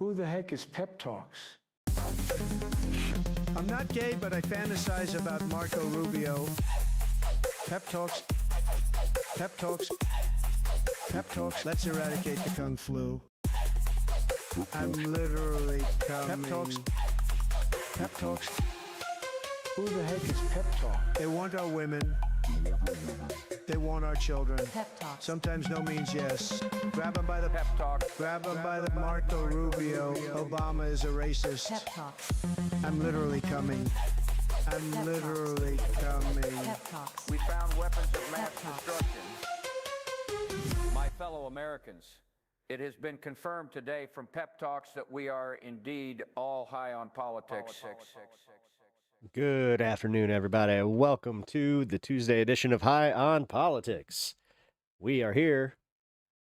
Who the heck is Pep Talks? I'm not gay, but I fantasize about Marco Rubio. Pep Talks. Pep Talks. Pep Talks. Let's eradicate the Kung Flu. I'm literally coming. Pep Talks. Pep Talks. Who the heck is Pep Talk? They want our women. They want our children. Pep Talk. Sometimes no means yes. Grab them by the Pep Talk. Grab them by the Marco Rubio. Obama is a racist. Pep Talk. I'm literally coming. I'm Pep literally coming. Pep Talks. We found weapons of mass Pep Talks. destruction. My fellow Americans, it has been confirmed today from Pep Talks that we are indeed all high on politics. Good afternoon, everybody. Welcome to the Tuesday edition of High on Politics. We are here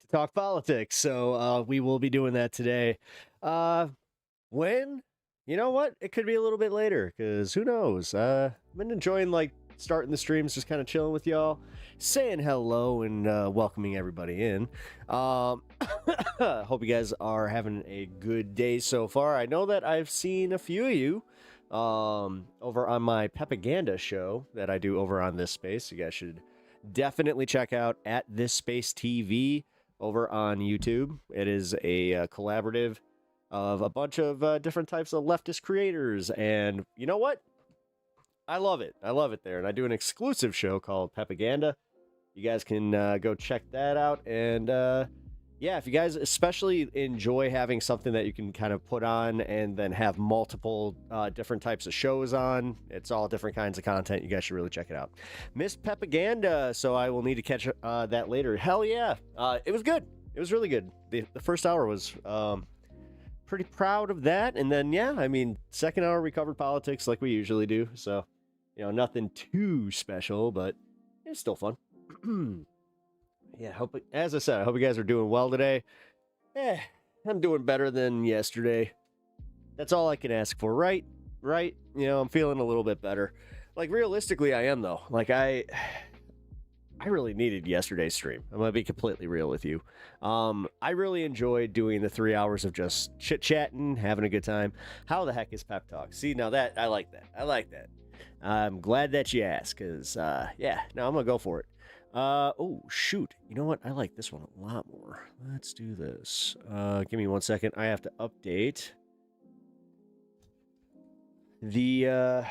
to talk politics, so we will be doing that today. When? You know what? It could be a little bit later, because who knows? I've been enjoying, starting the streams, just kind of chilling with y'all, saying hello and welcoming everybody in. Hope you guys are having a good day so far. I know that I've seen a few of you over on my PEPAGANDA show that I do over on This Space. You guys should definitely check out at This Space TV over on YouTube. It is a collaborative of a bunch of different types of leftist creators, and you know what? I love it. I love it there, and I do an exclusive show called PEPAGANDA. You guys can go check that out, and yeah, if you guys especially enjoy having something that you can kind of put on and then have multiple different types of shows on, it's all different kinds of content. You guys should really check it out. Miss PEPAGANDA, so I will need to catch that later. Hell yeah. It was good. It was really good. The first hour was pretty proud of that. And then, yeah, I mean, second hour we covered politics like we usually do. So, nothing too special, but it's still fun. Yeah, as I said, I hope you guys are doing well today. I'm doing better than yesterday. That's all I can ask for, right? Right? I'm feeling a little bit better. Realistically, I am, though. I really needed yesterday's stream. I'm going to be completely real with you. I really enjoyed doing the 3 hours of just chit-chatting, having a good time. How the heck is Pep Talk? See, now that, I like that. I like that. I'm glad that you asked, because, yeah, now I'm going to go for it. Oh, shoot. You know what? I like this one a lot more. Let's do this. Give me 1 second. I have to update the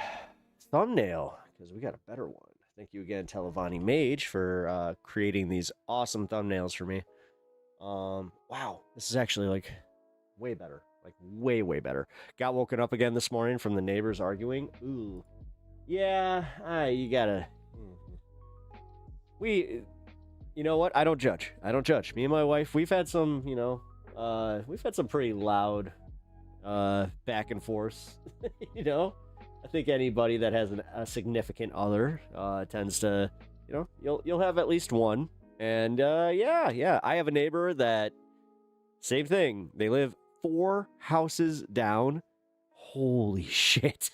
thumbnail because we got a better one. Thank you again, Televani Mage, for creating these awesome thumbnails for me. Wow. This is actually, way better. Way, way better. Got woken up again this morning from the neighbors arguing. Ooh. Yeah, you gotta... You know what? I don't judge. I don't judge. Me and my wife, we've had some, we've had some pretty loud back and forth, I think anybody that has a significant other tends to, you'll have at least one. And yeah. I have a neighbor that, same thing. They live 4 houses down. Holy shit.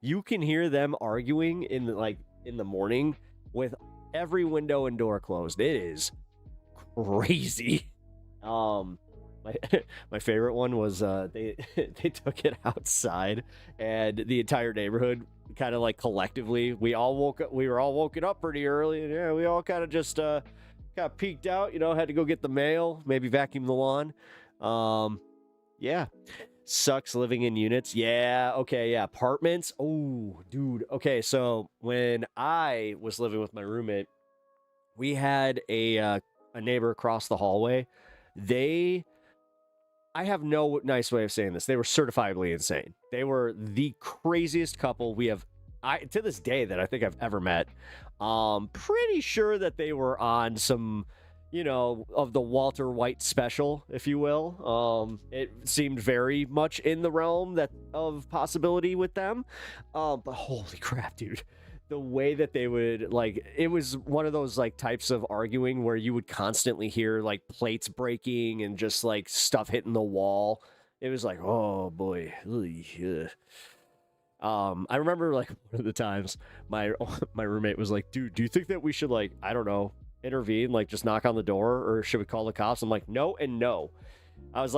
You can hear them arguing in the morning with every window and door closed. It is crazy. My favorite one was they took it outside, and the entire neighborhood kind of collectively, we were all woken up pretty early, and yeah, we all kind of just kind of peeked out, had to go get the mail, maybe vacuum the lawn. Yeah. Sucks living in units. Yeah, okay, yeah. Apartments. Oh, dude. Okay, so when I was living with my roommate, we had a neighbor across the hallway. I have no nice way of saying this. They were certifiably insane. They were the craziest couple to this day that I think I've ever met. Pretty sure that they were on some... of the Walter White special, if you will. It seemed very much in the realm of possibility with them. But holy crap, dude. The way that they would, it was one of those, types of arguing where you would constantly hear, plates breaking and just, stuff hitting the wall. It was oh, boy. I remember, one of the times my roommate was dude, do you think that we should, I don't know, intervene, just knock on the door, or should we call the cops? I'm no and no. I was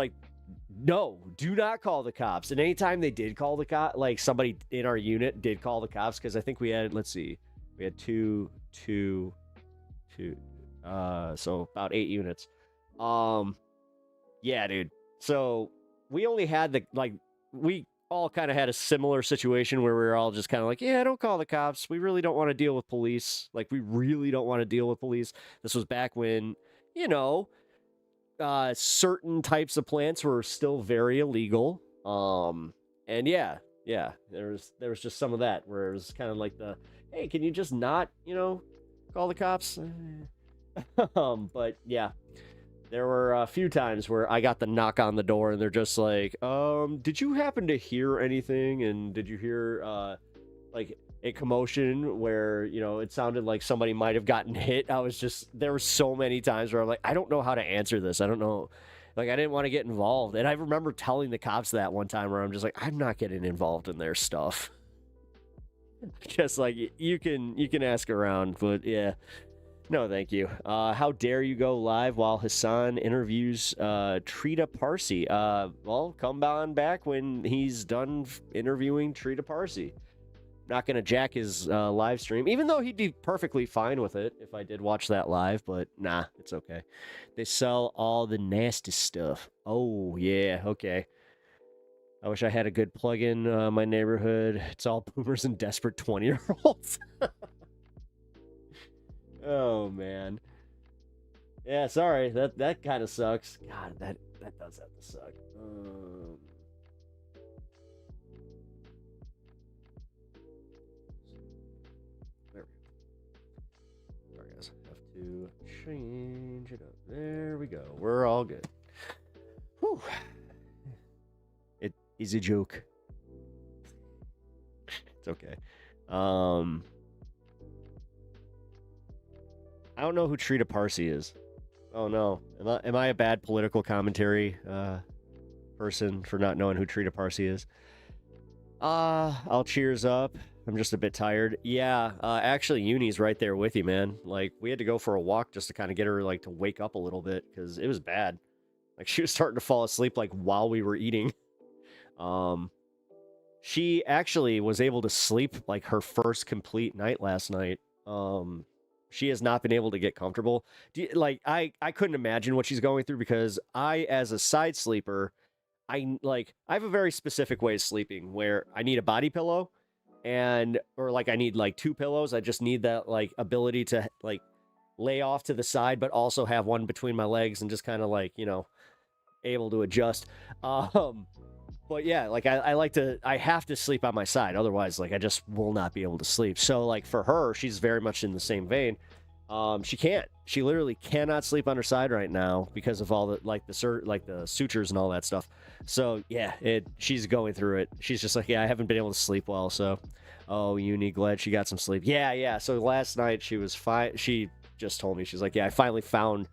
no, do not call the cops. And anytime they did call the cop, like somebody in our unit did call the cops, because I think we had, let's see, we had two, so about 8 units. Yeah, dude. So we only had we all kind of had a similar situation where we were all just kind of like, yeah, don't call the cops. We really don't want to deal with police. Like, we really don't want to deal with police. This was back when, you know, certain types of plants were still very illegal. And yeah, there was just some of that where it was kind of like hey, can you just not, call the cops? But yeah, there were a few times where I got the knock on the door and they're just like, did you happen to hear anything? And did you hear, like a commotion where, it sounded like somebody might have gotten hit? There were so many times where I'm like, I don't know how to answer this. I don't know. Like, I didn't want to get involved. And I remember telling the cops that one time where I'm just like, I'm not getting involved in their stuff. Just like, you can ask around, but yeah. No, thank you. How dare you go live while Hassan interviews Trita Parsi? Well, come on back when he's done interviewing Trita Parsi. Not going to jack his live stream, even though he'd be perfectly fine with it if I did watch that live, but nah, it's okay. They sell all the nasty stuff. Oh, yeah, okay. I wish I had a good plug in my neighborhood. It's all boomers and desperate 20-year-olds. Oh, man. Yeah, sorry. That kind of sucks. God, that does have to suck. Sorry, guys. Have to change it up. There we go. We're all good. Whew. It is a joke. It's okay. I don't know who Trita Parsi is. Oh no. Am I a bad political commentary person for not knowing who Trita Parsi is? I'll cheers up. I'm just a bit tired. Yeah, actually Uni's right there with you, man. Like, we had to go for a walk just to kind of get her like to wake up a little bit because it was bad. Like, she was starting to fall asleep like while we were eating. She actually was able to sleep like her first complete night last night. She has not been able to get comfortable. I couldn't imagine what she's going through because I, as a side sleeper, I have a very specific way of sleeping where I need a body pillow or I need like 2 pillows. I just need that like ability to like lay off to the side, but also have one between my legs and just kind of like, able to adjust. But yeah, like I have to sleep on my side. Otherwise, like I just will not be able to sleep. So like for her, she's very much in the same vein. She literally cannot sleep on her side right now because of all the sutures and all that stuff. So yeah, she's going through it. She's just like, yeah, I haven't been able to sleep well. So, oh, Uni, glad she got some sleep. Yeah. So last night she was fine. She just told me, she's like, yeah, I finally found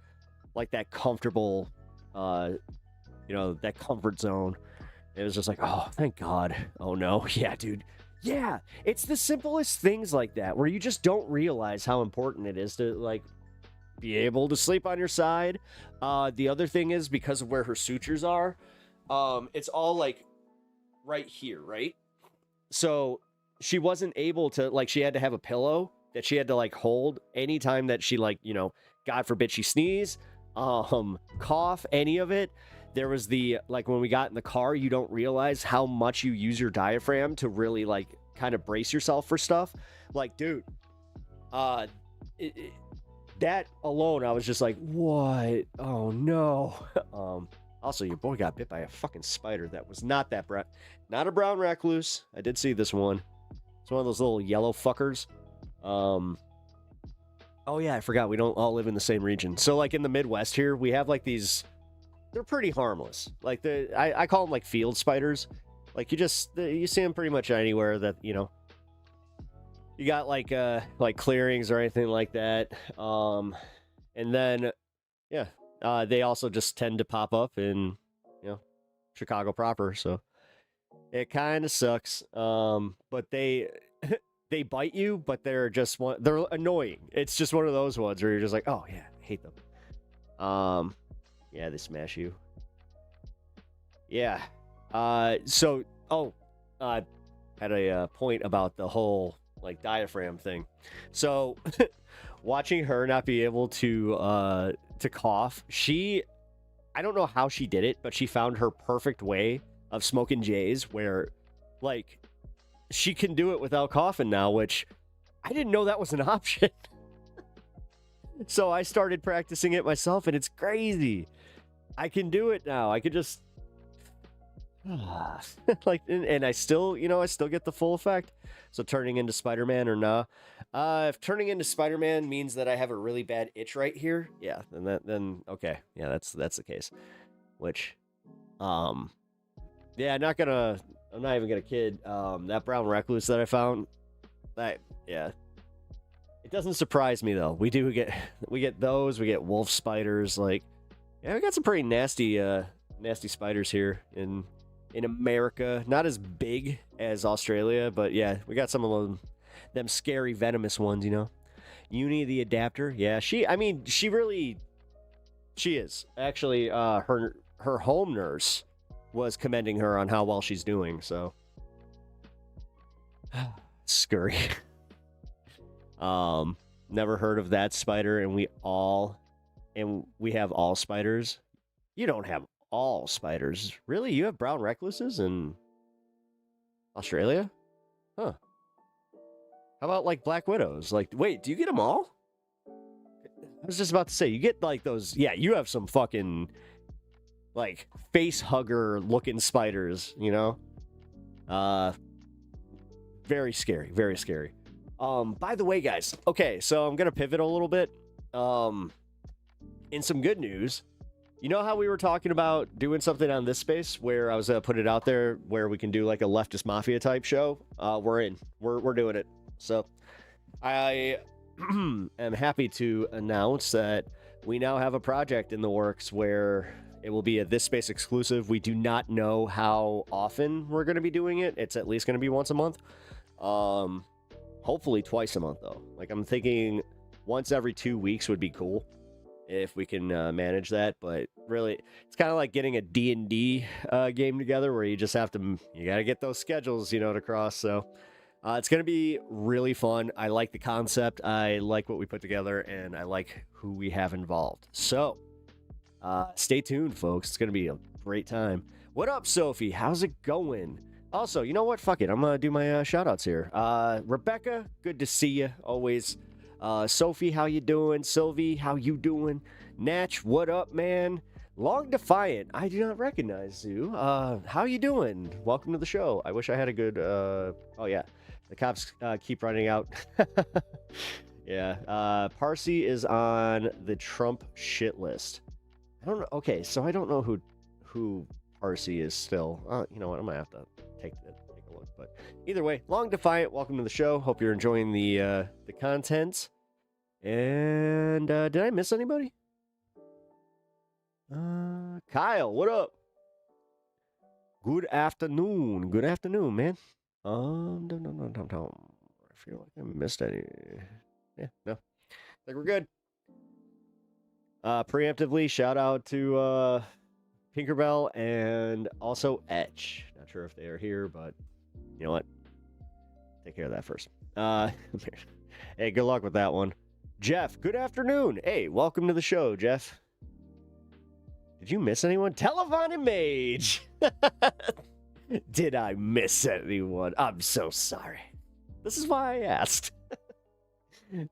like that comfortable, that comfort zone. It was just like, oh, thank God. Oh, no. Yeah, dude. Yeah, it's the simplest things like that where you just don't realize how important it is to, like, be able to sleep on your side. The other thing is because of where her sutures are, it's all, like, right here, right? So she wasn't able to, like, she had to have a pillow that she had to, like, hold anytime that she, like, God forbid she sneeze, cough, any of it. There was when we got in the car, you don't realize how much you use your diaphragm to really, like, kind of brace yourself for stuff. Like, dude, that alone, I was just like, what? Oh, no. Also, your boy got bit by a fucking spider that was not a brown recluse. I did see this one. It's one of those little yellow fuckers. Oh, yeah, I forgot. We don't all live in the same region. So, like, in the Midwest here, we have, like, these... They're pretty harmless. Like, I call them, like, field spiders. Like, you see them pretty much anywhere that, you got, like clearings or anything like that. And then, yeah, they also just tend to pop up in, Chicago proper. So it kind of sucks. But they bite you, but they're annoying. It's just one of those ones where you're just like, oh, yeah, I hate them. Yeah, they smash you. Yeah. So, had a point about the whole like diaphragm thing. So, watching her not be able to cough, I don't know how she did it, but she found her perfect way of smoking J's where, like, she can do it without coughing now, which I didn't know that was an option. So I started practicing it myself, and it's crazy. I can do it now. I could just like, and I still, I still get the full effect. So turning into Spider-Man or nah? If turning into Spider-Man means that I have a really bad itch right here, yeah, then okay, yeah, that's the case. Which, yeah, I'm not even gonna kid. That brown recluse that I found, yeah, it doesn't surprise me though. We get those. We get wolf spiders. Like, yeah, we got some pretty nasty spiders here in America. Not as big as Australia, but yeah, we got some of them scary venomous ones. Uni the adapter. Yeah, she is actually. Her home nurse was commending her on how well she's doing. So, scurry. Never heard of that spider, and we have all spiders. You don't have all spiders, really? You have brown recluses in Australia? Huh? How about like black widows? Like, wait, do you get them all? I was just about to say, you get like those. Yeah, you have some fucking like face hugger looking spiders. Very scary, very scary. By the way, guys, okay, so I'm gonna pivot a little bit. In some good news, you know how we were talking about doing something on this space where I was gonna put it out there where we can do like a leftist mafia type show? We're doing it. So I am happy to announce that we now have a project in the works where it will be a This Space exclusive. We do not know how often we're going to be doing it. It's at least going to be once a month. Hopefully twice a month, though. Like, I'm thinking once every 2 weeks would be cool if we can manage that. But really, it's kind of like getting a D&D game together where you just have to, you got to get those schedules, to cross. So it's going to be really fun. I like the concept. I like what we put together, and I like who we have involved. So stay tuned, folks. It's going to be a great time. What up, Sophie? How's it going? Also, you know what? Fuck it. I'm going to do my shout-outs here. Rebecca, good to see you, always. Sophie, how you doing? Sylvie, how you doing? Natch, what up, man? Long Defiant, I do not recognize you. How you doing? Welcome to the show. I wish I had a good... oh, yeah. The cops keep running out. Yeah. Parsi is on the Trump shit list. I don't know. Okay, so I don't know who Parsi is still. You know what? I'm going to have to take a look. But either way, Long Defiant, welcome to the show. Hope you're enjoying the content. And did I miss anybody? Kyle, what up? Good afternoon. Good afternoon, man. No. I feel like I missed any. Yeah, no. I think we're good. Preemptively, shout out to Tinkerbell and also Etch. Not sure if they are here, but you know what? Take care of that first. Hey, good luck with that one. Jeff, good afternoon. Hey, welcome to the show, Jeff. Did you miss anyone? Televon and Mage. Did I miss anyone? I'm so sorry. This is why I asked.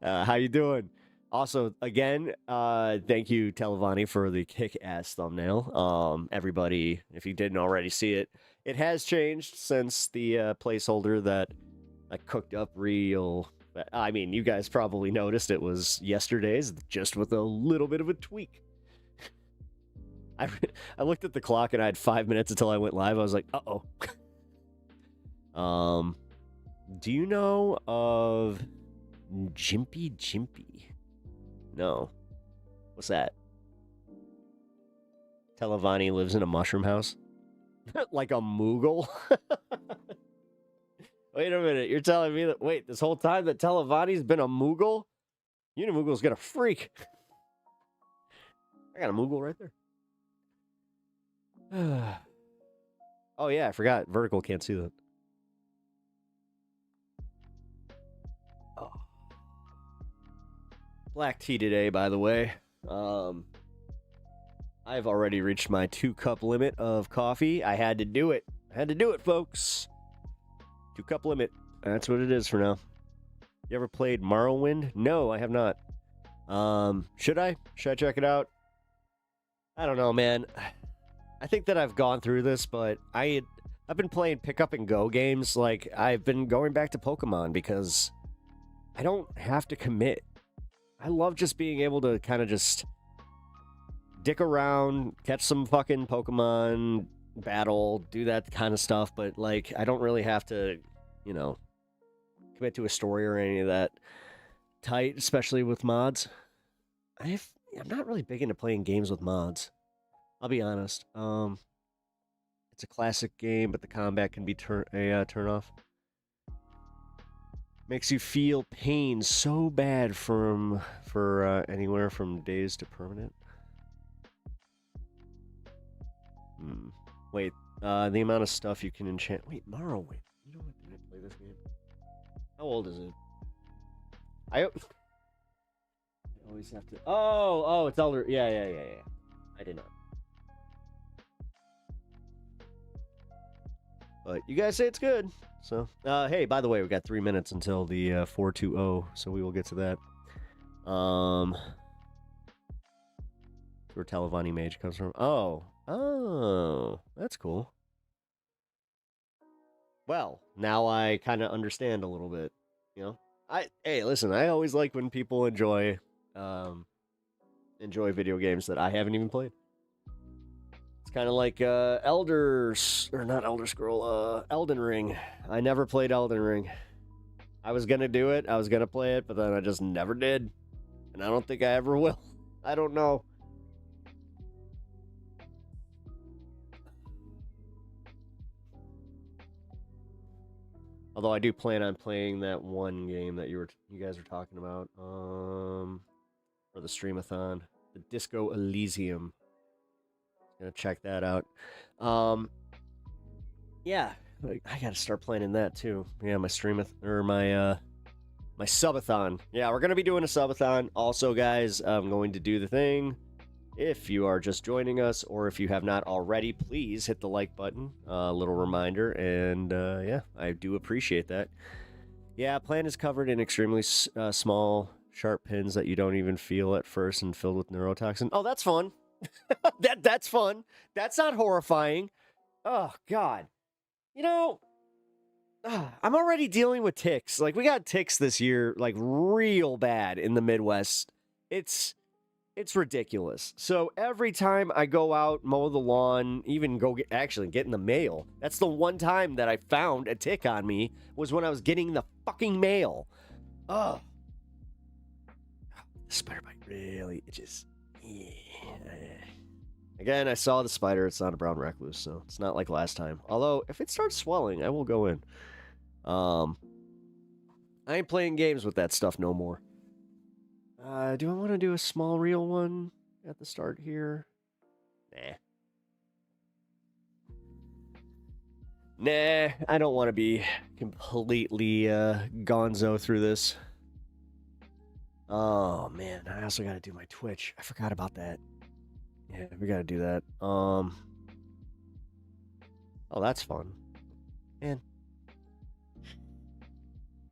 How you doing? Also, again, thank you, Televani, for the kick-ass thumbnail. Everybody, if you didn't already see it, it has changed since the placeholder that I cooked up real... I mean, you guys probably noticed it was yesterday's, just with a little bit of a tweak. I looked at the clock and I had 5 minutes until I went live. I was like, uh-oh. Do you know of Jimpy? No. What's that? Televani lives in a mushroom house? Like a Moogle? Wait a minute, you're telling me that, wait, this whole time that Televani's been a Moogle? Unimoogle's got a freak. I got a Moogle right there. Oh yeah, I forgot. Vertical can't see that. Oh. Black tea today, by the way. I've already reached my 2-cup limit of coffee. I had to do it. I had to do it, folks. 2-cup limit. That's what it is for now. You ever played Morrowind? No, I have not. Should I? Should I check it out? I don't know, man. I think that I've gone through this, but I've been playing pick up and go games. Like, I've been going back to Pokemon because I don't have to commit. I love just being able to kind of just dick around, catch some fucking Pokemon, battle, do that kind of stuff, but like I don't really have to, you know, commit to a story or any of that tight, especially with mods. I'm not really big into playing games with mods. I'll be honest. It's a classic game, but the combat can be turn off. Makes you feel pain so bad for anywhere from days to permanent. Wait, the amount of stuff you can enchant. Wait, Morrowind. You know what? Did I play this game? How old is it? I always have to. Oh, it's Elder. Yeah. I did not. But you guys say it's good. So, hey, by the way, we got 3 minutes until the 420, so we will get to that. Where Talavani Mage comes from. Oh, that's cool. Well, now I kind of understand a little bit, you know. Hey, listen, I always like when people enjoy video games that I haven't even played. It's kind of like Elden Ring. I never played Elden Ring. I was gonna do it, I was gonna play it, but then I just never did, and I don't think I ever will. I don't know. Although I do plan on playing that one game that you guys were talking about, for the Streamathon, the Disco Elysium. Gonna check that out. Yeah, I gotta start planning that too. Yeah, my my subathon. Yeah, we're gonna be doing a subathon. Also, guys, I'm going to do the thing. If you are just joining us, or if you have not already, please hit the like button. A little reminder, and yeah, I do appreciate that. Yeah, plant is covered in extremely small, sharp pins that you don't even feel at first and filled with neurotoxin. Oh, that's fun. That's fun. That's not horrifying. Oh, God. You know, I'm already dealing with ticks. Like, we got ticks this year, like, real bad in the Midwest. It's ridiculous. So every time I go out, mow the lawn, even go get in the mail, that's the one time that I found a tick on me, was when I was getting the fucking mail. Ugh. The spider bite really itches. Yeah. Again, I saw the spider. It's not a brown recluse, so it's not like last time. Although, if it starts swelling, I will go in. I ain't playing games with that stuff no more. Do I want to do a small real one at the start here? Nah, I don't want to be completely gonzo through this. Oh, man, I also got to do my Twitch. I forgot about that. Yeah, we got to do that. Oh, that's fun. Man.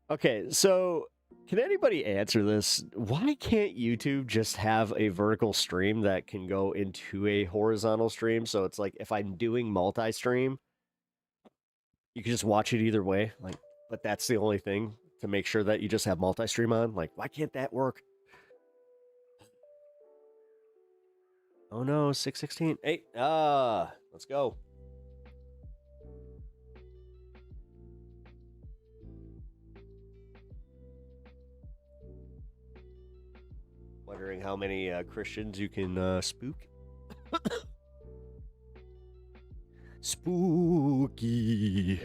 Okay, so can anybody answer this? Why can't YouTube just have a vertical stream that can go into a horizontal stream? So it's like if I'm doing multi-stream, you can just watch it either way. Like, but that's the only thing to make sure that you just have multi-stream on. Like, why can't that work? Oh no, 616. Hey, let's go. Wondering how many Christians you can spook. Spooky.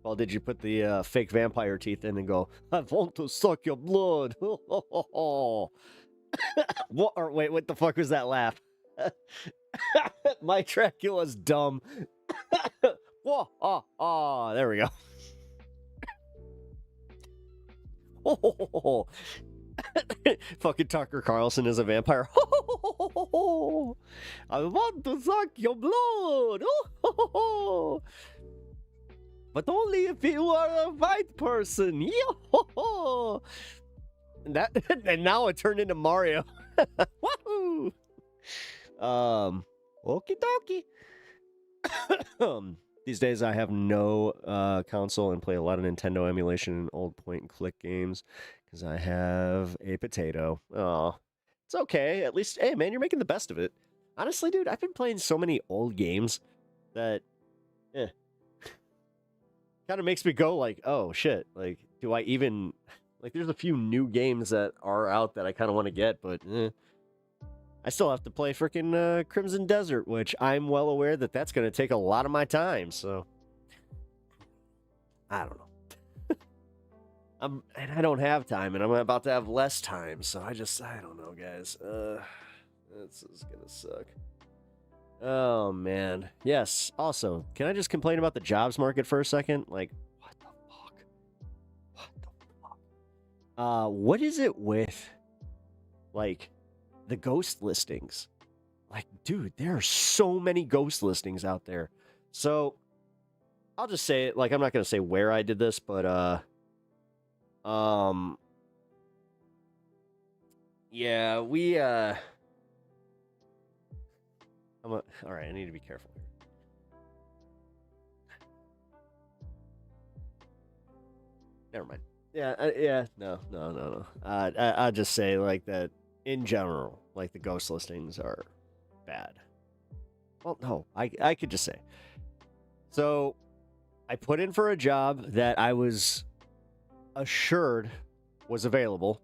Well, did you put the fake vampire teeth in and go, I want to suck your blood? What? Or wait, what the fuck was that laugh? My Dracula's dumb. Whoa, oh, there we go. Oh, fucking Tucker Carlson is a vampire. I want to suck your blood. But only if you are a white person. That and now it turned into Mario. Woohoo! Okie dokie. These days I have no console and play a lot of Nintendo emulation and old point and click games because I have a potato. Oh, it's okay. At least, hey man, you're making the best of it. Honestly, dude, I've been playing so many old games that, kind of makes me go like, oh shit, like, do I even, like, there's a few new games that are out that I kind of want to get, but I still have to play freaking Crimson Desert, which I'm well aware that that's going to take a lot of my time, so I don't know. And I don't have time, and I'm about to have less time, so I don't know, guys. This is going to suck. Oh, man. Yes, also, can I just complain about the jobs market for a second? Like, what the fuck? What the fuck? What is it with, like, the ghost listings? Like, dude, there are so many ghost listings out there. So, I'll just say it, like, I'm not going to say where I did this, but, yeah, we, all right, I need to be careful here. Never mind. No. I'll just say, like, that in general, like, the ghost listings are bad. Well, no, I could just say. So, I put in for a job that I was assured was available,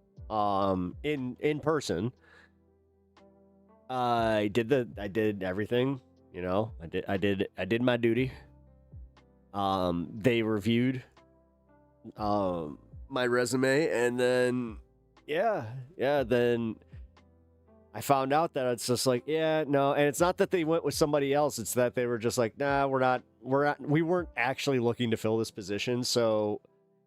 in person. I did everything, you know. I did my duty. They reviewed my resume, and then then I found out that it's just like, no, and it's not that they went with somebody else, it's that they were just like, nah, we weren't actually looking to fill this position. So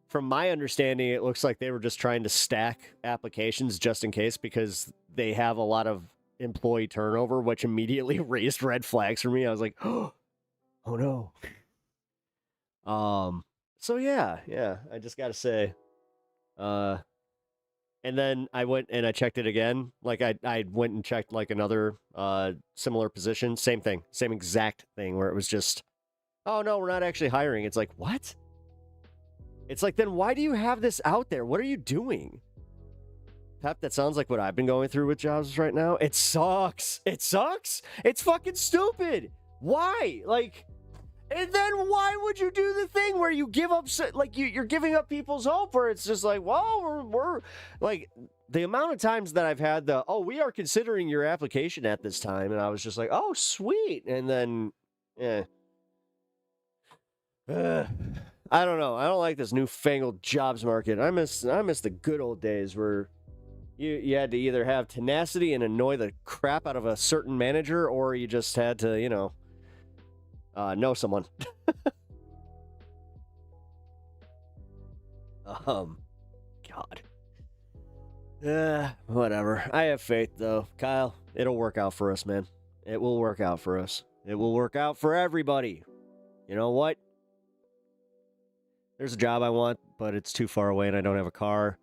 from my understanding, it looks like they were just trying to stack applications just in case, because they have a lot of employee turnover, which immediately raised red flags for me. I was like, oh no. So yeah, I just gotta say, and then I went and I checked it again. Like I went and checked like another similar position, same thing, same exact thing, where it was just, oh no, we're not actually hiring. It's like, what? It's like, then why do you have this out there? What are you doing? Pep, that sounds like what I've been going through with jobs right now. It sucks. It sucks. It's fucking stupid. Why? Like, and then why would you do the thing where you give up, like, you're giving up people's hope, where it's just like, well, we're like, the amount of times that I've had we are considering your application at this time, and I was just like, oh, sweet. And then, I don't know. I don't like this newfangled jobs market. I miss the good old days where you had to either have tenacity and annoy the crap out of a certain manager, or you just had to, know someone. God. Whatever. I have faith, though. Kyle, it'll work out for us, man. It will work out for us. It will work out for everybody. You know what? There's a job I want, but it's too far away and I don't have a car.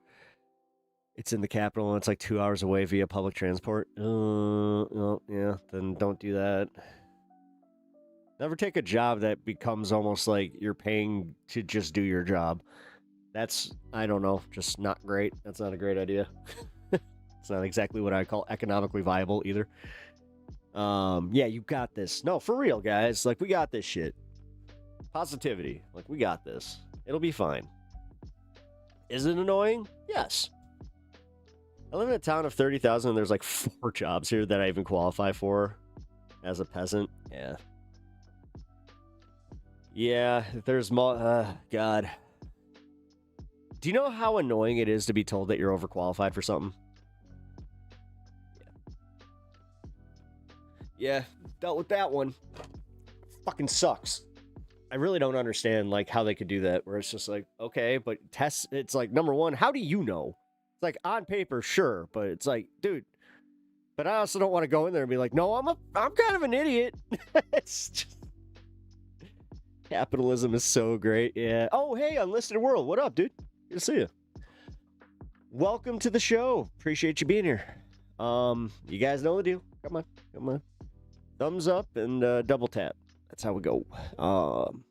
It's in the capital and it's like 2 hours away via public transport. Yeah, then don't do that. Never take a job that becomes almost like you're paying to just do your job. That's, I don't know, just not great. That's not a great idea. It's not exactly what I call economically viable either. Yeah, you got this. No, for real, guys. Like, we got this shit. Positivity. Like, we got this. It'll be fine. Is it annoying? Yes. I live in a town of 30,000 and there's like 4 jobs here that I even qualify for as a peasant. Yeah. Yeah, there's more. God. Do you know how annoying it is to be told that you're overqualified for something? Yeah, dealt with that one. Fucking sucks. I really don't understand like how they could do that, where it's just like, okay, but tests, it's like, number one, how do you know? It's like, on paper, sure, but it's like, dude, but I also don't want to go in there and be like, no, I'm kind of an idiot. It's just, capitalism is so great. Yeah. Oh, hey, Unlisted World, what up, dude? Good to see you. Welcome to the show. Appreciate you being here. You guys know the deal. Come on. Thumbs up and double tap. That's how we go. I'm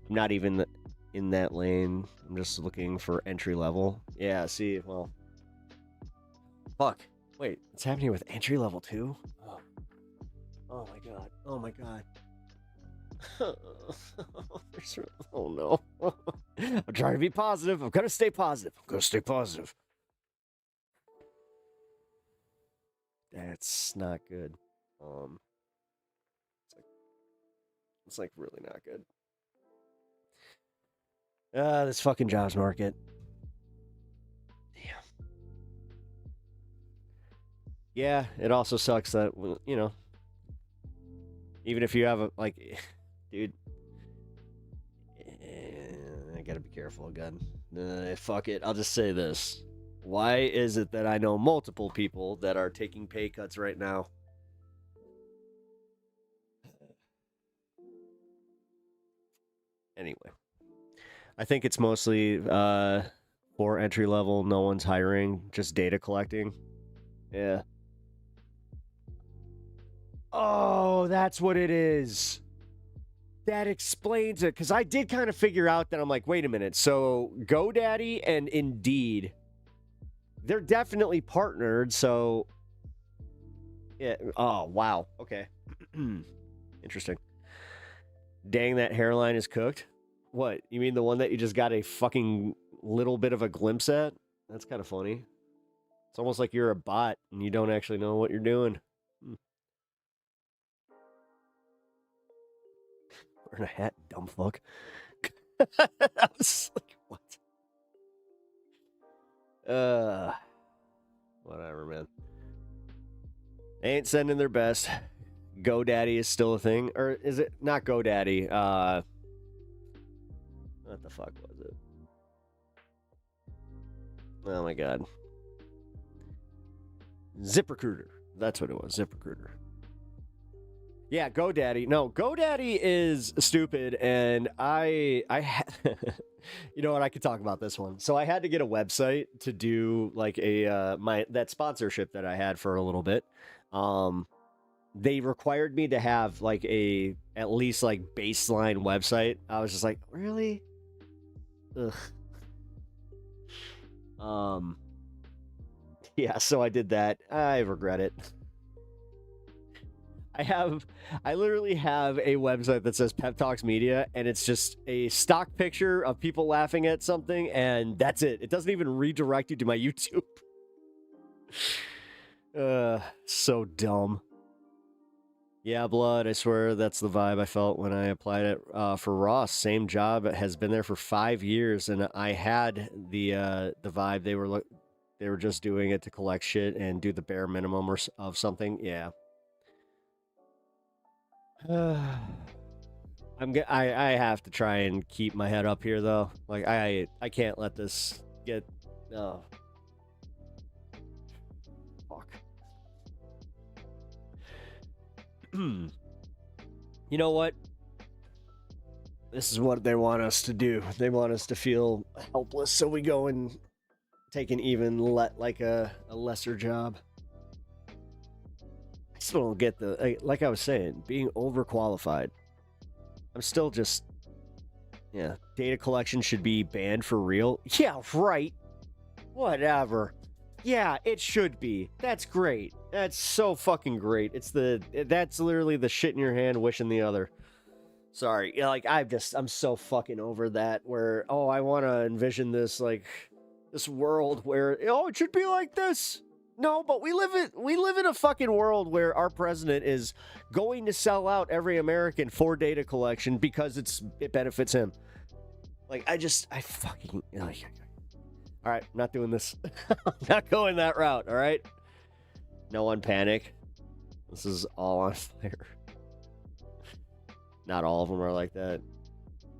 not even in that lane. I'm just looking for entry level. Yeah, see, well. Fuck. Wait, it's happening with entry level too? Oh my god. Oh my god. Oh no. I'm trying to be positive. I'm gonna stay positive. That's not good. It's like really not good. This fucking jobs market. Damn. Yeah, it also sucks that, you know, even if you have a, like, dude, I gotta be careful again. Fuck it, I'll just say this. Why is it that I know multiple people that are taking pay cuts right now? Anyway, I think it's mostly for entry level, no one's hiring, just data collecting. Yeah. Oh, that's what it is. That explains it, because I did kind of figure out that I'm like, wait a minute. So GoDaddy and Indeed, they're definitely partnered. So, yeah. Oh, wow. Okay. Interesting. Dang, that hairline is cooked. What? You mean the one that you just got a fucking little bit of a glimpse at? That's kind of funny. It's almost like you're a bot and you don't actually know what you're doing. Wearing a hat, dumb fuck. I was like, what? Whatever, man. They ain't sending their best. GoDaddy is still a thing. Or is it not GoDaddy? What the fuck was it? Oh my god. ZipRecruiter. That's what it was. ZipRecruiter. Yeah, GoDaddy. No, GoDaddy is stupid, and you know what? I could talk about this one. So I had to get a website to do like a that sponsorship that I had for a little bit. They required me to have like at least like baseline website. I was just like, really? Ugh. Yeah, so I did that. I regret it. I literally have a website that says Pep Talks Media, and it's just a stock picture of people laughing at something, and that's it. It doesn't even redirect you to my YouTube. So dumb. Yeah, blood, I swear that's the vibe I felt when I applied it for Ross. Same job, it has been there for 5 years, and I had the vibe they were just doing it to collect shit and do the bare minimum of something. Yeah. I have to try and keep my head up here though. Like I can't let this get fuck. You know what? This is what they want us to do. They want us to feel helpless, so we go and take an even a lesser job. I still don't get like I was saying, being overqualified. I'm still just, yeah, data collection should be banned for real. Yeah, right. Whatever. Yeah, it should be. That's great. That's so fucking great. That's literally the shit in your hand wishing the other. Sorry. Yeah, like I'm so fucking over that where, oh, I want to envision this world where, it should be like this. No, but we live in a fucking world where our president is going to sell out every American for data collection because it benefits him. Like, I fucking... All right, not doing this. I'm not going that route, all right? No one panic. This is all on fire. Not all of them are like that.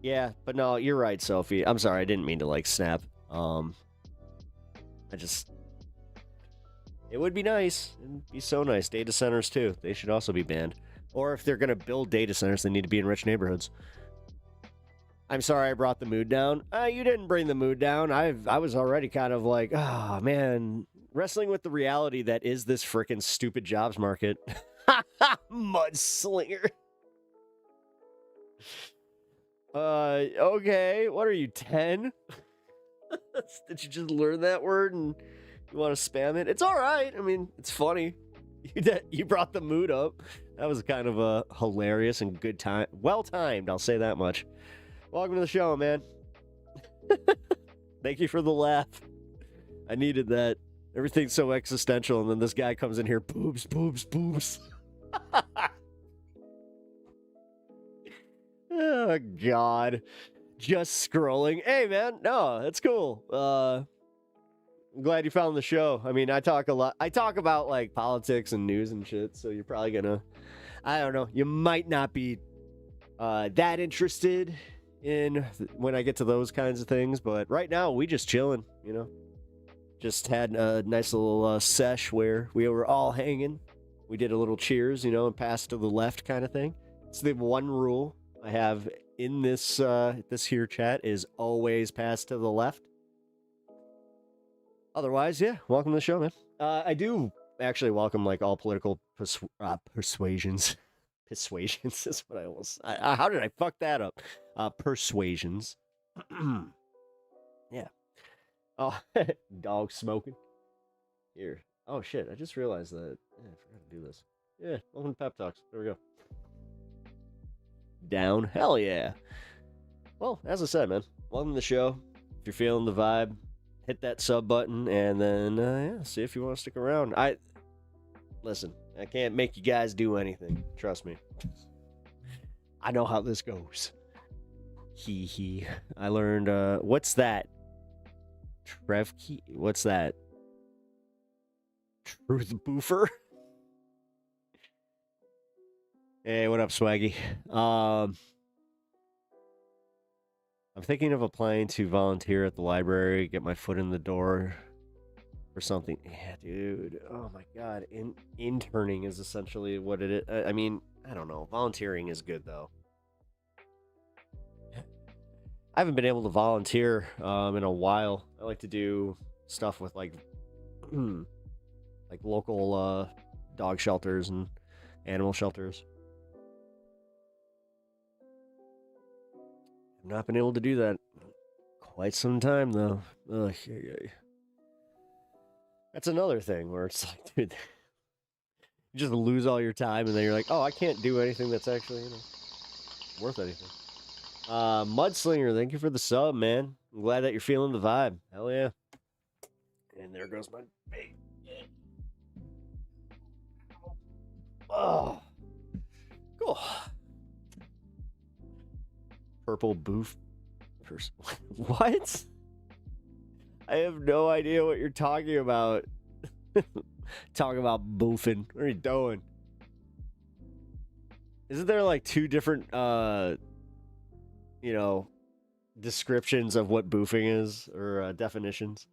Yeah, but no, you're right, Sophie. I'm sorry, I didn't mean to like snap. It would be nice. It'd be so nice. Data centers too. They should also be banned. Or if they're gonna build data centers, they need to be in rich neighborhoods. I'm sorry I brought the mood down. You didn't bring the mood down. I was already kind of like, oh man, wrestling with the reality that is this freaking stupid jobs market. Mudslinger. Okay, what are you, 10? Did you just learn that word and you want to spam it? It's all right. I mean, it's funny. You brought the mood up. That was kind of a hilarious and good time. Well-timed, I'll say that much. Welcome to the show, man. Thank you for the laugh. I needed that. Everything's so existential, and then this guy comes in here, boobs, boobs, boobs. Oh, God. Just scrolling. Hey, man. No, that's cool. I'm glad you found the show. I mean, I talk a lot. I talk about, like, politics and news and shit, so you're probably gonna... I don't know. You might not be that interested in when I get to those kinds of things, but right now, we just chilling, you know? Just had a nice little sesh where we were all hanging. We did a little cheers, you know, and pass to the left kind of thing. It's the one rule I have in this this here chat is always pass to the left. Otherwise, yeah, welcome to the show, man. I do actually welcome like all political persuasions. Persuasions is what I almost. How did I fuck that up? Persuasions. Yeah. Oh, dog smoking. Here. Oh shit! I just realized that. Yeah, I forgot to do this. Yeah, welcome to Pep Talks. There we go. Down. Hell yeah. Well, as I said, man, welcome to the show. If you're feeling the vibe, hit that sub button, and then yeah, see if you want to stick around. Listen. I can't make you guys do anything. Trust me. I know how this goes. Hee hee. I learned, what's that? Trevkey? What's that? Truth Boofer? Hey, what up, Swaggy? I'm thinking of applying to volunteer at the library, get my foot in the door. Or something. Yeah, dude. Oh my god. Interning is essentially what it is. I mean, I don't know. Volunteering is good though. I haven't been able to volunteer in a while. I like to do stuff with like like local dog shelters and animal shelters. I've not been able to do that quite some time though. Ugh, yeah. That's another thing where it's like, dude, you just lose all your time and then you're like, oh, I can't do anything that's actually, you know, worth anything. Mudslinger, thank you for the sub, man. I'm glad that you're feeling the vibe. Hell yeah. And there goes my bait. Oh, cool. Purple boof. What? I have no idea what you're talking about. Talking about boofing. What are you doing? Isn't there like two different, you know, descriptions of what boofing is or definitions?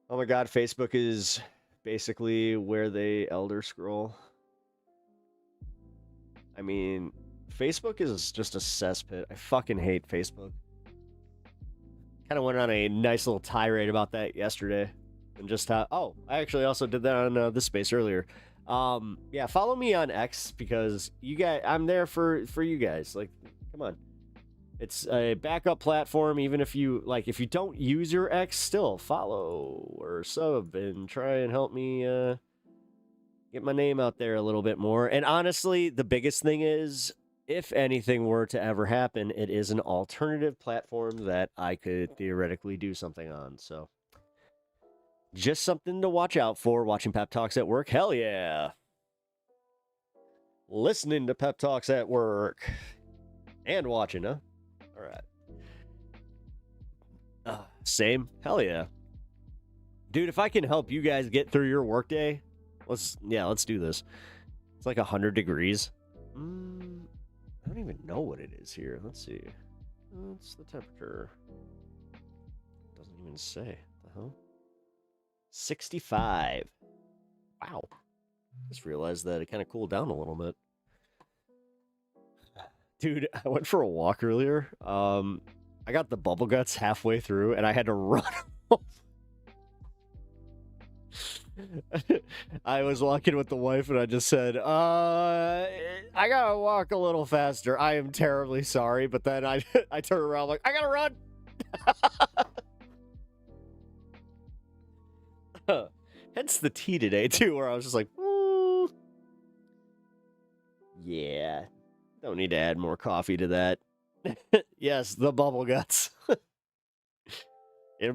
Oh my god, Facebook is basically where they elder scroll. I mean, Facebook is just a cesspit. I fucking hate Facebook. Kind of went on a nice little tirade about that yesterday, and just how. Oh, I actually also did that on this space earlier. Yeah, follow me on X because you guys, I'm there for you guys. Like, come on, it's a backup platform. Even if you if you don't use your X, still follow or sub and try and help me get my name out there a little bit more. And honestly, the biggest thing is, if anything were to ever happen, it is an alternative platform that I could theoretically do something on. So, just something to watch out for. Watching Pep Talks at work. Hell yeah. Listening to Pep Talks at work. And watching, huh? All right. Same. Hell yeah. Dude, if I can help you guys get through your workday, Let's do this. It's like 100 degrees. I don't even know what it is here. Let's see. What's the temperature? Doesn't even say. What the hell? 65. Wow. Just realized that it kind of cooled down a little bit. Dude, I went for a walk earlier. I got the bubble guts halfway through and I had to run. I was walking with the wife and I just said, I gotta walk a little faster. I am terribly sorry. But then I turned around like, I gotta run. Hence the tea today too, where I was just like, yeah, don't need to add more coffee to that. Yes, the bubble guts. You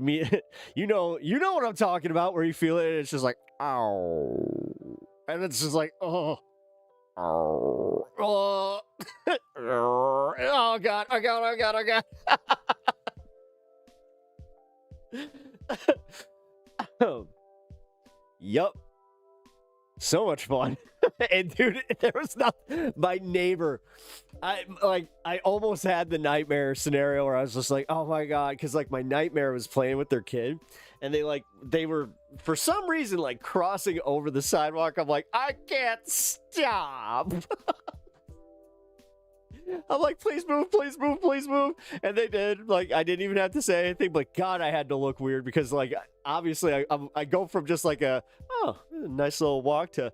know what I'm talking about, where you feel it, and it's just like, ow. And it's just like, oh. Oh. Oh. Oh, God. Oh, God. Oh, God. Oh, God. Yup. So much fun. And dude, there was nothing. My neighbor, I almost had the nightmare scenario where I was just like, oh my God, because like my nightmare was playing with their kid, and they were for some reason like crossing over the sidewalk. I'm like, I can't stop. I'm like, please move, please move, please move. And they did. Like, I didn't even have to say anything, but God, I had to look weird because, like, obviously I go from just like a nice little walk to,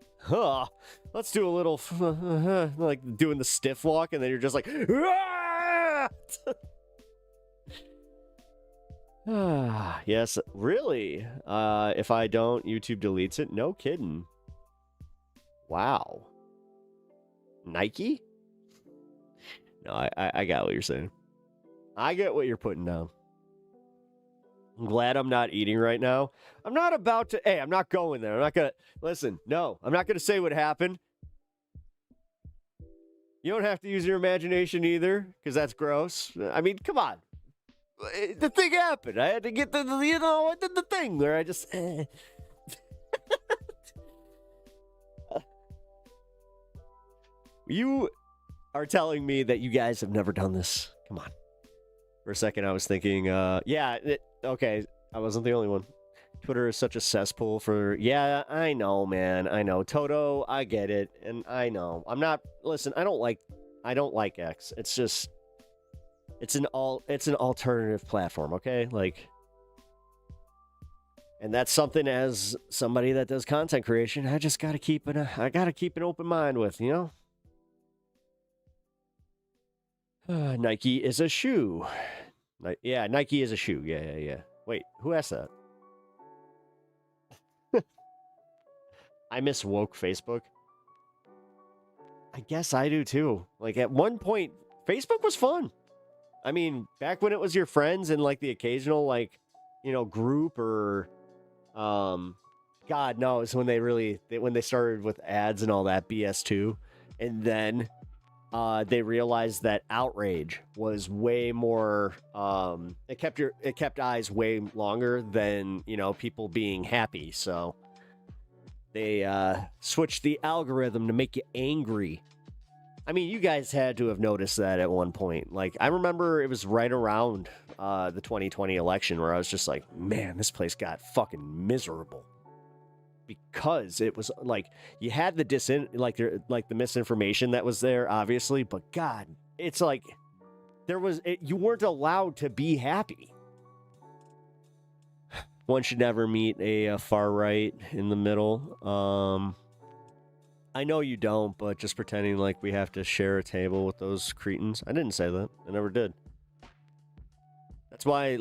let's do a little, like doing the stiff walk. And then you're just like, yes, really? If I don't, YouTube deletes it? No kidding. Wow. Nike? No, I got what you're saying. I get what you're putting down. I'm glad I'm not eating right now. I'm not about to... Hey, I'm not going there. I'm not going to... Listen, no. I'm not going to say what happened. You don't have to use your imagination either, because that's gross. I mean, come on. The thing happened. I had to get I did the thing where I just... You are telling me that you guys have never done this. Come on. For a second, I was thinking, okay, I wasn't the only one. Twitter is such a cesspool for, yeah, I know, man. I know. Toto, I get it. And I know. Listen, I don't like X. It's just, it's an alternative platform, okay? Like, and that's something as somebody that does content creation, I just got to keep an open mind with, you know? Nike is a shoe. Yeah, Nike is a shoe. Yeah. Wait, who asked that? I miss woke Facebook. I guess I do too. Like at one point, Facebook was fun. I mean, back when it was your friends and like the occasional like, group or God knows when when they started with ads and all that BS too. And then they realized that outrage was way more. It kept eyes way longer than people being happy. So they switched the algorithm to make you angry. I mean, you guys had to have noticed that at one point. Like I remember it was right around the 2020 election where I was just like, man, this place got fucking miserable. Because it was like you had the the misinformation that was there, obviously, but God, it's like you weren't allowed to be happy. One should never meet a far right in the middle. I know you don't, but just pretending like we have to share a table with those cretins. I didn't say that. I never did. That's why,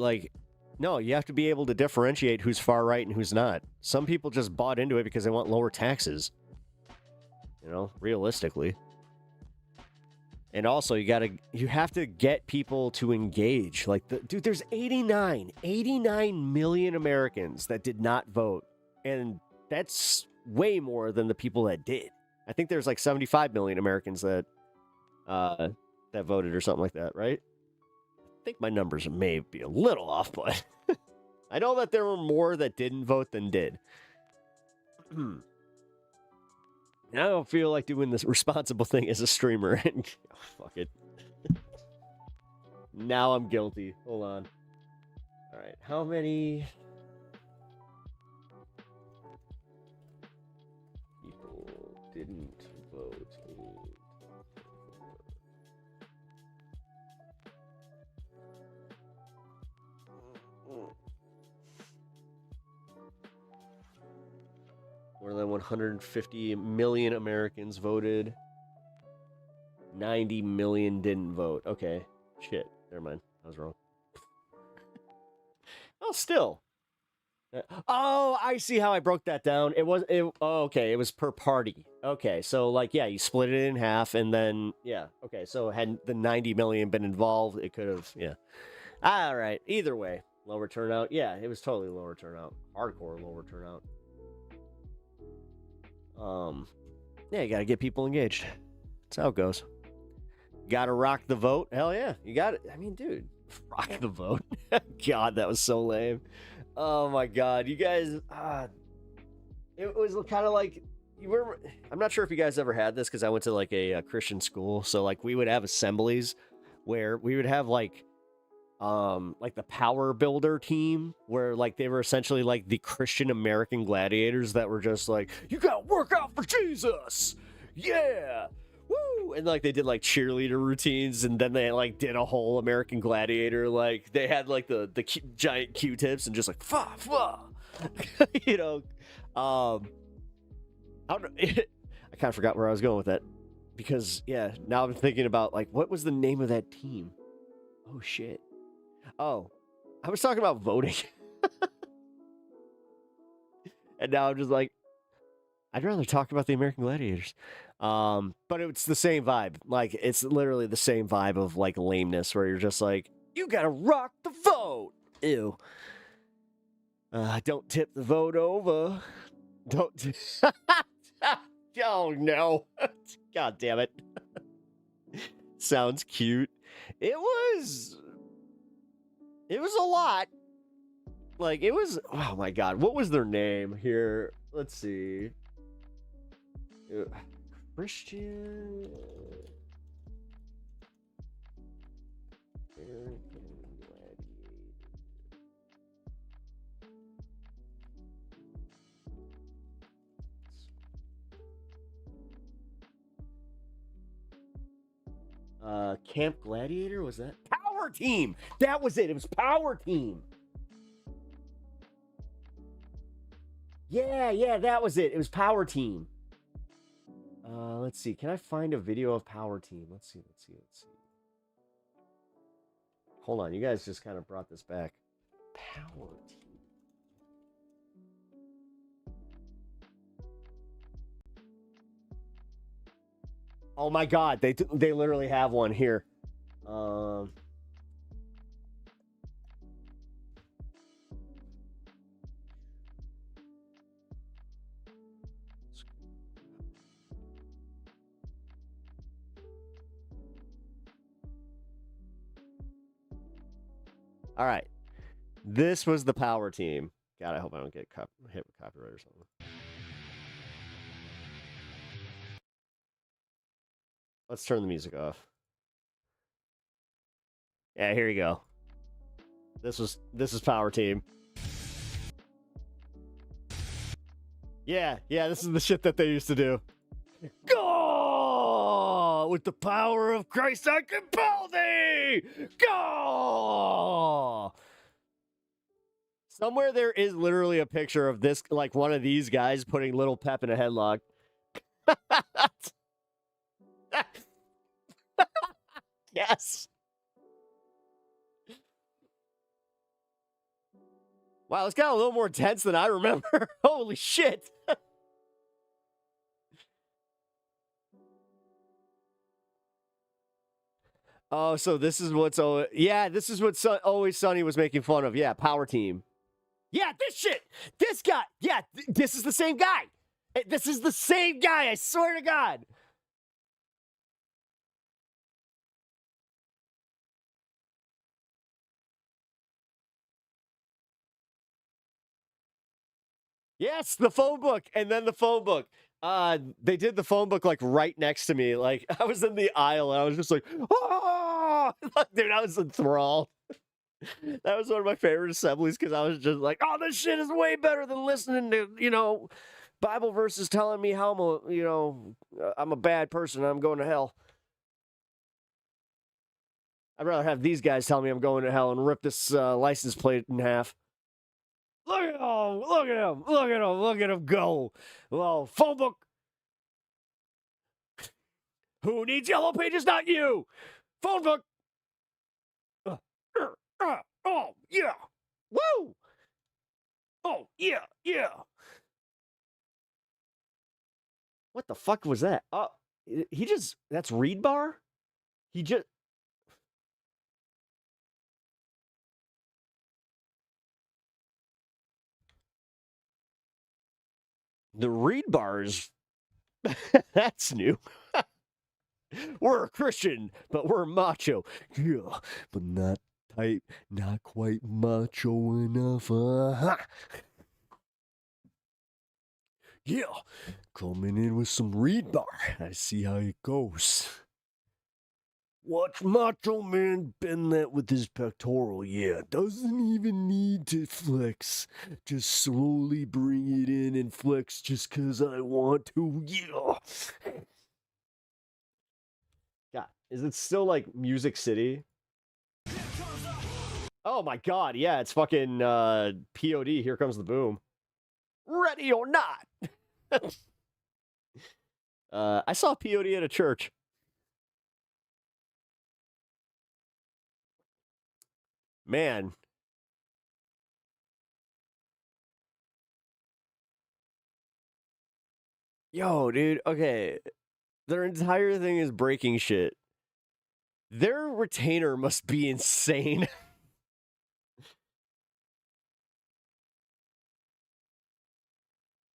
no, you have to be able to differentiate who's far right and who's not. Some people just bought into it because they want lower taxes. Realistically. And also, you have to get people to engage. Dude, there's 89 million Americans that did not vote. And that's way more than the people that did. I think there's 75 million Americans that voted or something like that, right? I think my numbers may be a little off, but I know that there were more that didn't vote than did. And I don't feel like doing this responsible thing as a streamer. And fuck it. Now I'm guilty. Hold on. All right, how many people didn't vote? More than 150 million Americans voted. 90 million didn't vote. Okay. Shit. Never mind. I was wrong. Oh, still. Oh, I see how I broke that down. Okay, it was per party. Okay, so like, yeah, you split it in half and then, yeah. Okay, so had the 90 million been involved, it could have, yeah. All right, either way, lower turnout. Yeah, it was totally lower turnout. Hardcore lower turnout. Yeah, you gotta get people engaged. That's how it goes. Gotta rock the vote. Hell yeah, you got it. I mean, dude, rock the vote. God, that was so lame. Oh my God, you guys. It was kind of like you were. I'm not sure if you guys ever had this because I went to like a Christian school, so like we would have assemblies where we would have like the power builder team where like they were essentially like the Christian American gladiators that were just like, you gotta work out for Jesus, yeah, woo, and like they did like cheerleader routines, and then they like did a whole American gladiator, like they had like the giant Q-tips and just like fa you know. I don't know. I kind of forgot where I was going with that because yeah, now I'm thinking about like what was the name of that team. Oh shit. Oh, I was talking about voting. And now I'm just like, I'd rather talk about the American Gladiators. But it's the same vibe. Like, it's literally the same vibe of, like, lameness where you're just like, you gotta rock the vote. Ew. Don't tip the vote over. Don't. Oh, no. God damn it. Sounds cute. It was a lot. Like, it was, oh my God, what was their name here? Let's see. Christian American Gladiators. Camp Gladiator, was that? Power Team! That was it, it was Power Team! Yeah, that was it. It was Power Team. Let's see. Can I find a video of Power Team? Let's see. Hold on. You guys just kind of brought this back. Power Team. Oh my God. They literally have one here. All right. This was the Power Team. God, I hope I don't get hit with copyright or something. Let's turn the music off. Yeah, here you go. This is Power Team. Yeah, this is the shit that they used to do. Go! With the power of Christ, I compel thee! Go! Somewhere there is literally a picture of this, like one of these guys putting little Pep in a headlock. Yes. Wow, this got a little more tense than I remember. Holy shit. Oh, so this is what's this is what Always Sunny was making fun of. Yeah, Power Team. Yeah, this guy. Yeah, this is the same guy. This is the same guy, I swear to God. Yes, the phone book, and then the phone book. They did the phone book like right next to me. Like I was in the aisle and I was just like, oh, dude, I was enthralled. That was one of my favorite assemblies because I was just like, oh, this shit is way better than listening to, Bible verses telling me how I'm a bad person and I'm going to hell. I'd rather have these guys tell me I'm going to hell and rip this license plate in half. Look at him! Look at him! Look at him! Look at him go! Well, phone book. Who needs yellow pages? Not you. Phone book. Oh yeah! Woo! Oh yeah! Yeah! What the fuck was that? That's read bar? The read bars. That's new. We're a Christian, but we're macho. Yeah, but not tight, not quite macho enough. Yeah, coming in with some read bar. I see how it goes. Watch Macho Man bend that with his pectoral. Yeah, doesn't even need to flex. Just slowly bring it in and flex just because I want to. Yeah. God, is it still like Music City? Oh my god, yeah, it's fucking POD, Here Comes the Boom. Ready or not. I saw POD at a church. Man. Yo, dude, okay. Their entire thing is breaking shit. Their retainer must be insane.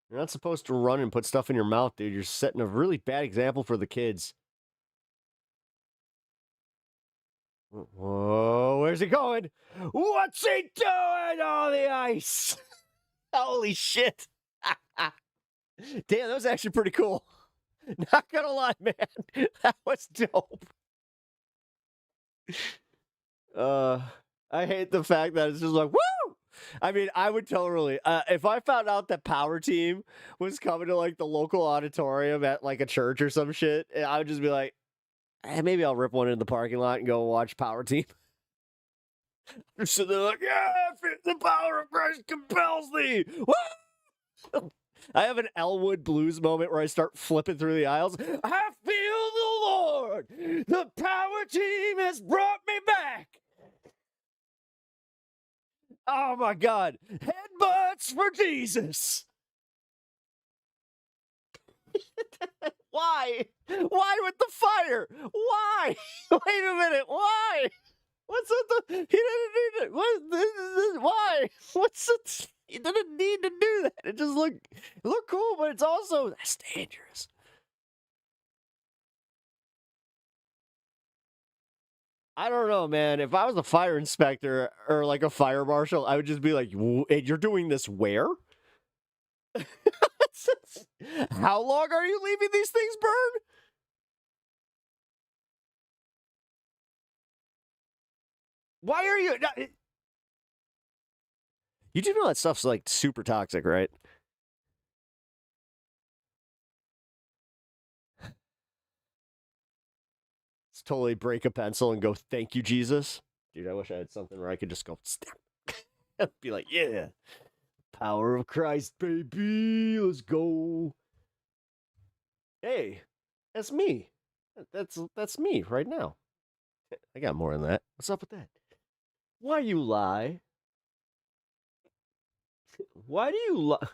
You're not supposed to run and put stuff in your mouth, dude. You're setting a really bad example for the kids. Whoa, where's he going? What's he doing on the ice? Holy shit. Damn, that was actually pretty cool. Not gonna lie, man. That was dope. I hate the fact that it's just like, woo! I mean, I would totally, if I found out that Power Team was coming to like the local auditorium at like a church or some shit, I would just be like, maybe I'll rip one in the parking lot and go watch Power Team. So they're like, yeah, the power of Christ compels thee. Woo! I have an Elwood Blues moment where I start flipping through the aisles. I feel the Lord. The Power Team has brought me back. Oh my God. Headbutts for Jesus. Why? Why with the fire? Why? Wait a minute. Why? What's it? He didn't need it. Why? What's it? He didn't need to do that. It just looked cool, but it's also that's dangerous. I don't know, man. If I was a fire inspector or like a fire marshal, I would just be like, hey, "You're doing this where? How long are you leaving these things burn?" Why are you? You do know that stuff's like super toxic, right? It's totally break a pencil and go, "Thank you, Jesus." Dude, I wish I had something where I could just go, snap. Be like, yeah, power of Christ, baby. Let's go. Hey, that's me. That's me right now. I got more than that. What's up with that? Why you lie? Why do you lie?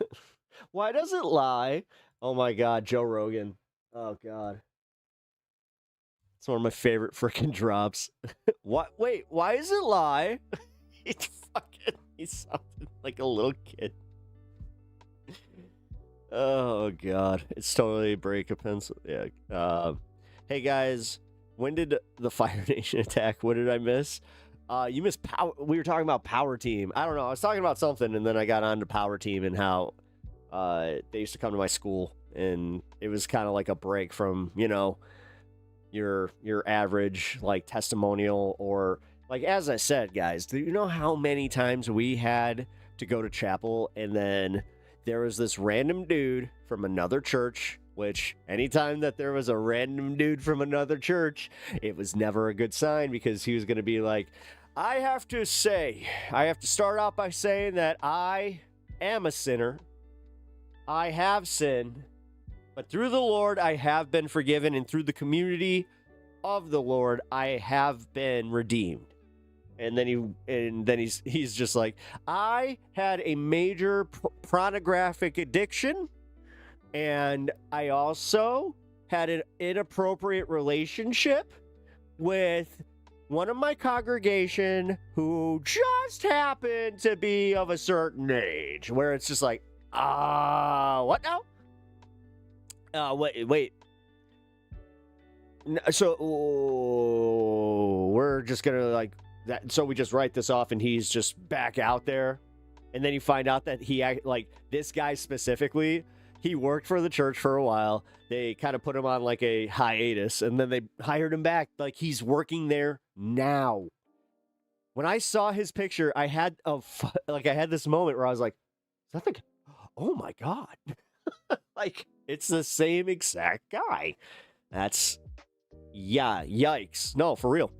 Why does it lie? Oh my God, Joe Rogan. Oh God. It's one of my favorite freaking drops. What? Wait, why does it lie? He's something like a little kid. Oh God, it's totally break a pencil. Yeah. Hey guys, when did the Fire Nation attack? What did I miss? You missed power. We were talking about Power Team. I don't know. I was talking about something, and then I got on to Power Team and how they used to come to my school and it was kind of like a break from, you know, your average like testimonial, or like, as I said, guys, do you know how many times we had to go to chapel and then there was this random dude from another church, which anytime that there was a random dude from another church, it was never a good sign, because he was going to be like, I have to start out by saying that I am a sinner. I have sinned, but through the Lord I have been forgiven, and through the community of the Lord I have been redeemed. And then he's just like, I had a major pornographic addiction, and I also had an inappropriate relationship with one of my congregation who just happened to be of a certain age, where it's just like, what now? Wait. So we're just gonna like that. So we just write this off, and he's just back out there. And then you find out that like this guy specifically, he worked for the church for a while. They kind of put him on like a hiatus, and then they hired him back. Like, he's working there now. When I saw his picture, I had this moment where I was like, is that the, oh my God. Like, it's the same exact guy. That's, yeah, yikes. No, for real.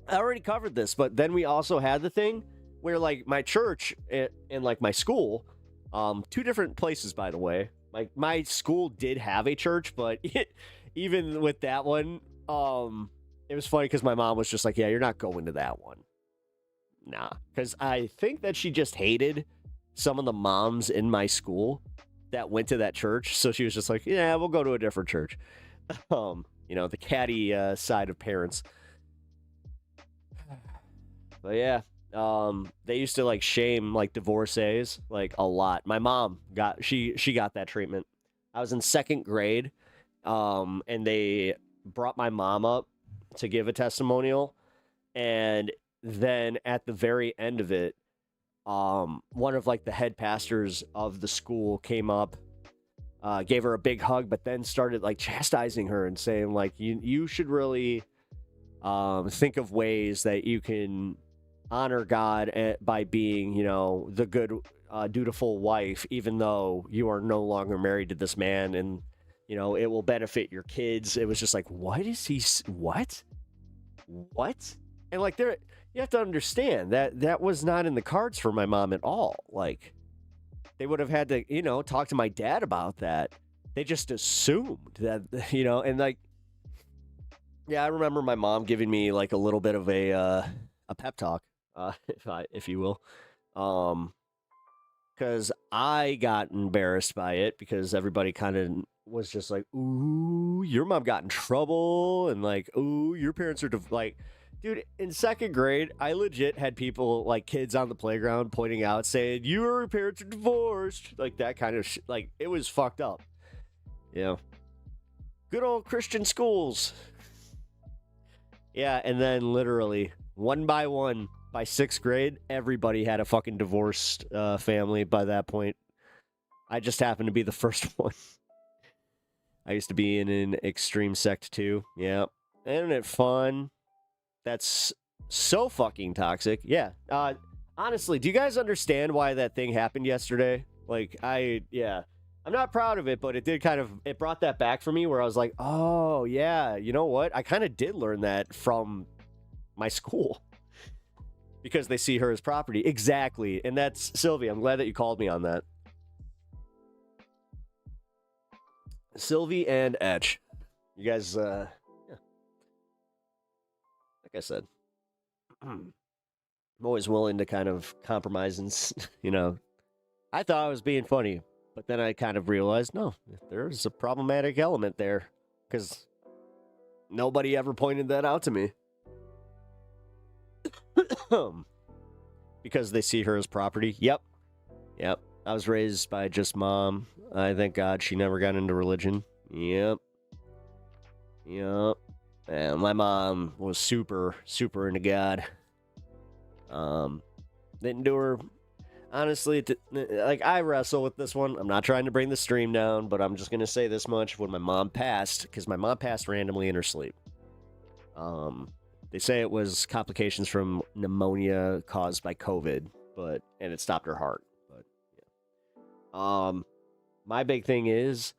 I already covered this, but then we also had the thing where, like, my church and like my school, two different places, by the way. Like, my school did have a church, but even with that one, it was funny because my mom was just like, yeah, you're not going to that one. Nah, because I think that she just hated some of the moms in my school that went to that church. So she was just like, yeah, we'll go to a different church. You know, the catty side of parents. But yeah, they used to like shame like divorcees like a lot. My mom she got that treatment. I was in second grade, and they brought my mom up to give a testimonial, and then at the very end of it, one of like the head pastors of the school came up, gave her a big hug, but then started like chastising her and saying like, you should really think of ways that you can honor God by being, you know, the good, dutiful wife, even though you are no longer married to this man, and, you know, it will benefit your kids. It was just like, what is he, what? And like, you have to understand that was not in the cards for my mom at all. Like, they would have had to, you know, talk to my dad about that. They just assumed that, you know, and like, yeah, I remember my mom giving me like a little bit of a pep talk, if you will, because I got embarrassed by it, because everybody kind of was just like, ooh, your mom got in trouble, and like, ooh, your parents are like, dude, in second grade, I legit had people, like kids on the playground, pointing out, saying, your parents are divorced, like that kind of shit. Like, it was fucked up. You know, good old Christian schools. Yeah, and then literally, one by one, by sixth grade, everybody had a fucking divorced family by that point. I just happened to be the first one. I used to be in an extreme sect too. Yeah. Isn't it fun? That's so fucking toxic. Yeah. Honestly, do you guys understand why that thing happened yesterday? Like, I'm not proud of it, but it did it brought that back for me, where I was like, oh, yeah, you know what? I kind of did learn that from my school, because they see her as property. Exactly. And that's, Sylvie, I'm glad that you called me on that. Sylvie and Etch. You guys, yeah. Like I said, I'm always willing to kind of compromise and, you know, I thought I was being funny, but then I kind of realized, no, there's a problematic element there, because nobody ever pointed that out to me. Because they see her as property. Yep. I was raised by just mom. I thank God she never got into religion. Yep. And my mom was super, super into God. Didn't do her. honestly, like, I wrestle with this one. I'm not trying to bring the stream down, but I'm just gonna say this much: when my mom passed, because my mom passed randomly in her sleep. They say it was complications from pneumonia caused by COVID, and it stopped her heart. But yeah. My big thing is,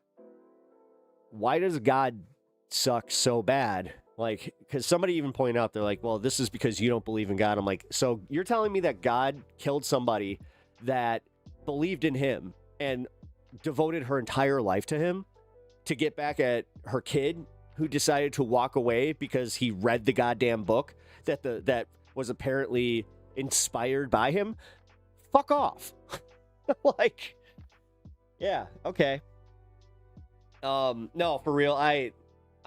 why does God suck so bad? Like, because somebody even pointed out, they're like, well, this is because you don't believe in God. I'm like, so you're telling me that God killed somebody that believed in him and devoted her entire life to him to get back at her kid who decided to walk away because he read the goddamn book that was apparently inspired by him? Fuck off. Like, yeah, okay. No, for real, I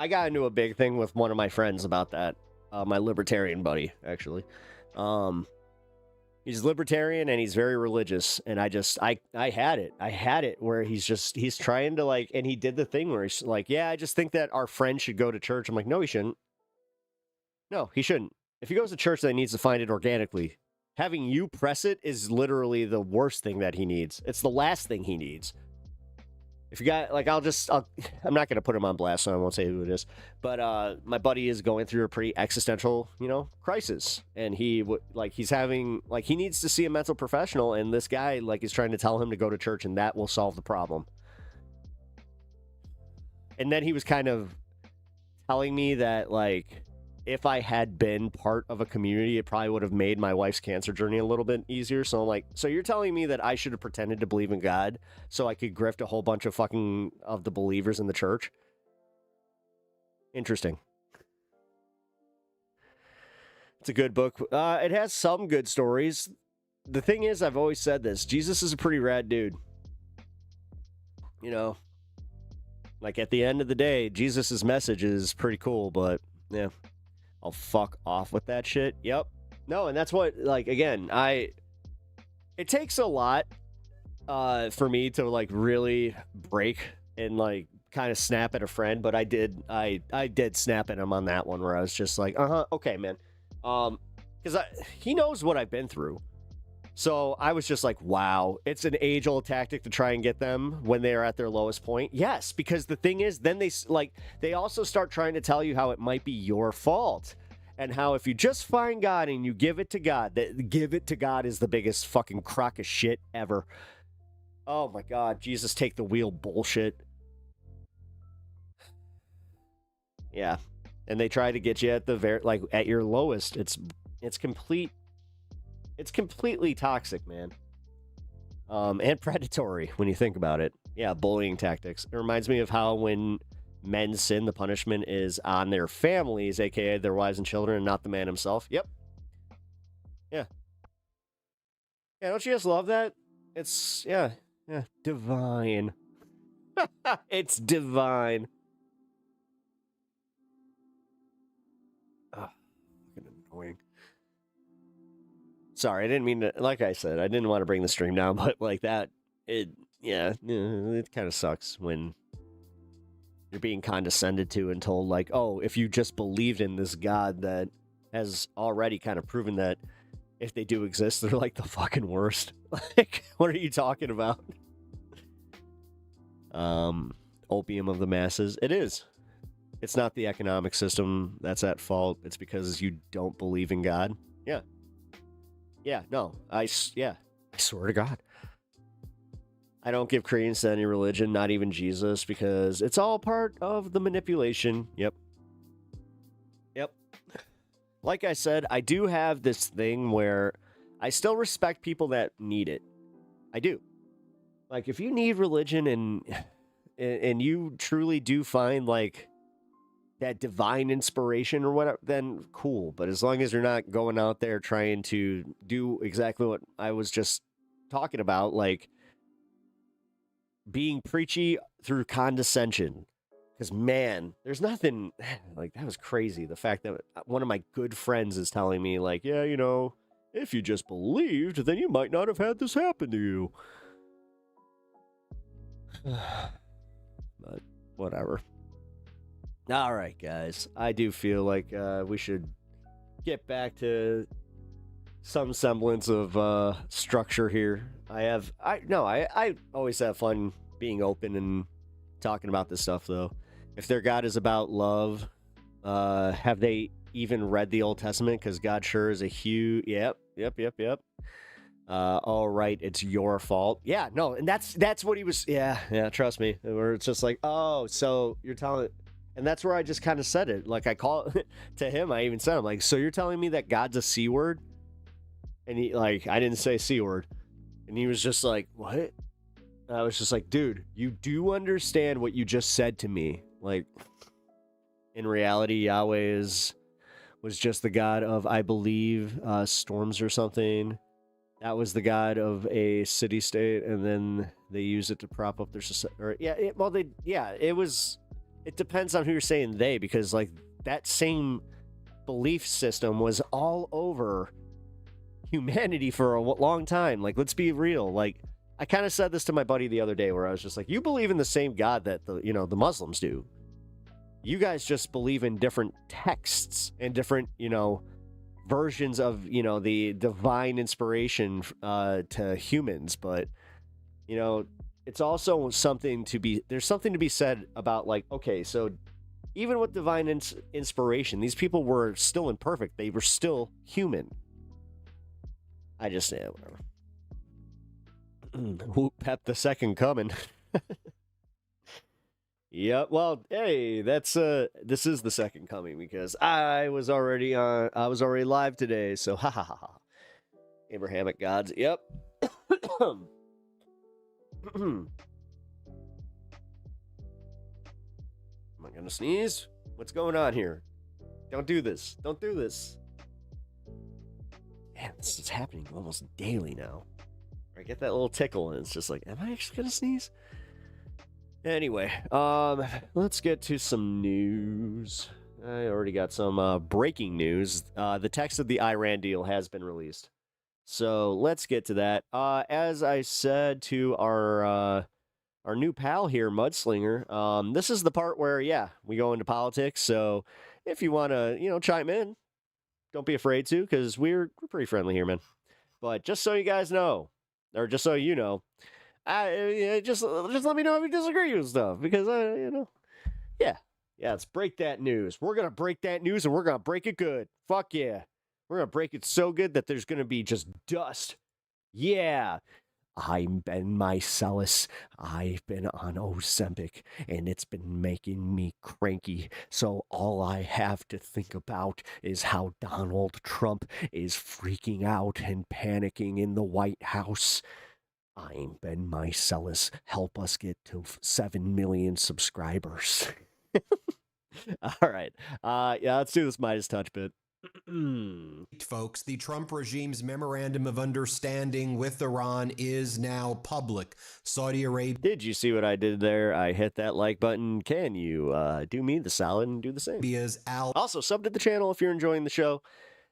got into a big thing with one of my friends about that. My libertarian buddy, actually. He's libertarian and he's very religious, and I had it. I had it where he's trying to, like, and he did the thing where he's like, yeah, I just think that our friend should go to church. I'm like, no, he shouldn't. No, he shouldn't. If he goes to church, then he needs to find it organically. Having you press it is literally the worst thing that he needs. It's the last thing he needs. If you got, like, I'm not going to put him on blast, so I won't say who it is. But my buddy is going through a pretty existential, crisis. And he's having, like, he needs to see a mental professional. And this guy, like, is trying to tell him to go to church and that will solve the problem. And then he was kind of telling me that, like, if I had been part of a community, it probably would have made my wife's cancer journey a little bit easier. So I'm like, so you're telling me that I should have pretended to believe in God so I could grift a whole bunch of the believers in the church? Interesting. It's a good book. It has some good stories. The thing is, I've always said this, Jesus is a pretty rad dude. Like, at the end of the day, Jesus' message is pretty cool, but yeah. I'll fuck off with that shit. Yep. No, and that's what, like, again, it takes a lot for me to, like, really break and, like, kind of snap at a friend, but I did snap at him on that one where I was just like, okay, man. Because he knows what I've been through. So I was just like, wow, it's an age-old tactic to try and get them when they are at their lowest point. Yes, because the thing is, then they also start trying to tell you how it might be your fault. And how if you just find God and you give it to God, that give it to God is the biggest fucking crock of shit ever. Oh my God, Jesus take the wheel bullshit. Yeah. And they try to get you at at your lowest. It's completely toxic, man. And predatory when you think about it. Yeah, bullying tactics. It reminds me of how when men sin, the punishment is on their families, aka their wives and children, and not the man himself. Yep. Yeah. Yeah, don't you just love that? It's, yeah, divine. It's divine. Fucking annoying. Sorry, I didn't mean to, like I said, I didn't want to bring the stream down, but like that, it kind of sucks when you're being condescended to and told, like, oh, if you just believed in this God that has already kind of proven that if they do exist, they're like the fucking worst. Like, what are you talking about? Opium of the masses. It is. It's not the economic system that's at fault. It's because you don't believe in God. Yeah. Yeah, no, I swear to God. I don't give credence to any religion, not even Jesus, because it's all part of the manipulation. Yep. Like I said, I do have this thing where I still respect people that need it. I do. Like, if you need religion and you truly do find, like, that divine inspiration or whatever, then cool. But as long as you're not going out there trying to do exactly what I was just talking about, like being preachy through condescension. Because, man, there's nothing, like, that was crazy. The fact that one of my good friends is telling me, like, yeah, if you just believed, then you might not have had this happen to you. But whatever. All right, guys. I do feel like we should get back to some semblance of structure here. I always have fun being open and talking about this stuff, though. If their God is about love, have they even read the Old Testament? Because God sure is a huge... Yep. All right, it's your fault. Yeah, no, and that's what he was... Yeah, trust me. Where it's just like, oh, so you're telling... And that's where I just kind of said it. Like, I call to him, I even said, I'm like, so you're telling me that God's a C word? And he, like, I didn't say C word. And he was just like, what? And I was just like, dude, you do understand what you just said to me. Like, in reality, Yahweh was just the God of, I believe, storms or something. That was the God of a city-state, and then they use it to prop up their society. It depends on who you're saying they, because, like, that same belief system was all over humanity for a long time. Like, let's be real. Like, I kind of said this to my buddy the other day, where I was just like, you believe in the same God that the Muslims do. You guys just believe in different texts and different, versions of, the divine inspiration to humans. But, it's also there's something to be said about, like, okay, so even with divine inspiration, these people were still imperfect. They were still human. I just say whatever. Whoop, Pep the second coming. Yep. Well, hey, this is the second coming, because I was already live today. So ha ha ha ha. Abrahamic gods. Yep. Am I gonna sneeze? What's going on here? Don't do this. Don't do this. Man, this is happening almost daily now. I get that little tickle, and it's just like, am I actually gonna sneeze? Anyway, let's get to some news. I already got some breaking news. The text of the Iran deal has been released. So let's get to that. As I said to our new pal here, Mudslinger, this is the part where, we go into politics. So if you want to, chime in, don't be afraid to, because we're pretty friendly here, man. But just so you guys know, or just so you know, just let me know if you disagree with stuff, because let's break that news. We're gonna break that news, and we're gonna break it good. Fuck yeah, we're gonna break it so good that there's gonna be just dust. Yeah, I'm Ben Mycelis. I've been on Ozempic, and it's been making me cranky. So all I have to think about is how Donald Trump is freaking out and panicking in the White House. I'm Ben Mycelis. Help us get to 7 million subscribers. All right. Let's do this Midas touch bit. Folks, the Trump regime's memorandum of understanding with Iran is now public. Saudi Arabia... Did you see what I did there? I hit that like button. Can you do me the solid and do the same? Also, sub to the channel if you're enjoying the show.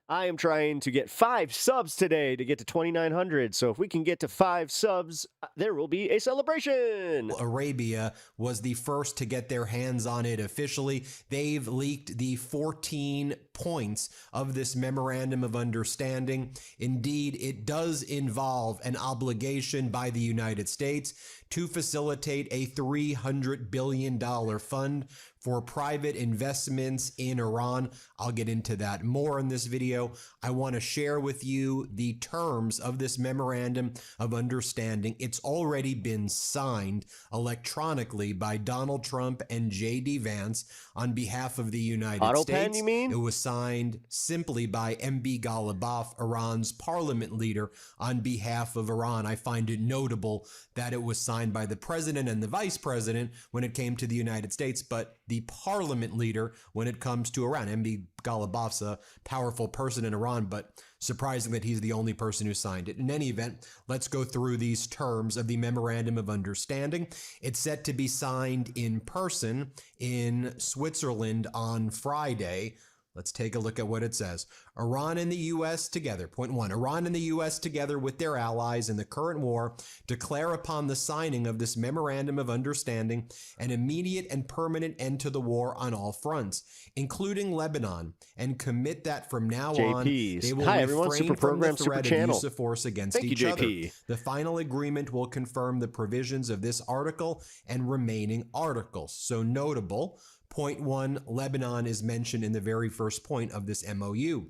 I am trying to get 5 subs today to get to 2,900. So if we can get to 5 subs, there will be a celebration. Arabia was the first to get their hands on it officially. They've leaked the 14 points of this memorandum of understanding. Indeed, it does involve an obligation by the United States to facilitate a $300 billion fund for private investments in Iran. I'll get into that more in this video. I want to share with you the terms of this memorandum of understanding. It's already been signed electronically by Donald Trump and J.D. Vance on behalf of the United States. You mean? It was signed simply by MB Ghalibaf, Iran's parliament leader, on behalf of Iran. I find it notable that it was signed by the president and the vice president when it came to the United States, but the parliament leader when it comes to Iran. MB Ghalibaf's a powerful person in Iran, but surprising that he's the only person who signed it. In any event, let's go through these terms of the Memorandum of Understanding. It's set to be signed in person in Switzerland on Friday. Let's take a look at what it says. Iran and the U.S. together. Point 1. Iran and the U.S. together with their allies in the current war declare upon the signing of this memorandum of understanding an immediate and permanent end to the war on all fronts, including Lebanon, and commit that from now on JP's. they will Hi, everyone. refrain Super from the Program, Super threat of Channel. use of force against Thank you, each other. JP. The final agreement will confirm the provisions of this article and remaining articles. So notable. Point 1, Lebanon is mentioned in the very first point of this MOU.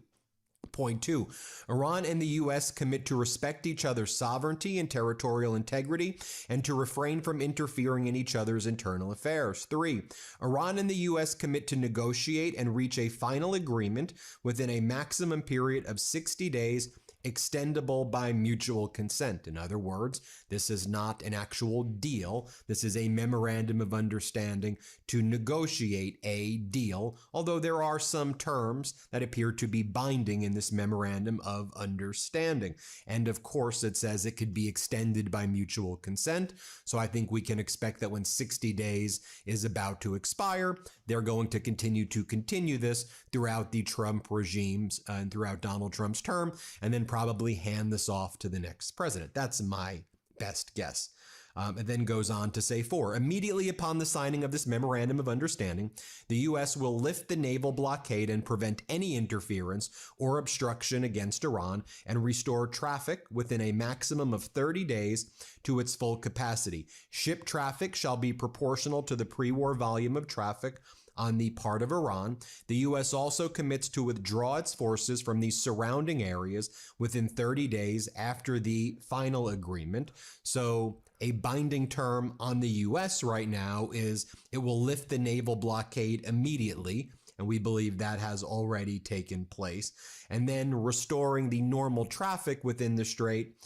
Point 2, Iran and the U.S. commit to respect each other's sovereignty and territorial integrity and to refrain from interfering in each other's internal affairs. 3, Iran and the U.S. commit to negotiate and reach a final agreement within a maximum period of 60 days extendable by mutual consent. In other words, this is not an actual deal. This is a memorandum of understanding to negotiate a deal, although there are some terms that appear to be binding in this memorandum of understanding. And of course, it says it could be extended by mutual consent. So I think we can expect that when 60 days is about to expire, they're going to continue this throughout the Trump regimes and throughout Donald Trump's term, and then probably hand this off to the next president. That's my best guess. It then goes on to say 4, immediately upon the signing of this memorandum of understanding, the U.S. will lift the naval blockade and prevent any interference or obstruction against Iran and restore traffic within a maximum of 30 days to its full capacity. Ship traffic shall be proportional to the pre-war volume of traffic on the part of Iran. The U.S. also commits to withdraw its forces from the surrounding areas within 30 days after the final agreement. So a binding term on the U.S. right now is it will lift the naval blockade immediately, and we believe that has already taken place. And then restoring the normal traffic within the strait,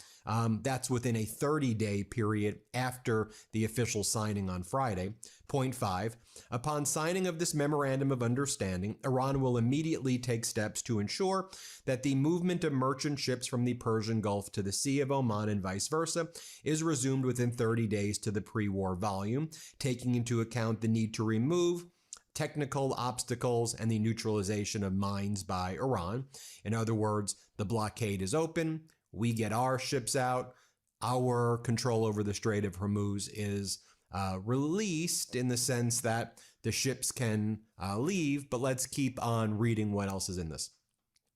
that's within a 30-day period after the official signing on Friday. Point 5, upon signing of this memorandum of understanding, Iran will immediately take steps to ensure that the movement of merchant ships from the Persian Gulf to the Sea of Oman and vice versa is resumed within 30 days to the pre-war volume, taking into account the need to remove technical obstacles and the neutralization of mines by Iran. In other words, the blockade is open, we get our ships out, our control over the Strait of Hormuz is released in the sense that the ships can leave, but let's keep on reading what else is in this.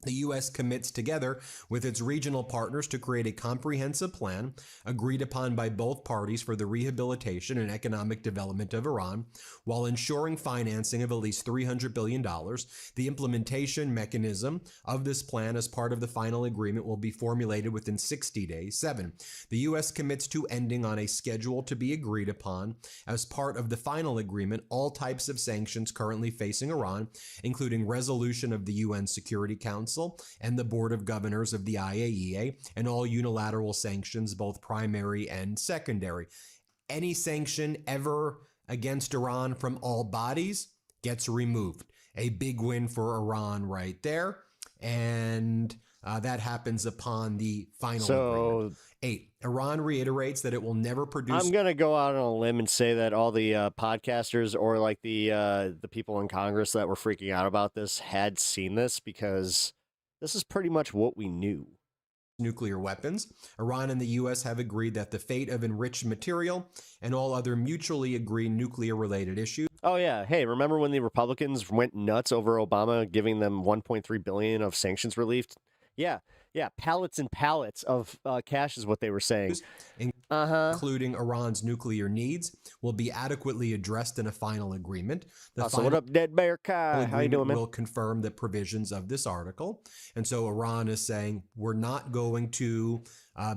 The U.S. commits together with its regional partners to create a comprehensive plan agreed upon by both parties for the rehabilitation and economic development of Iran, while ensuring financing of at least $300 billion. The implementation mechanism of this plan as part of the final agreement will be formulated within 60 days. 7. The U.S. commits to ending on a schedule to be agreed upon as part of the final agreement all types of sanctions currently facing Iran, including resolution of the UN Security Council and the Board of Governors of the IAEA, and all unilateral sanctions, both primary and secondary. Any sanction ever against Iran from all bodies gets removed. A big win for Iran right there. And that happens upon the final agreement. 8. Iran reiterates that it will never produce. I'm gonna go out on a limb and say that all the podcasters or like the people in Congress that were freaking out about this had seen this, because this is pretty much what we knew. Nuclear weapons. Iran and the U.S. have agreed that the fate of enriched material and all other mutually agreed nuclear-related issues. Oh yeah, hey, remember when the Republicans went nuts over Obama giving them $1.3 billion of sanctions relief? Yeah, pallets and pallets of cash is what they were saying. Including Iran's nuclear needs, will be adequately addressed in a final agreement. So what up, Dead Bear Kai? How you doing, man? Will confirm the provisions of this article. And so Iran is saying, we're not going to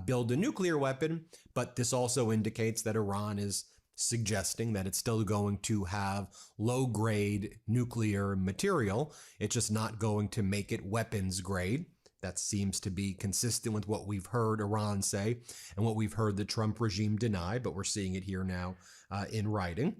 build a nuclear weapon, but this also indicates that Iran is suggesting that it's still going to have low-grade nuclear material. It's just not going to make it weapons grade. That seems to be consistent with what we've heard Iran say and what we've heard the Trump regime deny, but we're seeing it here now in writing.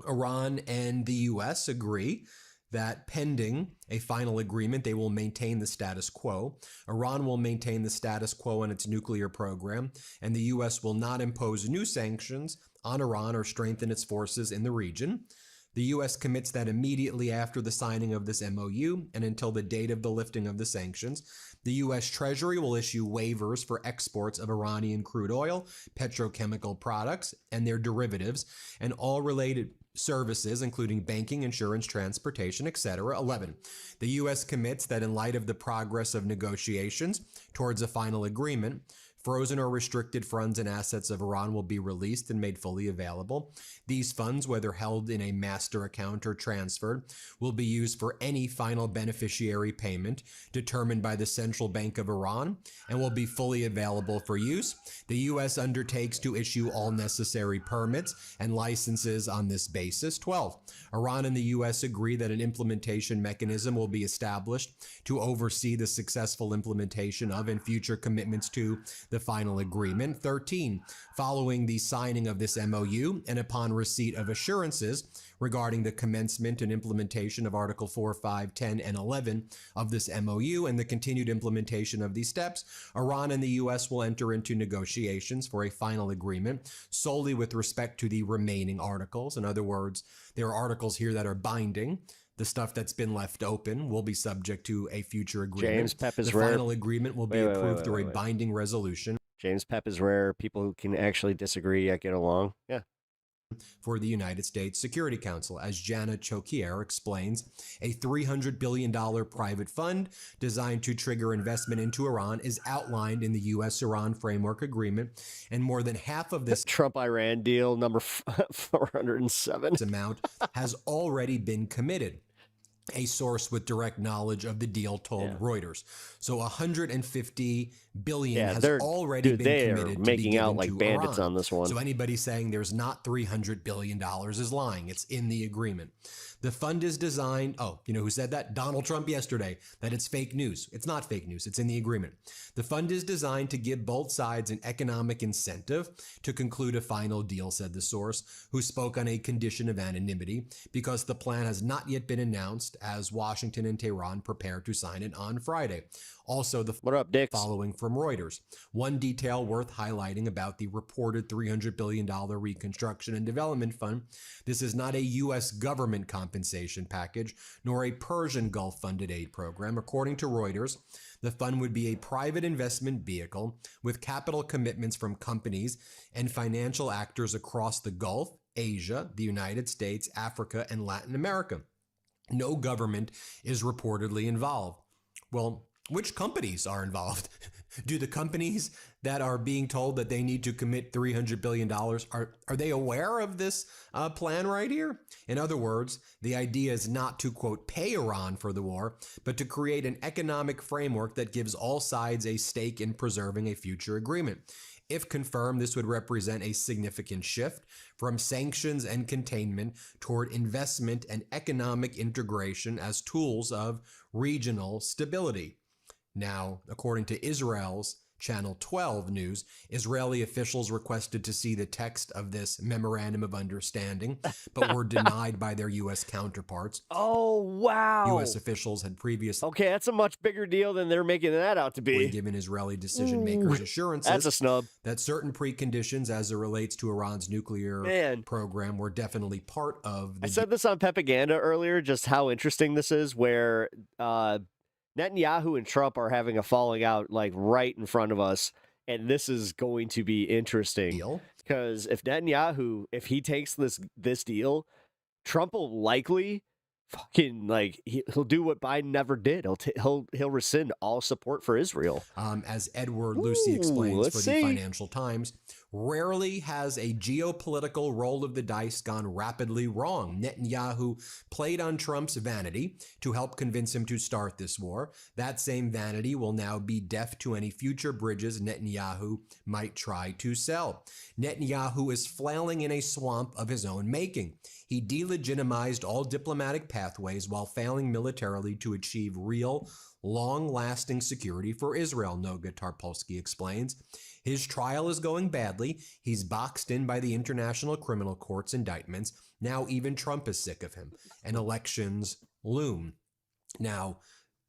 Iran and the U.S. agree that pending a final agreement, they will maintain the status quo. Iran will maintain the status quo in its nuclear program, and the U.S. will not impose new sanctions on Iran or strengthen its forces in the region. The U.S. commits that immediately after the signing of this MOU and until the date of the lifting of the sanctions, the U.S. Treasury will issue waivers for exports of Iranian crude oil, petrochemical products, and their derivatives, and all related services, including banking, insurance, transportation, etc. 11. The U.S. commits that in light of the progress of negotiations towards a final agreement, frozen or restricted funds and assets of Iran will be released and made fully available. These funds, whether held in a master account or transferred, will be used for any final beneficiary payment determined by the Central Bank of Iran and will be fully available for use. The U.S. undertakes to issue all necessary permits and licenses on this basis. 12. Iran and the U.S. agree that an implementation mechanism will be established to oversee the successful implementation of and future commitments to the final agreement. 13. Following the signing of this MOU and upon receipt of assurances regarding the commencement and implementation of Article 4, 5, 10, and 11 of this MOU and the continued implementation of these steps, Iran and the U.S. will enter into negotiations for a final agreement solely with respect to the remaining articles. In other words, there are articles here that are binding. The stuff that's been left open will be subject to a future agreement. James Pep is the rare. final agreement will be approved through a binding resolution. James Pep is rare. People who can actually disagree yet get along. Yeah. For the United States Security Council. As Jana Chokier explains, a $300 billion private fund designed to trigger investment into Iran is outlined in the U.S.-Iran Framework Agreement, and more than half of this Trump-Iran deal number 407 amount has already been committed. A source with direct knowledge of the deal told Reuters. So $150 billion has already been committed to making be out given like to bandits Iran. on this one. So anybody saying there's not $300 billion is lying. It's in the agreement. The fund is designed, you know who said that? Donald Trump yesterday, that it's fake news. It's not fake news. It's in the agreement. The fund is designed to give both sides an economic incentive to conclude a final deal, said the source, who spoke on a condition of anonymity, because the plan has not yet been announced as Washington and Tehran prepare to sign it on Friday. Also, the following from Reuters. One detail worth highlighting about the reported $300 billion Reconstruction and Development Fund: this is not a U.S. government compensation package, nor a Persian Gulf-funded aid program. According to Reuters, the fund would be a private investment vehicle with capital commitments from companies and financial actors across the Gulf, Asia, the United States, Africa, and Latin America. No government is reportedly involved. Well, which companies are involved? Do the companies that are being told that they need to commit $300 billion, are they aware of this plan right here? In other words, the idea is not to, quote, pay Iran for the war, but to create an economic framework that gives all sides a stake in preserving a future agreement. If confirmed, this would represent a significant shift from sanctions and containment toward investment and economic integration as tools of regional stability. Now, according to Israel's Channel 12 News, Israeli officials requested to see the text of this memorandum of understanding, but were denied by their U.S. counterparts. Oh, wow. U.S. officials had previously that's a much bigger deal than they're making that out to be. Given Israeli decision makers assurances That's a snub. that certain preconditions as it relates to Iran's nuclear program were definitely part of the I said this on PEPAGANDA earlier, just how interesting this is, where Netanyahu and Trump are having a falling out like right in front of us, and this is going to be interesting because if Netanyahu, if he takes this deal, Trump will likely fucking he'll do what Biden never did. He'll rescind all support for Israel. As Edward Lucy explains for the Financial Times, rarely has a geopolitical roll of the dice gone rapidly wrong. Netanyahu played on Trump's vanity to help convince him to start this war. That same vanity will now be deaf to any future bridges Netanyahu might try to sell. Netanyahu is flailing in a swamp of his own making. He delegitimized all diplomatic pathways while failing militarily to achieve real, long-lasting security for Israel, Noga Tarpolsky explains. His trial is going badly. He's boxed in by the International Criminal Court's indictments. Now even Trump is sick of him, and elections loom. Now,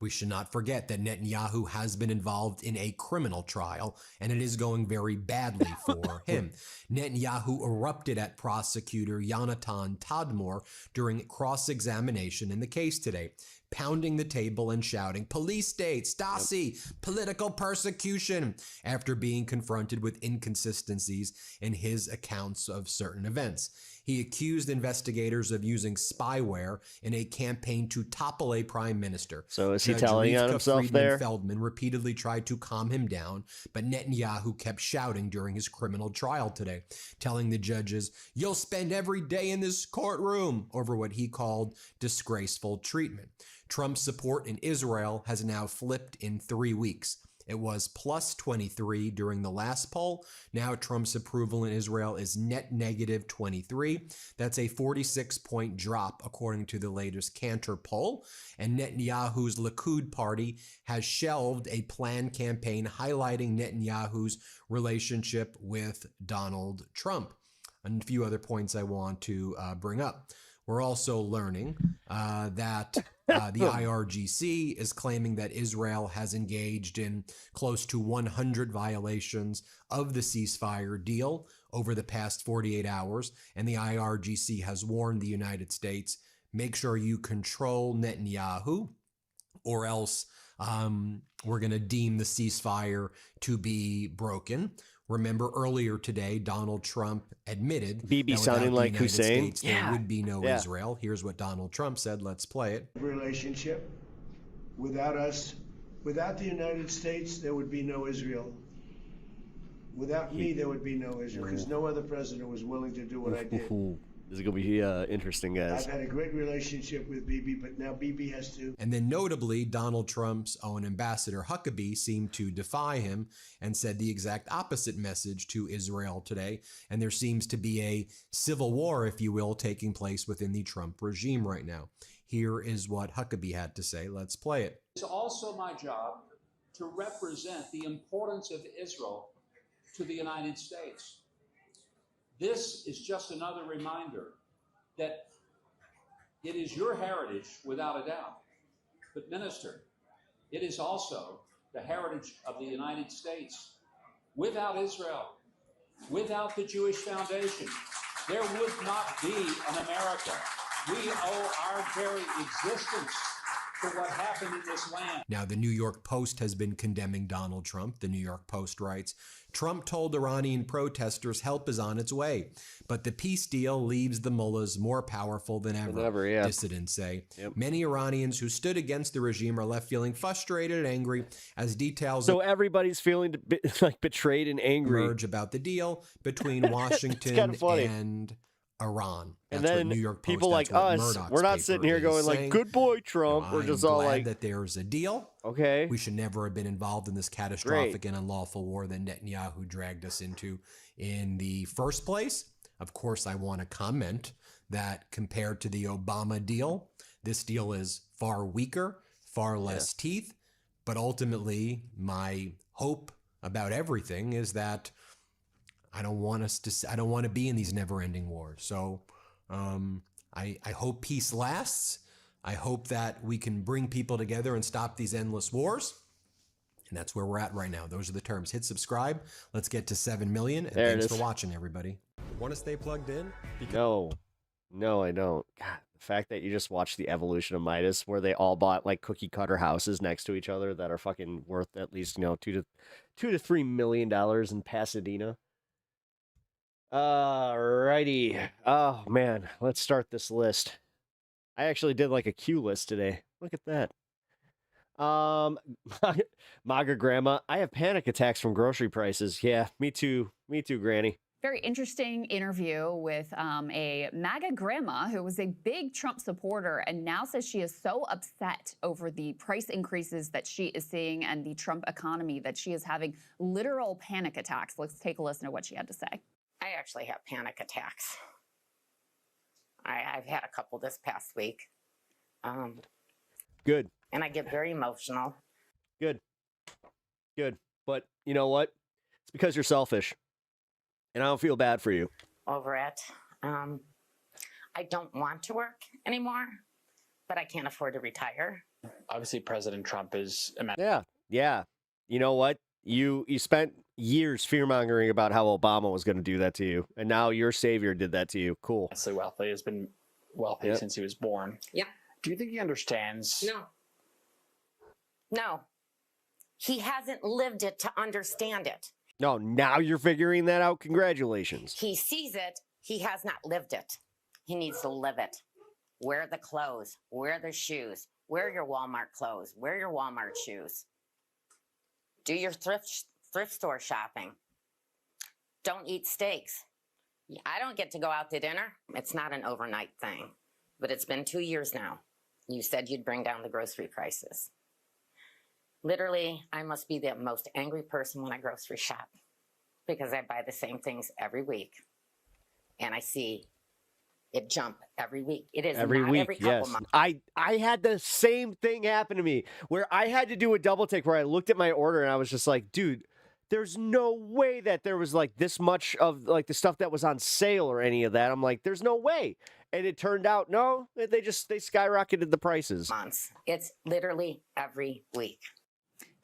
We should not forget that Netanyahu has been involved in a criminal trial, and it is going very badly for him. Netanyahu erupted at prosecutor Yonatan Tadmor during cross-examination in the case today, pounding the table and shouting, "Police state, Stasi, political persecution," after being confronted with inconsistencies in his accounts of certain events. He accused investigators of using spyware in a campaign to topple a prime minister. So is he Judge telling on Rivka himself Friedman there? Feldman repeatedly tried to calm him down, but Netanyahu kept shouting during his criminal trial today, telling the judges, "You'll spend every day in this courtroom," over what he called disgraceful treatment. Trump's support in Israel has now flipped in 3 weeks. It was plus 23 during the last poll. Now Trump's approval in Israel is net negative 23. That's a 46-point drop according to the latest Cantor poll. And Netanyahu's Likud party has shelved a planned campaign highlighting Netanyahu's relationship with Donald Trump. And a few other points I want to bring up. We're also learning that the IRGC is claiming that Israel has engaged in close to 100 violations of the ceasefire deal over the past 48 hours. And the IRGC has warned the United States, make sure you control Netanyahu, or else we're going to deem the ceasefire to be broken. Remember earlier today, Donald Trump admitted Bibi that sounding without like the United Hussein. States, there would be no Yeah. Israel. Here's what Donald Trump said. Let's play it. Relationship. Without us, without the United States, there would be no Israel. Without me, there would be no Israel, because no other president was willing to do what I did. This is going to be interesting, guys. I've had a great relationship with Bibi, but now Bibi has to. And then notably, Donald Trump's own ambassador Huckabee seemed to defy him and said the exact opposite message to Israel today. And there seems to be a civil war, if you will, taking place within the Trump regime right now. Here is what Huckabee had to say. Let's play it. It's also my job to represent the importance of Israel to the United States. This is just another reminder that it is your heritage, without a doubt. But, Minister, it is also the heritage of the United States. Without Israel, without the Jewish Foundation, there would not be an America. We owe our very existence to what happened in this land. Now, the New York Post has been condemning Donald Trump. The New York Post writes, Trump told Iranian protesters help is on its way, but the peace deal leaves the mullahs more powerful than ever, yeah. dissidents say. Yep. Many Iranians who stood against the regime are left feeling frustrated and angry as details So everybody's feeling like betrayed and angry. emerge about the deal between Washington kinda funny. and Iran. And That's then what New York Post, people that's like what us, Murdoch's we're not paper sitting here is going like, saying. good boy, Trump. No, We're I'm just all glad like, that there's a deal. okay. We should never have been involved in this catastrophic and unlawful war that Netanyahu dragged us into in the first place. Of course, I want to comment that compared to the Obama deal, this deal is far weaker, far less teeth. But ultimately, my hope about everything is that I don't want to be in these never-ending wars. So I hope peace lasts. I hope that we can bring people together and stop these endless wars. And that's where we're at right now. Those are the terms. Hit subscribe. Let's get to 7 million. And There it thanks is. for watching, everybody. Want to stay plugged in? No, I don't. God, the fact that you just watched the evolution of Midas, where they all bought like cookie cutter houses next to each other that are fucking worth at least, $2 to $3 million in Pasadena. Alrighty. Oh man, let's start this list. I actually did like a queue list today. Look at that. MAGA grandma, I have panic attacks from grocery prices. Yeah, me too. Me too, Granny. Very interesting interview with a MAGA grandma who was a big Trump supporter and now says she is so upset over the price increases that she is seeing and the Trump economy that she is having literal panic attacks. Let's take a listen to what she had to say. I actually have panic attacks. I've had a couple this past week. Good. And I get very emotional. Good. But you know what? It's because you're selfish. And I don't feel bad for you. Over it. I don't want to work anymore, but I can't afford to retire. Obviously, President Trump is Yeah. You know what? You spent years fear-mongering about how Obama was going to do that to you, and now your savior did that to you. Cool. immensely wealthy. Has been wealthy Yep. since he was born. Yeah. Do you think he understands? No. He hasn't lived it to understand it. No, now you're figuring that out. Congratulations. He sees it. He has not lived it. He needs to live it. Wear the clothes. Wear the shoes. Wear your Walmart clothes. Wear your Walmart shoes. Do your thrift store shopping. Don't eat steaks. I don't get to go out to dinner. It's not an overnight thing, but it's been 2 years now. You said you'd bring down the grocery prices. Literally, I must be the most angry person when I grocery shop because I buy the same things every week and I see it jump every week. It is Every not week, every couple yes. months. I had the same thing happen to me where I had to do a double take where I looked at my order and I was just like, dude, there's no way that there was like this much of like the stuff that was on sale or any of that. I'm like, there's no way. And it turned out, no, they skyrocketed the prices. Months. It's literally every week.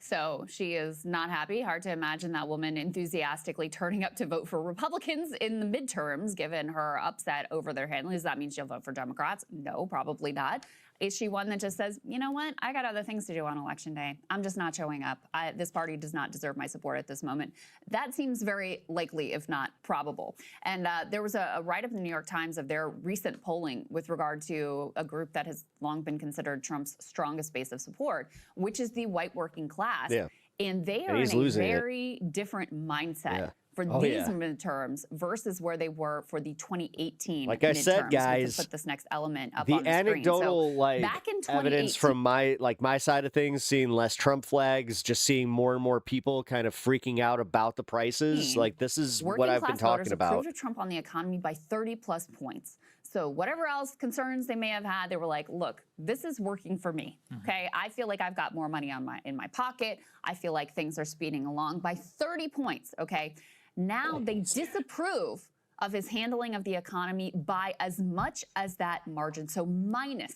So she is not happy. Hard to imagine that woman enthusiastically turning up to vote for Republicans in the midterms, given her upset over their handling. Does that mean she'll vote for Democrats? No, probably not. Is she one that just says, you know what, I got other things to do on Election Day. I'm just not showing up. This party does not deserve my support at this moment. That seems very likely, if not probable. And there was a write-up in the New York Times of their recent polling with regard to a group that has long been considered Trump's strongest base of support, which is the white working class. Yeah. And they And are he's in a losing it. very different mindset. Yeah. For Oh, these yeah. midterms versus where they were for the 2018 Like I said, midterms. We guys, could put this next element up The on the screen. anecdotal So like back in evidence 2018 from my side of things, seeing less Trump flags, just seeing more and more people kind of freaking out about the prices. Like this is what I've been talking about. Approved of Trump on the economy by 30 plus points. So whatever else concerns they may have had, they were like, look, this is working for me. Okay, I feel like I've got more money in my pocket. I feel like things are speeding along by 30 points. Okay, now they disapprove of his handling of the economy by as much as that margin. So minus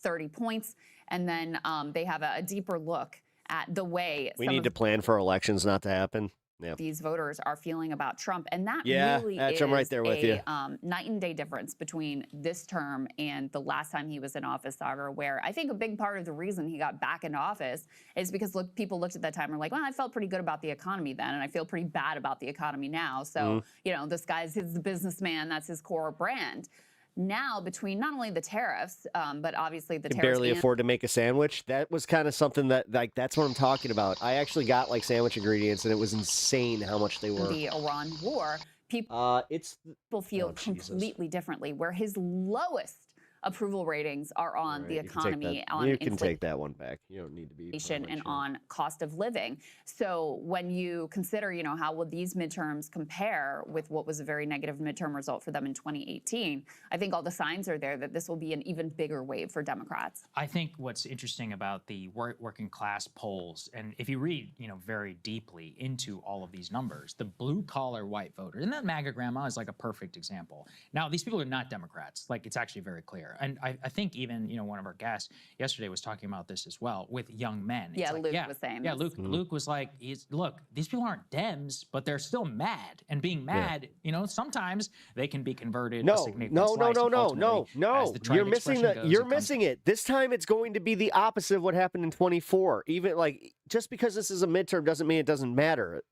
30 points, and then they have a deeper look at the way We some need of to plan for elections not to happen. Yeah. these voters are feeling about Trump. And that Yeah, really Atch, is I'm right there with you. night and day difference between this term and the last time he was in office, Sagar, where I think a big part of the reason he got back into office is because people looked at that time and were like, well, I felt pretty good about the economy then, and I feel pretty bad about the economy now. So, you know, this guy's the businessman, that's his core brand. Now, between not only the tariffs, but obviously the Can tariffs barely and afford to make a sandwich. That was kind of something that like that's what I'm talking about. I actually got like sandwich ingredients and it was insane how much they were. the Iran war, people It's feel Oh, Jesus. completely differently, where his lowest approval ratings are on Right, the you can take economy, that- on you can inflation take that one back. You don't need to be and on cost of living. So when you consider, you know, how will these midterms compare with what was a very negative midterm result for them in 2018, I think all the signs are there that this will be an even bigger wave for Democrats. I think what's interesting about the working class polls, and if you read, you know, very deeply into all of these numbers, the blue collar white voter, and that MAGA grandma is like a perfect example. Now, these people are not Democrats. Like, it's actually very clear. And I think even, you know, one of our guests yesterday was talking about this as well with young men. It's Yeah, like, Luke was saying Yeah, this. Luke was like, look, these people aren't Dems, but they're still mad. And being mad, you know, sometimes they can be converted. a No, significant no, slice, and no. ultimately, as the trite You're missing expression goes, you're it comes missing it. This time it's going to be the opposite of what happened in 24. Even like just because this is a midterm doesn't mean it doesn't matter.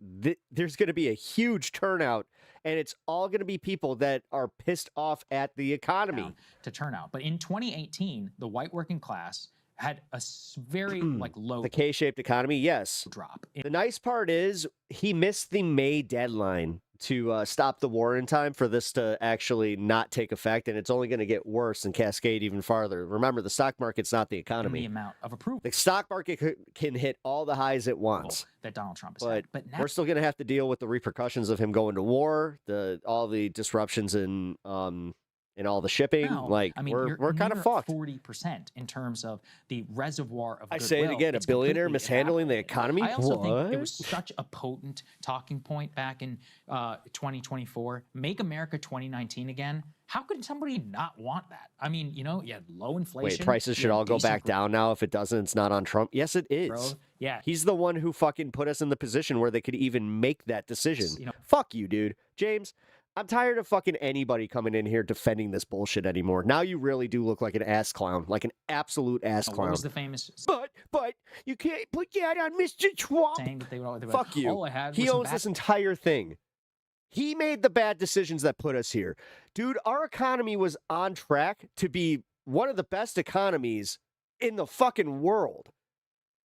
There's going to be a huge turnout, and it's all going to be people that are pissed off at the economy. down to turnout. But in 2018, the white working class had a very like low The K-shaped economy, yes. drop. The nice part is he missed the May deadline to stop the war in time for this to actually not take effect, and it's only going to get worse and cascade even farther. Remember, the stock market's not the The economy. amount of approval The stock market can hit all the highs at once, that Donald Trump has but, had. But now we're still going to have to deal with the repercussions of him going to war, all the disruptions in and all the shipping. No, Like, I mean, we're kind of fucked. 40% in terms of the reservoir of I goodwill. say it again, a It's billionaire completely mishandling the evaporated. economy? I also think it was What? such a potent talking point back in 2024. Make America 2019 again. How could somebody not want that? I mean, you know, you had low inflation. Wait, prices you should had all go decent back down now. If it doesn't, it's not on Trump. Yes, it is. growth. Yeah, He's the one who fucking put us in the position where they could even make that decision. You know- Fuck you, dude. James, I'm tired of fucking anybody coming in here defending this bullshit anymore. Now you really do look like an ass clown, like an absolute ass what clown. was the famous But you can't put that on Mr. Trump. saying that they would Fuck you. All I had He was some owns bad this entire thing. He made the bad decisions that put us here. Dude, our economy was on track to be one of the best economies in the fucking world.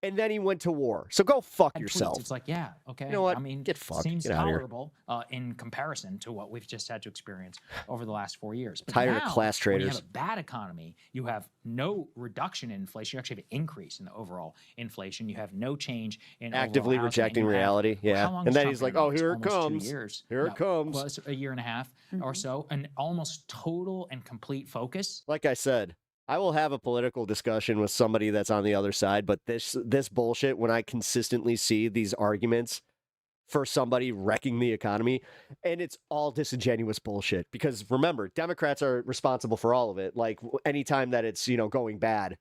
And then he went to war. So go fuck tweets. yourself. It's like, yeah, okay. You know what? I mean, Get fucked. seems Get outta here. tolerable in comparison to what we've just had to experience over the last 4 years. But Tired of now, class when you traders. have a bad economy, you have no reduction in inflation. You actually have an increase in the overall inflation. You have no change in Actively overall housing, rejecting and you have- reality. well, Yeah. how long And has then Trump he's like, been in oh, office? here it Almost 2 comes. years. Here it No, comes. plus a year and a half or so, an almost total and complete focus. Like I said, I will have a political discussion with somebody that's on the other side, but this bullshit, when I consistently see these arguments for somebody wrecking the economy, and it's all disingenuous bullshit. Because remember, Democrats are responsible for all of it. Like anytime that it's, you know, going bad.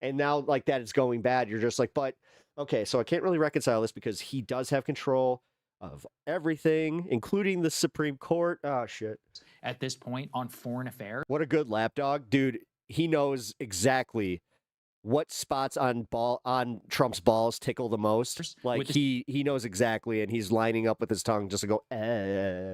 And now like that it's going bad, you're just like, but okay, so I can't really reconcile this because he does have control of everything, including the Supreme Court. Oh shit. At this point on foreign affairs. What a good lapdog. Dude, he knows exactly what spots on Trump's balls tickle the most. Like With he knows exactly, and he's lining up with his tongue just to go.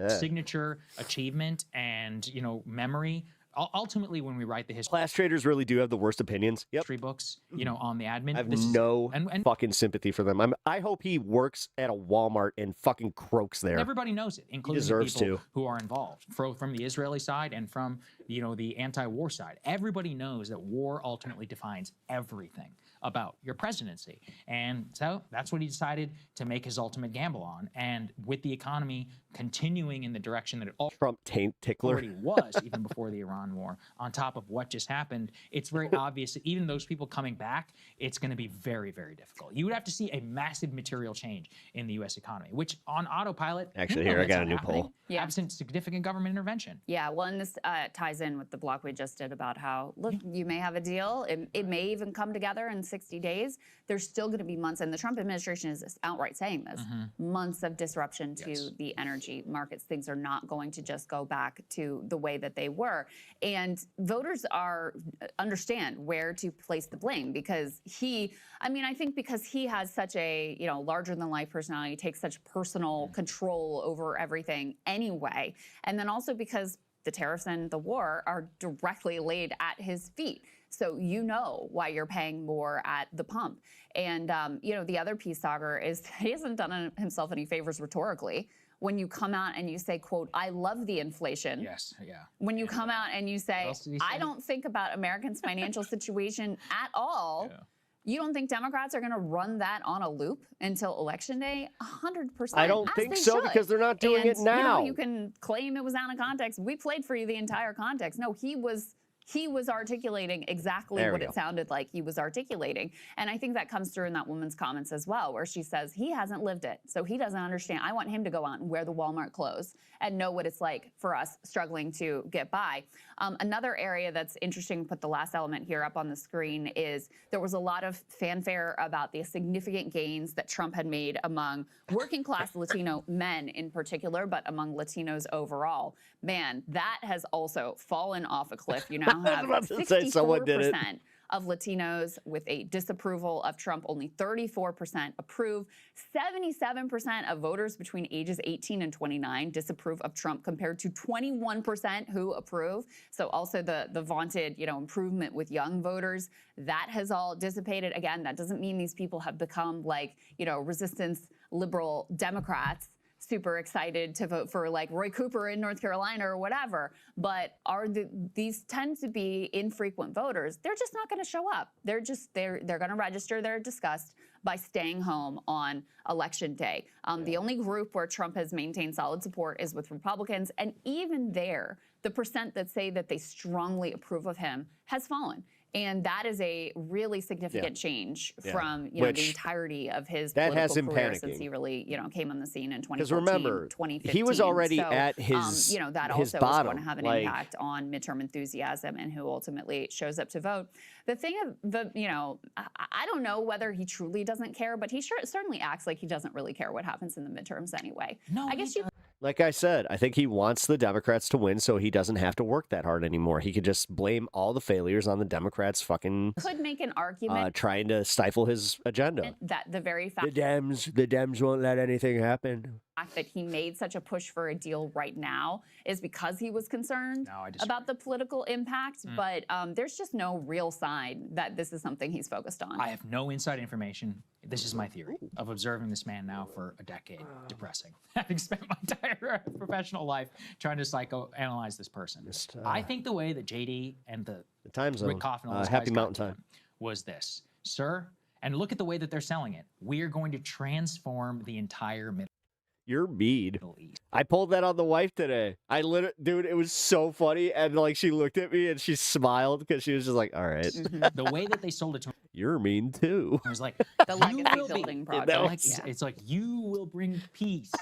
Signature, achievement, and memory. Ultimately, when we write the Class traders really do have the worst opinions. Yep. history books, on the admin, I have this is- no and fucking sympathy for them. I hope he works at a Walmart and fucking croaks there. everybody knows it, including the deserves people to. who are involved, from the Israeli side and from the anti-war side. Everybody knows that war ultimately defines everything about your presidency, and so that's what he decided to make his ultimate gamble on. And with the economy continuing in the direction that it Trump taint tickler. already was, even before the Iran war, on top of what just happened, it's very obvious that even those people coming back, it's going to be very, very difficult. You would have to see a massive material change in the U.S. economy, which on autopilot. Actually, you know here, I that's got a not new happening, poll. Yeah. absent significant government intervention. Yeah, well, and this ties in with the block we just did about how, look, you may have a deal. It may even come together in 60 days. There's still going to be months, and the Trump administration is outright saying this, months of disruption to the energy markets. Things are not going to just go back to the way that they were. And voters understand where to place the blame because I think because he has such a, larger-than-life personality, takes such personal control over everything anyway. And then also because the tariffs and the war are directly laid at his feet. So you know why you're paying more at the pump. And, the other piece, Sagar, is that he hasn't done himself any favors rhetorically. When you come out and you say, quote, I love the inflation. Yes, yeah. When you come out and you say, else did he I say? don't think about Americans' financial situation at all. Yeah. You don't think Democrats are going to run that on a loop until Election Day? 100%. I don't as think they so should. because they're not doing it And, now. you can claim it was out of context. We played for you the entire context. No, he was articulating exactly There we what go. it sounded like he was articulating. And I think that comes through in that woman's comments as well, where she says he hasn't lived it. So he doesn't understand. I want him to go out and wear the Walmart clothes and know what it's like for us struggling to get by. Another area that's interesting, put the last element here up on the screen, is there was a lot of fanfare about the significant gains that Trump had made among working class Latino men in particular, but among Latinos overall. Man, that has also fallen off a cliff. You now have about to say someone did it. 64% of Latinos with a disapproval of Trump, only 34% approve. 77% of voters between ages 18 and 29 disapprove of Trump compared to 21% who approve. So also the vaunted, improvement with young voters, that has all dissipated. Again, that doesn't mean these people have become like, resistance liberal Democrats, super excited to vote for like Roy Cooper in North Carolina or whatever, but these tend to be infrequent voters. They're just not going to show up. They're going to register their disgust by staying home on Election Day. The only group where Trump has maintained solid support is with Republicans, and even there, the percent that say that they strongly approve of him has fallen. And that is a really significant change from the entirety of his political career since he really came on the scene in 2014, remember, 2015. he was already so, at his that his also bottom. is going to have an impact on midterm enthusiasm and who ultimately shows up to vote. The thing of I don't know whether he truly doesn't care, but he certainly acts like he doesn't really care what happens in the midterms anyway. No, I guess you. Like I said, I think he wants the Democrats to win so he doesn't have to work that hard anymore. He could just blame all the failures on the Democrats fucking Could make an argument trying to stifle his agenda. that the very fact The Dems won't let anything happen. that he made such a push for a deal right now is because he was concerned No, I disagree. about the political impact, but there's just no real sign that this is something he's focused on. I have no inside information. This is my theory of observing this man now for a decade. Depressing. Having spent my entire professional life trying to psychoanalyze this person. I think the way that JD and the time zone, Rick Coffin, all those Happy guys Mountain got to Time, him was this, sir. And look at the way that they're selling it. We are going to transform the entire You're mean. Middle East. I pulled that on the wife today. Dude, it was so funny. And like, she looked at me and she smiled because she was just like, all right. The way that they sold it to him, You're mean too. it was like, the you legacy will be- building that project. like, was- it's like, you will bring peace,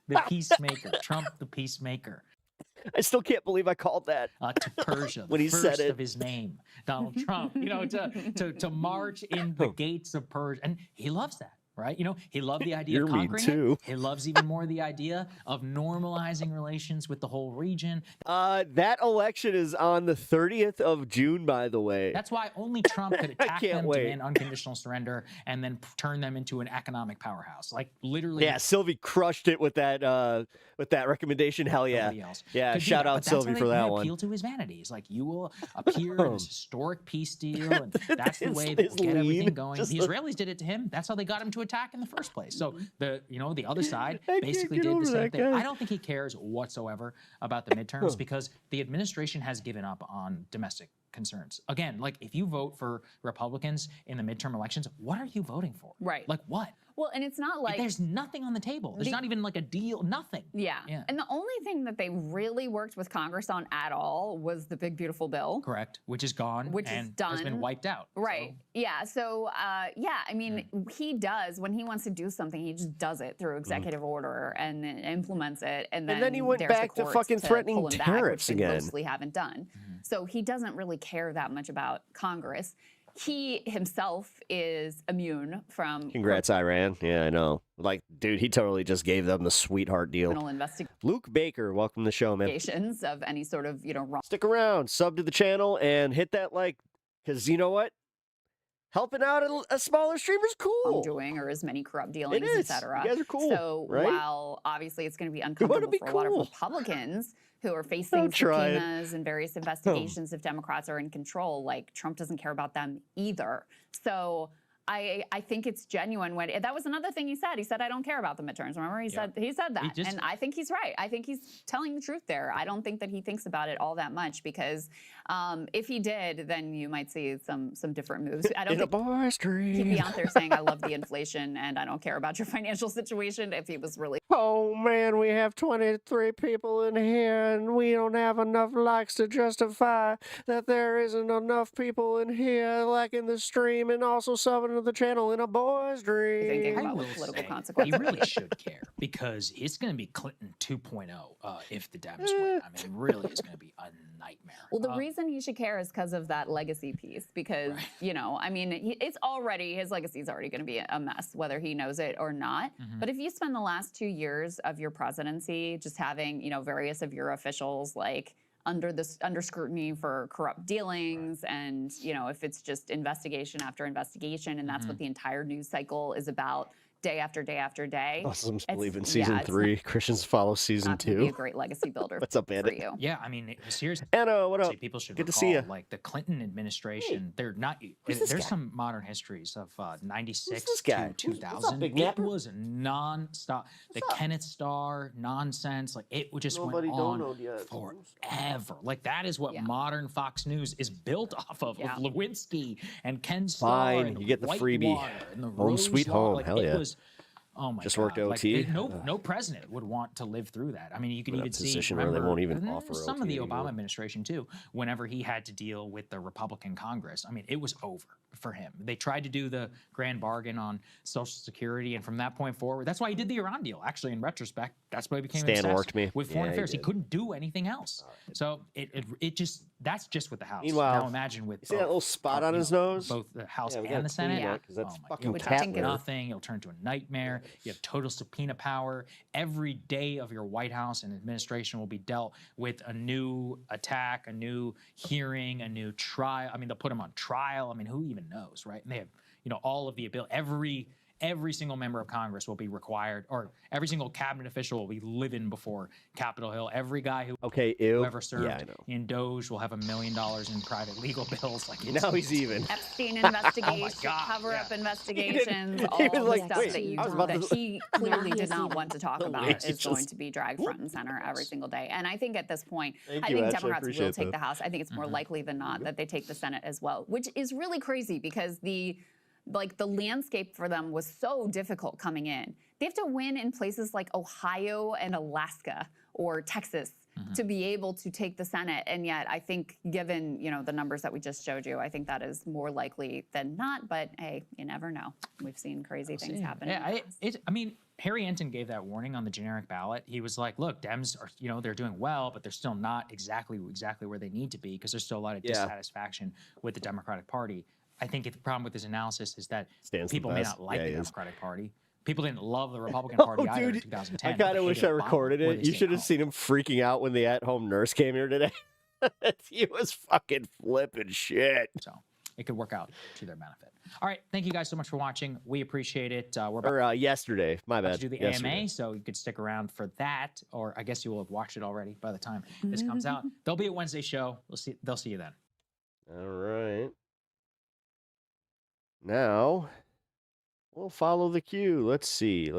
the peacemaker, Trump, the peacemaker, I still can't believe I called that. to Persia, When the he first said it. of his name, Donald Trump, to march in the gates of Persia. And he loves that. Right? He loved the idea You're of mean conquering too. it. He loves even more the idea of normalizing relations with the whole region. That election is on the 30th of June, by the way. That's why only Trump could attack can't them, wait. demand unconditional surrender, and then turn them into an economic powerhouse. Like literally, Yeah, Sylvie crushed it with that recommendation. Hell yeah. nobody else Yeah, could do shout that. out But that's Sylvie how for they that one. appeal to his vanities. Like, you will appear in this historic peace deal, and that's the way that his we'll get everything lean, going. just The the- Israelis did it to him. That's how they got him to attack in the first place. So the other side I can't basically get did over the same that thing. guy. I don't think he cares whatsoever about the midterms because the administration has given up on domestic concerns. Again, like, if you vote for Republicans in the midterm elections, what are you voting for? Right. Like, what? Well, and it's not like There's nothing on the table. There's not even like a deal. Nothing. Yeah. And the only thing that they really worked with Congress on at all was the big, beautiful bill. Correct. Which is gone. Which is and done. has been wiped out. Right. Yeah. So, I mean, he does, when he wants to do something, he just does it through executive order and then implements it. And then he went there's the back to courts fucking threatening pull him back, tariffs which they again. mostly haven't done. So he doesn't really care that much about Congress. He himself is immune from Congrats, Iran. Yeah, I know. Like, dude, he totally just gave them the sweetheart deal. criminal Luke Baker, welcome to the show, man. investigations of any sort of, wrong. Stick around, sub to the channel, and hit that like, because you know what? Helping out a smaller streamer is cool. Wrongdoing or as many corrupt dealings, is. etc. You guys are cool, So right? while obviously it's going to be wanna uncomfortable be for a lot of cool. Republicans who are facing Don't try it. subpoenas and various investigations if Democrats are in control, like Trump doesn't care about them either. So I think it's genuine. When that was another thing he said. He said, "I don't care about the midterms." Remember, he said that, and I think he's right. I think he's telling the truth there. I don't think that he thinks about it all that much because if he did, then you might see some different moves. I don't In a think boy's he'd be dream. out there saying, "I love the inflation and I don't care about your financial situation." If he was really Oh man, we have 23 people in here and we don't have enough likes to justify that there isn't enough people in here liking the stream and also subbing to the channel in a boy's thinking dream. about will what political say, consequences. He really should care because it's going to be Clinton 2.0 if the Dems win. I mean, it really is going to be a nightmare. Well, the reason he should care is because of that legacy piece. Because I mean, his legacy is already going to be a mess, whether he knows it or not. But if you spend the last 2 years of your presidency just having, various of your officials like under scrutiny for corrupt dealings, and if it's just investigation after investigation, and that's what the entire news cycle is about. Day after day after day. Muslims It's- believe in yeah, season it's 3. Christians follow season not gonna be a 2. great legacy builder. What's up, for Bandit? you? Yeah, I mean, seriously. Anna, what up? People should Good to recall, see ya. like the Clinton administration, they're not. Who's this There's guy? some modern histories of '96 this guy? to What's up, 2000. Big It Napper? was non-stop. The Kenneth Starr nonsense, like it just Nobody went on donoed yet. forever. Like that is what modern Fox News is built off of, Yeah. with Lewinsky and Ken Starr. Fine, and you get the freebie. Whitewater and the Home sweet Rose Law. home, Like, hell it yeah. was Oh my Just God. worked Like, OT? no president would want to live through that. I mean, you can In a even see position where they won't even remember, offer some of OT the Obama anymore. administration too. Whenever he had to deal with the Republican Congress, I mean, it was over for him. They tried to do the grand bargain on Social Security, and from that point forward, that's why he did the Iran deal. Actually, in retrospect, that's why he became Stan obsessed worked me. with foreign Yeah, he affairs. He did. couldn't do anything else. So it just that's just with the House. Meanwhile, now imagine with you see that little spot on his nose? both the House Yeah, we and gotta the Senate. clean that, 'cause that's my fucking God. cat It'll litter. nothing. It'll turn into a nightmare. You have total subpoena power. Every day of your White House and administration will be dealt with a new attack, a new hearing, a new trial. I mean, they'll put him on trial. I mean, who even knows, right? And they have, all of the ability. Every single member of Congress will be required, or every single cabinet official will be living before Capitol Hill. Every guy who ever served Yeah, I know. in Doge will have $1 million in private legal bills. Like Now he's even. Epstein investigation, God, cover-up investigations, he all was the like, stuff wait, that you I was about that to- he clearly did not want to talk about Wait, is you going just- to be dragged front and center every single day. And I think at this point, Thank I you, think Ash, I Democrats will appreciate take that. the House. I think it's more likely than not that they take the Senate as well, which is really crazy because the landscape for them was so difficult coming in. They have to win in places like Ohio and Alaska or Texas to be able to take the Senate. And yet I think given, the numbers that we just showed you, I think that is more likely than not. But hey, you never know. We've seen crazy things happen. in the past. I mean, Harry Enton gave that warning on the generic ballot. He was like, look, Dems are, they're doing well, but they're still not exactly where they need to be because there's still a lot of dissatisfaction with the Democratic Party. I think the problem with this analysis is that Stan's the people may best. not like Yeah, the he is. Democratic Party. People didn't love the Republican Party either in 2010. I kind of They wish hated I Obama. recorded Or it. they You stayed should have home. seen him freaking out when the at-home nurse came here today. He was fucking flipping shit. So it could work out to their benefit. All right. Thank you guys so much for watching. We appreciate it. We're about Or yesterday. My to bad. do the Yesterday. AMA, so you could stick around for that, or I guess you will have watched it already by the time this comes out. There'll be a Wednesday show. They'll see you then. All right. Now, we'll follow the cue. Let's see.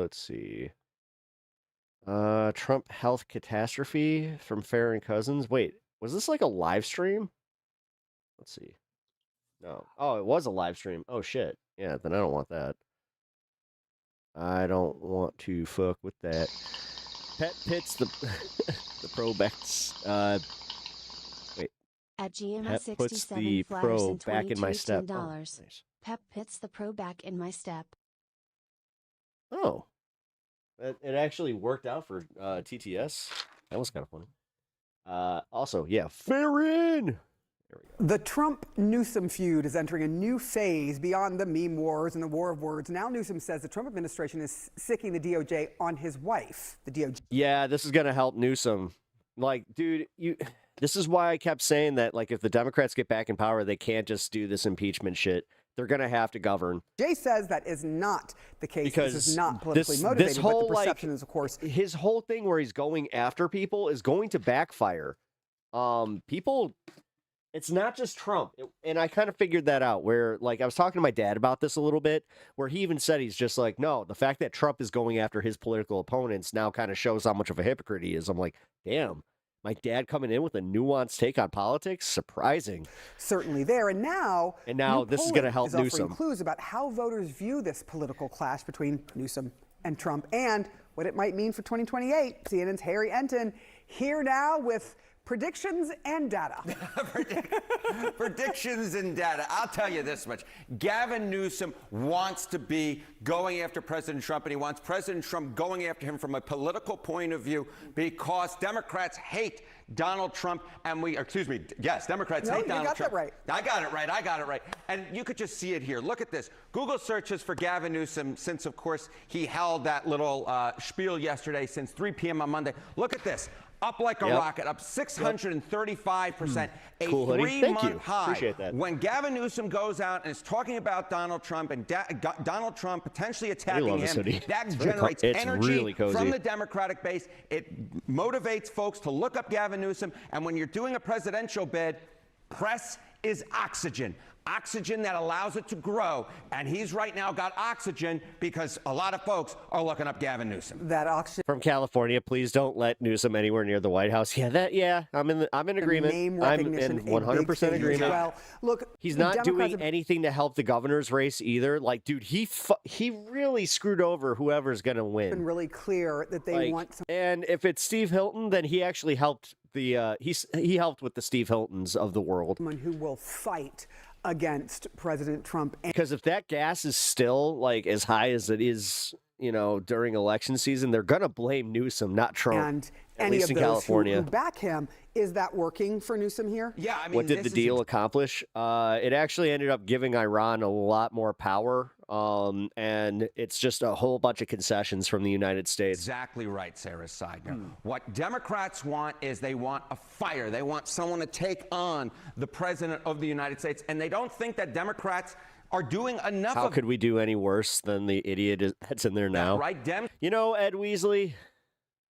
Trump health catastrophe from Farron Cousins. Wait, was this like a live stream? Let's see. No. Oh, it was a live stream. Oh, shit. Yeah, then I don't want that. I don't want to fuck with that. Pet Pits, the pro bets. Wait. At GMS Pep puts 67 the flowers pro and back in my step. Oh, $22. nice. Pep puts the pro back in my step. Oh. It actually worked out for TTS. That was kind of funny. Also, yeah, Farron. There we go. The Trump-Newsom feud is entering a new phase beyond the meme wars and the war of words. Now Newsom says the Trump administration is sicking the DOJ on his wife. The DOJ. Yeah, this is gonna help Newsom. Like, dude, this is why I kept saying that, like, if the Democrats get back in power, they can't just do this impeachment shit. They're gonna have to govern. Jay says that is not the case. Because this is not politically motivated, this whole, but the perception is, of course, his whole thing where he's going after people is going to backfire. People, it's not just Trump. And I kind of figured that out where, like, I was talking to my dad about this a little bit, where he even said he's just like, no, the fact that Trump is going after his political opponents now kind of shows how much of a hypocrite he is. I'm like, damn, my dad coming in with a nuanced take on politics? Surprising. certainly there. And now new this is polling going to help offering Newsom. clues about how voters view this political clash between Newsom and Trump and what it might mean for 2028. CNN's Harry Enton here now with predictions and data. Predictions and data. I'll tell you this much. Gavin Newsom wants to be going after President Trump, and he wants President Trump going after him from a political point of view because Democrats hate Donald Trump, and Democrats hate Donald Trump. That right. I got it right. And you could just see it here. Look at this. Google searches for Gavin Newsom since, of course, he held that little spiel yesterday since 3 p.m. on Monday. Look at this. Up like a rocket, up 635%, a Cool, hoodie. Thank you. 3-month high. Appreciate that. When Gavin Newsom goes out and is talking about Donald Trump and Donald Trump potentially attacking love this him, hoodie. that It's very generates it's energy really cozy. from the Democratic base. It motivates folks to look up Gavin Newsom. And when you're doing a presidential bid, press is oxygen. Oxygen that allows it to grow. And he's right now got oxygen because a lot of folks are looking up Gavin Newsom. That oxygen From California, please don't let Newsom anywhere near the White House. I'm in agreement. name I'm recognition, in a big 100% thing as agreement. well. Look, He's the not Democrats doing have- anything to help the governor's race either. Like, dude, he really screwed over whoever's going to been win. really clear that they want some. And if it's Steve Hilton, then he actually helped he helped with the Steve Hiltons of the world. Someone who will fight against President Trump. Because if that gas is still like as high as it is, during election season, they're gonna blame Newsom, not Trump. And at any least of in those California. who back him. Is that working for Newsom here? Yeah, I mean, What did the this deal is accomplish? It actually ended up giving Iran a lot more power, and it's just a whole bunch of concessions from the United States. exactly right, Sarah Seidner. What Democrats want is they want a fire. They want someone to take on the president of the United States, and they don't think that Democrats are doing enough How of could we do any worse than the idiot that's in there now? right. Dem Ed Weasley,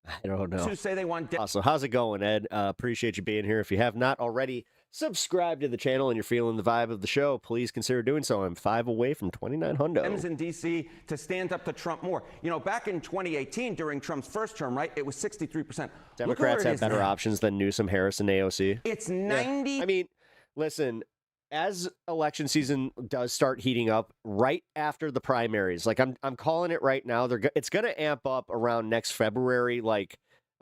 I don't know. who say they want So how's it going, Ed? Appreciate you being here. If you have not already subscribed to the channel and you're feeling the vibe of the show, please consider doing so. I'm 5 away from 29 hundo. Dems in D.C. to stand up to Trump more. Back in 2018, during Trump's first term, right, it was 63%. Democrats have better options than Newsom, Harris, and AOC. It's 90. I mean, listen, as election season does start heating up right after the primaries, like I'm calling it right now, it's going to amp up around next February,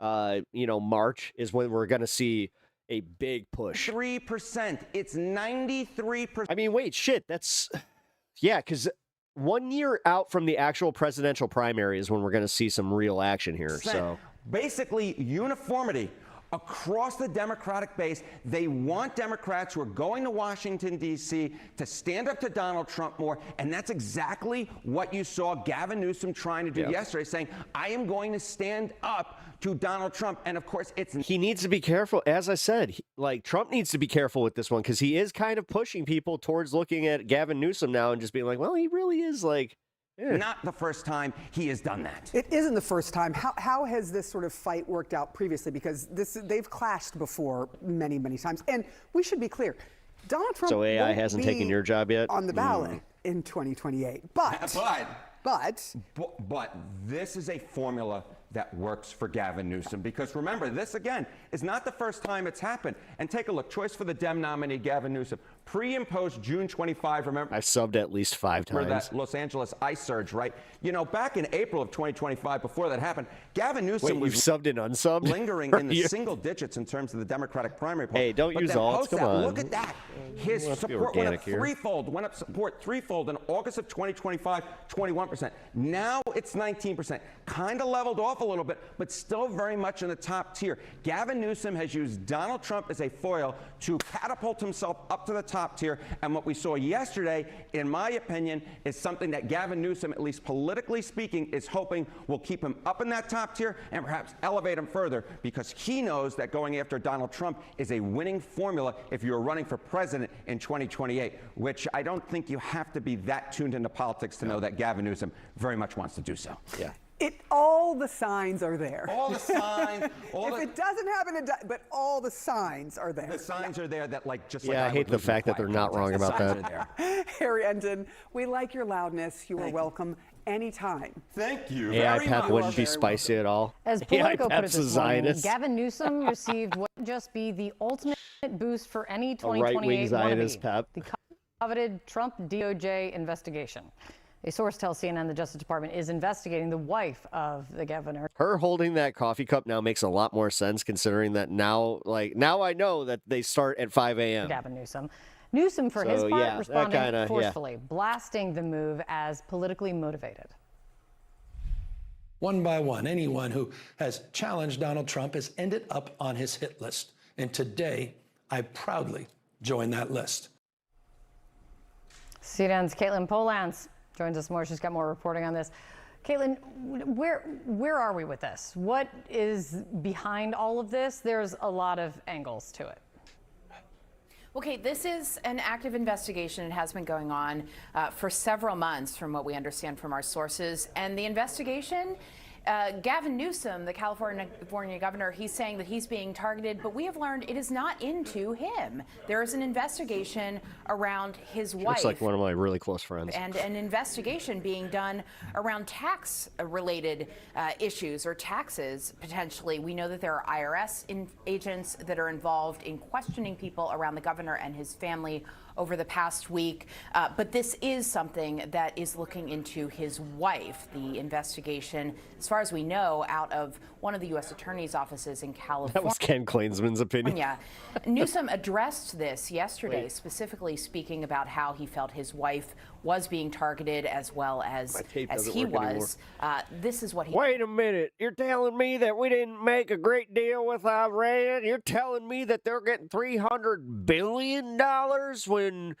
March is when we're going to see a big push. 3%. It's 93%. I mean, wait, shit, because 1 year out from the actual presidential primary is when we're going to see some real action here. So basically uniformity across the Democratic base. They want Democrats who are going to Washington, D.C. to stand up to Donald Trump more. And that's exactly what you saw Gavin Newsom trying to do yesterday, saying, I am going to stand up to Donald Trump. And of course, he needs to be careful. As I said, Trump needs to be careful with this one because he is kind of pushing people towards looking at Gavin Newsom now and just being like, well, he really is not the first time he has done that. It isn't the first time. How has this sort of fight worked out previously? Because they've clashed before many, many times. And we should be clear, Donald Trump So AI won't hasn't be taken your job yet? on the ballot in 2028. But this is a formula that works for Gavin Newsom, because remember, this again is not the first time it's happened. And take a look, choice for the Dem nominee Gavin Newsom, pre and post June 25. Remember, I've subbed at least 5 for times. that Los Angeles ice surge, right? Back in April of 2025, before that happened, Gavin Newsom Wait, you've subbed and unsubbed? lingering in the single digits in terms of the Democratic primary poll. Hey, don't But use then alts, post come that, on. Look at that. His Let's be support went up organic here. threefold in August of 2025, 21%. Now it's 19%. Kind of leveled off a little bit, but still very much in the top tier. Gavin Newsom has used Donald Trump as a foil to catapult himself up to the top tier. And what we saw yesterday, in my opinion, is something that Gavin Newsom, at least politically speaking, is hoping will keep him up in that top tier and perhaps elevate him further, because he knows that going after Donald Trump is a winning formula if you're running for president in 2028, which I don't think you have to be that tuned into politics to know that Gavin Newsom very much wants to do so. Yeah. All the signs are there. All the signs. It doesn't happen, but all the signs are there. The signs are there that, just Yeah, I hate the fact that they're not wrong about that. Harry Enton, we like your loudness. You are welcome anytime. Thank you. AI Pep wouldn't be spicy at all. As AI Politico put it Pep's a this morning, Zionist. Gavin Newsom received what would just be the ultimate boost for any A right-wing 2028 Zionist wannabe, Pep. the coveted Trump DOJ investigation. A source tells CNN the Justice Department is investigating the wife of the governor. Her holding that coffee cup now makes a lot more sense, considering that now I know that they start at 5 a.m. Gavin Newsom. Newsom, for his part, yeah, responding forcefully, blasting the move as politically motivated. One by one, anyone who has challenged Donald Trump has ended up on his hit list. And today, I proudly join that list. CNN's Caitlin Polans joins us more. She's got more reporting on this. Caitlin, where are we with this? What is behind all of this? There's a lot of angles to it. Okay, this is an active investigation. It has been going on for several months, from what we understand from our sources. And the investigation Gavin Newsom, the California governor, he's saying that he's being targeted, but we have learned it is not into him. There is an investigation around his wife. Looks like one of my really close friends. And an investigation being done around tax-related issues or taxes, potentially. We know that there are IRS agents that are involved in questioning people around the governor and his family over the past week. But this is something that is looking into his wife. The investigation, as far as we know, out of one of the U.S. Attorney's offices in California. That was Ken Klainsman's opinion. Yeah. Newsom addressed this yesterday, specifically speaking about how he felt his wife was being targeted as well as he was. This is what he... Wait a minute. You're telling me that we didn't make a great deal with Iran? You're telling me that they're getting $300 billion when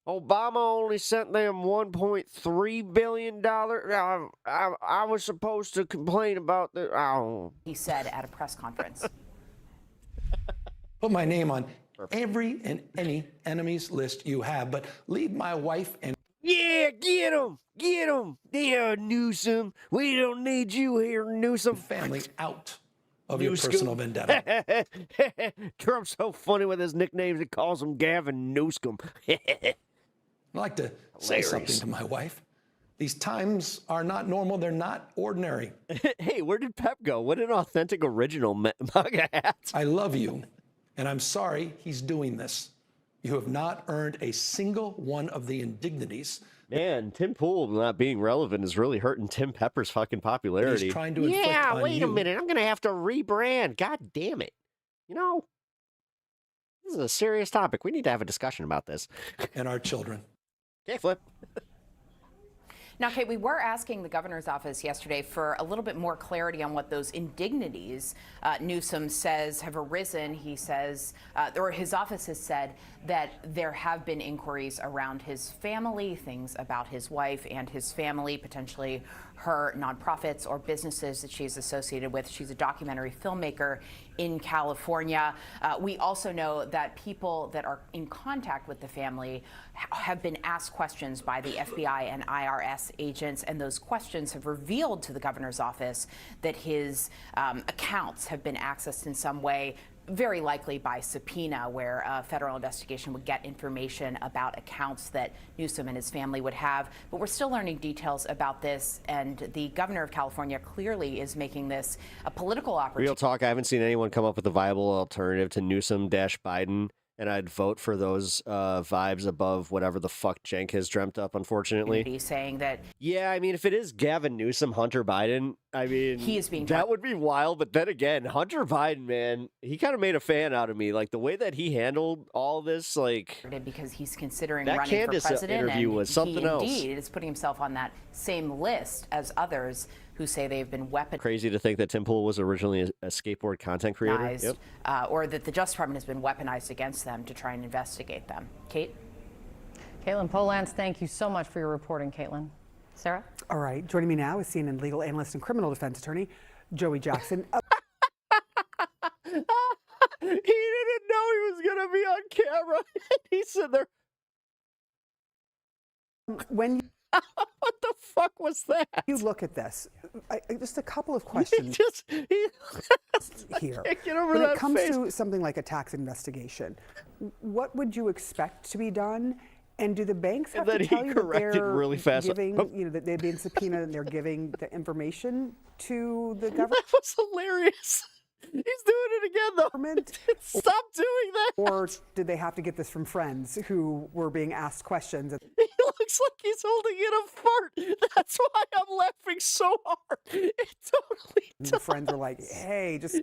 Obama only sent them $1.3 billion? I was supposed to complain about the... Oh. He said at a press conference. Put my name on every and any enemy's list you have, but leave my wife and... Yeah, get him! Get him! Yeah, Newsom. We don't need you here, Newsom. Family out of your personal vendetta. Trump's so funny with his nicknames, he calls him Gavin Newsom. I'd like to say something to my wife. These times are not normal. They're not ordinary. Hey, where did Pep go? What an authentic original MAGA hat. I love you, and I'm sorry he's doing this. You have not earned a single one of the indignities. Man, Tim Pool not being relevant is really hurting Tim Pepper's fucking popularity. He's trying to inflict on wait you. a minute. I'm going to have to rebrand. God damn it. You know, this is a serious topic. We need to have a discussion about this. And our children. Okay, Flip. Now, Kate, we were asking the governor's office yesterday for a little bit more clarity on what those indignities Newsom says have arisen. He says, or his office has said, that there have been inquiries around his family, things about his wife and his family, potentially her nonprofits or businesses that she's associated with. She's a documentary filmmaker in California. We also know that people that are in contact with the family have been asked questions by the FBI and IRS agents, and those questions have revealed to the governor's office that his accounts have been accessed in some way, very likely by subpoena, where a federal investigation would get information about accounts that Newsom and his family would have. But we're still learning details about this, and the governor of California clearly is making this a political opportunity. Real talk, I haven't seen anyone come up with a viable alternative to Newsom-Biden, and I'd vote for those vibes above whatever the fuck Cenk has dreamt up, unfortunately. Saying that... Yeah, I mean, if it is Gavin Newsom, Hunter Biden, I mean, he is being that would be wild. But then again, Hunter Biden, man, he kind of made a fan out of me. Like, the way that he handled all this, like... Because he's considering that running Candace for president. interview and was something else. He indeed is putting himself on that same list as others who say they've been weaponized. Crazy to think that Tim Pool was originally a skateboard content creator. Yep. Or that the Justice Department has been weaponized against them to try and investigate them. Kate? Caitlin Polance, thank you so much for your reporting, Caitlin. Sarah? All right, joining me now is CNN legal analyst and criminal defense attorney, Joey Jackson. He didn't know he was going to be on camera. He said there. When what the fuck was that? You look at this. Just a couple of questions here. Get over when that it comes face. to something like a tax investigation, what would you expect to be done? And do the banks have to tell you that they're really fast. giving, you know, that they've been subpoenaed and they're giving the information to the government? That was hilarious. He's doing it again, though. Stop doing that. Or did they have to get this from friends who were being asked questions? He looks like he's holding in a fart. That's why I'm laughing so hard. It totally does. The friends were like, hey, just...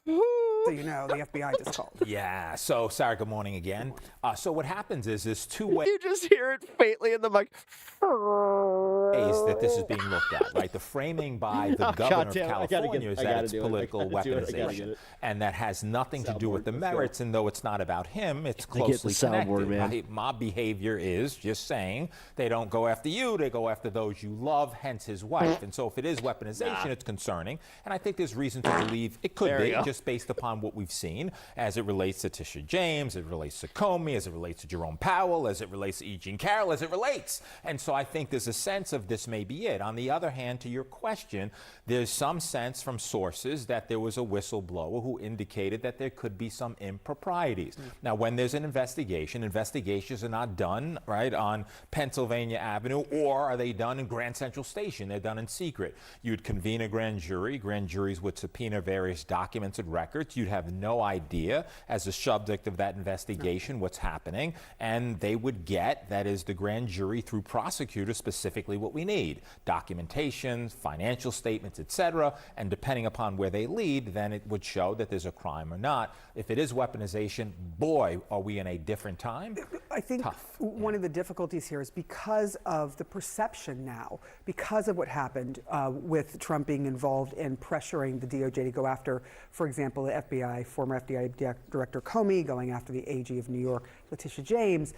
So you know, the FBI just called. Yeah. So, Sarah, good morning again. So what happens is there's two ways. You just hear it faintly in the mic. That this is being looked at, right? The framing by the governor of California is that it's political weaponization. And that has nothing to do with the merits. And though it's not about him, it's closely connected. Right? Mob behavior is just saying they don't go after you, they go after those you love, hence his wife. And so if it is weaponization, it's concerning. And I think there's reason to believe it could be, just based upon upon what we've seen as it relates to Tisha James, as it relates to Comey, as it relates to Jerome Powell, as it relates to E. Jean Carroll, as it relates. And so I think there's a sense of this may be it. On the other hand, to your question, there's some sense from sources that there was a whistleblower who indicated that there could be some improprieties. Now, when there's an investigation, investigations are not done, right, on Pennsylvania Avenue, or are they done in Grand Central Station? They're done in secret. You'd convene a grand jury. Grand juries would subpoena various documents and records. You'd have no idea, as the subject of that investigation, what's happening, and they would get, that is, the grand jury through prosecutors, specifically what we need: documentation, financial statements, etc. And depending upon where they lead, then it would show that there's a crime or not. If it is weaponization, boy, are we in a different time. I think one of the difficulties here is because of the perception now, because of what happened with Trump being involved in pressuring the DOJ to go after, for example, the FBI, former FBI Director Comey, going after the AG of New York, Letitia James.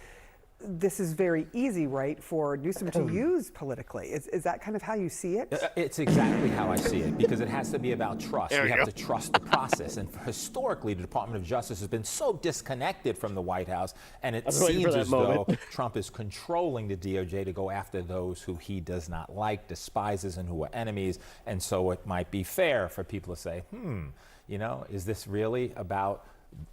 This is very easy, right, for Newsom to use politically. Is that kind of how you see it? It's exactly how I see it, because it has to be about trust. We have to trust the process. And historically, the Department of Justice has been so disconnected from the White House, and it seems as though Trump is controlling the DOJ to go after those who he does not like, despises, and who are enemies. And so it might be fair for people to say, you know, is this really about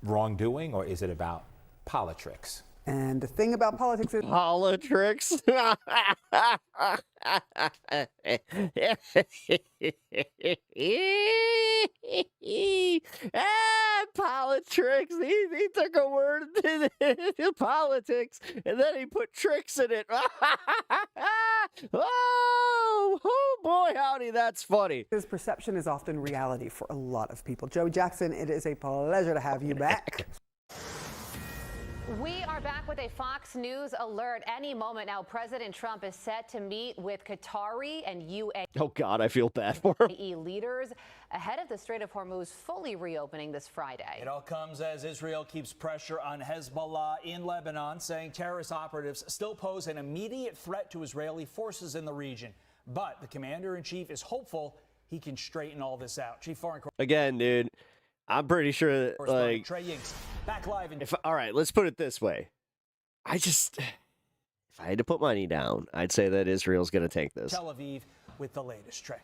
wrongdoing, or is it about politics? And the thing about politics is... Politics? Politics. He took a word in politics, and then he put tricks in it. Oh, boy, howdy, that's funny. His perception is often reality for a lot of people. Joe Jackson, it is a pleasure to have you back. We are back with a Fox News alert. Any moment now, President Trump is set to meet with Qatari and UAE. Oh, God, I feel bad for him. Leaders ahead of the Strait of Hormuz fully reopening this Friday. It all comes as Israel keeps pressure on Hezbollah in Lebanon, saying terrorist operatives still pose an immediate threat to Israeli forces in the region. But the commander-in-chief is hopeful he can straighten all this out. Chief Foreign Again, dude, I'm pretty sure that, like, Trey Yingst, back live in... all right, let's put it this way. If I had to put money down, I'd say that Israel's going to take this. Tel Aviv with the latest. Trey.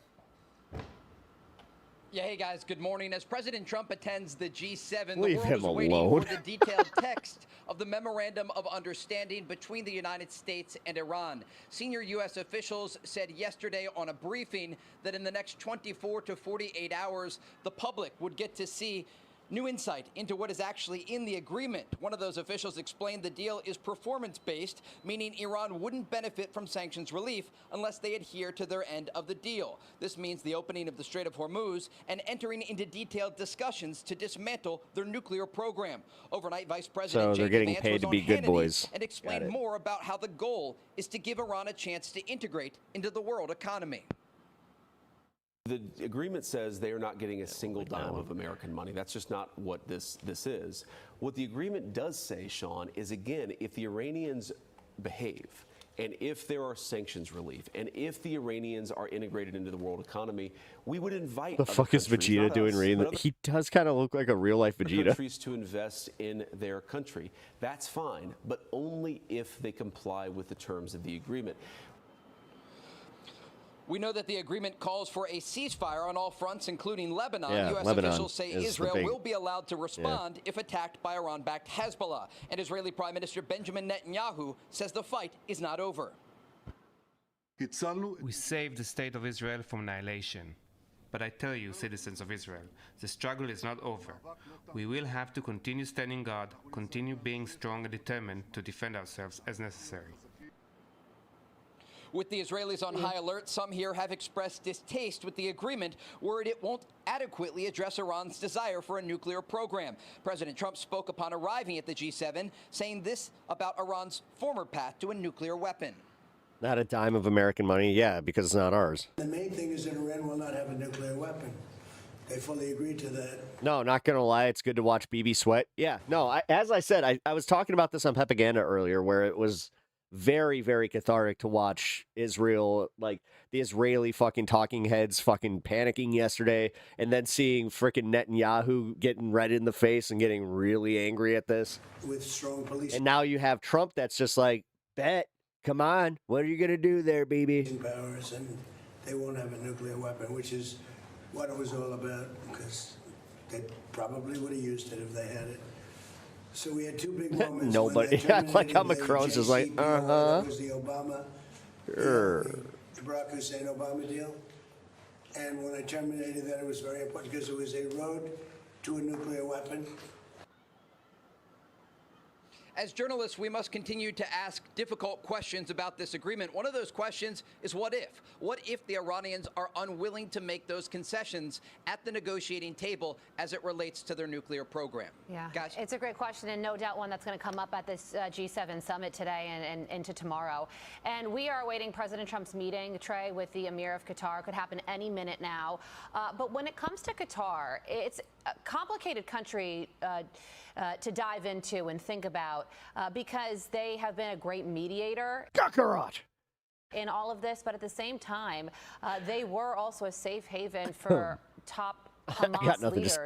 Yeah, hey guys, good morning. As President Trump attends the G7, Leave the him world is alone. waiting for the detailed text of the Memorandum of Understanding between the United States and Iran. Senior U.S. officials said yesterday on a briefing that in the next 24 to 48 hours, the public would get to see new insight into what is actually in the agreement. One of those officials explained the deal is performance-based, meaning Iran wouldn't benefit from sanctions relief unless they adhere to their end of the deal. This means the opening of the Strait of Hormuz and entering into detailed discussions to dismantle their nuclear program. Overnight, Vice President So they're getting Vance paid was to on be good Hannity boys. and explained more about how the goal is to give Iran a chance to integrate into the world economy. The agreement says they are not getting a single dime of American money. That's just not what this is. What the agreement does say, Sean, is again, if the Iranians behave, and if there are sanctions relief, and if the Iranians are integrated into the world economy, we would invite The fuck is Vegeta doing reading that? He does kind of look like a real life Vegeta. countries to invest in their country. That's fine, but only if they comply with the terms of the agreement. We know that the agreement calls for a ceasefire on all fronts, including Lebanon. Yeah, U.S. Lebanon officials say is the Israel big- will be allowed to respond if attacked by Iran-backed Hezbollah. And Israeli Prime Minister Benjamin Netanyahu says the fight is not over. We saved the state of Israel from annihilation. But I tell you, citizens of Israel, the struggle is not over. We will have to continue standing guard, continue being strong and determined to defend ourselves as necessary. With the Israelis on high alert, some here have expressed distaste with the agreement, worried it won't adequately address Iran's desire for a nuclear program. President Trump spoke upon arriving at the G7, saying this about Iran's former path to a nuclear weapon. Not a dime of American money, yeah, because it's not ours. The main thing is that Iran will not have a nuclear weapon. They fully agreed to that. No, not gonna lie, it's good to watch BB sweat. Yeah, no, as I said, I was talking about this on PEPAGANDA earlier, where it was very, very cathartic to watch Israel, like the Israeli fucking talking heads fucking panicking yesterday, and then seeing frickin' Netanyahu getting red in the face and getting really angry at this. With strong police. And now you have Trump that's just like, bet, come on, what are you going to do there, baby? Powers, and they won't have a nuclear weapon, which is what it was all about, because they probably would have used it if they had it. So we had two big moments. Nobody. I like how Macron's just like, That was the Obama, the Barack Hussein Obama deal. And when I terminated that, it was very important because it was a road to a nuclear weapon. As journalists, we must continue to ask difficult questions about this agreement. One of those questions is what if? What if the Iranians are unwilling to make those concessions at the negotiating table as it relates to their nuclear program? Yeah, guys, it's a great question, and no doubt one that's going to come up at this G7 summit today and into tomorrow. And we are awaiting President Trump's meeting, Trey, with the Emir of Qatar. Could happen any minute now. But when it comes to Qatar, it's a complicated country to dive into and think about because they have been a great mediator in all of this, but at the same time, they were also a safe haven for top Hamas leaders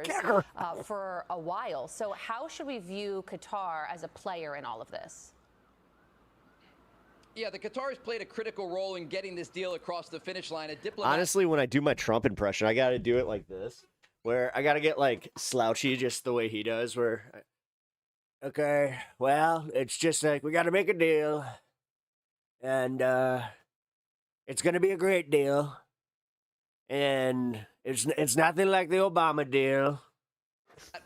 for a while. So how should we view Qatar as a player in all of this? Yeah, the Qataris played a critical role in getting this deal across the finish line. A diplomat. Honestly, when I do my Trump impression, I got to do it like this. Where I got to get like slouchy just the way he does, where, okay, well, it's just like we got to make a deal, and it's going to be a great deal, and it's nothing like the Obama deal.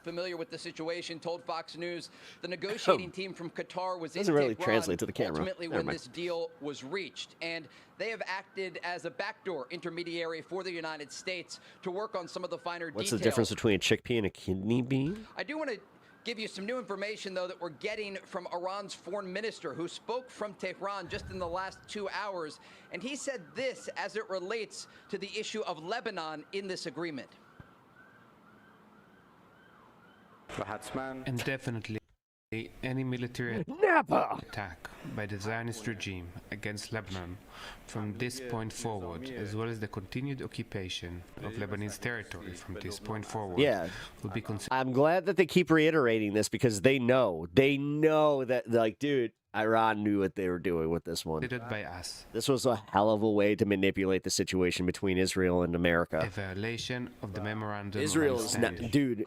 Familiar with the situation, told Fox News the negotiating team from Qatar was Doesn't in really Tehran translate to the camera. ultimately Never when mind. this deal was reached, and they have acted as a backdoor intermediary for the United States to work on some of the finer What's details. the difference between a chickpea and a kidney bean? I do want to give you some new information, though, that we're getting from Iran's foreign minister, who spoke from Tehran just in the last 2 hours, and he said this as it relates to the issue of Lebanon in this agreement. And definitely any military attack by the Zionist regime against Lebanon from this point forward, as well as the continued occupation of Lebanese territory from this point forward, will be considered. I'm glad that they keep reiterating this because they know that, like, dude, Iran knew what they were doing with this one. By us. This was a hell of a way to manipulate the situation between Israel and America. A violation of the memorandum. Israel of is not, dude.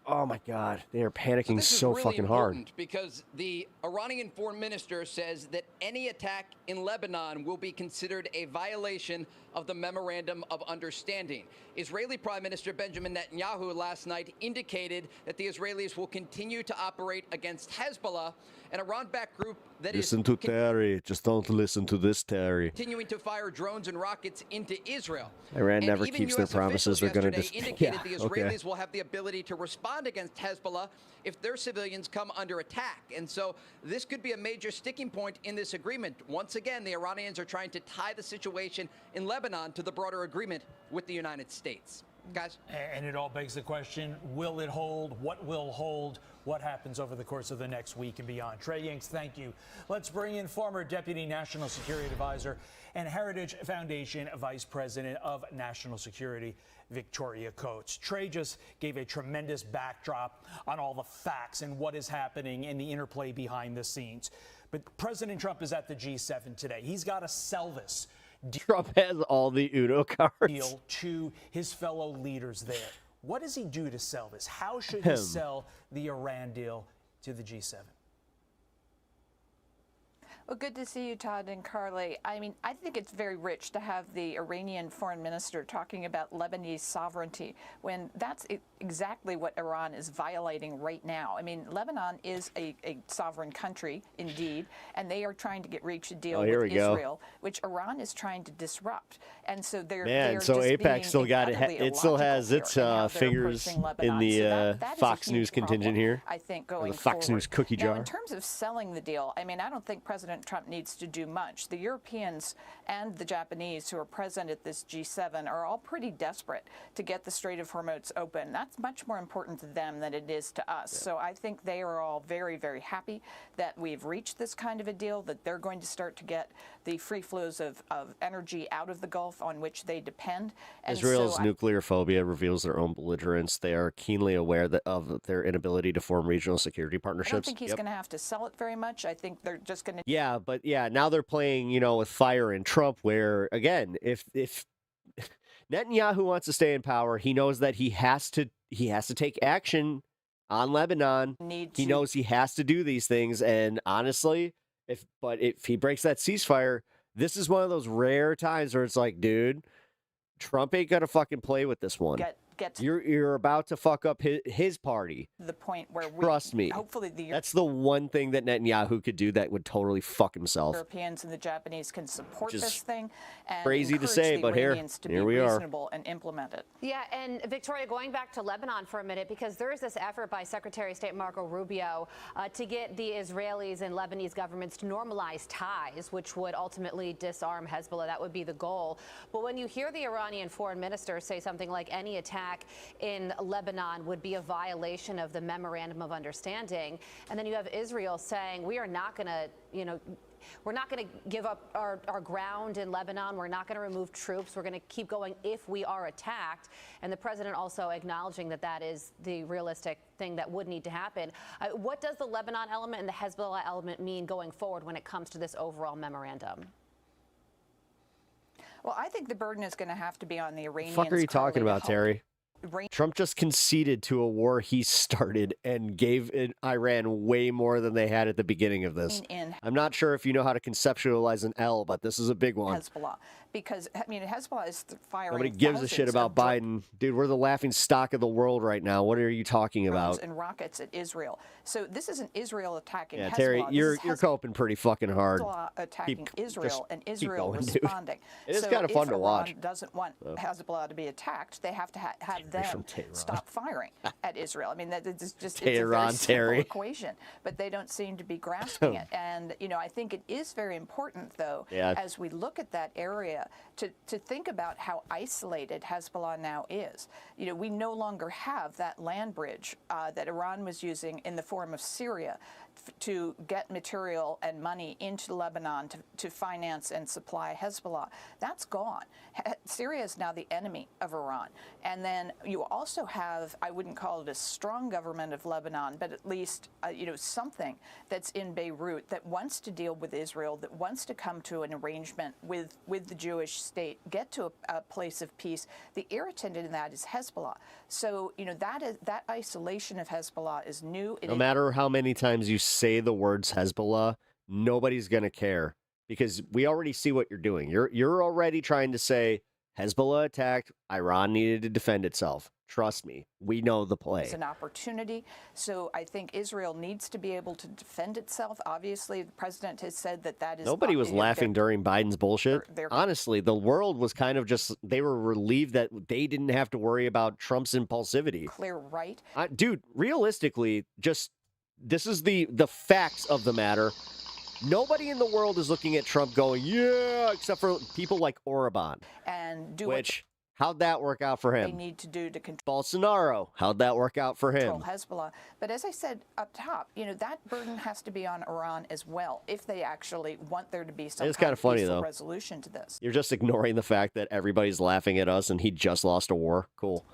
Oh my God, they are panicking This is so really fucking hard. important because the Iranian foreign minister says that any attack in Lebanon will be considered a violation of the Memorandum of Understanding. Israeli Prime Minister Benjamin Netanyahu last night indicated that the Israelis will continue to operate against Hezbollah, an Iran-backed group that Listen to Terry. Just don't listen to this Terry. continuing to fire drones and rockets into Israel. Iran And never even keeps US their promises. They're going to officials just yesterday indicated the Israelis will have the ability to respond against Hezbollah if their civilians come under attack. And so this could be a major sticking point in this agreement. Once again, the Iranians are trying to tie the situation in Lebanon to the broader agreement with the United States. Guys? And it all begs the question, will it hold? What will hold? What happens over the course of the next week and beyond? Trey Yanks, thank you. Let's bring in former Deputy National Security Advisor and Heritage Foundation Vice President of National Security, Victoria Coates. Trey just gave a tremendous backdrop on all the facts and what is happening and the interplay behind the scenes. But President Trump is at the G7 today. He's got to sell this Trump has all the Uno cards. deal to his fellow leaders there. What does he do to sell this? How should he sell the Iran deal to the G7? Well, good to see you, Todd and Carly. I mean, I think it's very rich to have the Iranian foreign minister talking about Lebanese sovereignty when that's exactly what Iran is violating right now. I mean, Lebanon is a sovereign country, indeed, and they are trying to reach a deal with Israel, which Iran is trying to disrupt. And so they're so just AIPAC still got it. It still has its fingers in the Fox News contingent here. I think or going the Fox forward. News cookie Now, jar. in terms of selling the deal, I mean, I don't think President President Trump needs to do much. The Europeans and the Japanese who are present at this G7 are all pretty desperate to get the Strait of Hormuz open. That's much more important to them than it is to us. So I think they are all very, very happy that we've reached this kind of a deal, that they're going to start to get the free flows of energy out of the Gulf on which they depend. And Israel's so nuclear phobia reveals their own belligerence. They are keenly aware of their inability to form regional security partnerships. I don't think he's going to have to sell it very much. I think they're just going to. Yeah, but now they're playing, with fire and Trump, where again, if Netanyahu wants to stay in power, he knows that he has to take action on Lebanon. He knows he has to do these things, and honestly, if he breaks that ceasefire, this is one of those rare times where it's like, dude, Trump ain't gonna fucking play with this one. You're about to fuck up his party. The point where Trust me. Hopefully, that's the one thing that Netanyahu could do that would totally fuck himself. Europeans and the Japanese can support this thing. And crazy to say, but here we are. Reasonable and implement it. Yeah, and Victoria, going back to Lebanon for a minute, because there is this effort by Secretary of State Marco Rubio to get the Israelis and Lebanese governments to normalize ties, which would ultimately disarm Hezbollah. That would be the goal. But when you hear the Iranian foreign minister say something like any attack in Lebanon would be a violation of the Memorandum of Understanding, and then you have Israel saying we are not going to, we're not going to give up our ground in Lebanon. We're not going to remove troops. We're going to keep going if we are attacked. And the president also acknowledging that that is the realistic thing that would need to happen. What does the Lebanon element and the Hezbollah element mean going forward when it comes to this overall memorandum? Well, I think the burden is going to have to be on the Iranians. What the fuck are you talking about, Terry? Trump just conceded to a war he started and gave Iran way more than they had at the beginning of this. I'm not sure if you know how to conceptualize an L, but this is a big one. Hezbollah, because Hezbollah is firing. Nobody gives a shit about Biden, dude. We're the laughing stock of the world right now. What are you talking about? And rockets at Israel. So this isn't Israel attacking Hezbollah. Terry, you're coping pretty fucking hard. Hezbollah attacking Israel and Israel responding. It is kind of fun to watch. If Iran doesn't want Hezbollah to be attacked, they have to have them stop firing at Israel. I mean, that is just it's a very simple equation, but they don't seem to be grasping it. And I think it is very important, though, as we look at that area, to think about how isolated Hezbollah now is. We no longer have that land bridge that Iran was using in the form of Syria to get material and money into Lebanon to finance and supply Hezbollah. That's gone. Syria is now the enemy of Iran. And then you also have, I wouldn't call it a strong government of Lebanon, but at least, something that's in Beirut that wants to deal with Israel, that wants to come to an arrangement with the Jewish state, get to a place of peace. The irritant in that is Hezbollah. So, that isolation of Hezbollah is new. No matter how many times you say the words Hezbollah, nobody's going to care because we already see what you're doing. You're already trying to say Hezbollah attacked, Iran needed to defend itself. Trust me, we know the play. It's an opportunity. So I think Israel needs to be able to defend itself. Obviously, the president has said that is. Nobody was laughing during Biden's bullshit. Honestly, the world was kind of they were relieved that they didn't have to worry about Trump's impulsivity. Clear right. Dude, realistically, this is the facts of the matter. Nobody in the world is looking at Trump going, yeah, except for people like Orban. And how'd that work out for him? They need to do to control Bolsonaro. How'd that work out for him? Hezbollah. But as I said up top, that burden has to be on Iran as well if they actually want there to be some kind of peaceful resolution to this. You're just ignoring the fact that everybody's laughing at us and he just lost a war. Cool.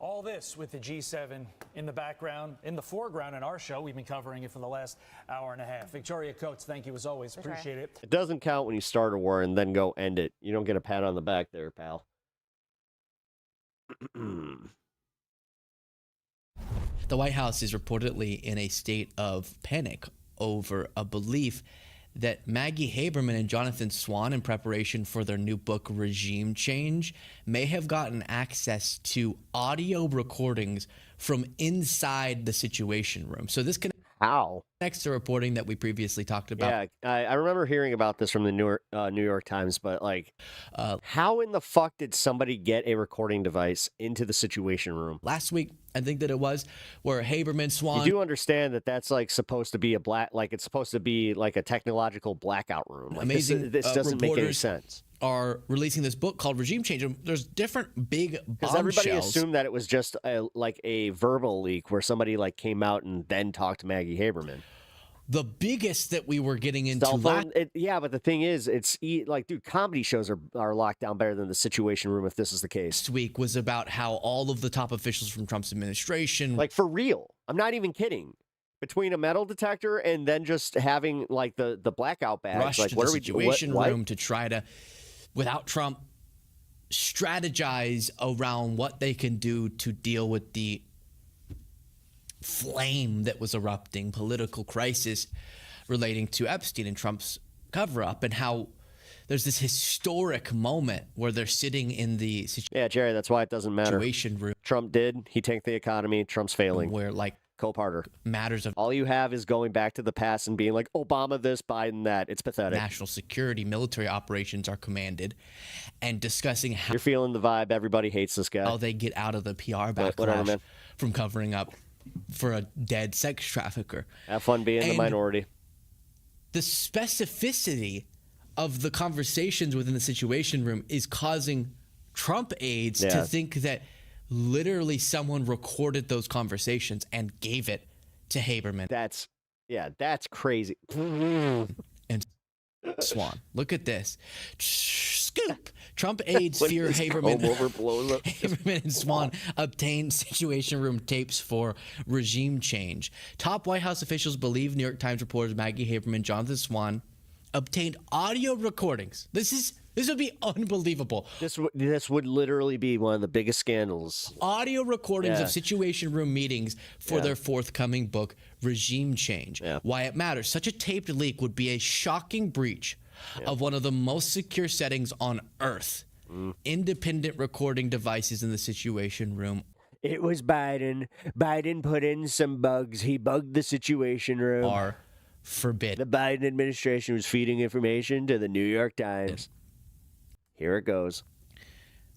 All this with the G7 in the background, in the foreground in our show. We've been covering it for the last hour and a half. Victoria Coates, thank you as always. Appreciate it. It doesn't count when you start a war and then go end it. You don't get a pat on the back there, pal. The White House is reportedly in a state of panic over a belief that Maggie Haberman and Jonathan Swan, in preparation for their new book, Regime Change, may have gotten access to audio recordings from inside the Situation Room. So this can... How? Next to reporting that we previously talked about. Yeah, I remember hearing about this from the New York Times, but like, how in the fuck did somebody get a recording device into the Situation Room? Last week, I think that it was, where Haberman, Swan... You do understand that that's like supposed to be it's supposed to be like a technological blackout room. Like, amazing this doesn't make any reporters sense. Are releasing this book called Regime Change. And there's different big Because everybody bombshells. assumed that it was just a verbal leak where somebody like came out and then talked to Maggie Haberman. The biggest that we were getting into Cell phone, yeah, but the thing is, like, dude, comedy shows are locked down better than the Situation Room if this is the case. last week was about how all of the top officials from Trump's administration, like for real, I'm not even kidding. Between a metal detector and then just having like the blackout bags, rushed like to what the are we Situation what? Room to try to, without Trump, strategize around what they can do to deal with the flame that was erupting, political crisis relating to Epstein and Trump's cover-up, and how there's this historic moment where they're sitting in the Jerry, that's why it doesn't matter. Situation Room. Trump did. He tanked the economy. Trump's failing. Where like co-parter matters of all you have is going back to the past and being like Obama this, Biden that. It's pathetic. National security, military operations are commanded, and discussing how you're feeling the vibe. Everybody hates this guy. How they get out of the PR Whatever, backlash man. from covering up for a dead sex trafficker. Have fun being the minority. The specificity of the conversations within the Situation Room is causing Trump aides to think that literally someone recorded those conversations and gave it to Haberman. That's crazy. And Swan, look at this. Scoop. Trump aides fear Haberman. Haberman and Swan obtained Situation Room tapes for regime change. Top White House officials believe New York Times reporters Maggie Haberman, Jonathan Swan obtained audio recordings. This would be unbelievable. This would literally be one of the biggest scandals. Audio recordings of Situation Room meetings for their forthcoming book, Regime Change. Why it matters. Such a taped leak would be a shocking breach of one of the most secure settings on Earth. Independent recording devices in the Situation Room. It was Biden. Biden put in some bugs. He bugged the Situation Room. Are forbidden. The Biden administration was feeding information to the New York Times. Here it goes.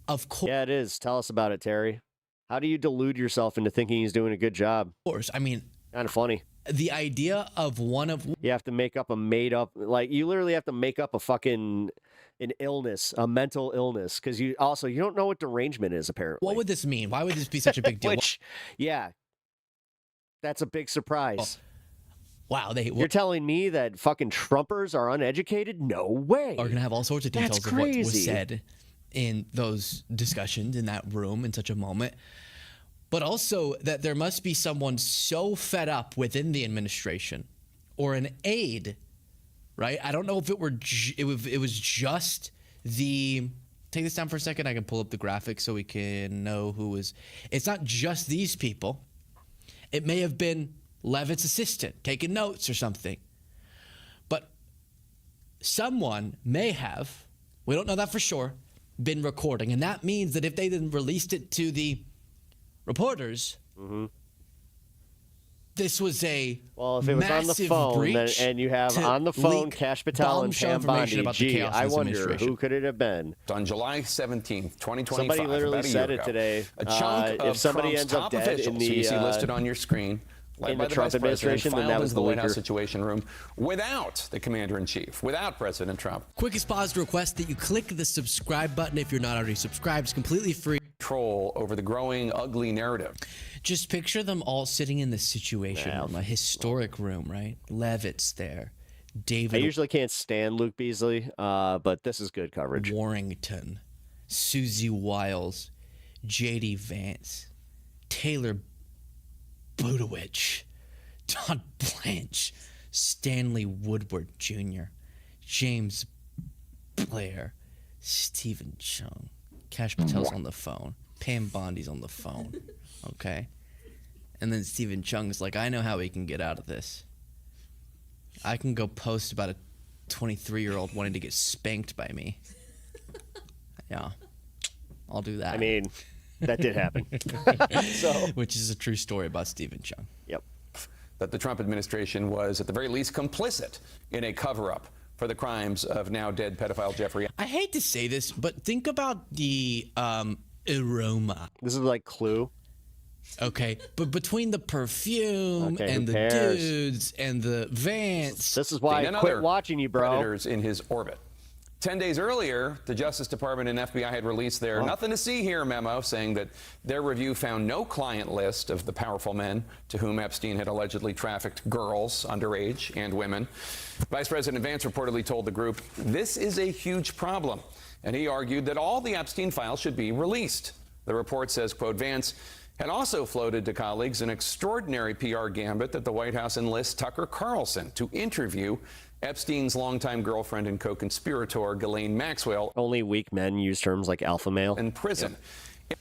Of course. Yeah, it is. Tell us about it, Terry. How do you delude yourself into thinking he's doing a good job? Of course. I mean, kind of funny. The idea of you have to make up you literally have to make up an illness, a mental illness, because you don't know what derangement is, apparently. What would this mean? Why would this be such a big deal? That's a big surprise. Wow, you're telling me that fucking Trumpers are uneducated? No way. Are going to have all sorts of details of what was said in those discussions in that room in such a moment. But also that there must be someone so fed up within the administration or an aide, right? I don't know if it was just the... Take this down for a second. I can pull up the graphic so we can know who was... It's not just these people. It may have been Levitt's assistant taking notes or something. But someone may have, we don't know that for sure, been recording. And that means that if they then released it to the reporters, this was a if it was on the phone and you have on the phone Cash Patel and Pam Bondi, I wonder who could it have been? On July 17th, 2025, somebody literally said it today. A chunk of if somebody Trump's ends up top dead officials, in the who you see listed on your screen, in the Trump administration, then that was the White House leaker. Situation Room without the commander-in-chief, without President Trump. Quickest pause to request that you click the subscribe button if you're not already subscribed. It's completely free. Control over the growing ugly narrative. Just picture them all sitting in the Situation Room, a historic room, right? Levitt's there. David. I usually can't stand Luke Beasley, but this is good coverage. Warrington, Susie Wiles, J.D. Vance, Taylor Budowich, Todd Blanche, Stanley Woodward Jr., James Blair, Stephen Chung, Cash Patel's on the phone, Pam Bondi's on the phone, okay? And then Stephen Chung's like, I know how we can get out of this. I can go post about a 23-year-old wanting to get spanked by me. Yeah, I'll do that. I mean, that did happen. Which is a true story about Stephen Chung. Yep. that the Trump administration was at the very least complicit in a cover-up for the crimes of now dead pedophile Jeffrey. I hate to say this, but think about the aroma. This is like Clue. Okay, but between the perfume and the dudes and the Vance. This is why I quit watching you, bro. Predators in his orbit. 10 days earlier, the Justice Department and FBI had released their nothing to see here memo saying that their review found no client list of the powerful men to whom Epstein had allegedly trafficked girls, underage, and women. Vice President Vance reportedly told the group, this is a huge problem. And he argued that all the Epstein files should be released. The report says, quote, Vance had also floated to colleagues an extraordinary PR gambit that the White House enlists Tucker Carlson to interview Epstein's longtime girlfriend and co-conspirator, Ghislaine Maxwell. Only weak men use terms like alpha male. In prison. Yep.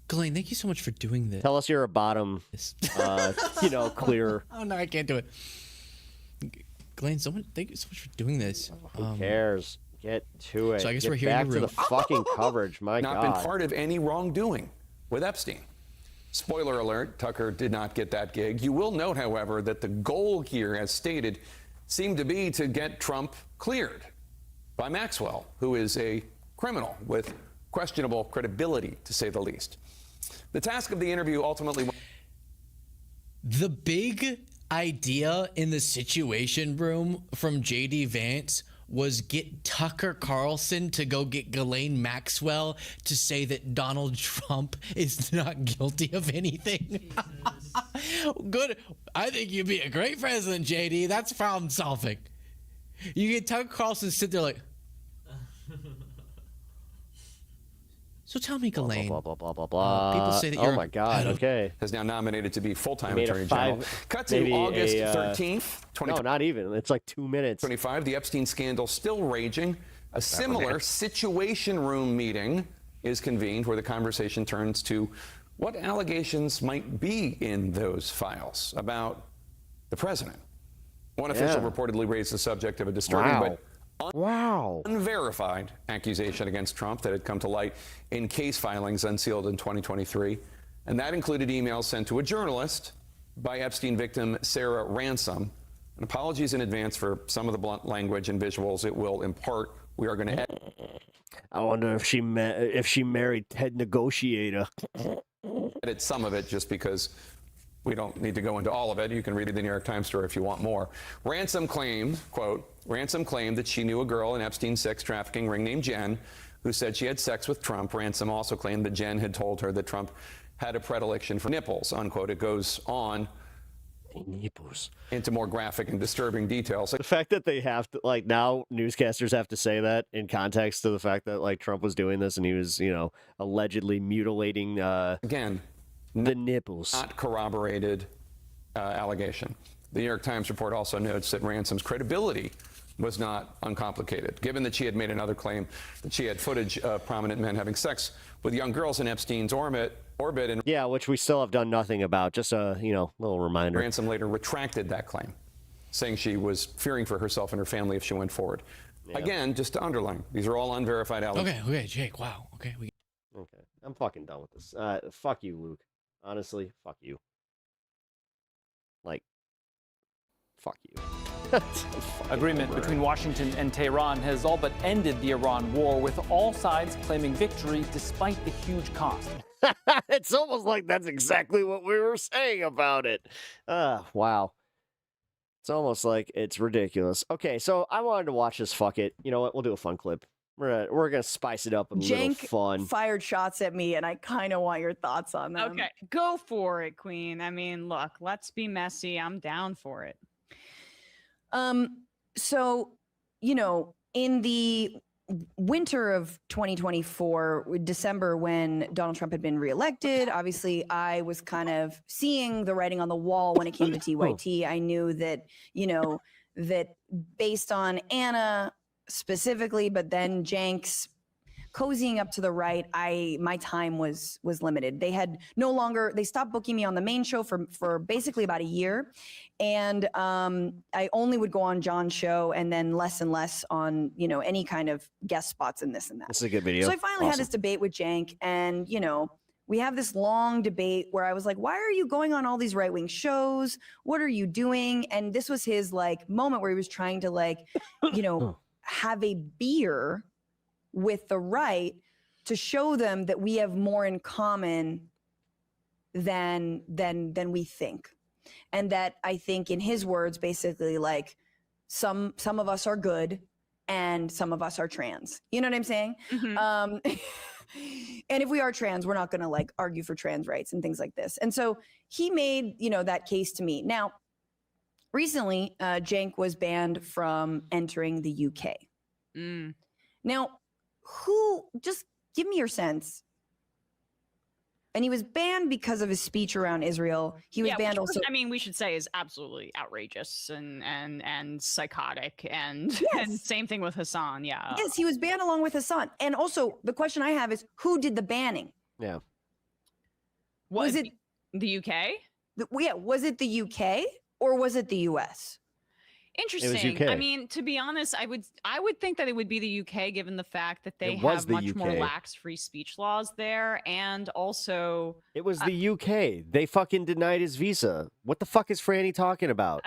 Ghislaine, thank you so much for doing this. Tell us you're a bottom, clear. Oh, no, I can't do it. Ghislaine, thank you so much for doing this. Who cares? Get to it. So I guess Get we're here back in the to room. the fucking coverage. My not God. been part of any wrongdoing with Epstein. Spoiler alert, Tucker did not get that gig. You will note, however, that the goal here, as stated, seemed to be to get Trump cleared by Maxwell, who is a criminal with questionable credibility, to say the least. The task of the interview ultimately... The big idea in the Situation Room from J.D. Vance was get Tucker Carlson to go get Ghislaine Maxwell to say that Donald Trump is not guilty of anything. Good. I think you'd be a great president, JD. That's problem solving. You get Tucker Carlson to sit there like, so tell me, Ghislaine. Blah, blah, blah, blah, blah. People say that you're... Oh, my God. Okay. ...is now nominated to be full-time Made a Attorney General. Cut to August 13th, No, not even. It's like 2 minutes. 25. The Epstein scandal still raging. A similar Situation Room meeting is convened where the conversation turns to what allegations might be in those files about the president. One official reportedly raised the subject of a disturbing but unverified accusation against Trump that had come to light in case filings unsealed in 2023. And that included emails sent to a journalist by Epstein victim Sarah Ransom. And apologies in advance for some of the blunt language and visuals it will impart. We are going to... I wonder if she married Ted Negotiator. Edit some of it just because we don't need to go into all of it. You can read it in the New York Times story if you want more. Ransom claimed, quote, Ransom claimed that she knew a girl in Epstein's sex trafficking ring named Jen who said she had sex with Trump. Ransom also claimed that Jen had told her that Trump had a predilection for nipples, unquote. It goes on into more graphic and disturbing details. The fact that they have to, like, now newscasters have to say that in context to the fact that, like, Trump was doing this and he was, allegedly mutilating, again, the nipples. Not corroborated allegation. The New York Times report also notes that Ransom's credibility was not uncomplicated, given that she had made another claim that she had footage of prominent men having sex with young girls in Epstein's orbit. And yeah, which we still have done nothing about. Just a, little reminder. Ransom later retracted that claim, saying she was fearing for herself and her family if she went forward. Yeah. Again, just to underline, these are all unverified allegations. Okay, Jake, wow. Okay, I'm fucking done with this. Fuck you, Luke. Honestly, fuck you. Like, fuck you. Agreement between Washington and Tehran has all but ended the Iran war, with all sides claiming victory despite the huge cost. It's almost like that's exactly what we were saying about it. Wow. It's almost like it's ridiculous. Okay, so I wanted to watch this. Fuck it. You know what? We'll do a fun clip. We're gonna spice it up with a little fun. Fired shots at me, and I kind of want your thoughts on them. Okay, go for it, Queen. I mean, look, let's be messy. I'm down for it. So, in the winter of 2024, December, when Donald Trump had been reelected, obviously I was kind of seeing the writing on the wall when it came to TYT. I knew that, that based on Anna specifically, but then Jenks cozying up to the right, my time was limited. They had they stopped booking me on the main show for basically about a year. And I only would go on John's show and then less and less on, any kind of guest spots and this and that. This is a good video. So I finally had this debate with Jank, and, we have this long debate where I was like, why are you going on all these right-wing shows? What are you doing? And this was his like moment where he was trying to like, you know, have a beer with the right to show them that we have more in common than we think. And that I think in his words, basically like some of us are good and some of us are trans. You know what I'm saying? And if we are trans, we're not going to like argue for trans rights and things like this. And so he made, you know, that case to me. Now, recently, Cenk was banned from entering the UK. Now, just give me your sense. And he was banned because of his speech around Israel. He was banned also. I mean, we should say is absolutely outrageous and psychotic and same thing with Hassan. Yeah. Yes, he was banned along with Hassan. And also the question I have is who did the banning? Yeah. Was it the UK? Was it the UK or was it the US? Interesting. UK. I mean, to be honest, I would think that it would be the UK, given the fact that they have much more lax free speech laws there, and also it was the UK. They fucking denied his visa. What the fuck is Franny talking about?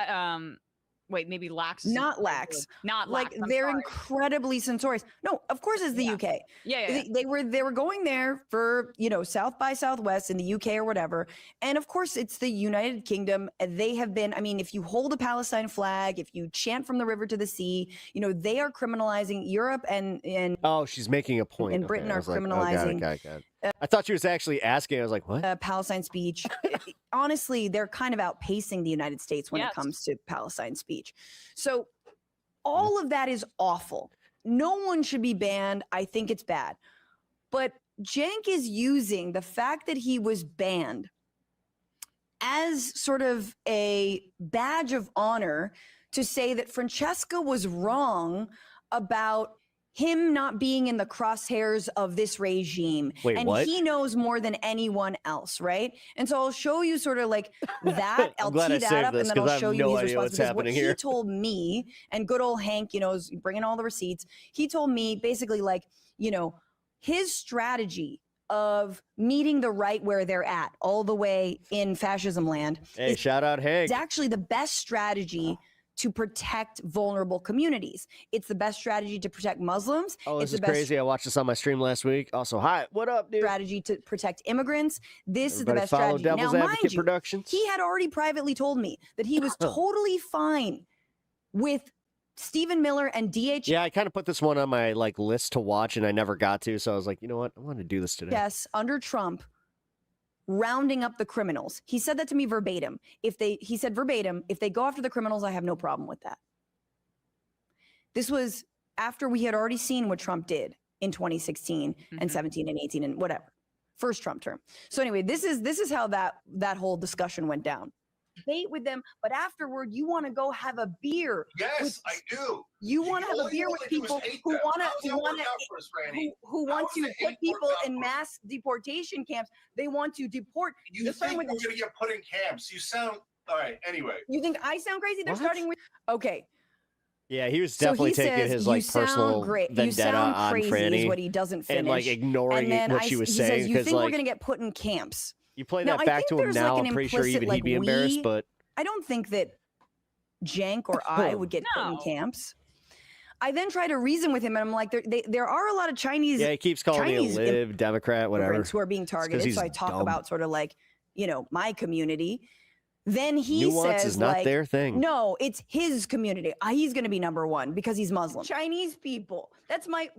Wait, maybe lax? Not lax. Not like lax. I'm they're sorry. incredibly censorious. No, of course it's the UK. Yeah. They were going there for, you know, South by Southwest in the UK or whatever. And of course it's the United Kingdom. They have been, I mean, if you hold a Palestine flag, if you chant from the river to the sea, you know, they are criminalizing Europe and oh, she's making a point. And Britain I are was like, criminalizing. Oh, got it. I thought she was actually asking. I was like, what? Palestine speech. Honestly, they're kind of outpacing the United States when it comes to Palestine speech. So all of that is awful. No one should be banned. I think it's bad. But Cenk is using the fact that he was banned as sort of a badge of honor to say that Francesca was wrong about him not being in the crosshairs of this regime. Wait, and what? he knows more than anyone else, right? And so I'll show you sort of like that. I'll glad tee I that saved up this, and then 'cause I I'll have show you no his idea response. what's Because what happening he here. told me, and good old Hank, you know, is bringing all the receipts. He told me basically like, you know, his strategy of meeting the right where they're at all the way in fascism land. Hey, shout out Hank. It's actually the best strategy to protect vulnerable communities. It's the best strategy to protect Muslims. Oh, it's this is the best crazy. I watched this on my stream last week. Also, hi, what up, dude? strategy to protect immigrants. This is the Everybody best follow strategy. Devil's Now, Advocate mind you, Productions. he had already privately told me that he was totally fine with Stephen Miller and DHS Yeah, I kind of put this one on my like list to watch, and I never got to. So I was like, you know what? I want to do this today. under Trump rounding up the criminals. He said that to me verbatim. He said verbatim, if they go after the criminals, I have no problem with that. This was after we had already seen what Trump did in 2016 and 17 and 18 and whatever. First Trump term. So anyway, this is how that whole discussion went down. Debate with them, but afterward you want to go have a beer. Yes, I do. You want to have a beer with people who want to put people in mass deportation camps. They want to deport. You think we're going to get put in camps? You sound all right. Anyway, you think I sound crazy? They're starting with okay. Yeah, he was So definitely he taking says, his "You like sound personal great. You vendetta sound on crazy," Franny, is what he doesn't finish. and like ignoring And then what she was he saying says, "You because think we're like going to get put in camps?" you play Now, that I back think to him there's, now. like, an I'm pretty sure implicit, even like, he'd be embarrassed, but I don't think that Cenk or I would get put in camps. I then try to reason with him, and I'm like, there are a lot of Chinese. yeah, he keeps calling me a Chinese lib, Democrat, whatever. immigrants who are being It's 'cause targeted. he's So I talk dumb. about sort of like, you know, my community. Then he Nuance says, is not like, their thing. No, it's his community. He's going to be number one because he's Muslim. Chinese people. That's my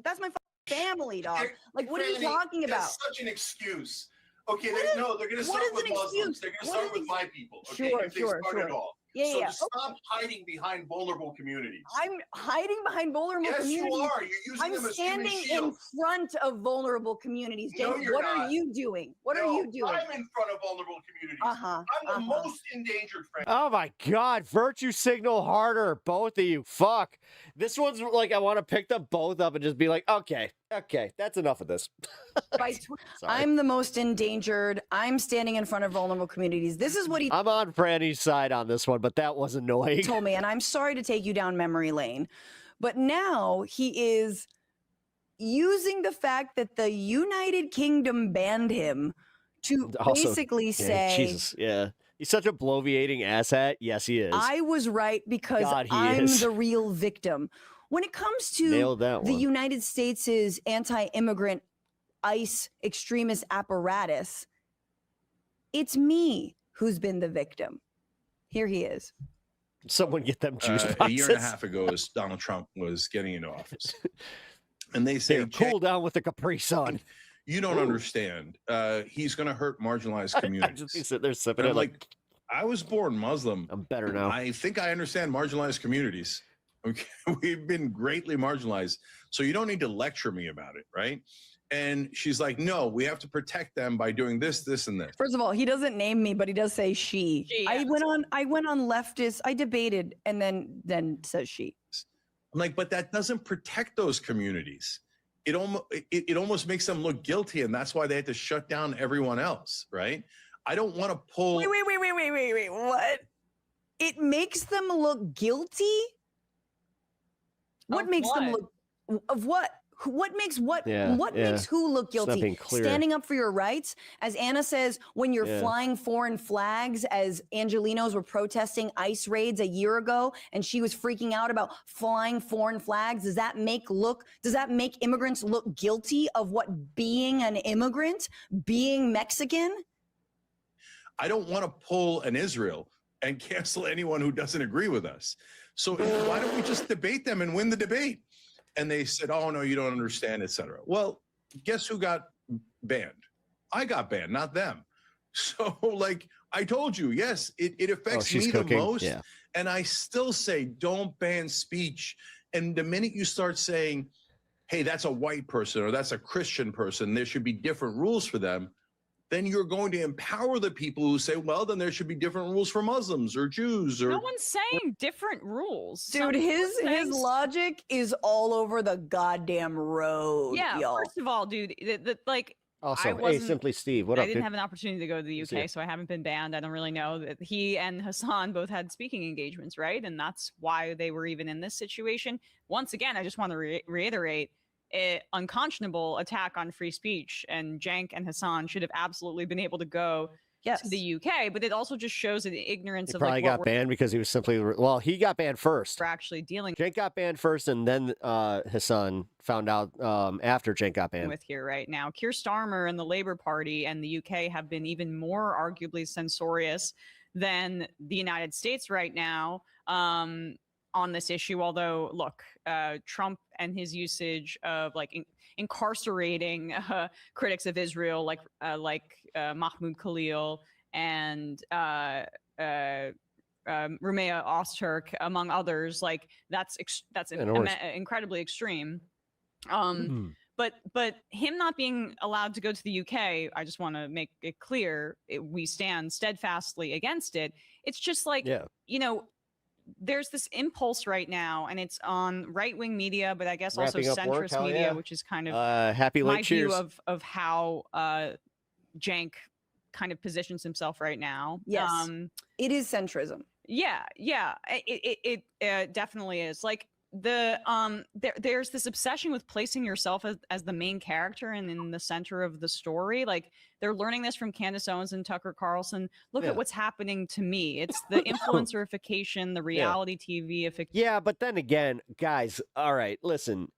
family, dog. Like, what are you Franny, talking about? That's such an excuse. Okay, What they're going to what start is with an Muslims. excuse? They're going to What start is with ex- my people. Okay, Sure, if they sure, start sure. it all. Yeah, so yeah. to stop hiding behind vulnerable communities. I'm hiding behind vulnerable Yes, you communities. are. You're using I'm them as human standing in shields. front of vulnerable communities. No, James, you're what are not. you doing? What are No, you doing? I'm in front of vulnerable communities. Uh-huh, I'm the most endangered, friend. Oh my God! Virtue signal harder, both of you. Fuck. This one's like I want to pick them both up and just be like, okay, that's enough of this. I'm the most endangered. I'm standing in front of vulnerable communities. This is what he I'm on Franny's side on this one, but that was annoying. told me, and I'm sorry to take you down memory lane, but now he is using the fact that the United Kingdom banned him to Also, basically yeah, say, Jesus, yeah. He's such a bloviating asshat. Yes, he is. I was right because God, he I'm is. the real victim. When it comes to Nailed that the one. United States' anti-immigrant ICE extremist apparatus, it's me who's been the victim. Here he is. Someone get them juice boxes. A year and a half ago, as Donald Trump was getting into office. And they say, cool down with the Capri Sun. You don't understand. He's going to hurt marginalized communities. Just sit there sipping And it I'm like, I was born Muslim. I'm better now. I think I understand marginalized communities. Okay, we've been greatly marginalized. So you don't need to lecture me about it, right? And she's like, no, we have to protect them by doing this, this, and this. First of all, he doesn't name me, but he does say she. I went on leftist. I debated and then says she. I'm like, but that doesn't protect those communities. It almost makes them look guilty, and that's why they had to shut down everyone else, right? I don't want to pull. Wait. What? It makes them look guilty? What makes them look of what? What makes what? Yeah, what yeah. makes who look It's not guilty? being clear. Standing up for your rights, as Anna says, when you're Yeah. flying foreign flags, as Angelinos were protesting ICE raids a year ago, and she was freaking out about flying foreign flags. Does that make immigrants look guilty of what being an immigrant, being Mexican? I don't want to pull an Israel and cancel anyone who doesn't agree with us. So why don't we just debate them and win the debate? And they said, oh, no, you don't understand, etc. Well, guess who got banned? I got banned, not them. So, like I told you, yes, it affects she's me cooking? the most. Yeah. And I still say, don't ban speech. And the minute you start saying, hey, that's a white person or that's a Christian person, there should be different rules for them, then you're going to empower the people who say, well, then there should be different rules for Muslims or Jews or. No one's saying different rules. Dude, his logic is all over the goddamn road. Yeah, y'all. first of all, dude, like Also, I hey, wasn't, Simply Steve, what I up, didn't dude? have an opportunity to go to the See ya. UK, so I haven't been banned. I don't really know that he and Hassan both had speaking engagements, right? And that's why they were even in this situation. Once again, I just want to reiterate. Unconscionable attack on free speech, and Cenk and Hassan should have absolutely been able to go to the UK, but it also just shows the ignorance He of probably like what got banned because he was simply he got banned first. we're actually dealing Cenk got banned first, and then Hassan found out after Cenk got banned. with here right now. Keir Starmer and the Labour Party and the UK have been even more arguably censorious than the United States right now on this issue. Although, look, Trump and his usage of like incarcerating critics of Israel, like Mahmoud Khalil and Rumea Ozturk, among others, like that's incredibly extreme. But him not being allowed to go to the UK, I just want to make it clear, we stand steadfastly against it. It's just like, you know, there's this impulse right now, and it's on right-wing media, but I guess also Wrapping up work, centrist hell media, yeah. which is kind of happy late my view cheers. of how Cenk kind of positions himself right now. Yes, it is centrism. Yeah, it definitely is. Like there's this obsession with placing yourself as the main character and in the center of the story. Like they're learning this from Candace Owens and Tucker Carlson. Look at what's happening to me. It's the influencerification, the reality TV. Yeah, but then again, guys, all right, listen.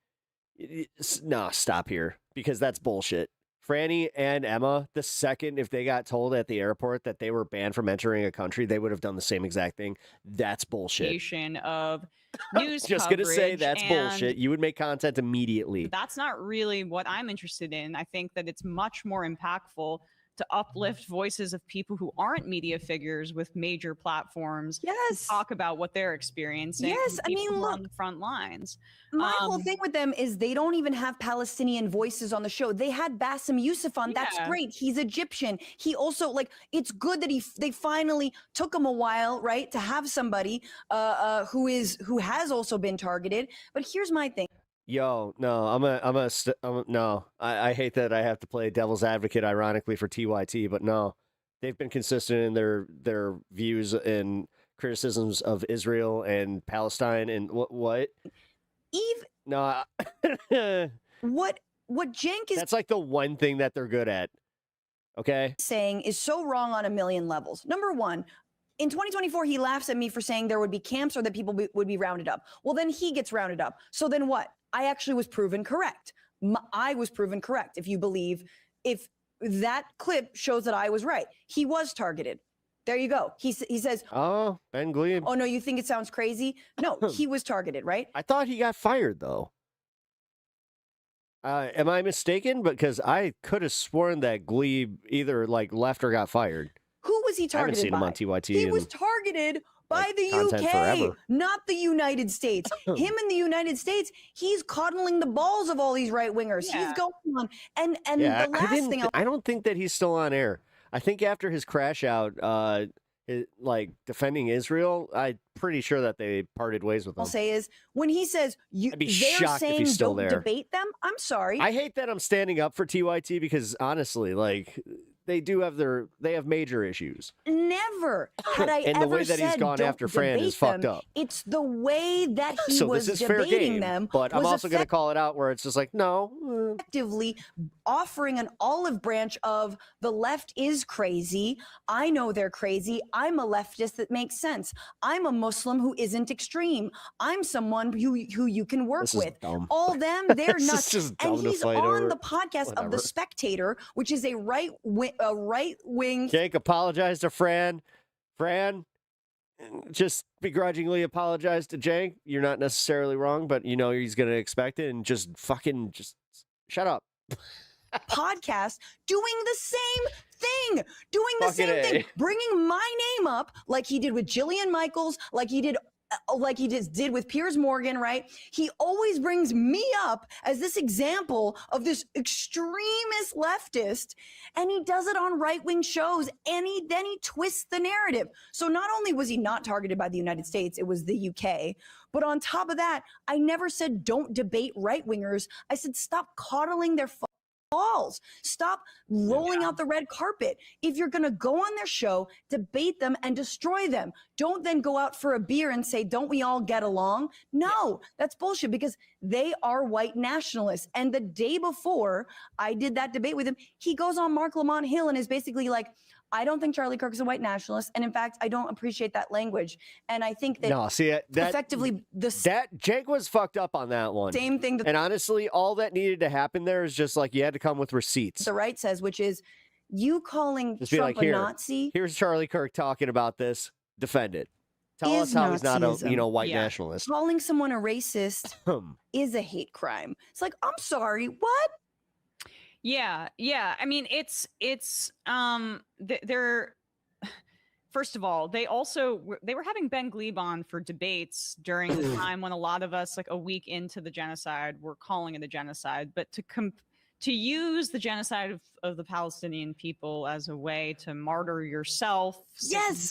No, stop here, because that's bullshit. Franny and Emma, the second if they got told at the airport that they were banned from entering a country, they would have done the same exact thing. That's bullshit. Of news Just gonna say coverage, that's and bullshit. You would make content immediately. that's not really what I'm interested in. I think that it's much more impactful to uplift voices of people who aren't media figures with major platforms. Yes. Talk about what they're experiencing. Yes, I people mean, who are look, on the front lines. My whole thing with them is they don't even have Palestinian voices on the show. They had Bassem Youssef on. That's Yeah. great. He's Egyptian. He also, like, it's good that they finally took him a while, right, to have somebody who has also been targeted. But here's my thing. Yo, no, I hate that I have to play devil's advocate, ironically, for TYT, but no, they've been consistent in their views and criticisms of Israel and Palestine and what? No, what Cenk is. That's like the one thing that they're good at. Okay. Saying is so wrong on a million levels. Number one, in 2024, he laughs at me for saying there would be camps or that people would be rounded up. Well, then he gets rounded up. So then what? I actually was proven correct. I was proven correct. If you believe, if that clip shows that I was right, he was targeted. There you go. He says, "Oh, Ben Glebe. Oh no, you think it sounds crazy? No, he was targeted, right? I thought he got fired though. Am I mistaken? Because I could have sworn that Glebe either like left or got fired. Who was he targeted I haven't seen by? him on TYT. He was targeted by the content UK, forever. not the United States. Him in the United States, he's coddling the balls of all these right wingers. He's going on, and Yeah, the last thing I don't think that he's still on air. I think after his crash out, like defending Israel, I'm pretty sure that they parted ways with him. I'll say is when he says I'd be they're shocked if saying he's still don't there. debate them. I'm sorry. I hate that I'm standing up for TYT because honestly, like they have major issues. Never had I And the ever way that he's said gone don't after Fran is debate fucked them. up. It's the way that he So was this is fair debating game, them. but I'm was also going to call it out where it's just like, no. Effectively offering an olive branch of the left is crazy. I know they're crazy. I'm a leftist that makes sense. I'm a Muslim who isn't extreme. I'm someone who you can work This is with. dumb. All them, they're This is nuts. just dumb And to he's fight on over. the podcast of Whatever. The Spectator, which is a right wing. Jake, apologize to Fran. Fran, just begrudgingly apologize to Jake. You're not necessarily wrong, but you know he's going to expect it, and just shut up. Podcast doing the same thing, Fucking A. thing, bringing my name up like he did with Jillian Michaels, like he just did with Piers Morgan, right? He always brings me up as this example of this extremist leftist, and he does it on right-wing shows, and then he twists the narrative. So not only was he not targeted by the United States, it was the UK, but on top of that, I never said don't debate right-wingers. I said stop coddling their balls. Stop rolling out the red carpet. If you're going to go on their show, debate them and destroy them. Don't then go out for a beer and say, don't we all get along? No, that's bullshit because they are white nationalists. And the day before I did that debate with him, he goes on Mark Lamont Hill and is basically like, I don't think Charlie Kirk is a white nationalist. And in fact, I don't appreciate that language. And I think that effectively that Jake was fucked up on that one. Same thing. And honestly, all that needed to happen there is just like you had to come with receipts. The right says, which is you calling Just be Trump like, here, a Nazi. here's Charlie Kirk talking about this. Defend it. Tell us is how he's not a Nazism. white nationalist. Calling someone a racist is a hate crime. It's like, I'm sorry, what? Yeah. I mean, they're first of all, they were having Ben Glebe on for debates during the time when a lot of us, like a week into the genocide, were calling it a genocide. But to use the genocide of the Palestinian people as a way to martyr yourself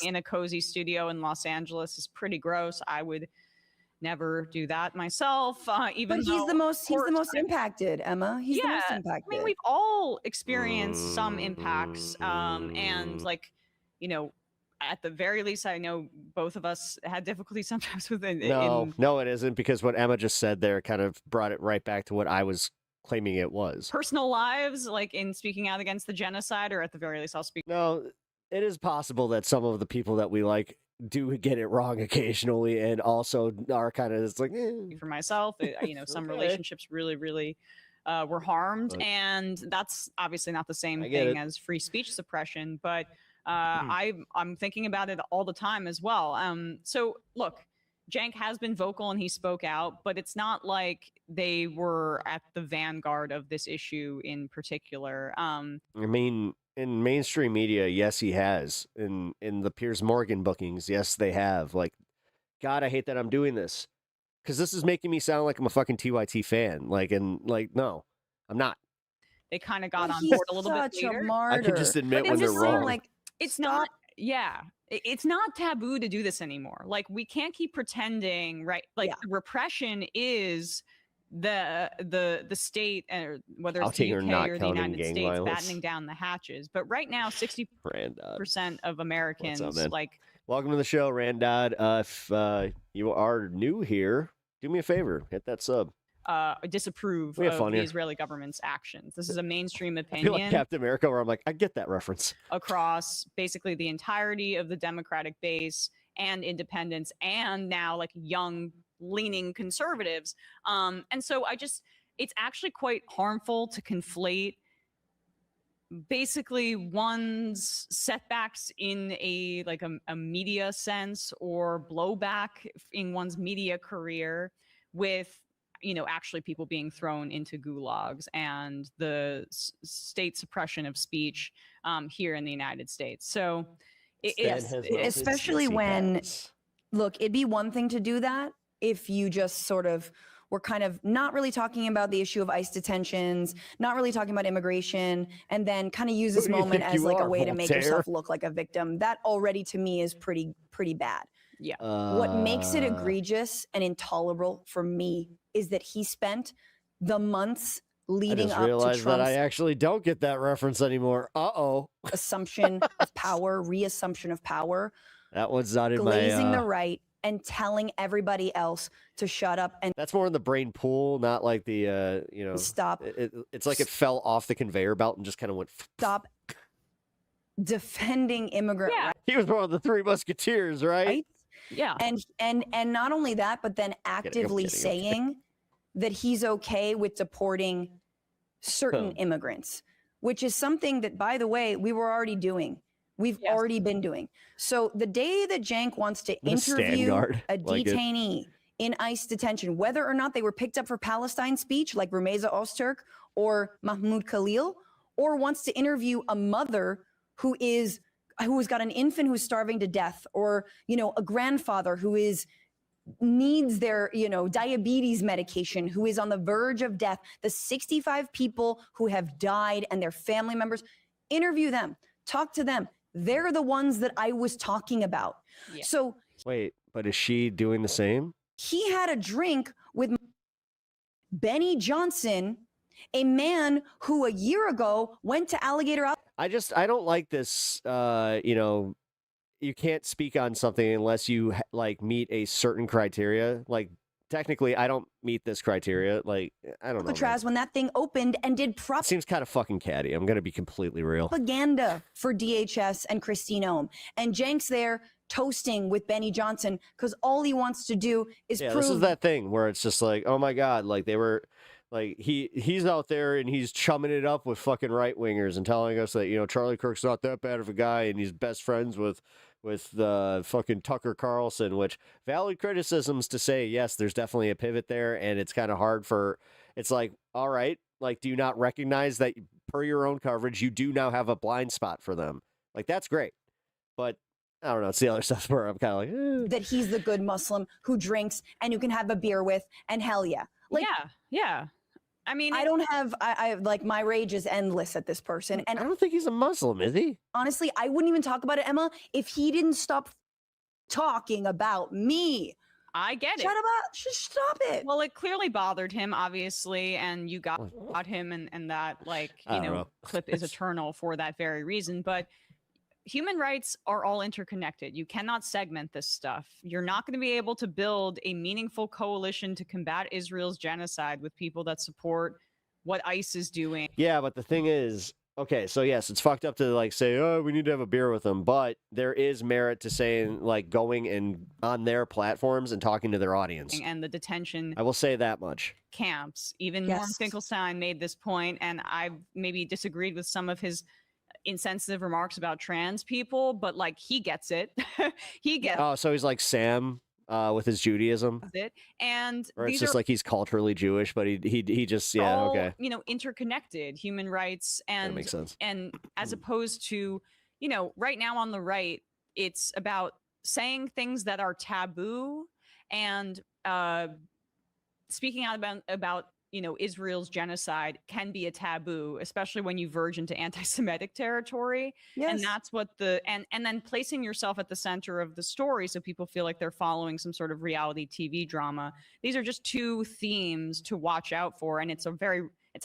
in a cozy studio in Los Angeles is pretty gross. I would never do that myself. Even But he's the most impacted, Emma. He's the most impacted. I mean, we've all experienced some impacts, and like, you know, at the very least, I know both of us had difficulty sometimes with it. No, it isn't, because what Emma just said there kind of brought it right back to what I was claiming it was. Personal lives, like in speaking out against the genocide, or at the very least, I'll speak. No, it is possible that some of the people that we like do get it wrong occasionally, and also are kind of it's like for myself. Some relationships really were harmed, and that's obviously not the same thing as free speech suppression. But I'm thinking about it all the time as well. So look, Cenk has been vocal and he spoke out, but it's not like they were at the vanguard of this issue in particular. I mean, in mainstream media, yes, he has. In the Piers Morgan bookings, yes, they have. Like, God, I hate that I'm doing this, because this is making me sound like I'm a fucking TYT fan. No, I'm not. They kind of got on board a little bit later. I can just admit when they're wrong. It's not. Yeah, it's not taboo to do this anymore. Like, we can't keep pretending, right? Like, the repression is the state, whether it's the UK or the United States, battening down the hatches. But right now, 60% of Americans Welcome to the show, Randad. If you are new here, do me a favor, hit that sub. disapprove We have of fun the here. Israeli government's actions. This is a mainstream I feel like opinion Captain America, where I'm like, I get that reference. across basically the entirety of the Democratic base and independents, and now like young leaning conservatives. And so it's actually quite harmful to conflate basically one's setbacks in a media sense or blowback in one's media career with actually people being thrown into gulags and the state suppression of speech here in the United States. So especially when look, it'd be one thing to do that if you just sort of were kind of not really talking about the issue of ICE detentions, not really talking about immigration, and then kind of use this Who do you moment think as you like a are, way to make Voltaire? yourself look like a victim. That already to me is pretty bad. Yeah. What makes it egregious and intolerable for me is that he spent the months I leading just up to realized that I Trump's actually don't get that reference anymore. assumption of power, reassumption of power, That one's not in glazing my. the right and telling everybody else to shut up and That's more in the brain pool, not like the Stop. It's like it fell off the conveyor belt and just kind of went. stop defending immigrant rights. He was one of the Three Musketeers, right? Yeah. And not only that, but then I'm actively kidding. saying that he's okay with deporting certain immigrants, which is something that, by the way, we were already doing. We've already been doing. So the day that Cenk wants to The interview Stangard, a like it. detainee in ICE detention, whether or not they were picked up for Palestine speech, like Rumeysa Öztürk or Mahmoud Khalil, or wants to interview a mother who's got an infant who's starving to death, or a grandfather who needs their diabetes medication, who is on the verge of death, the 65 people who have died and their family members, interview them, talk to them. They're the ones that I was talking about. So Wait, but is she doing the same? he had a drink with Benny Johnson, a man who a year ago went to Alligator Out. I don't like this. You can't speak on something unless you meet a certain criteria. Like technically, I don't meet this criteria. Like I don't know. man. Alcatraz when that thing opened and did It seems kind of fucking catty. I'm gonna be completely real. propaganda for DHS and Christine Ohm. And Cenk's there toasting with Benny Johnson because all he wants to do is Yeah, prove this is that thing where it's just like, oh my god, like they were, like he's out there and he's chumming it up with fucking right wingers and telling us that Charlie Kirk's not that bad of a guy and he's best friends with the fucking Tucker Carlson, which valid criticisms to say, yes, there's definitely a pivot there, and it's kind of hard for. It's like, all right, like, do you not recognize that per your own coverage, you do now have a blind spot for them? Like that's great, but. I don't know. It's the other stuff where I'm kind of like, that he's the good Muslim who drinks and you can have a beer with, and hell yeah. Like, yeah. I mean, I don't have, I like my rage is endless at this person. And I don't think he's a Muslim, is he? Honestly, I wouldn't even talk about it, Emma, if he didn't stop talking about me. I get it. Shut up, just stop it. Well, it clearly bothered him, obviously, and you got him, and that, I don't know. clip is eternal for that very reason. But human rights are all interconnected. You cannot segment this stuff. You're not going to be able to build a meaningful coalition to combat Israel's genocide with people that support what ICE is doing. Yeah, but the thing is, okay, so yes, it's fucked up to say, oh, we need to have a beer with them, but there is merit to saying going and on their platforms and talking to their audience. And the detention I will say that much. camps. Even Norm Finkelstein made this point, and I maybe disagreed with some of his insensitive remarks about trans people, but he gets it. He gets Oh, so he's like Sam with his Judaism, it. And or it's these just are like he's culturally Jewish, but he just all, okay. Interconnected human rights, and That makes sense. And as opposed to, right now on the right, it's about saying things that are taboo and speaking out about Israel's genocide can be a taboo, especially when you verge into anti-Semitic territory. Yes. And that's what and then placing yourself at the center of the story so people feel like they're following some sort of reality TV drama. These are just two themes to watch out for, and it's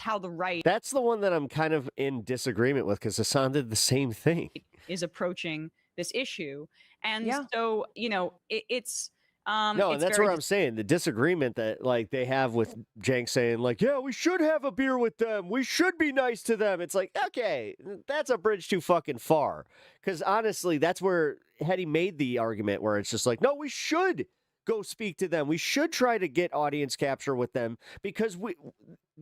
how the right That's the one that I'm kind of in disagreement with because Hassan did the same thing. is approaching this issue. And so, it's No, and that's what I'm saying. The disagreement that like they have with Cenk saying like, yeah, we should have a beer with them. We should be nice to them. It's like, okay, that's a bridge too fucking far. Because honestly, that's where Hetty made the argument where it's just like, no, we should go speak to them. We should try to get audience capture with them because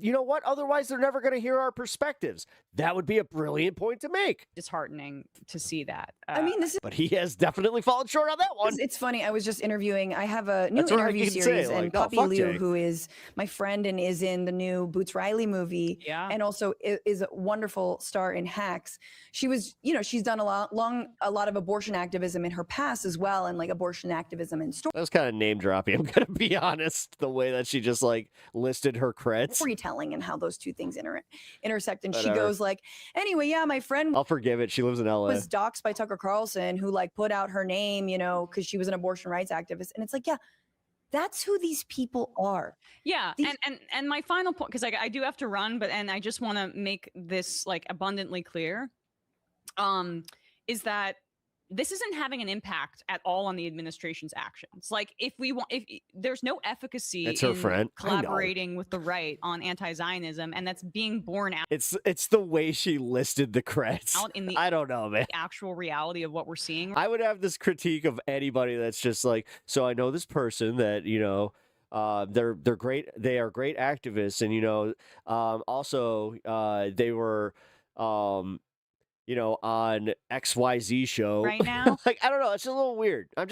you know what? Otherwise, they're never going to hear our perspectives. That would be a brilliant point to make. Disheartening to see that. I mean, this is. But he has definitely fallen short on that one. It's funny. I was just interviewing. I have a new That's what I interview can series, say, and like, oh, Poppy fuck Liu, Jake. who is my friend and is in the new Boots Riley movie, and also is a wonderful star in Hacks. She was, she's done a lot of abortion activism in her past as well, and like abortion activism in That was kind of name dropping. I'm gonna be honest. The way that she just like listed her creds. storytelling and how those two things intersect. And she Whatever. goes like, anyway, yeah, my friend I'll forgive it. She lives in LA. was doxxed by Tucker Carlson, who like put out her name, because she was an abortion rights activist. And it's like, yeah, that's who these people are. Yeah, and my final point, because I do have to run, and I just want to make this like abundantly clear, is that this isn't having an impact at all on the administration's actions. Like, if there's no efficacy That's her in friend. I know. collaborating with the right on anti-Zionism, and that's being borne out. It's the way she listed the creds. Out in the I don't know, man. actual reality of what we're seeing. I would have this critique of anybody that's just like, so I know this person that, they're great. They are great activists. And, also they were, on XYZ show right now. Like, I don't know. It's just a little weird. I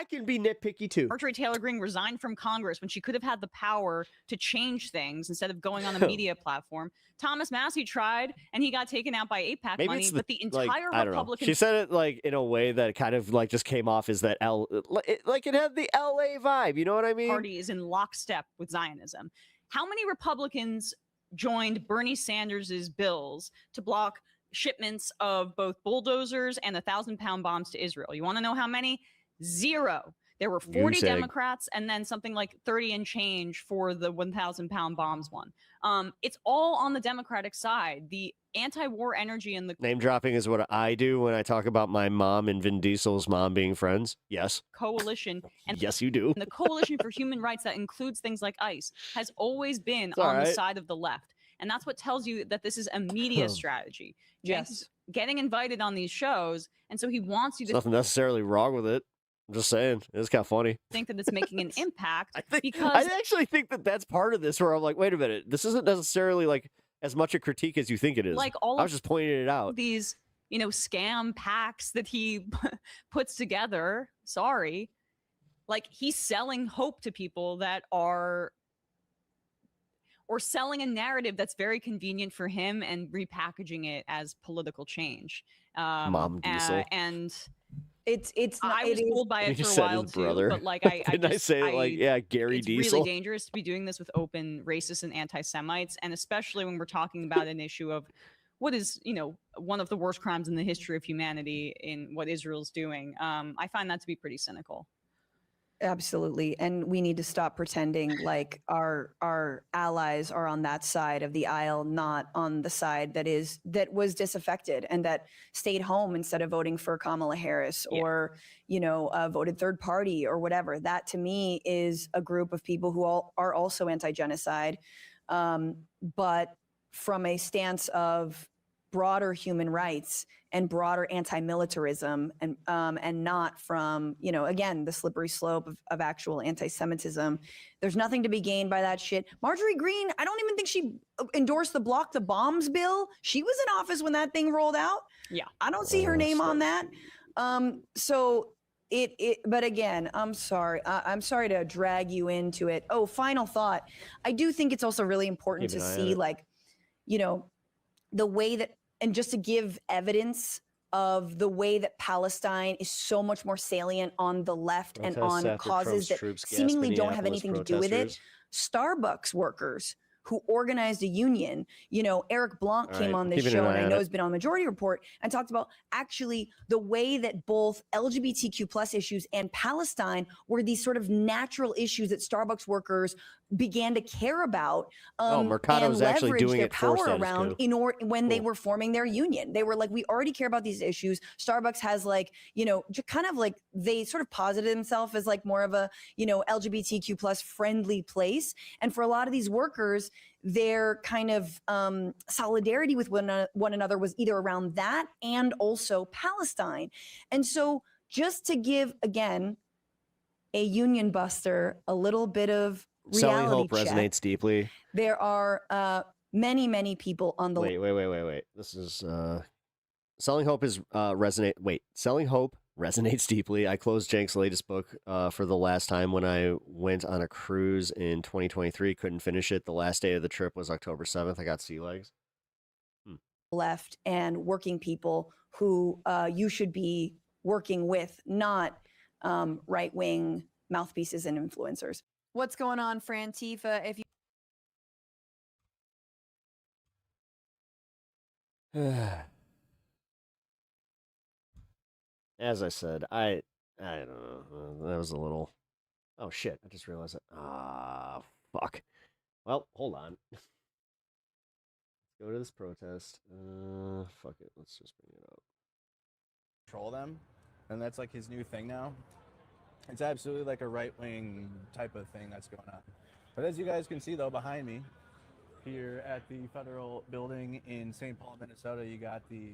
can be nitpicky too. Marjorie Taylor Greene resigned from Congress when she could have had the power to change things instead of going on a media platform. Thomas Massey tried, and he got taken out by AIPAC Maybe money, it's but the entire I don't know. Republican She said it like in a way that kind of like just came off as that it had the LA vibe. You know what I mean? Party is in lockstep with Zionism. How many Republicans joined Bernie Sanders's bills to block shipments of both bulldozers and 1,000-pound bombs to Israel? You want to know how many? 0. There were 40 Goose egg. Democrats and then something like 30 and change for the 1,000-pound bombs one. It's all on the Democratic side. The anti-war energy and the Name dropping is what I do when I talk about my mom and Vin Diesel's mom being friends. Yes. coalition and Yes, you do. and the Coalition for Human Rights that includes things like ICE has always been all on the right. side of the left. And that's what tells you that this is a media strategy. James getting invited on these shows, and so he wants you There's to nothing necessarily wrong with it. I'm just saying. It's kind of funny. think that it's making an impact I because actually think that that's part of this where I'm like, wait a minute. This isn't necessarily like as much a critique as you think it is. like all I of was just pointing it out. these, scam packs that he puts together, like he's selling hope to people that are or selling a narrative that's very convenient for him and repackaging it as political change. Mom Diesel. And it's I was fooled by You it for just a said while his too, brother. but like I Didn't I just, say it like, yeah, Gary it's Diesel? really dangerous to be doing this with open racists and anti-Semites, and especially when we're talking about an issue of what is, one of the worst crimes in the history of humanity in what Israel's doing. I find that to be pretty cynical. Absolutely. And we need to stop pretending like our allies are on that side of the aisle, not on the side that was disaffected and that stayed home instead of voting for Kamala Harris or, voted third party or whatever. That to me is a group of people who are also anti-genocide, but from a stance of broader human rights and broader anti-militarism and not from, again, the slippery slope of actual anti-Semitism. There's nothing to be gained by that shit. Marjorie Greene, I don't even think she endorsed the Block the Bombs bill. She was in office when that thing rolled out. Yeah. I don't see her name on that. But again, I'm sorry. I'm sorry to drag you into it. Oh, final thought. I do think it's also really important Keep to an eye see on it. the way that, and just to give evidence of the way that Palestine is so much more salient on the left and Protests on after causes Trump's that troops gas seemingly don't have Minneapolis anything to do with it. protesters. Starbucks workers who organized a union, Eric Blanc All came right, on this keeping an show, and eye I on know it. has been on Majority Report, and talked about actually the way that both LGBTQ plus issues and Palestine were these sort of natural issues that Starbucks workers began to care about Mercado's and actually leverage doing their it for power status around quo. when they were forming their union. They were like, we already care about these issues. Starbucks has like, kind of like they sort of posited themselves as like more of a, LGBTQ plus friendly place. And for a lot of these workers, their kind of solidarity with one another was either around that and also Palestine. And so just to give, again, a union buster a little bit of Selling reality hope check, resonates deeply. there are many people on the Wait. This is Selling Hope is Selling Hope resonates deeply. I closed Cenk's latest book for the last time when I went on a cruise in 2023. Couldn't finish it. The last day of the trip was October 7th. I got sea legs. left and working people who you should be working with, not right-wing mouthpieces and influencers. What's going on, Frantifa? If you As I said, I don't know. That was a little. Oh shit! I just realized it. Ah, fuck. Well, hold on. Let's go to this protest. Fuck it. Let's just bring it up. Control them, and that's like his new thing now. It's absolutely like a right-wing type of thing that's going on. But as you guys can see, though, behind me, here at the federal building in St. Paul, Minnesota, you got the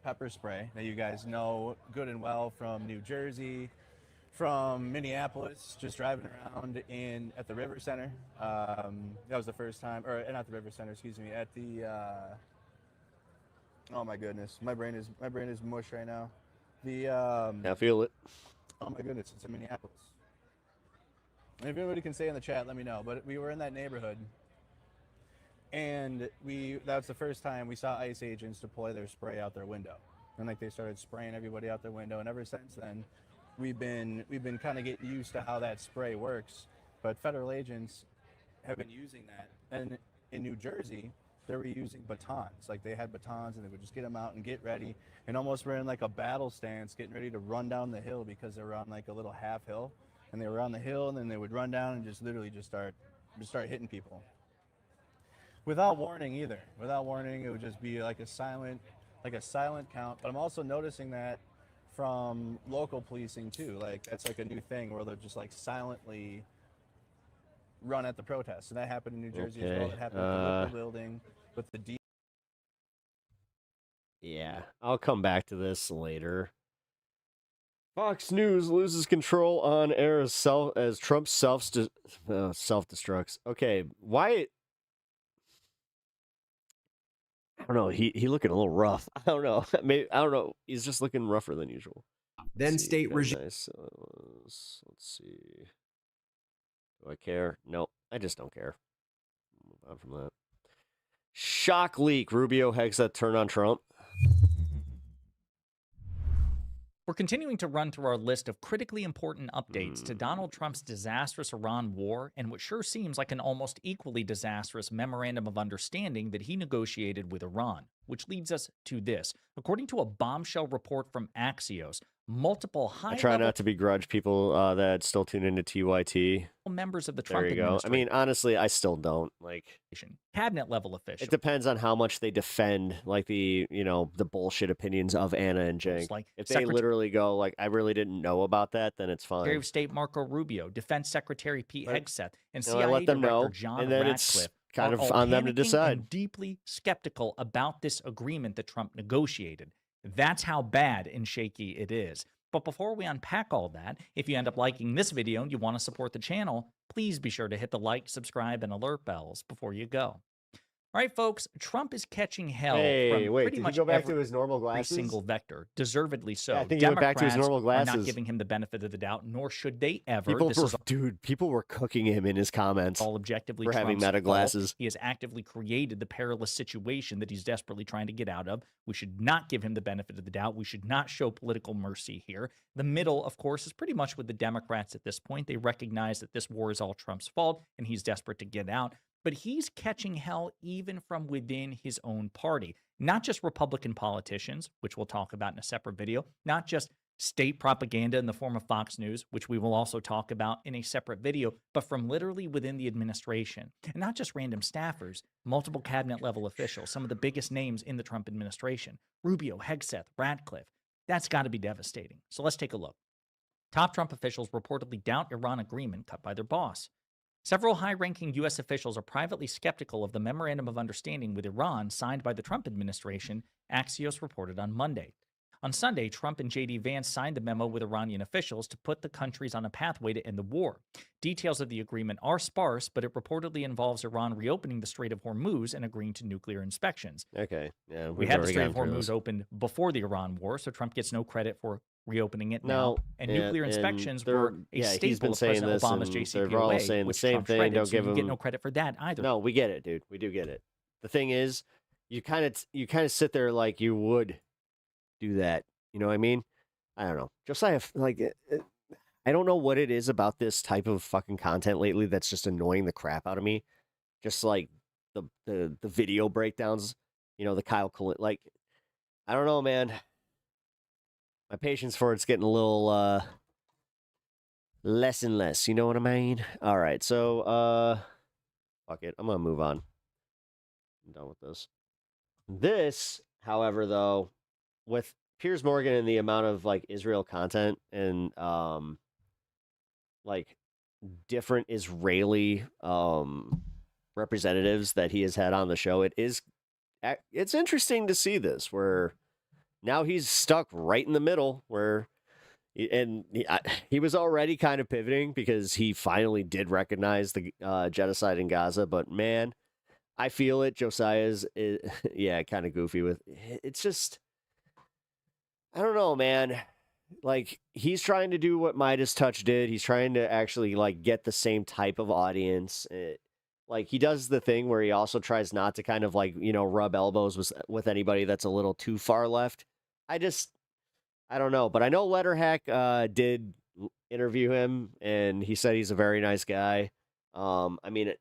pepper spray that you guys know good and well from New Jersey, from Minneapolis, just driving around at the River Center. That was the first time, or not the River Center, excuse me, at the. Oh my goodness, my brain is mush right now. I feel it. Oh my goodness, it's in Minneapolis. And if anybody can say in the chat, let me know. But we were in that neighborhood, and that was the first time we saw ICE agents deploy their spray out their window. And like they started spraying everybody out their window, and ever since then, we've been kind of getting used to how that spray works. But federal agents have been using that, and in New Jersey, they were using batons. Like they had batons, and they would just get them out and get ready, and almost were in like a battle stance, getting ready to run down the hill because they were on like a little half hill, and they were on the hill, and then they would run down and just literally just start hitting people. Without warning either. Without warning, it would just be like a silent count. But I'm also noticing that from local policing too. Like that's like a new thing where they'll just like silently run at the protests. And that happened in New Jersey as well. It happened at the local building with the Yeah, I'll come back to this later. Fox News loses control on air as Trump self-destructs. Okay, why? I don't know. He looking a little rough. I don't know. Maybe I don't know. He's just looking rougher than usual. Then state regime. Nice. Let's see. Do I care? No, I just don't care. Move on from that. Shock leak. Rubio Hexa turn on Trump. We're continuing to run through our list of critically important updates to Donald Trump's disastrous Iran war and what sure seems like an almost equally disastrous memorandum of understanding that he negotiated with Iran, which leads us to this. According to a bombshell report from Axios, multiple high-level... I try not to begrudge people that still tune into TYT. Members of the Trump There you go. I mean, honestly, I still don't. Like, cabinet level officials. It depends on how much they defend, like, the bullshit opinions of Anna and Cenk. Like if they literally go, like, I really didn't know about that, then it's fine. Secretary of State Marco Rubio, Defense Secretary Pete Hegseth, and I CIA let them Director know, John and then Ratcliffe it's kind of are all on them to panicking decide. and deeply skeptical about this agreement that Trump negotiated. That's how bad and shaky it is. But before we unpack all that, if you end up liking this video and you want to support the channel, please be sure to hit the like, subscribe, and alert bells before you go. All right, folks, Trump is catching hell from pretty much did he go back every to his normal glasses? single vector, deservedly so. Yeah, I think he went back to his normal Democrats are glasses. not giving him the benefit of the doubt, nor should they ever. People were cooking him in his comments. All objectively for having Trump's meta fault. glasses. He has actively created the perilous situation that he's desperately trying to get out of. We should not give him the benefit of the doubt. We should not show political mercy here. The middle, of course, is pretty much with the Democrats at this point. They recognize that this war is all Trump's fault, and he's desperate to get out. But he's catching hell even from within his own party. Not just Republican politicians, which we'll talk about in a separate video, not just state propaganda in the form of Fox News, which we will also talk about in a separate video, but from literally within the administration. And not just random staffers, multiple cabinet level officials, some of the biggest names in the Trump administration, Rubio, Hegseth, Radcliffe. That's got to be devastating. So let's take a look. Top Trump officials reportedly doubt Iran agreement cut by their boss. Several high-ranking U.S. officials are privately skeptical of the Memorandum of Understanding with Iran signed by the Trump administration, Axios reported on Monday. On Sunday, Trump and J.D. Vance signed the memo with Iranian officials to put the countries on a pathway to end the war. Details of the agreement are sparse, but it reportedly involves Iran reopening the Strait of Hormuz and agreeing to nuclear inspections. Okay, yeah, We had the Strait of Hormuz open before the Iran war, so Trump gets no credit for reopening it now. And nuclear inspections were a staple of President Obama's JCPOA, which Trump shredded, so you get no credit for that either. No, we get it, dude. We do get it. The thing is, you kind of sit there like you would do that. You know what I mean? I don't know. Josiah, like, I don't know what it is about this type of fucking content lately that's just annoying the crap out of me. Just like the video breakdowns, the Kyle Collin, like, I don't know, man. My patience for it's getting a little less and less. You know what I mean? All right, so fuck it. I'm gonna move on. I'm done with this. This, however, though, with Piers Morgan and the amount of like Israel content and like different Israeli representatives that he has had on the show, it's interesting to see this where now he's stuck right in the middle where he was already kind of pivoting because he finally did recognize the genocide in Gaza, but man, I feel it. Josiah's kind of goofy with it's just, I don't know, man. Like, he's trying to do what Midas Touch did. He's trying to actually like get the same type of audience. Like, he does the thing where he also tries not to kind of like, rub elbows with anybody that's a little too far left. I don't know. But I know Letterhack did interview him, and he said he's a very nice guy. I mean,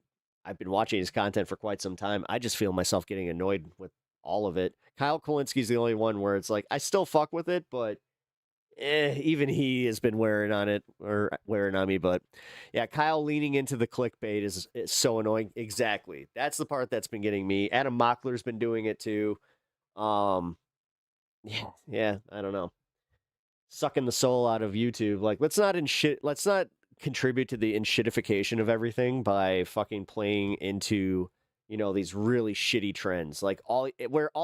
I've been watching his content for quite some time. I just feel myself getting annoyed with all of it. Kyle Kalinski's the only one where it's like, I still fuck with it, but even he has been wearing on me. But yeah, Kyle leaning into the clickbait is so annoying. Exactly. That's the part that's been getting me. Adam Mockler's been doing it too. Yeah, I don't know. Sucking the soul out of YouTube. Like, let's not contribute to the enshittification of everything by fucking playing into these really shitty trends. Like, all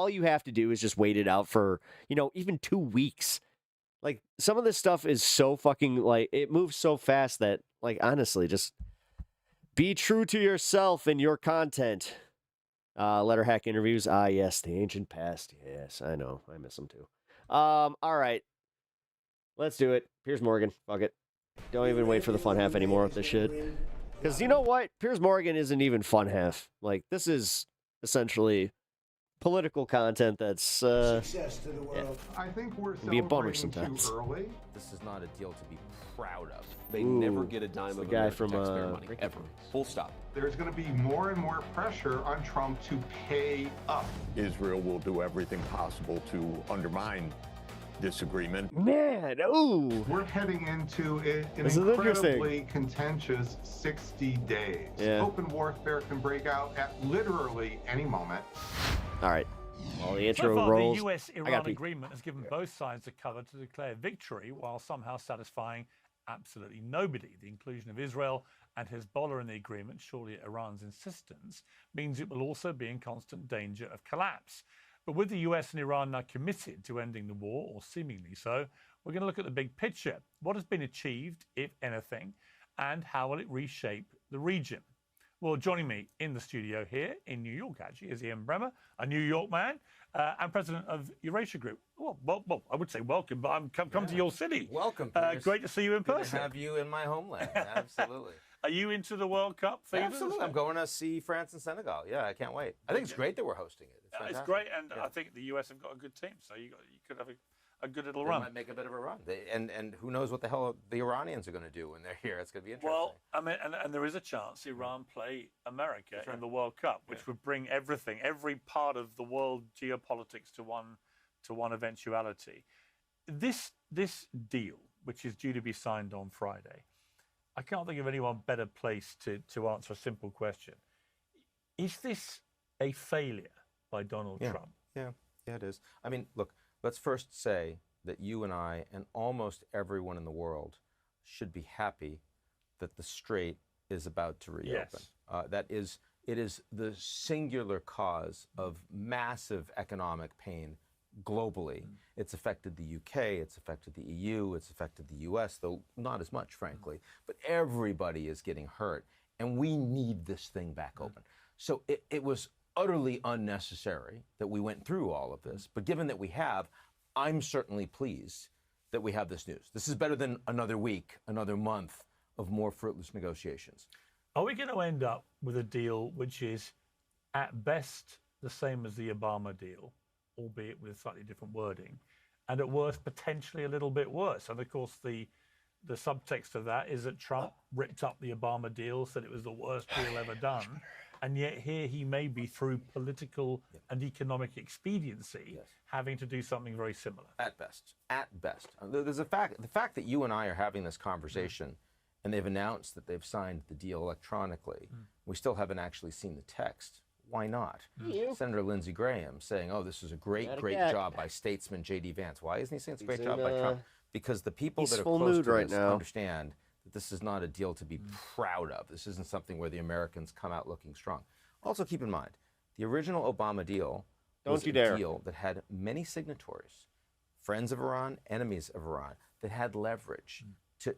you have to do is just wait it out for even 2 weeks. Like, some of this stuff is so fucking, like, it moves so fast that, like, honestly, just be true to yourself and your content. Letterhack interviews. Ah, yes, the ancient past. Yes, I know. I miss them too. All right. Let's do it. Piers Morgan. Fuck it. Don't even wait for the fun half anymore with this shit. Because you know what? Piers Morgan isn't even fun half. Like, this is essentially political content that's Success to the world. I think we're be a bummer celebrating sometimes. too early. This is not a deal to be proud of. They never get a dime the of guy American from taxpayer money, ever. Full stop. There's going to be more and more pressure on Trump to pay up. Israel will do everything possible to undermine this agreement. Man, ooh. We're heading into an This is incredibly contentious 60 days. Yeah. Open warfare can break out at literally any moment. All right. Well, the intro So far, rolls. the I US-Iran gotta pee. agreement has given both sides the cover to declare victory while somehow satisfying absolutely nobody. The inclusion of Israel and Hezbollah in the agreement, surely at Iran's insistence, means it will also be in constant danger of collapse. But with the US and Iran now committed to ending the war, or seemingly so, we're going to look at the big picture. What has been achieved, if anything, and how will it reshape the region? Well, joining me in the studio here in New York, actually, is Ian Bremmer, a New York man and president of Eurasia Group. Well, I would say welcome, but I'm come to your city. Welcome. Great to see you in Good person. to have you in my homeland. Absolutely. Are you into the World Cup fevers? Absolutely. I'm going to see France and Senegal. Yeah, I can't wait. I think it's great that we're hosting it. It's It's fantastic. great, and Yeah. I think the US have got a good team, so you could have a good little They run. might make a bit of a run. And who knows what the hell the Iranians are going to do when they're here. It's going to be interesting. Well, I mean, and there is a chance Iran play America in the World Cup, which would bring every part of the world geopolitics to one eventuality. this deal, which is due to be signed on Friday, I can't think of anyone better placed to answer a simple question. Is this a failure by Donald Trump? Yeah, it is. I mean, look, let's first say that you and I and almost everyone in the world should be happy that the Strait is about to reopen. Yes. It is the singular cause of massive economic pain globally. It's affected the UK, it's affected the EU, it's affected the US, though not as much, frankly. But everybody is getting hurt, and we need this thing back open. So it was utterly unnecessary that we went through all of this. But given that we have, I'm certainly pleased that we have this news. This is better than another week, another month of more fruitless negotiations. Are we going to end up with a deal which is at best the same as the Obama deal, albeit with slightly different wording, and at worst potentially a little bit worse? And of course the subtext of that is that Trump ripped up the Obama deal, said it was the worst deal ever done, and yet here he may be, through political and economic expediency, having to do something very similar. At best. At best. There's the fact that you and I are having this conversation and they've announced that they've signed the deal electronically. We still haven't actually seen the text. Why not? Senator Lindsey Graham saying, oh, this is a great job by statesman J.D. Vance. Why isn't he saying it's a great job by Trump? Because the people that are close to this understand that this is not a deal to be proud of. This isn't something where the Americans come out looking strong. Also keep in mind, the original Obama deal was a deal that had many signatories, friends of Iran, enemies of Iran, that had leverage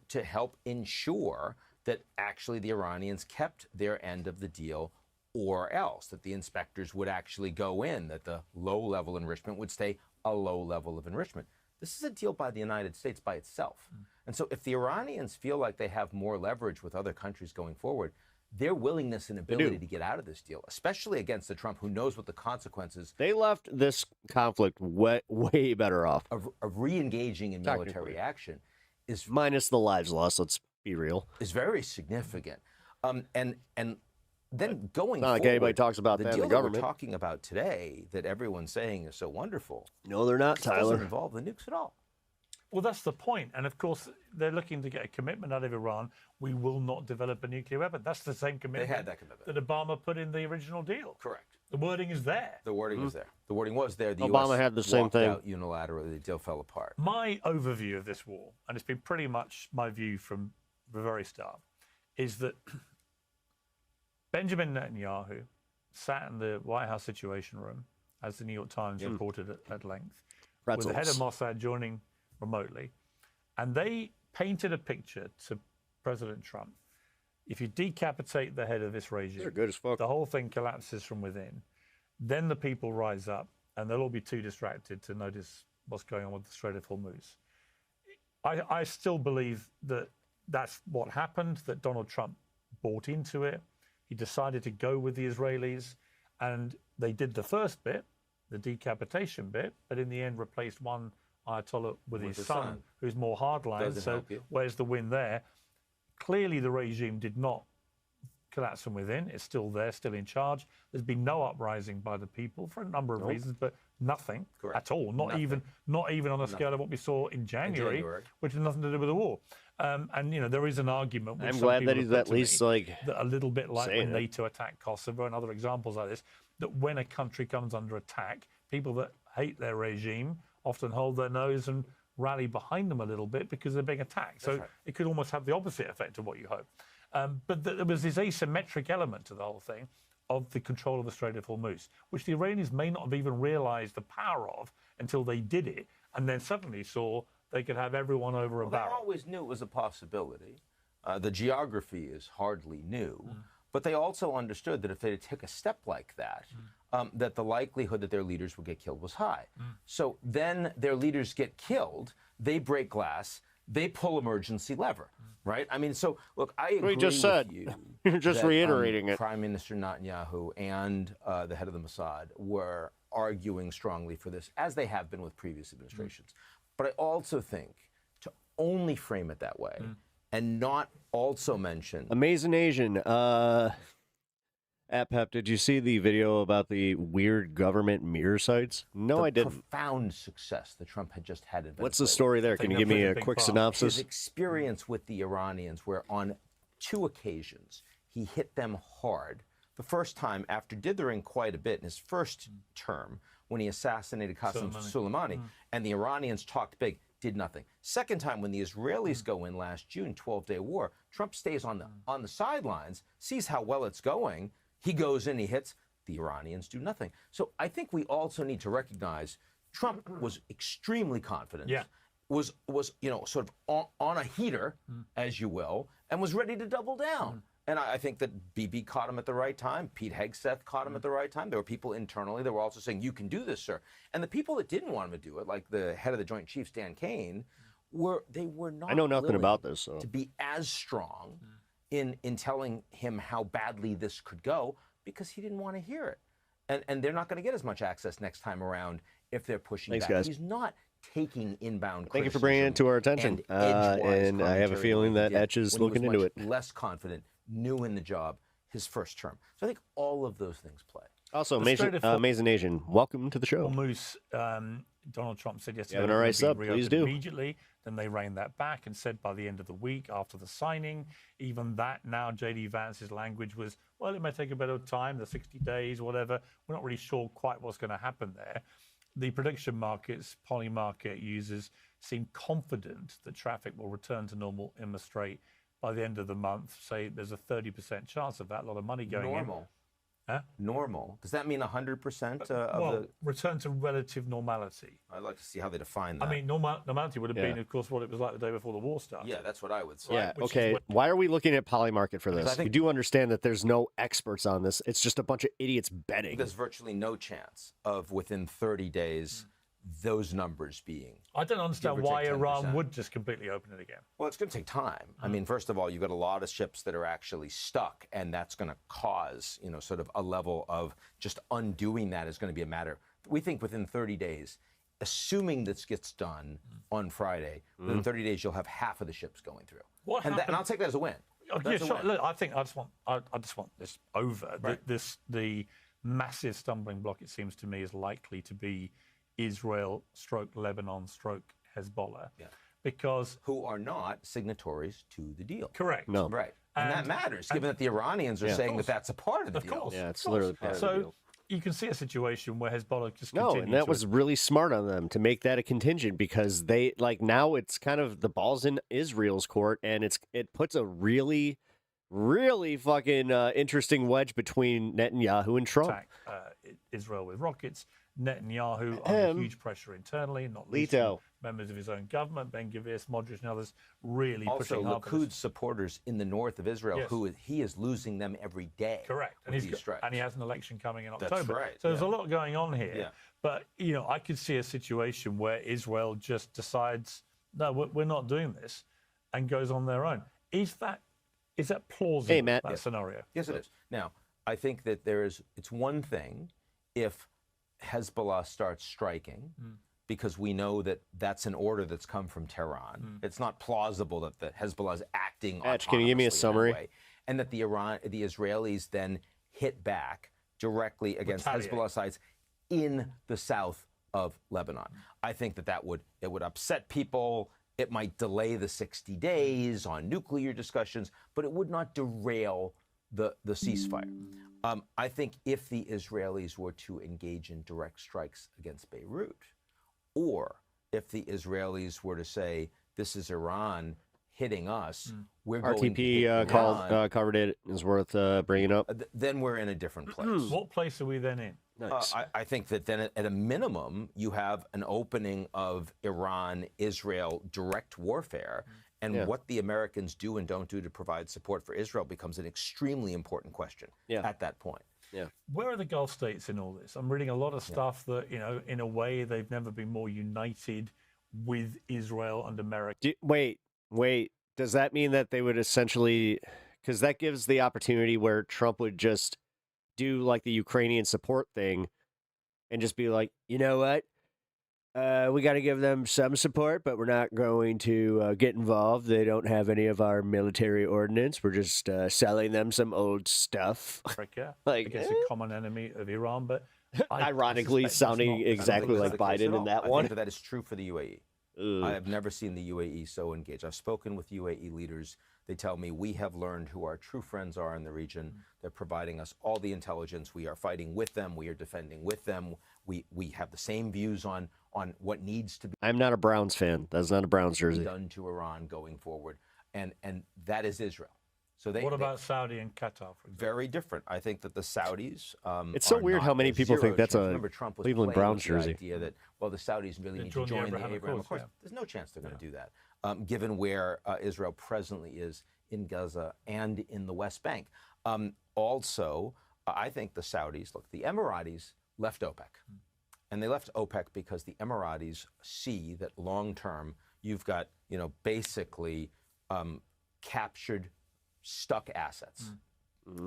to help ensure that actually the Iranians kept their end of the deal, or else that the inspectors would actually go in, that the low-level enrichment would stay a low level of enrichment. This is a deal by the United States by itself. And so if the Iranians feel like they have more leverage with other countries going forward, their willingness and ability to get out of this deal, especially against the Trump who knows what the consequences. They left this conflict way better off. Of re-engaging in military action is minus the lives lost. Let's be real. Is very significant. And then going not forward, like anybody talks about the that in deal the that we're government. talking about today, that everyone's saying is so wonderful. No, they're not, Tyler. Doesn't involve the nukes at all. Well, that's the point. And of course, they're looking to get a commitment out of Iran. We will not develop a nuclear weapon. That's the same commitment, They had that commitment. that Obama put in the original deal. Correct. The wording is there. The wording is there. The wording was there. The Obama US had the same walked thing. out unilaterally. The deal fell apart. My overview of this war, and it's been pretty much my view from the very start, is that Benjamin Netanyahu sat in the White House Situation Room, as the New York Times reported at length, with the head of Mossad joining remotely, and they painted a picture to President Trump. If you decapitate the head of this regime, they're good as fuck. The whole thing collapses from within. Then the people rise up, and they'll all be too distracted to notice what's going on with the Strait of Hormuz. I still believe that that's what happened, that Donald Trump bought into it. He decided to go with the Israelis, and they did the first bit, the decapitation bit, but in the end replaced one Ayatollah with his son, who's more hardline. Doesn't So help you. where's the win there? Clearly the regime did not collapse from within. It's still there, still in charge. There's been no uprising by the people for a number of reasons, but nothing at all. Not even on the scale of what we saw in January, which has nothing to do with the war. And you know, there is an argument. Which I'm some glad people that have he's put at to least me, like that a little bit like saying when it. NATO attacked Kosovo and other examples like this, that when a country comes under attack, people that hate their regime often hold their nose and rally behind them a little bit because they're being attacked. So it could almost have the opposite effect of what you hope. But there was this asymmetric element to the whole thing of the control of the Strait of Hormuz, which the Iranians may not have even realized the power of until they did it, and then suddenly saw they could have everyone over a They barrel. always knew it was a possibility. The geography is hardly new, but they also understood that if they took a step like that, that the likelihood that their leaders would get killed was high. So then their leaders get killed, they break glass, they pull emergency lever, right? I mean, so look, I agree We just said. with you. You're just that, reiterating it. Prime Minister Netanyahu and the head of the Mossad were arguing strongly for this, as they have been with previous administrations. But I also think to only frame it that way and not also mention Amazing Asian. At Pep, did you see the video about the weird government mirror sites? No, I didn't. Profound success that Trump had just had in What's the Venezuela. story there? Can you give me a quick synopsis? His experience with the Iranians, where on 2 occasions he hit them hard. The first time after dithering quite a bit in his first term, when he assassinated Qasem Soleimani, and the Iranians talked big, did nothing. Second time, when the Israelis go in last June, 12-day war, Trump stays on the sidelines, sees how well it's going. He goes in, he hits. The Iranians do nothing. So I think we also need to recognize Trump was extremely confident. Yeah. Was sort of on a heater, as you will, and was ready to double down. And I think that Bibi caught him at the right time. Pete Hegseth caught him at the right time. There were people internally that were also saying, you can do this, sir. And the people that didn't want him to do it, like the head of the Joint Chiefs, Dan Kane, were not I know nothing willing about this, so. to be as strong in telling him how badly this could go, because he didn't want to hear it. And they're not going to get as much access next time around if they're pushing Thanks, back. guys. He's not taking inbound Thank you for bringing it to our attention. And I have a feeling that Etch is looking into it. Less confident, new in the job, his first term. So I think all of those things play. Also, Amazing Asian, welcome to the show. Moose, Donald Trump said yesterday Having a right it would sub, be please reopened do. immediately. Then they reined that back and said by the end of the week after the signing, even that now J.D. Vance's language was, well, it may take a bit of time, the 60 days, whatever. We're not really sure quite what's going to happen there. The prediction markets, poly market users seem confident that traffic will return to normal in the Strait by the end of the month. Say there's a 30% chance of that, a lot of money going in. Normal. Huh? Normal. Does that mean 100% well, return to relative normality. I'd like to see how they define that. I mean, normality would have Yeah. been, of course, what it was like the day before the war started. Yeah, that's what I would say. Yeah, which is okay. what- Why are we looking at Polymarket for Because I this? think- We do understand that there's no experts on this. It's just a bunch of idiots betting. There's virtually no chance of within 30 days those numbers being. I don't understand give or why take Iran 10%. would just completely open it again. Well, it's going to take time. I mean, first of all, you've got a lot of ships that are actually stuck, and that's going to cause, sort of a level of just undoing that is going to be a matter. We think within 30 days, assuming this gets done on Friday, within 30 days, you'll have half of the ships going through. What and happened- I'll take that as a win. Oh, yeah, That's a sure. win. Look, I think I just want this over. Right. The massive stumbling block, it seems to me, is likely to be Israel stroke Lebanon stroke Hezbollah. Yeah. Because who are not signatories to the deal. Correct. No. Right. And that matters, given that the Iranians are Yeah. saying that that's a part of the Of deal. course. Yeah, it's of course. literally part of the So deal. you can see a situation where Hezbollah just No, continues and that to- was really smart on them to make that a contingent, because they now it's kind of the ball's in Israel's court, and it puts a really fucking interesting wedge between Netanyahu and Trump. attack Israel with rockets. Netanyahu under huge pressure internally, not least Leto. from members of his own government, Ben Gvir, Smotrich, and others, really Also, pushing hard for this. Likud supporters in the north of Israel, Yes. he is losing them every day. Correct. And, with these strikes. and he has an election coming in That's October. right, So there's yeah. a lot going on here. Yeah. But, I could see a situation where Israel just decides, no, we're not doing this, and goes on their own. Is that plausible, Hey, Matt. that scenario? Yes, it is. Now, I think that it's one thing if Hezbollah starts striking, because we know that that's an order that's come from Tehran. It's not plausible that the Hezbollah is acting Etch, can you give me a autonomously in that summary? way, and that the Israelis then hit back directly against Retaliate. Hezbollah sites in the south of Lebanon. I think that would upset people. It might delay the 60 days on nuclear discussions, but it would not derail the ceasefire. I think if the Israelis were to engage in direct strikes against Beirut, or if the Israelis were to say, this is Iran hitting us, we're going to RTP hit Iran, covered it. Is worth bringing up. then we're in a different place. What place are we then in? Nice. I think that then at a minimum, you have an opening of Iran-Israel direct warfare. And Yeah. what the Americans do and don't do to provide support for Israel becomes an extremely important question at that point. Yeah. Where are the Gulf states in all this? I'm reading a lot of stuff that, in a way, they've never been more united with Israel and America. Wait. Does that mean that they would essentially, because that gives the opportunity where Trump would just do like the Ukrainian support thing and just be like, you know what? We got to give them some support, but we're not going to get involved. They don't have any of our military ordnance. We're just selling them some old stuff. America Like, against a common enemy of Iran, but Ironically, sounding exactly like Biden in that I one. think that is true for the UAE. I have never seen the UAE so engaged. I've spoken with UAE leaders. They tell me we have learned who our true friends are in the region. They're providing us all the intelligence. We are fighting with them. We are defending with them. We have the same views on what needs to be I'm not a Browns fan. That's not a Browns jersey. done to Iran going forward, and that is Israel. So what about Saudi and Qatar, for example? Very different. I think that the Saudis. It's so are weird not- how many there's people zero think that's chance. a Remember, Trump was Cleveland playing Browns with the jersey. idea that the Saudis really They need to join the join the Abraham Abraham Accords, Accords. There's no chance they're going to do that, given where Israel presently is in Gaza and in the West Bank. Also, I think the Saudis, look, the Emiratis left OPEC. And they left OPEC because the Emiratis see that long term, you've got, basically captured, stuck assets.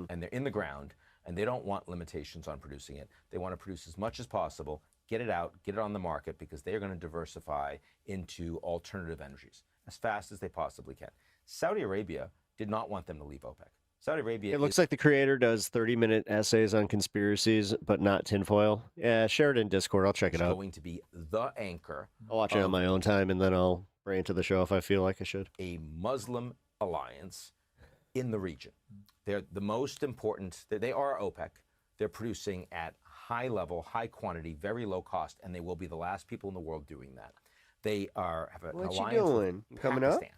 And they're in the ground, and they don't want limitations on producing it. They want to produce as much as possible, get it out, get it on the market, because they are going to diversify into alternative energies as fast as they possibly can. Saudi Arabia did not want them to leave OPEC. Saudi Arabia. It looks like the creator does 30-minute essays on conspiracies, but not tinfoil. Yeah, share it in Discord. I'll check it out. Going to be the anchor. I'll watch it on my own time, and then I'll bring it to the show if I feel like I should. A Muslim alliance in the region. They're the most important. They are OPEC. They're producing at high level, high quantity, very low cost, and they will be the last people in the world doing that. They have an What you alliance doing? with Coming up? Pakistan.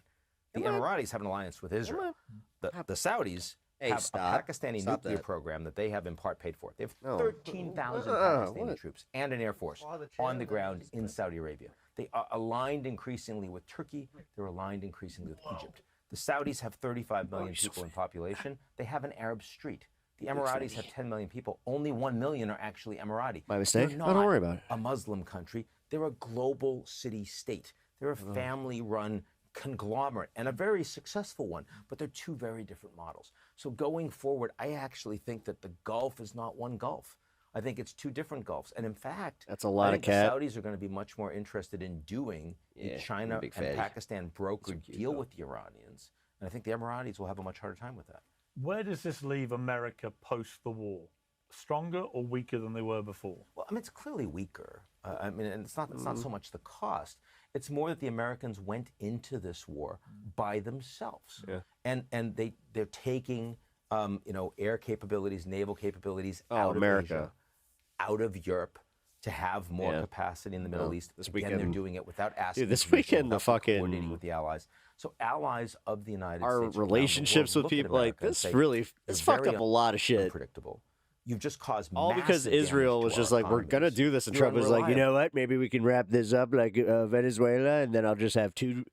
The Emiratis have an alliance with Israel. The Saudis have stop. a Pakistani Stop nuclear that. program that they have in part paid for. They have No. 13,000 Pakistani troops and an air force on the ground in Saudi Arabia. They are aligned increasingly with Turkey. They're aligned increasingly with Egypt. The Saudis have 35 million people in population. They have an Arab street. The Emiratis have 10 million people. Only 1 million are actually Emirati. My mistake? They're Oh, don't worry about it. a Muslim country. They're a global city-state. They're a family-run conglomerate and a very successful one, but they're two very different models. So going forward, I actually think that the Gulf is not one Gulf. I think it's two different Gulfs. And in fact, That's a lot I think of cat. the Saudis are going to be much more interested in doing Yeah, a China big and fatty. Pakistan brokered deal with the Iranians. And I think the Emiratis will have a much harder time with that. Where does this leave America post the war? Stronger or weaker than they were before? Well, I mean, it's clearly weaker. And it's not so much the cost. It's more that the Americans went into this war by themselves. Yeah. And they're taking, air capabilities, naval capabilities Oh, out of America. Asia, out of Europe to have more Yeah. capacity in the Middle Well, East. this Again, weekend- they're doing it without asking. Dude, this permission, weekend the without coordinating fucking with the allies. So allies of the United our States around the world relationships with look at people like America and this say, really "You're this fucked very up a lot of shit. Unpredictable. You've just caused All because massive damage Israel to was our just like, we're gonna economies. do this, and You're Trump was like, you know unreliable. what? Maybe we can wrap this up like Venezuela, and then I'll just have two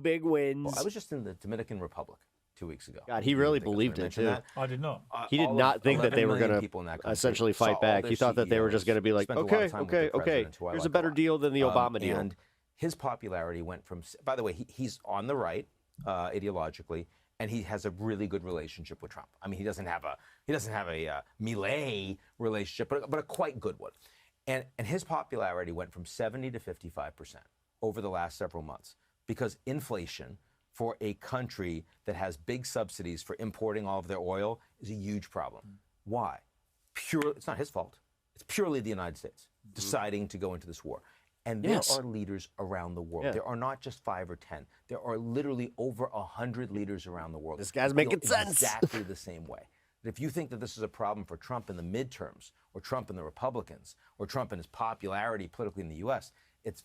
big wins. Well, I was just in the Dominican Republic 2 weeks ago. God, he You really think I was believed gonna it mention too. that? I did not. He did All of not think that 11 they were million gonna people in that country essentially saw fight all back. their He thought that they were just CEOs gonna be like, spend a lot of okay, time with okay, the okay, president, who I here's a like better lot. deal than the Obama deal. And his popularity went from, by the way, he's on the right ideologically, and he has a really good relationship with Trump. I mean, he doesn't have a melee relationship, but a quite good one. And his popularity went from 70 to 55% over the last several months because inflation for a country that has big subsidies for importing all of their oil is a huge problem. Why? It's not his fault. It's purely the United States deciding to go into this war. And there Yes. are leaders around the world. Yeah. There are not just 5 or 10. There are literally over 100 leaders around the world. This guy's who making feel sense. Exactly the same way. That if you think that this is a problem for Trump in the midterms, or Trump and the Republicans, or Trump and his popularity politically in the U.S.,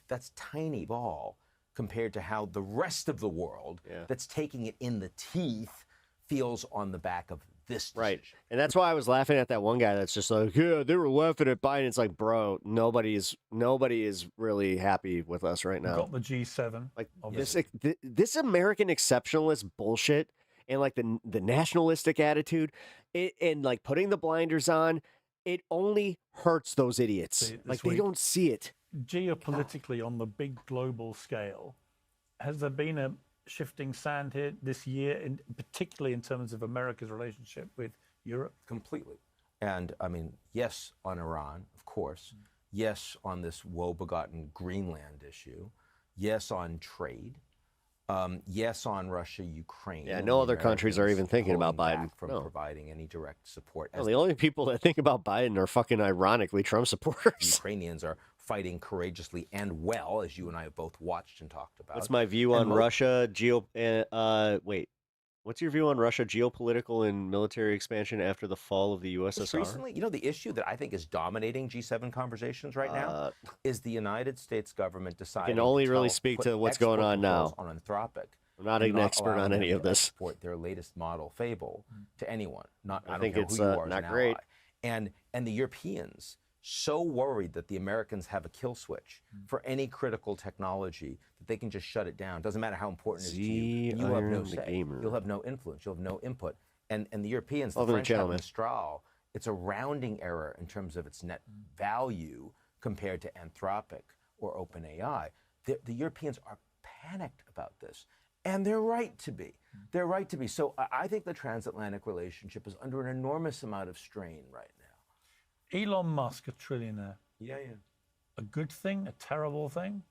that's tiny ball compared to how the rest of the world that's taking it in the teeth feels on the back of this decision. Right. And that's why I was laughing at that one guy that's just like, yeah, they were laughing at Biden. It's like, bro, nobody is really happy with us right We've now. got the G7. Like obviously. this American exceptionalist bullshit and like the nationalistic attitude and like putting the blinders on, it only hurts those idiots. See, Like this they week- don't see it. Geopolitically, on the big global scale, has there been a shifting sand here this year, particularly in terms of America's relationship with Europe? Completely. And I mean, yes, on Iran, of course. Yes, on this woe-begotten Greenland issue. Yes, on trade. Yes, on Russia, Ukraine. Yeah, and no the other countries are even thinking Americans about holding Biden. back from No. providing any direct support. No, As the only people that think about Biden are fucking ironically Trump supporters. Ukrainians are fighting courageously and well, as you and I have both watched and talked about. What's my view on And Russia wait. What's your view on Russia geopolitical and military expansion after the fall of the Just USSR? recently, you know, the issue that I think is dominating G7 conversations right now is the United States government deciding can only to really put speak to what's going export on now. controls on Anthropic. I'm not and an expert on allowing any them of to this. export their latest model Fable to anyone. I don't think care it's who you are as not an great. ally. And the Europeans so worried that the Americans have a kill switch for any critical technology that they can just shut it down. Doesn't matter how important it is to you. And you will have no Iron the say. Gamer. You'll have no influence. You'll have no input. And the Europeans, the Lovely French have gentleman. Mistral. It's a rounding error in terms of its net value compared to Anthropic or OpenAI. The Europeans are panicked about this. And they're right to be. They're right to be. So I think the transatlantic relationship is under an enormous amount of strain right now. Elon Musk, a trillionaire. Yeah. A good thing, a terrible thing?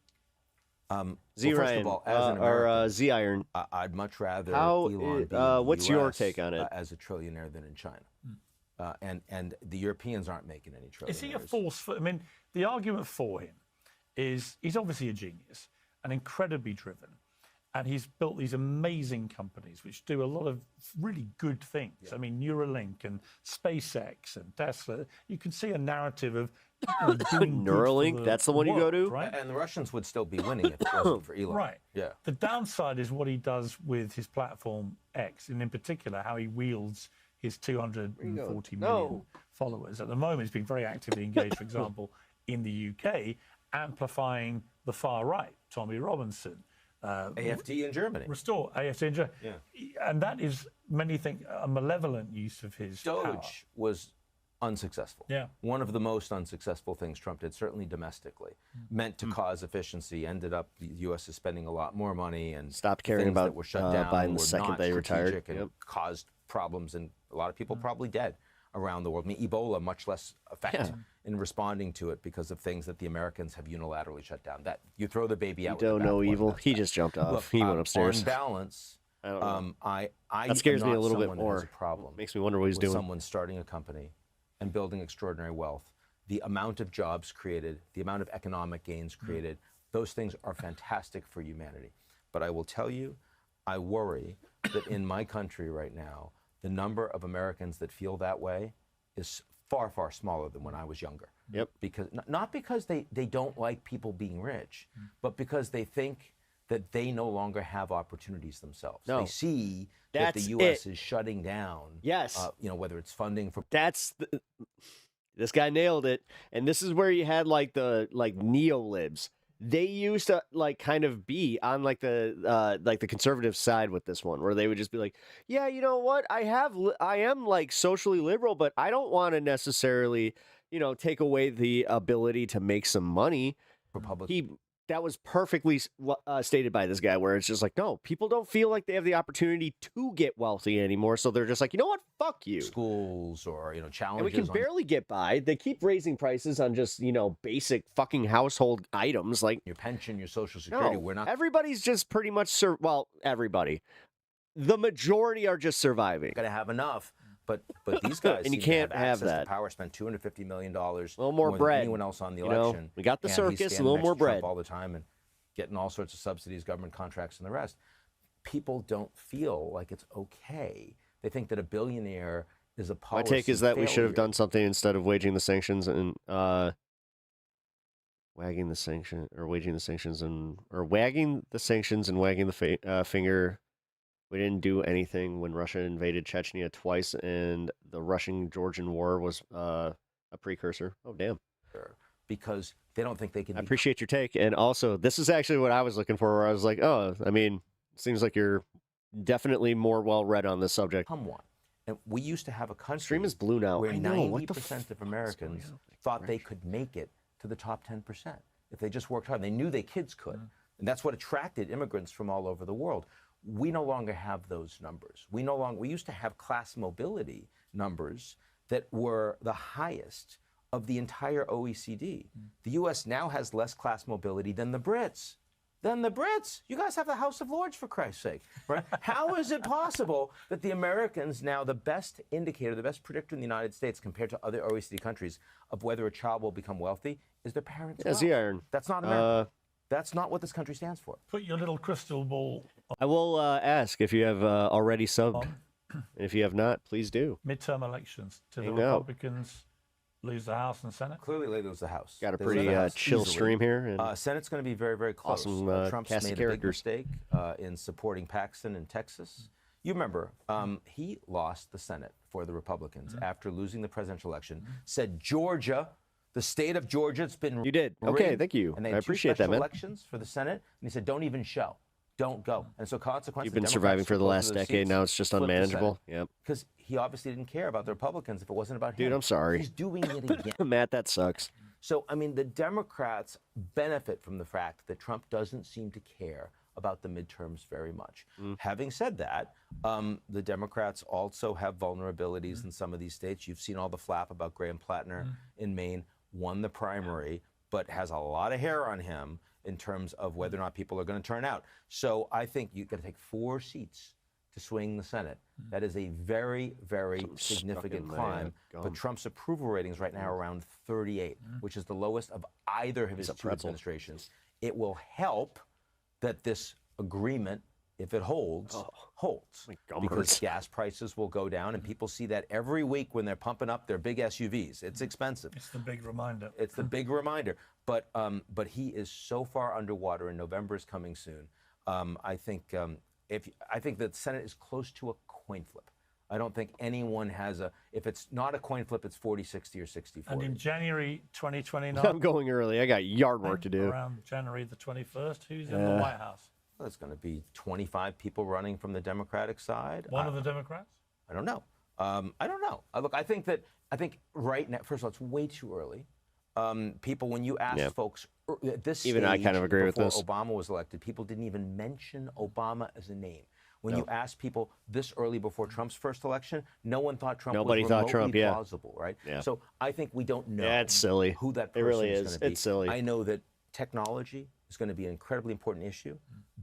Z Well, first Ryan of all, as an or American, Z Iron. I'd much rather How Elon i- be in the what's your US, take on it? As a trillionaire than in China. And the Europeans aren't making any trillionaires. Is he a force for? I mean, the argument for him is he's obviously a genius and incredibly driven, and he's built these amazing companies which do a lot of really good things. I mean, Neuralink and SpaceX and Tesla. You can see a narrative of doing good for Neuralink, that's the one you go world, to? right? And the Russians would still be winning if it wasn't for Elon. Right. Yeah. The downside is what he does with his platform X, and in particular how he wields his 240 million followers. At the moment, he's been very actively engaged, for example, in the UK, amplifying the far right, Tommy Robinson. AFD in Germany. Restore AFD in Germany. Yeah. And that is, many think, a malevolent use of his power. Doge was unsuccessful. Yeah. One of the most unsuccessful things Trump did, certainly domestically. Meant to cause efficiency, ended up the U.S. is spending a lot more money and Stopped caring things about that were shut down Biden the were second not they retired. strategic and caused problems, and a lot of people probably dead around the world. I mean, Ebola, much less effect in responding to it because of things that the Americans have unilaterally shut down. That you throw the baby out. You don't with the know bathwater, evil. that's He that. just jumped off. Look, He went upstairs. On balance, I don't know. I That scares am me a not little bit someone that more. has a problem. Makes me wonder what he's with doing. Someone starting a company and building extraordinary wealth. The amount of jobs created, the amount of economic gains created, those things are fantastic for humanity. But I will tell you, I worry that in my country right now, the number of Americans that feel that way is far, far smaller than when I was younger. Yep. Because not because they don't like people being rich, but because they think that they no longer have opportunities themselves. No. They see That's that the U.S. it. is shutting down. Yes. You know, whether it's funding for. This guy nailed it. And this is where you had like the neolibs. They used to like kind of be on like the conservative side with this one, where they would just be like, yeah, you know what? I am like socially liberal, but I don't want to necessarily, take away the ability to make some money. That was perfectly stated by this guy, where it's just like, no, people don't feel like they have the opportunity to get wealthy anymore. So they're just like, you know what? Fuck you. Schools or, challenges. And we can barely get by. They keep raising prices on just, basic fucking household items like your pension, your Social Security. No, We're not. everybody's just pretty much, everybody. The majority are just surviving. Going to have enough. But these guys and you seem to can't have access that. to power, spend $250 million, a little more than bread. anyone else on the You know, election. we got the and he's circus, a standing little next more to Trump bread. all the time and getting all sorts of subsidies, government contracts, and the rest. People don't feel like it's okay. They think that a billionaire is a My policy take is that we should have failure. done something instead of waging the sanctions and wagging the sanction or waging the sanctions and wagging the sanctions and wagging the finger. We didn't do anything when Russia invaded Chechnya twice, and the Russian-Georgian War was a precursor. Oh, damn. Because they don't think they can. I appreciate your take. And also, this is actually what I was looking for, where I was like, oh, I mean, it seems like you're definitely more well-read on this subject. Become one. And we used to have a country Stream is blue now. where I know. What the 90% of Americans thought they could make it to the top 10% if they just worked hard. They knew their kids could. And that's what attracted immigrants from all over the world. We no longer have those numbers. We used to have class mobility numbers that were the highest of the entire OECD. The U.S. now has less class mobility than the Brits. You guys have the House of Lords, for Christ's sake, right? How is it possible that the Americans now, the best indicator, the best predictor in the United States compared to other OECD countries of whether a child will become wealthy is their parents' wealth? Z-Iron. That's not America. That's not what this country stands for. Put your little crystal ball. I will ask if you have already subbed. If you have not, please do. Midterm elections. Do the Hang out. Republicans lose the House and Senate? Clearly, they lose the House. Got a They lose pretty the House chill easily. stream here. And Senate's going to be very, very close. awesome Trump's cast made of a big characters. mistake in supporting Paxton in Texas. You remember, he lost the Senate for the Republicans after losing the presidential election. Said Georgia, the state of Georgia, it's been You did. Okay, rigged, thank you. And they I had appreciate that, two special man. elections for the Senate, and he said, don't even show. Don't go. And so consequently, You've been surviving for the last decade. Now it's just unmanageable. Yep. Because he obviously didn't care about the Republicans if it wasn't about him. Dude, I'm sorry. He's doing it again. Matt, that sucks. So, I mean, the Democrats benefit from the fact that Trump doesn't seem to care about the midterms very much. Having said that, the Democrats also have vulnerabilities in some of these states. You've seen all the flap about Graham Plattner in Maine, won the primary, but has a lot of hair on him in terms of whether or not people are going to turn out. So I think you've got to take 4 seats to swing the Senate. That is a very, very significant climb. But Trump's approval ratings right now are around 38, which is the lowest of either of his two administrations. It will help that this agreement, if it holds, holds. Because gas prices will go down, and people see that every week when they're pumping up their big SUVs. It's expensive. It's the big reminder. It's the big reminder. But he is so far underwater, and November is coming soon. I think that the Senate is close to a coin flip. I don't think anyone has if it's not a coin flip, it's 40-60 or 60-40. And in January 2029, I'm going early. I got yard work to do. around January the 21st, who's in the White House? Well, there's going to be 25 people running from the Democratic side. One of the Democrats? I don't know. I don't know. Look, I think right now, first of all, it's way too early. People, when you ask folks at this Even I kind of agree with before this. Obama was elected, people didn't even mention Obama as a name. When you ask people this early before Trump's first election, no one thought Trump Nobody was thought remotely Trump, plausible, right? Yeah. So I think we don't know Yeah, it's silly. who that It person really is is. going to be. It's silly. I know that technology is going to be an incredibly important issue.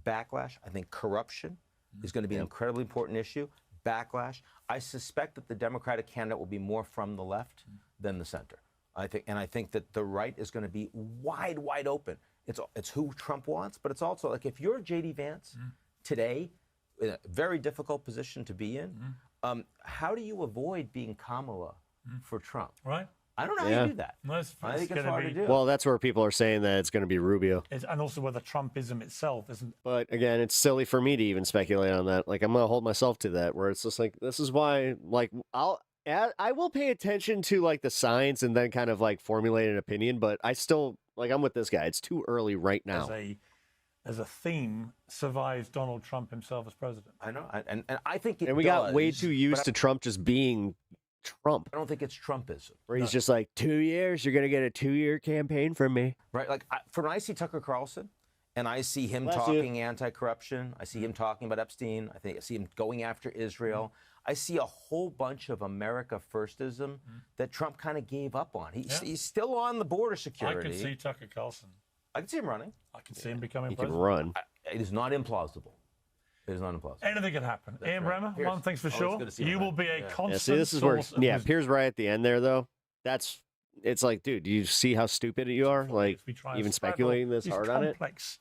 Backlash. I think corruption is going to be an incredibly important issue. Backlash. I suspect that the Democratic candidate will be more from the left than the center. I think that the right is going to be wide open. It's who Trump wants, but it's also like if you're J.D. Vance today, in a very difficult position to be in, how do you avoid being Kamala for Trump? Right. I don't know how you do that. Well, I think it's hard to do. Well, that's where people are saying that it's going to be Rubio. And also whether Trumpism itself isn't. But again, it's silly for me to even speculate on that. Like, I'm going to hold myself to that, where it's just like, this is why, like, I will pay attention to, like, the signs and then kind of, like, formulate an opinion, but I still, like, I'm with this guy. It's too early right now. As a theme, survives Donald Trump himself as president. I know, and I think it And we got way does, too used but to Trump just being Trump. I don't think it's Trumpism. Where he's just like, 2 years, you're going to get a 2-year campaign from me. Right, like when I see Tucker Carlson and I see him Bless talking anti-corruption, I see him talking about Epstein, I see him going after Israel, I see a whole bunch of America firstism that Trump kind of gave up on. He's still on the border security. I can see Tucker Carlson. I can see him running. I can see him becoming He can president. run. It is not implausible. It is not implausible. Anything can happen. Ian right. Bremer, Piers, one thing's for always sure. good to see you, You man. will be a Yeah. constant Yeah, see, this is where, source of wisdom. Piers right at the end there, though. It's like, dude, do you see how stupid you are? Like, We try and even straddle speculating this these hard on it? complex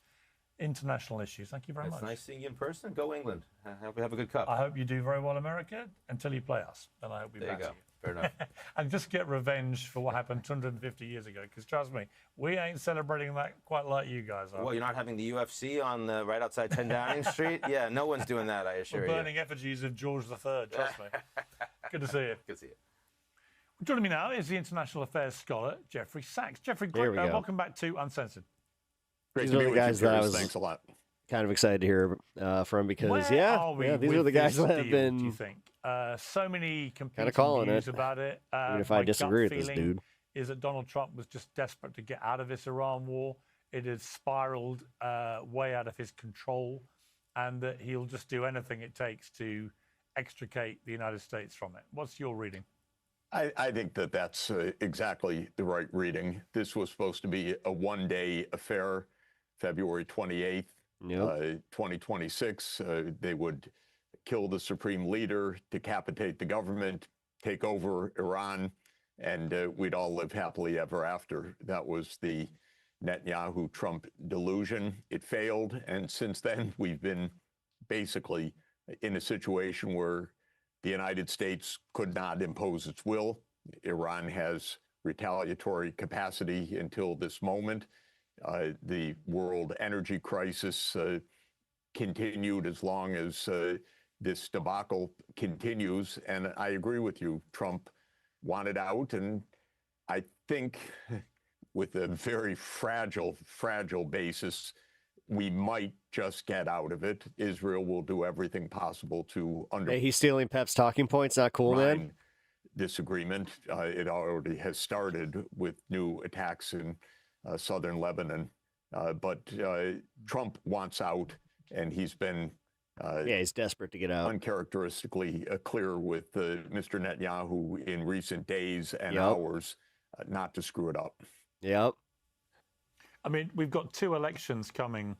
international issues. Thank you very It's much. nice seeing you in person. Go England. Have a good cup. I hope you do very well, America, until you play us. Then I hope we There you batter go. you. Fair enough. And just get revenge for what happened 250 years ago. Because trust me, we ain't celebrating that quite like you guys are. Well, you're not having the UFC on right outside 10 Downing Street? Yeah, no one's doing that, I assure We're you. burning effigies of George III. Trust me. Good to see you. Good to see you. Joining me now is the international affairs scholar Jeffrey Sachs. Jeffrey, There we go. welcome back to Uncensored. Great These to are be the with you, guys that I Piers. was Thanks a lot. kind of excited to hear from because, Where are we these with are the guys this that have deal, been do you think? So many competing calling views it, about it. even if my I gut disagree with this feeling dude. is that Donald Trump was just desperate to get out of this Iran war. It has spiraled way out of his control, and that he'll just do anything it takes to extricate the United States from it. What's your reading? I think that that's exactly the right reading. This was supposed to be a one-day affair, February 28th, 2026. They would kill the supreme leader, decapitate the government, take over Iran, and we'd all live happily ever after. That was the Netanyahu-Trump delusion. It failed, and since then we've been basically in a situation where the United States could not impose its will. Iran has retaliatory capacity until this moment. The world energy crisis continued as long as this debacle continues. And I agree with you. Trump wanted out. And I think with a very fragile basis, we might just get out of it. Israel will do everything possible to Hey, he's stealing Pep's talking points. Not cool, man. This agreement. It already has started with new attacks in southern Lebanon. But Trump wants out, and he's been he's desperate to get out. Uncharacteristically clear with Mr. Netanyahu in recent days and hours not to screw it up. Yep. I mean, we've got 2 elections coming.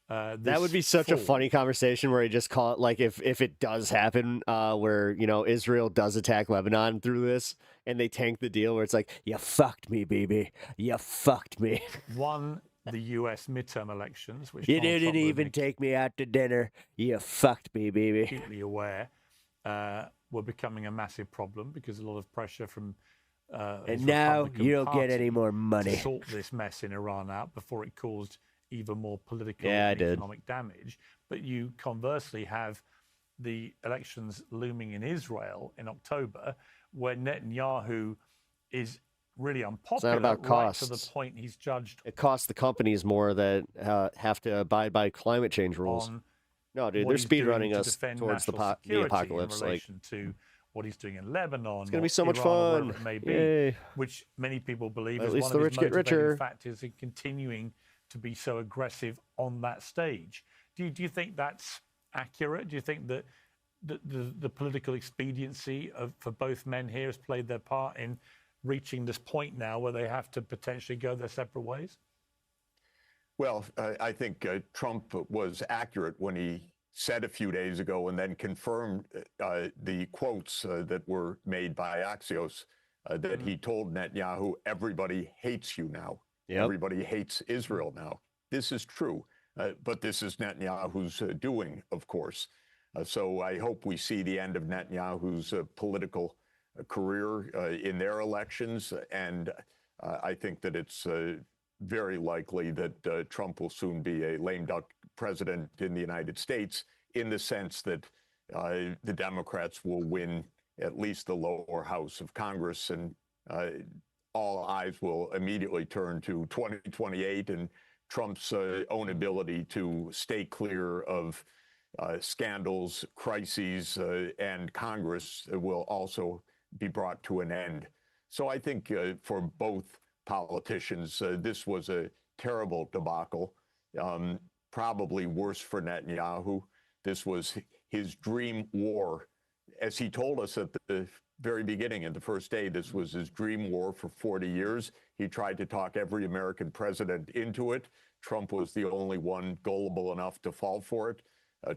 That would be such a funny conversation where he just call it, like, if it does happen, where, you know, Israel does attack Lebanon through this and they tank the deal, where it's like, you fucked me, baby. You fucked me. Won the U.S. midterm elections, which you didn't even take me out to dinner. You fucked me, baby. Acutely aware were becoming a massive problem because a lot of pressure from and now you don't get any more money to sort this mess in Iran out before it caused even more political and economic damage. But you conversely have the elections looming in Israel in October, where Netanyahu is really unpopular, about right costs. to the point he's judged. It costs the companies more that have to abide by climate change rules. No, dude, they're speed running us towards the apocalypse. In relation to what he's doing in Lebanon. It's going to be so much Iran, or fun. whatever it may be, Yay. which many people believe At is least one the of rich his get motivating richer. factors in continuing to be so aggressive on that stage. Do you think that's accurate? Do you think that the political expediency for both men here has played their part in reaching this point now where they have to potentially go their separate ways? Well, I think Trump was accurate when he said a few days ago and then confirmed the quotes that were made by Axios that he told Netanyahu, everybody hates you now. Everybody hates Israel now. This is true, but this is Netanyahu's doing, of course. So I hope we see the end of Netanyahu's political career in their elections. And I think that it's very likely that Trump will soon be a lame duck president in the United States, in the sense that the Democrats will win at least the lower house of Congress, and all eyes will immediately turn to 2028 and Trump's own ability to stay clear of scandals, crises, and Congress will also be brought to an end. So I think for both politicians, this was a terrible debacle, probably worse for Netanyahu. This was his dream war. As he told us at the very beginning, in the first day, this was his dream war for 40 years. He tried to talk every American president into it. Trump was the only one gullible enough to fall for it.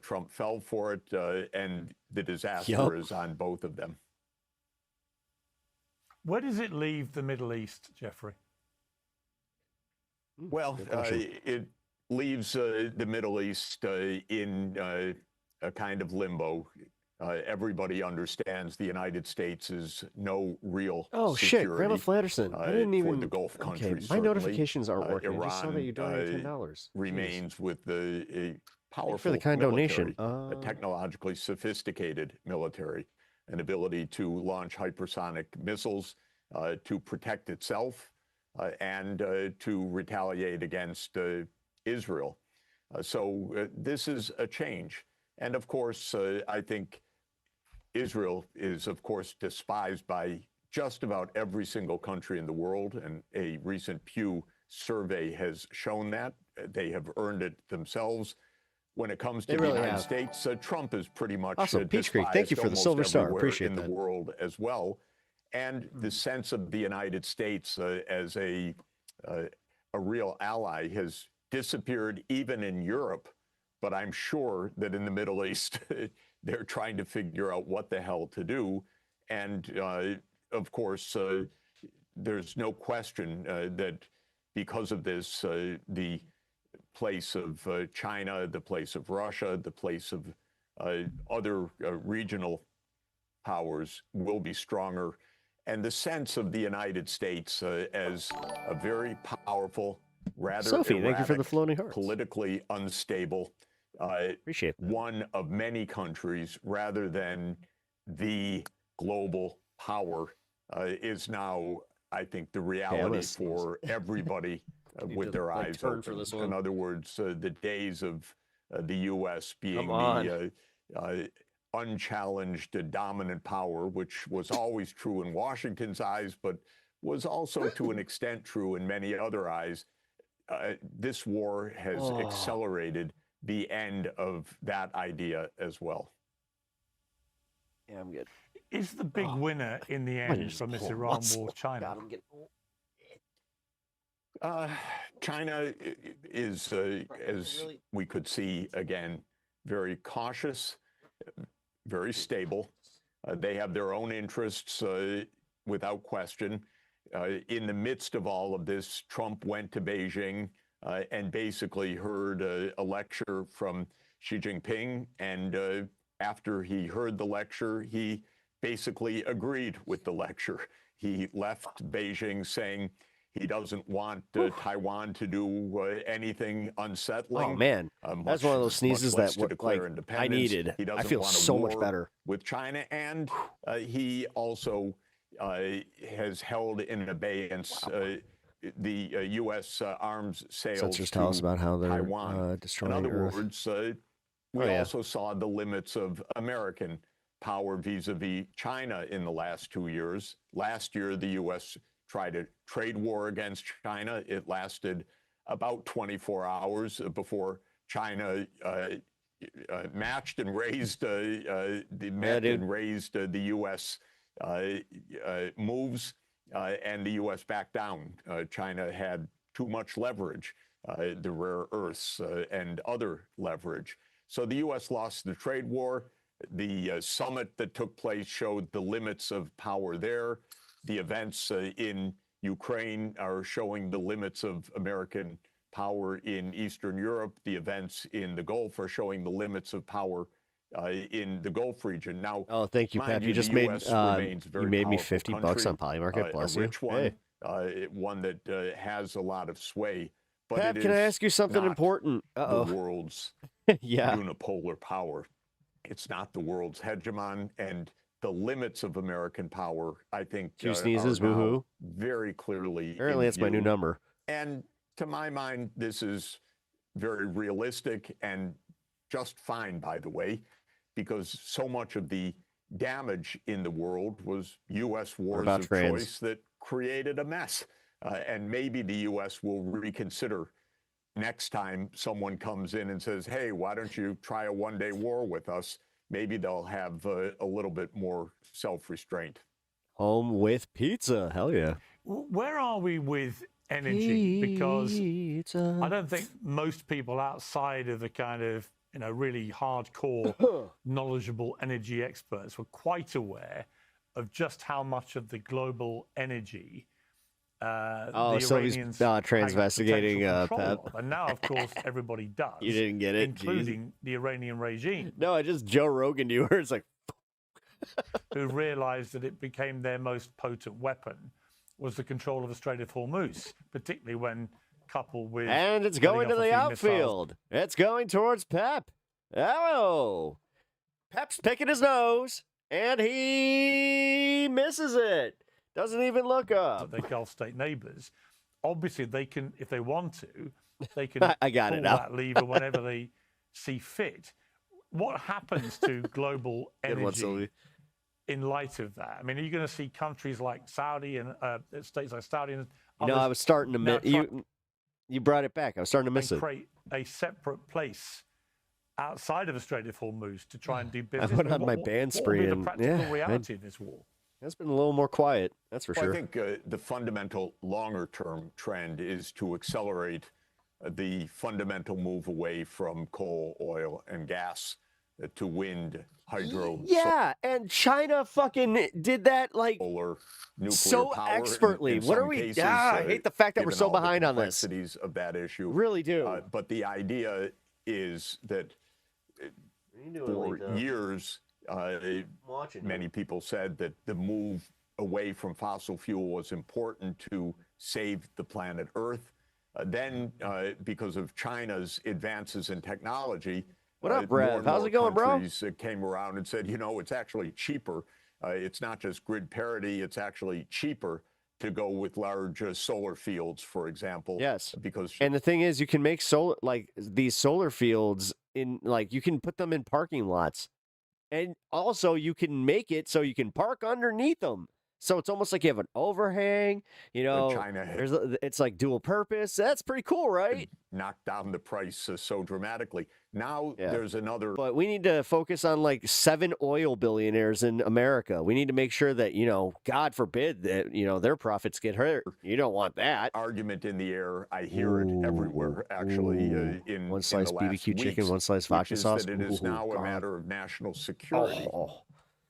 Trump fell for it, and the disaster is on both of them. Where does it leave the Middle East, Jeffrey? Well, it leaves the Middle East in a kind of limbo. Everybody understands the United States is no real shit, security, Grandma Flatterson. I didn't even. for the Gulf countries. Okay, my certainly. notifications aren't working. Iran I just saw that you donated $10. remains with the powerful for the kind military, donation. a technologically sophisticated military, an ability to launch hypersonic missiles to protect itself and to retaliate against Israel. So this is a change. And of course, I think Israel is, of course, despised by just about every single country in the world. And a recent Pew survey has shown that. They have earned it themselves. When it comes to the United States, Trump is pretty much Awesome. Peach Creek, thank you for the despised Silver Star. almost Appreciate everywhere in that. the world as well. and the sense of the United States as a real ally has disappeared even in Europe. But I'm sure that in the Middle East, they're trying to figure out what the hell to do. And of course, there's no question that because of this, the place of China, the place of Russia, the place of other regional powers will be stronger. And the sense of the United States as a very powerful, rather Sophie, thank you for the erratic, floating hearts. politically unstable, Appreciate that. one of many countries rather than the global power is now, I think, the reality for everybody with their eyes turn open. for this one. In other words, the days of the U.S. being Come the unchallenged dominant power, which was always true in Washington's eyes, but was also to an extent true in many other eyes. This war has accelerated the end of that idea as well. Yeah, I'm good. Is the big winner in the end from this Iran war China? China is, as we could see again, very cautious, very stable. They have their own interests without question. In the midst of all of this, Trump went to Beijing and basically heard a lecture from Xi Jinping. And after he heard the lecture, he basically agreed with the lecture. He left Beijing saying he doesn't want Taiwan to do anything unsettling. Oh, man. That's one of those sneezes that to declare like, independence. I needed. He doesn't I feel want a so much war better. with China, and he also has held in abeyance the U.S. arms sales Censors to tell us about how they're Taiwan. destroying In other Earth. words, we also saw the limits of American power vis-a-vis China in the last 2 years. Last year, the U.S. tried a trade war against China. It lasted about 24 hours before China matched and raised and raised the U.S. Moves, and the U.S. backed down. China had too much leverage, the rare earths and other leverage. So the U.S. lost the trade war. The summit that took place showed the limits of power there. The events in Ukraine are showing the limits of American power in Eastern Europe. The events in the Gulf are showing the limits of power in the Gulf region. Now, thank you, Pep. You just made you made me $50 on Polymarket. Bless a you. rich one, one that has a lot of sway. But Pep, it can I is ask you something not important? The world's unipolar power. It's not the world's hegemon, and the limits of American power, I think, Two sneezes, are now woohoo. very clearly. Apparently, that's my new number. And to my mind, this is very realistic and just fine, by the way, because so much of the damage in the world was U.S. wars of choice that created a mess. And maybe the U.S. will reconsider next time someone comes in and says, hey, why don't you try a one-day war with us? Maybe they'll have a little bit more self-restraint. Home with pizza. Hell yeah. Where are we with energy? Because I don't think most people outside of the kind of, really hardcore, knowledgeable energy experts were quite aware of just how much of the global energy the Iranians transvestigating Pep. Pep. And now, of course, everybody does. You didn't get it, including the Iranian regime. No, I just Joe Rogan you where it's like who realized that it became their most potent weapon was the control of the Strait of Hormuz, particularly when coupled with and it's going to the outfield. It's going towards Pep. Oh, Pep's picking his nose, and he misses it. Doesn't even look up. Their Gulf state neighbors. Obviously, they can, if they want to, they can I got pull it now. that lever whenever they see fit. What happens to global energy in light of that? I mean, are you going to see countries like Saudi and states like Saudi and others I was starting to miss you brought it back. I was starting to miss it. Create a separate place outside of the Strait of Hormuz to try and do business. I went on my band spree. What will be the practical reality of this war? It's been a little more quiet, that's for Well, sure. I think the fundamental longer-term trend is to accelerate the fundamental move away from coal, oil, and gas to wind, hydro, Yeah, and China fucking did that like solar, nuclear so power. expertly. In What are some we? cases, I hate the fact that we're given so all the behind on this. complexities of that issue. Really do. But the idea is that for years, many people said that the move away from fossil fuel was important to save the planet Earth. Then, because of China's advances in technology, What up, more Rev? and How's more it going, bro? countries came around and said, you know, it's actually cheaper. It's not just grid parity, it's actually cheaper to go with large solar fields, for example. Yes. Because And the thing is, you can make solar like these solar fields in like you can put them in parking lots, and also you can make it so you can park underneath them. So it's almost like you have an overhang. You know, China there's it's like dual purpose. That's pretty cool, right? knocked down the price so dramatically. Now there's another. But we need to focus on like 7 oil billionaires in America. We need to make sure that, you know, God forbid that, you know, their profits get hurt. You don't want that. Argument in the air. I hear it everywhere, actually. In one slice in the last BBQ chicken, weeks, one slice which vodka is sauce. That it is Ooh, now a God. matter of national security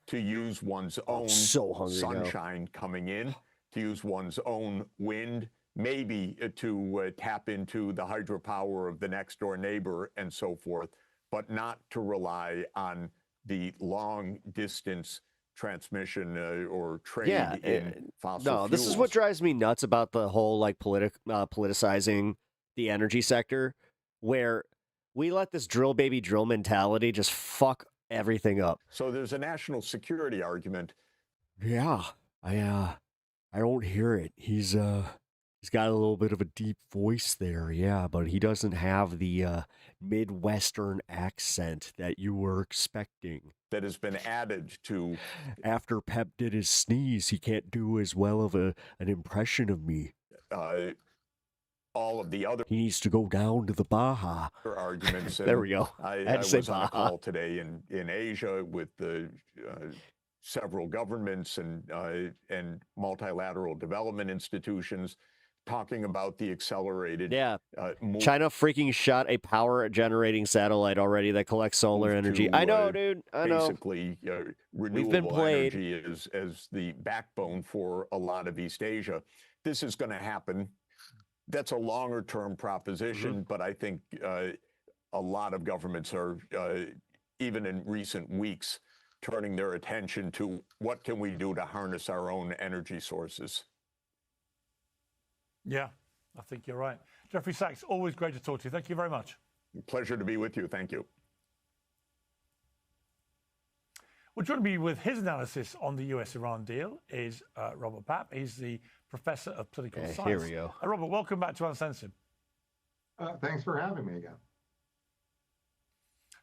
to use one's own so hungry now. sunshine coming in, to use one's own wind, maybe to tap into the hydropower of the next door neighbor and so forth, but not to rely on the long distance transmission or trade in fossil fuels. This is what drives me nuts about the whole like politicizing the energy sector, where we let this drill baby drill mentality just fuck everything up. So there's a national security argument. Yeah, I don't hear it. He's got a little bit of a deep voice there, yeah, but he doesn't have the Midwestern accent that you were expecting. That has been added to. After Pep did his sneeze, he can't do as well of an impression of me. All of the other. He needs to go down to the Baja. Arguments. There we go. I had to say was on a Baja. call today in Asia with the several governments and multilateral development institutions talking about the accelerated. Move. China freaking shot a power generating satellite already that collects solar energy. I know, dude. I know. Basically, We've been renewable played. energy as the backbone for a lot of East Asia. This is going to happen. That's a longer term proposition, but I think a lot of governments are, even in recent weeks, turning their attention to what can we do to harness our own energy sources. Yeah, I think you're right. Jeffrey Sachs, always great to talk to you. Thank you very much. Pleasure to be with you. Thank you. Well, joining me with his analysis on the US-Iran deal is Robert Papp. He's the professor of political science. Here we go. Robert, welcome back to Uncensored. Thanks for having me again.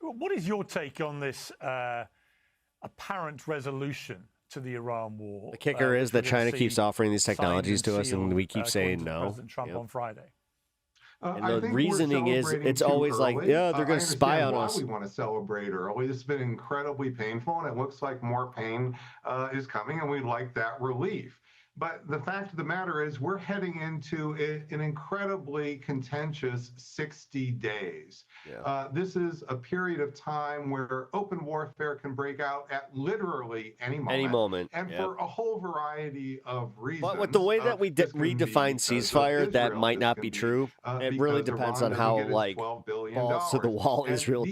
What is your take on this apparent resolution to the Iran war? The kicker is that China keeps offering these signed technologies and to us, and sealed, we keep saying according to no. President Trump on Friday. And I the think reasoning we're is celebrating it's too always like, early. yeah, they're I going to spy understand on why us. we want to celebrate early. This has been incredibly painful, and it looks like more pain is coming, and we'd like that relief. But the fact of the matter is we're heading into an incredibly contentious 60 days. This is a period of time where open warfare can break out at literally any moment. Any moment, And for a whole variety of reasons. But with the way that we redefine ceasefire, that might not be true. It really depends on how like balls to the wall Israel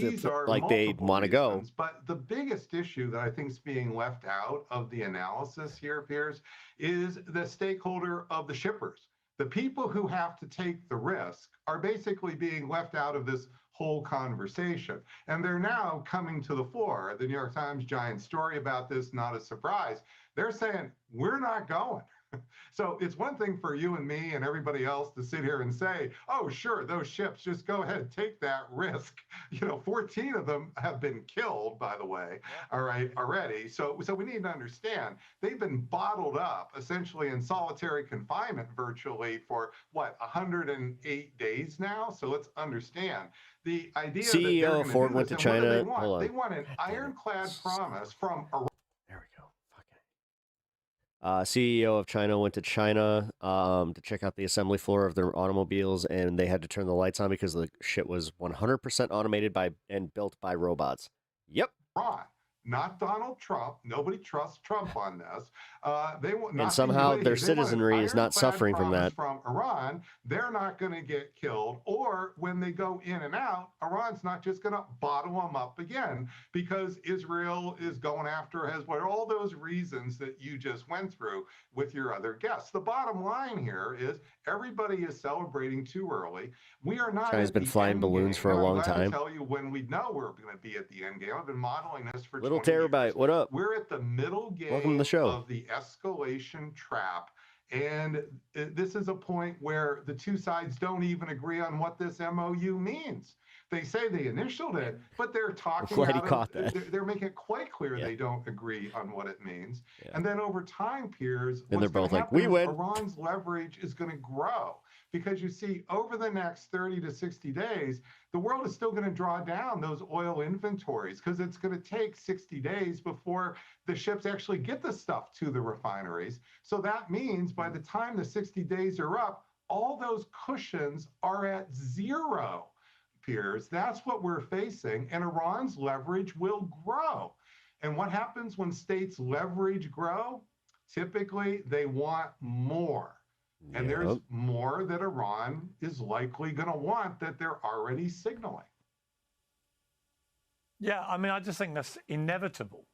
like they want to go. But the biggest issue that I think is being left out of the analysis here, Piers, is the stakeholder of the shippers. The people who have to take the risk are basically being left out of this whole conversation. And they're now coming to the fore. The New York Times giant story about this, not a surprise. They're saying, we're not going. So it's one thing for you and me and everybody else to sit here and say, oh, sure, those ships, just go ahead and take that risk. 14 of them have been killed, by the way, all right, already. So we need to understand they've been bottled up essentially in solitary confinement virtually for 108 days now. So let's understand the idea that CEO they're of Ford went to China. Hold on. They want an ironclad promise from Iran. CEO of China went to China to check out the assembly floor of their automobiles, and they had to turn the lights on because the shit was 100% automated and built by robots. Yep. Right. Not Donald Trump. Nobody trusts Trump on this. They want And somehow their citizenry is not suffering from that. From Iran, they're not going to get killed. Or when they go in and out, Iran's not just going to bottle them up again because Israel is going after Hezbollah. All those reasons that you just went through with your other guests. The bottom line here is everybody is celebrating too early. We are not. China's been flying balloons for a long time. I'm glad to tell you when we know we're going to be at the end game. I've been modeling this for Little Terabyte, what up? We're at the middle game Welcome to the show. of the escalation trap. And this is a point where the two sides don't even agree on what this MOU means. They say they initialed it, but they're talking they're making it quite clear they don't agree on what it means. Yeah. And then over time, Piers, and they're both like, we win. Iran's leverage is going to grow. Because you see, over the next 30 to 60 days, the world is still going to draw down those oil inventories because it's going to take 60 days before the ships actually get the stuff to the refineries. So that means by the time the 60 days are up, all those cushions are at zero, Piers. That's what we're facing, and Iran's leverage will grow. And what happens when states' leverage grow? Typically, they want more. And there's more that Iran is likely going to want that they're already signaling. Yeah, I mean, I just think that's inevitable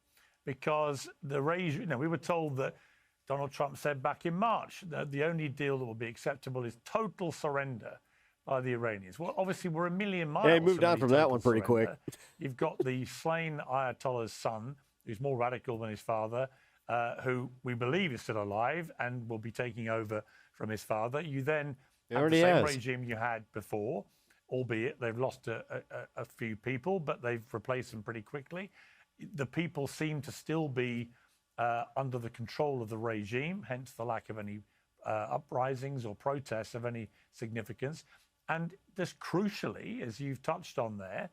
because the regime, you know, we were told that Donald Trump said back in March that the only deal that will be acceptable is total surrender by the Iranians. Well, obviously, we're a million miles. Yeah, he moved on from that one pretty quick. You've got the slain Ayatollah's son, who's more radical than his father, who we believe is still alive and will be taking over from his father. You then have the same regime you had before, albeit they've lost a few people, but they've replaced them pretty quickly. The people seem to still be under the control of the regime, hence the lack of any uprisings or protests of any significance. And just crucially, as you've touched on there,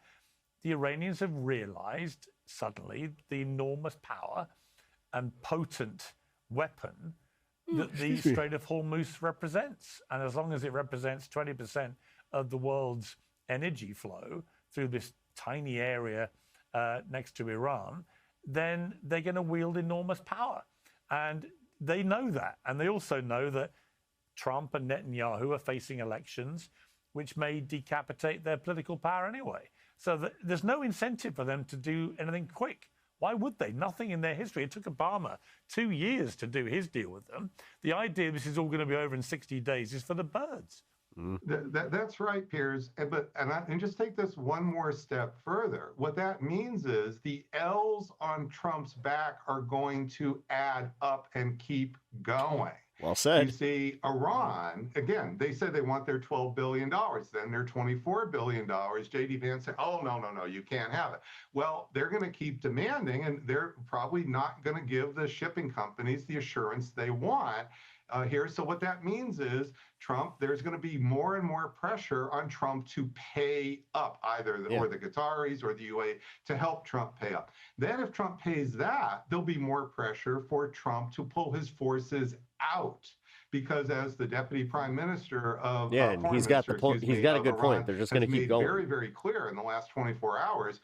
the Iranians have realized suddenly the enormous power and potent weapon that the Strait of Hormuz represents. And as long as it represents 20% of the world's energy flow through this tiny area next to Iran, then they're going to wield enormous power. And they know that. And they also know that Trump and Netanyahu are facing elections which may decapitate their political power anyway. So there's no incentive for them to do anything quick. Why would they? Nothing in their history. It took Obama 2 years to do his deal with them. The idea this is all going to be over in 60 days is for the birds. That's right, Piers. And just take this one more step further. What that means is the L's on Trump's back are going to add up and keep going. Well said. You see, Iran, again, they said they want their $12 billion, then their $24 billion. J.D. Vance said, oh, no, you can't have it. Well, they're going to keep demanding, and they're probably not going to give the shipping companies the assurance they want here. So what that means is there's going to be more and more pressure on Trump to pay up, either or the Qataris or the UAE to help Trump pay up. Then if Trump pays that, there'll be more pressure for Trump to pull his forces out. Because as the deputy prime minister of and he's got the point. He's got a good point. They're just going to keep going. Very, very clear in the last 24 hours.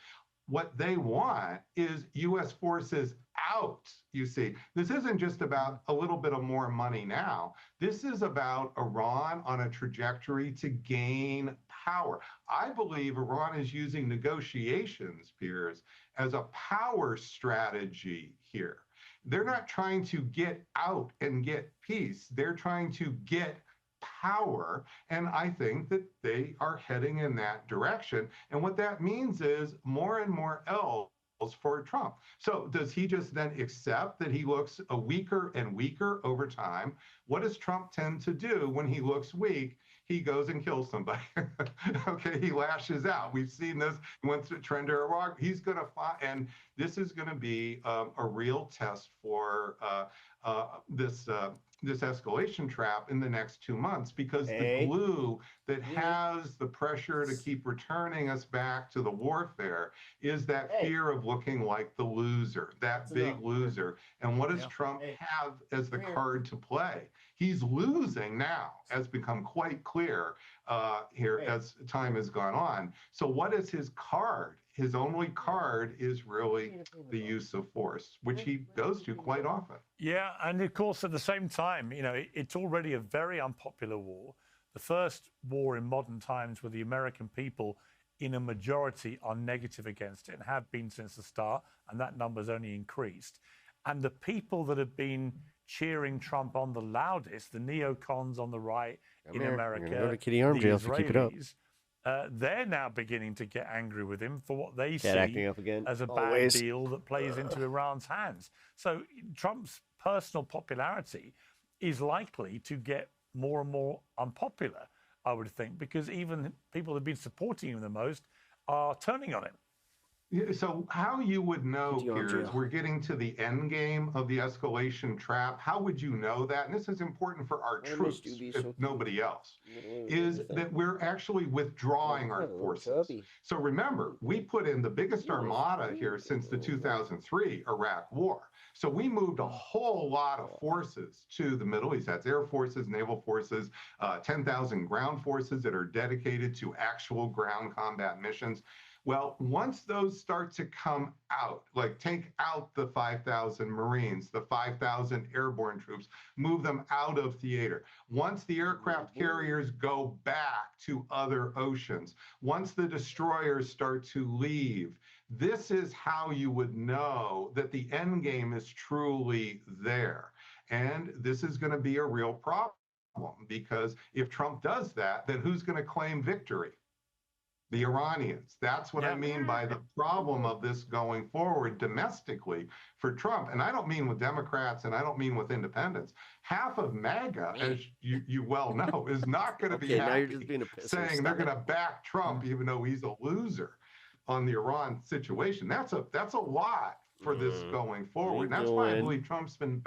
What they want is U.S. forces out. You see, this isn't just about a little bit of more money now. This is about Iran on a trajectory to gain power. I believe Iran is using negotiations, Piers, as a power strategy here. They're not trying to get out and get peace. They're trying to get power. And I think that they are heading in that direction. And what that means is more and more L's for Trump. So does he just then accept that he looks weaker and weaker over time? What does Trump tend to do when he looks weak? He goes and kills somebody. Okay, he lashes out. We've seen this. He went to trend to Iraq. He's going to fight, and this is going to be a real test for this this escalation trap in the next 2 months, because the glue that has the pressure to keep returning us back to the warfare is that fear of looking like the loser, that big loser. And what does Trump have as the card to play? He's losing now, has become quite clear here as time has gone on. So what is his card? His only card is really the use of force, which he goes to quite often. Yeah, and of course, at the same time, you know, it's already a very unpopular war. The first war in modern times where the American people, in a majority, are negative against it and have been since the start, and that number's only increased. And the people that have been cheering Trump on the loudest, the neocons on the right in America, go to Kitty Arm jail if you keep it up. They're now beginning to get angry with him for what they Cat acting see up again. as a Always. bad deal that plays into Iran's hands. So Trump's personal popularity is likely to get more and more unpopular, I would think, because even people who've been supporting him the most are turning on him. Yeah, so how you would know here is we're getting to the end game of the escalation trap. How would you know that? And this is important for our troops, if nobody else, is that we're actually withdrawing our forces. So remember, we put in the biggest armada here since the 2003 Iraq War. So we moved a whole lot of forces to the Middle East. That's air forces, naval forces, 10,000 ground forces that are dedicated to actual ground combat missions. Well, once those start to come out, like take out the 5,000 Marines, the 5,000 airborne troops, move them out of theater. Once the aircraft carriers go back to other oceans, once the destroyers start to leave, this is how you would know that the end game is truly there. And this is going to be a real problem, because if Trump does that, then who's going to claim victory? The Iranians. That's what I mean by the problem of this going forward domestically for Trump. And I don't mean with Democrats, and I don't mean with independents. Half of MAGA, as you well know, is not going to be now you're happy just being a pisser. saying they're going to back Trump, even though he's a loser on the Iran situation. That's a lot for this going forward. And that's why I believe Trump's been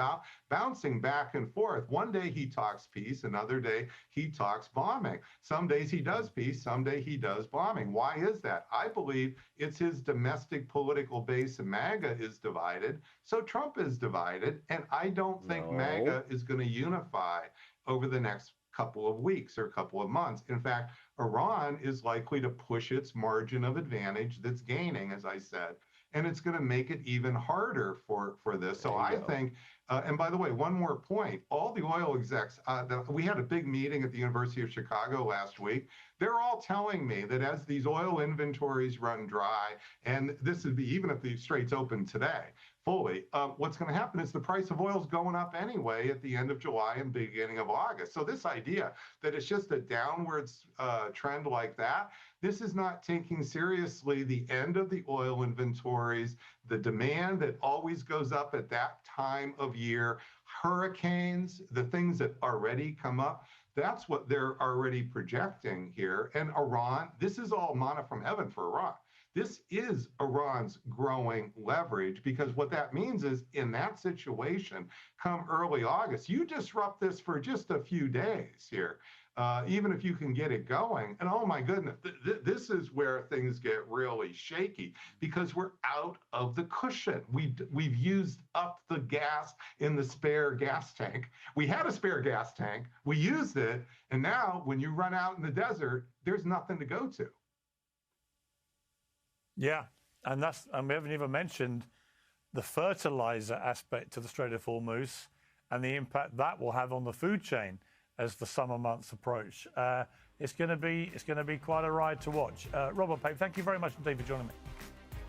bouncing back and forth. One day he talks peace, another day he talks bombing. Some days he does peace, some day he does bombing. Why is that? I believe it's his domestic political base, and MAGA is divided, so Trump is divided, and I don't think MAGA is going to unify over the next couple of weeks or couple of months. In fact, Iran is likely to push its margin of advantage that's gaining, as I said, and it's going to make it even harder for this. So I think, and by the way, one more point, all the oil execs, we had a big meeting at the University of Chicago last week. They're all telling me that as these oil inventories run dry, and this would be even if the straits open today fully, what's going to happen is the price of oil is going up anyway at the end of July and beginning of August. So this idea that it's just a downwards trend like that, this is not taking seriously the end of the oil inventories, the demand that always goes up at that time of year, hurricanes, the things that already come up. That's what they're already projecting here. And Iran, this is all manna from heaven for Iran. This is Iran's growing leverage, because what that means is in that situation, come early August, you disrupt this for just a few days here, even if you can get it going. And oh my goodness, this is where things get really shaky, because we're out of the cushion. We've used up the gas in the spare gas tank. We had a spare gas tank, we used it, and now when you run out in the desert, there's nothing to go to. Yeah, and we haven't even mentioned the fertilizer aspect to the Strait of Hormuz and the impact that will have on the food chain as the summer months approach. It's going to be quite a ride to watch. Robert Pape, thank you very much indeed for joining me.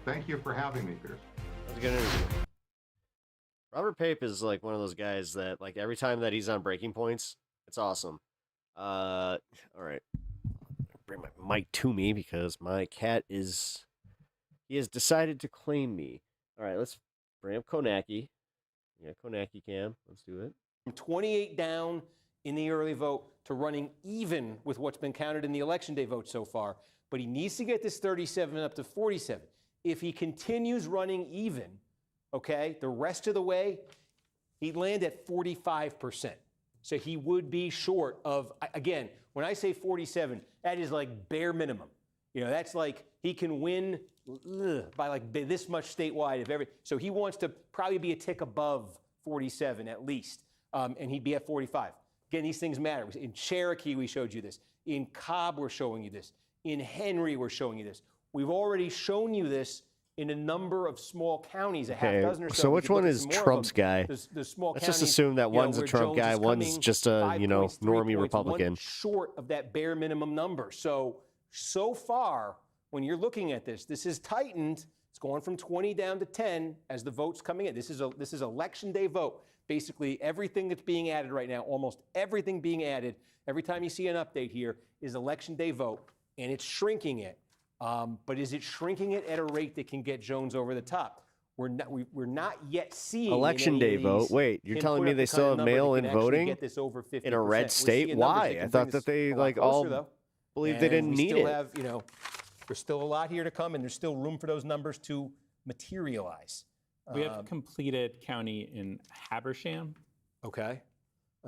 Thank you for having me, Piers. That was a good interview. Robert Pape is like one of those guys that, like, every time that he's on Breaking Points, it's awesome. All right, bring my mic to me because my cat he has decided to claim me. All right, let's bring up Konaki. Yeah, Konaki cam. Let's do it. From 28 down in the early vote to running even with what's been counted in the election day vote so far. But he needs to get this 37 up to 47. If he continues running even, okay, the rest of the way, he'd land at 45%. So he would be short of, again, when I say 47, that is like bare minimum. That's like he can win by like this much statewide of every. So he wants to probably be a tick above 47 at least, and he'd be at 45. Again, these things matter. In Cherokee, we showed you this. In Cobb, we're showing you this. In Henry, we're showing you this. We've already shown you this in a number of small counties, a half dozen or so. So which one is Trump's guy? The small Let's counties, just assume that one's a where Trump Jones guy, is one's coming just a 5 points, 3 normie points, Republican. one short of that bare minimum number. So far, when you're looking at this is tightened. It's going from 20 down to 10 as the votes coming in. This is election day vote. Basically, everything that's being added right now, almost everything being added, every time you see an update here, is election day vote, and it's shrinking it. But is it shrinking it at a rate that can get Jones over the top? We're not yet seeing Election day vote. Wait, you're telling me they still have mail-in voting in a red state? Why? I thought that they all believed they didn't need it. There's still a lot here to come, and there's still room for those numbers to materialize. We have completed county in Habersham. Okay.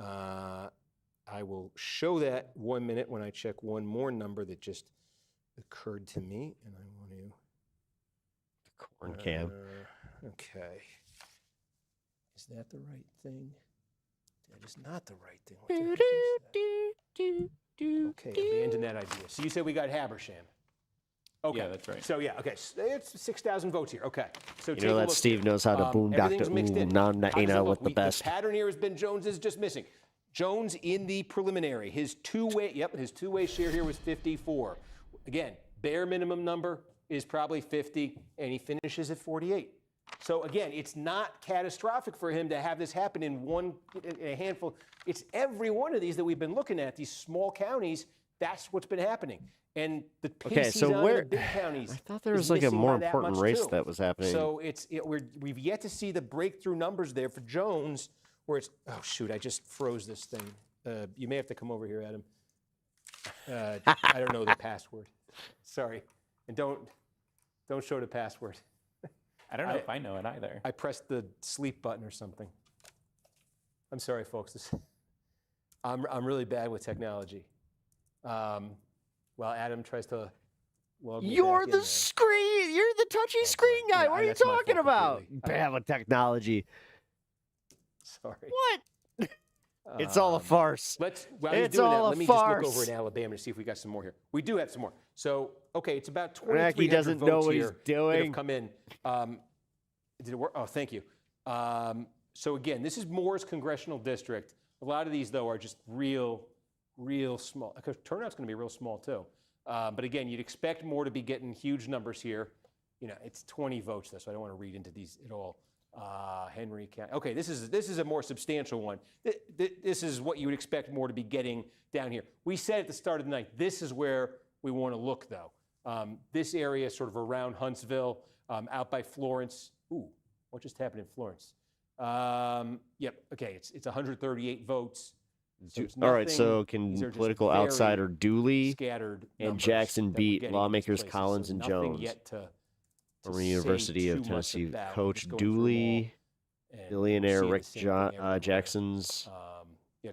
I will show that 1 minute when I check one more number that just occurred to me, and I want to. The corn cam. Okay. Is that the right thing? That is not the right thing. What the heck is that? Okay, abandon that idea. So you said we got Habersham. Okay. Yeah, that's right. So yeah, okay. So it's 6,000 votes here. Okay. So You know that Steve knows how to boondock everything's mixed in. with the best. The pattern here has been Jones is just missing. Jones in the preliminary, his two-way share here was 54. Again, bare minimum number is probably 50, and he finishes at 48. So again, it's not catastrophic for him to have this happen in a handful. It's every one of these that we've been looking at, these small counties, that's what's been happening. And the pace he's on in the big counties. I thought there was like a more important race too. that was happening. So we've yet to see the breakthrough numbers there for Jones, where it's I just froze this thing. You may have to come over here, Adam. I don't know the password. Sorry, and don't show the password. I don't know if I know it either. I pressed the sleep button or something. I'm sorry, folks. I'm really bad with technology. While Adam tries to log me You're back in the there. screen. You're the touchy screen guy. Yeah, What are you that's my talking fault about? completely. Bad with technology. Sorry. What? It's all a farce. While you're It's doing that, all a let me farce. just look over in Alabama to see if we got some more here. We do have some more. So, okay, it's about Racky 2,300 doesn't votes know what he's here that doing. have come in. Did it work? Oh, thank you. So again, this is Moore's congressional district. A lot of these, though, are just real small. Because turnout's going to be real small, too. But again, you'd expect Moore to be getting huge numbers here. It's 20 votes, though, so I don't want to read into these at all. Henry County. Okay, this is a more substantial one. This is what you would expect Moore to be getting down here. We said at the start of the night, this is where we want to look, though. This area sort of around Huntsville, out by Florence. Ooh, what just happened in Florence? Yep, okay, it's 138 votes. So it's All right, so nothing- these are can just political very outsider Dooley scattered and numbers Jackson that we're beat getting in these lawmakers places. Collins So and nothing Jones? yet to Former say University too of much Tennessee about. coach Just going through them Dooley, all and billionaire seeing the Rick same thing everywhere. Jackson's.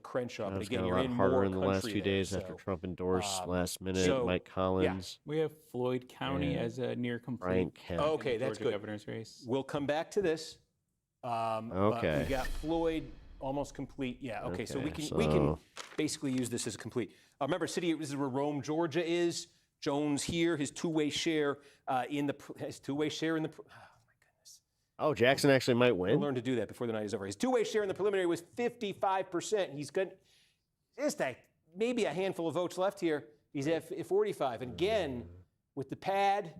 Crenshaw, but It's again, got a you're lot in harder more in the last country few there, days after so, Trump endorsed last minute so, Mike Collins. We have Floyd County Yeah. as a near complete. Brian Kemp. Okay, in the that's Georgia good. Governor's race. We'll come back to this. But Okay. we got Floyd almost complete. Yeah. Okay. So we Okay, can basically use this as a complete. Remember, this is where Rome, Georgia is. Jones here, his two-way share in the. Oh, Jackson actually might We'll win. learn to do that before the night is over. His two-way share in the preliminary was 55%. He's good. Just maybe a handful of votes left here. He's at 45. And again, with the pad,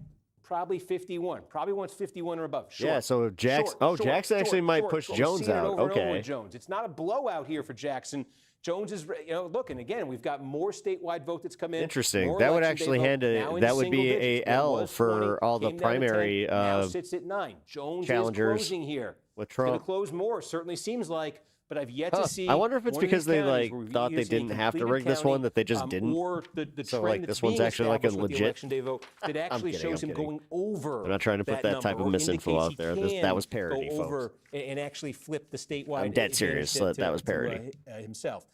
probably 51. Probably wants 51 or above. Short. Yeah, so Jackson actually might push We've Jones seen it out. over and over Okay. with Jones. It's not a blowout here for Jackson. Jones is, look, and again, we've got more statewide vote that's come in. Interesting. more That would election day actually vote, hand now a in that would single be digits. a It L was for 20, all the came down to 10, primary now sits at 9. Jones challengers is closing here. with It's going Trump. to close more. Certainly seems like but I've yet to see. I wonder if it's one of because these they counties like where thought they it's a didn't have to completed rig this county, one, that they just didn't. Or the So, trend like, that's this one's being actually, like, a established with the legit- election day vote that actually kidding, shows I'm him kidding. going over. I'm not trying to put that type number, of or misinfo indicates out he there. That can was parody, go folks. over and actually flip the statewide. I'm dead advantage serious. to- That was to, parody. Himself.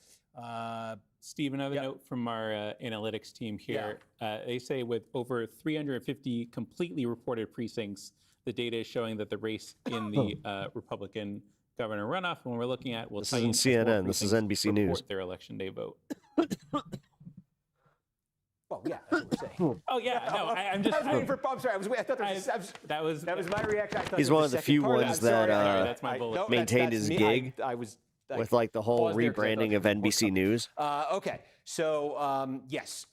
Steve, another note from our analytics team here. They say with over 350 completely reported precincts, the data is showing that the race in the Republican governor runoff, when we're looking at, will This isn't CNN. This is NBC News. their election day vote. Well, yeah, that's what we're saying. Oh yeah, no, I'm just. I was waiting for. I'm sorry. I thought that was my reaction. I thought He's there one was of a the few second part. ones I'm sorry. that That's my bullet. maintained his me. gig I was with like the whole paused there 'cause I thought rebranding of there was more NBC News. Okay, so yes,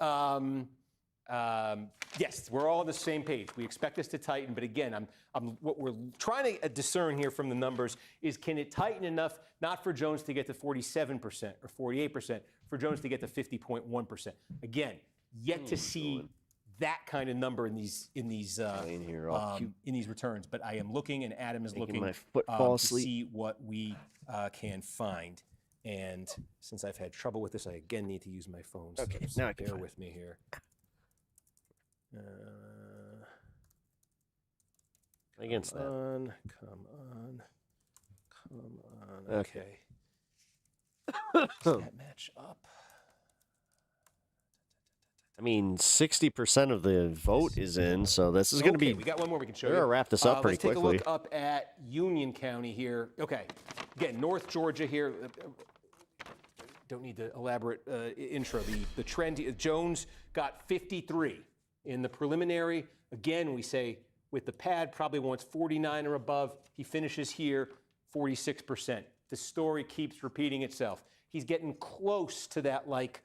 yes, we're all on the same page. We expect this to tighten, but again, what we're trying to discern here from the numbers is, can it tighten enough, not for Jones to get to 47% or 48%, for Jones to get to 50.1%. Again, yet to see that kind of number in these returns. But I am looking, and Adam is looking my foot fall to asleep. see what we can find. And since I've had trouble with this, I again need to use my phone. So Okay, now I can bear find with me here. Against that. Come on. Okay. Does that match up? I mean, 60% of the vote is in, so this is going to be. We got one more we can show We're you. gonna wrap this up pretty let's take quickly. a look up at Union County here. Okay, again, North Georgia here. Don't need the elaborate intro. The trend. Jones got 53 in the preliminary. Again, we say with the pad probably wants 49 or above. He finishes here 46%. The story keeps repeating itself. He's getting close to that, like,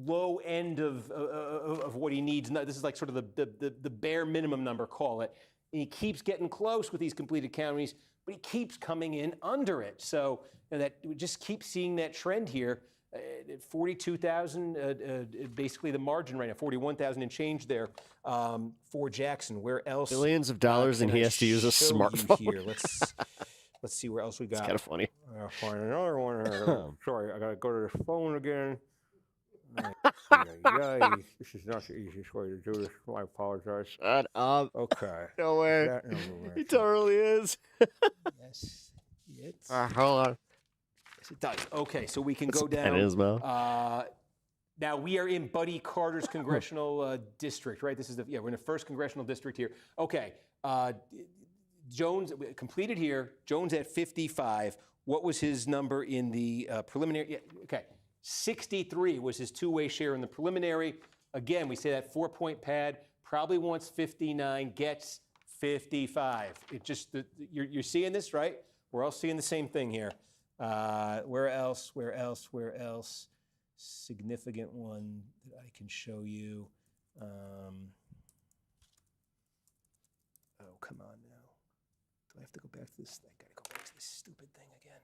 low end of what he needs. This is like sort of the bare minimum number, call it. And he keeps getting close with these completed counties, but he keeps coming in under it. So that we just keep seeing that trend here. 42,000, basically the margin right now, 41,000 and change there for Jackson. Where else? Billions of dollars, and can he I has to use a show you smartphone. Here? Let's see where else we got. It's kind of funny. I'll find another one. Sorry, I gotta go to the phone again. This is not the easiest way to do this. I apologize. Shut up. Okay. No way. That number right He there. totally is. Yes. It's, Hold on. yes, it does. Okay, so we can That's go a pen down. in his mouth. Now we are in Buddy Carter's congressional district, right? This is we're in the first congressional district here. Okay, Jones completed here. Jones at 55. What was his number in the preliminary? Yeah, okay, 63 was his two-way share in the preliminary. Again, we say that 4-point pad probably wants 59, gets 55. It just you're seeing this, right? We're all seeing the same thing here. Where else? Significant one that I can show you. Oh, come on now. Do I have to go back to this? I gotta go back to this stupid thing again.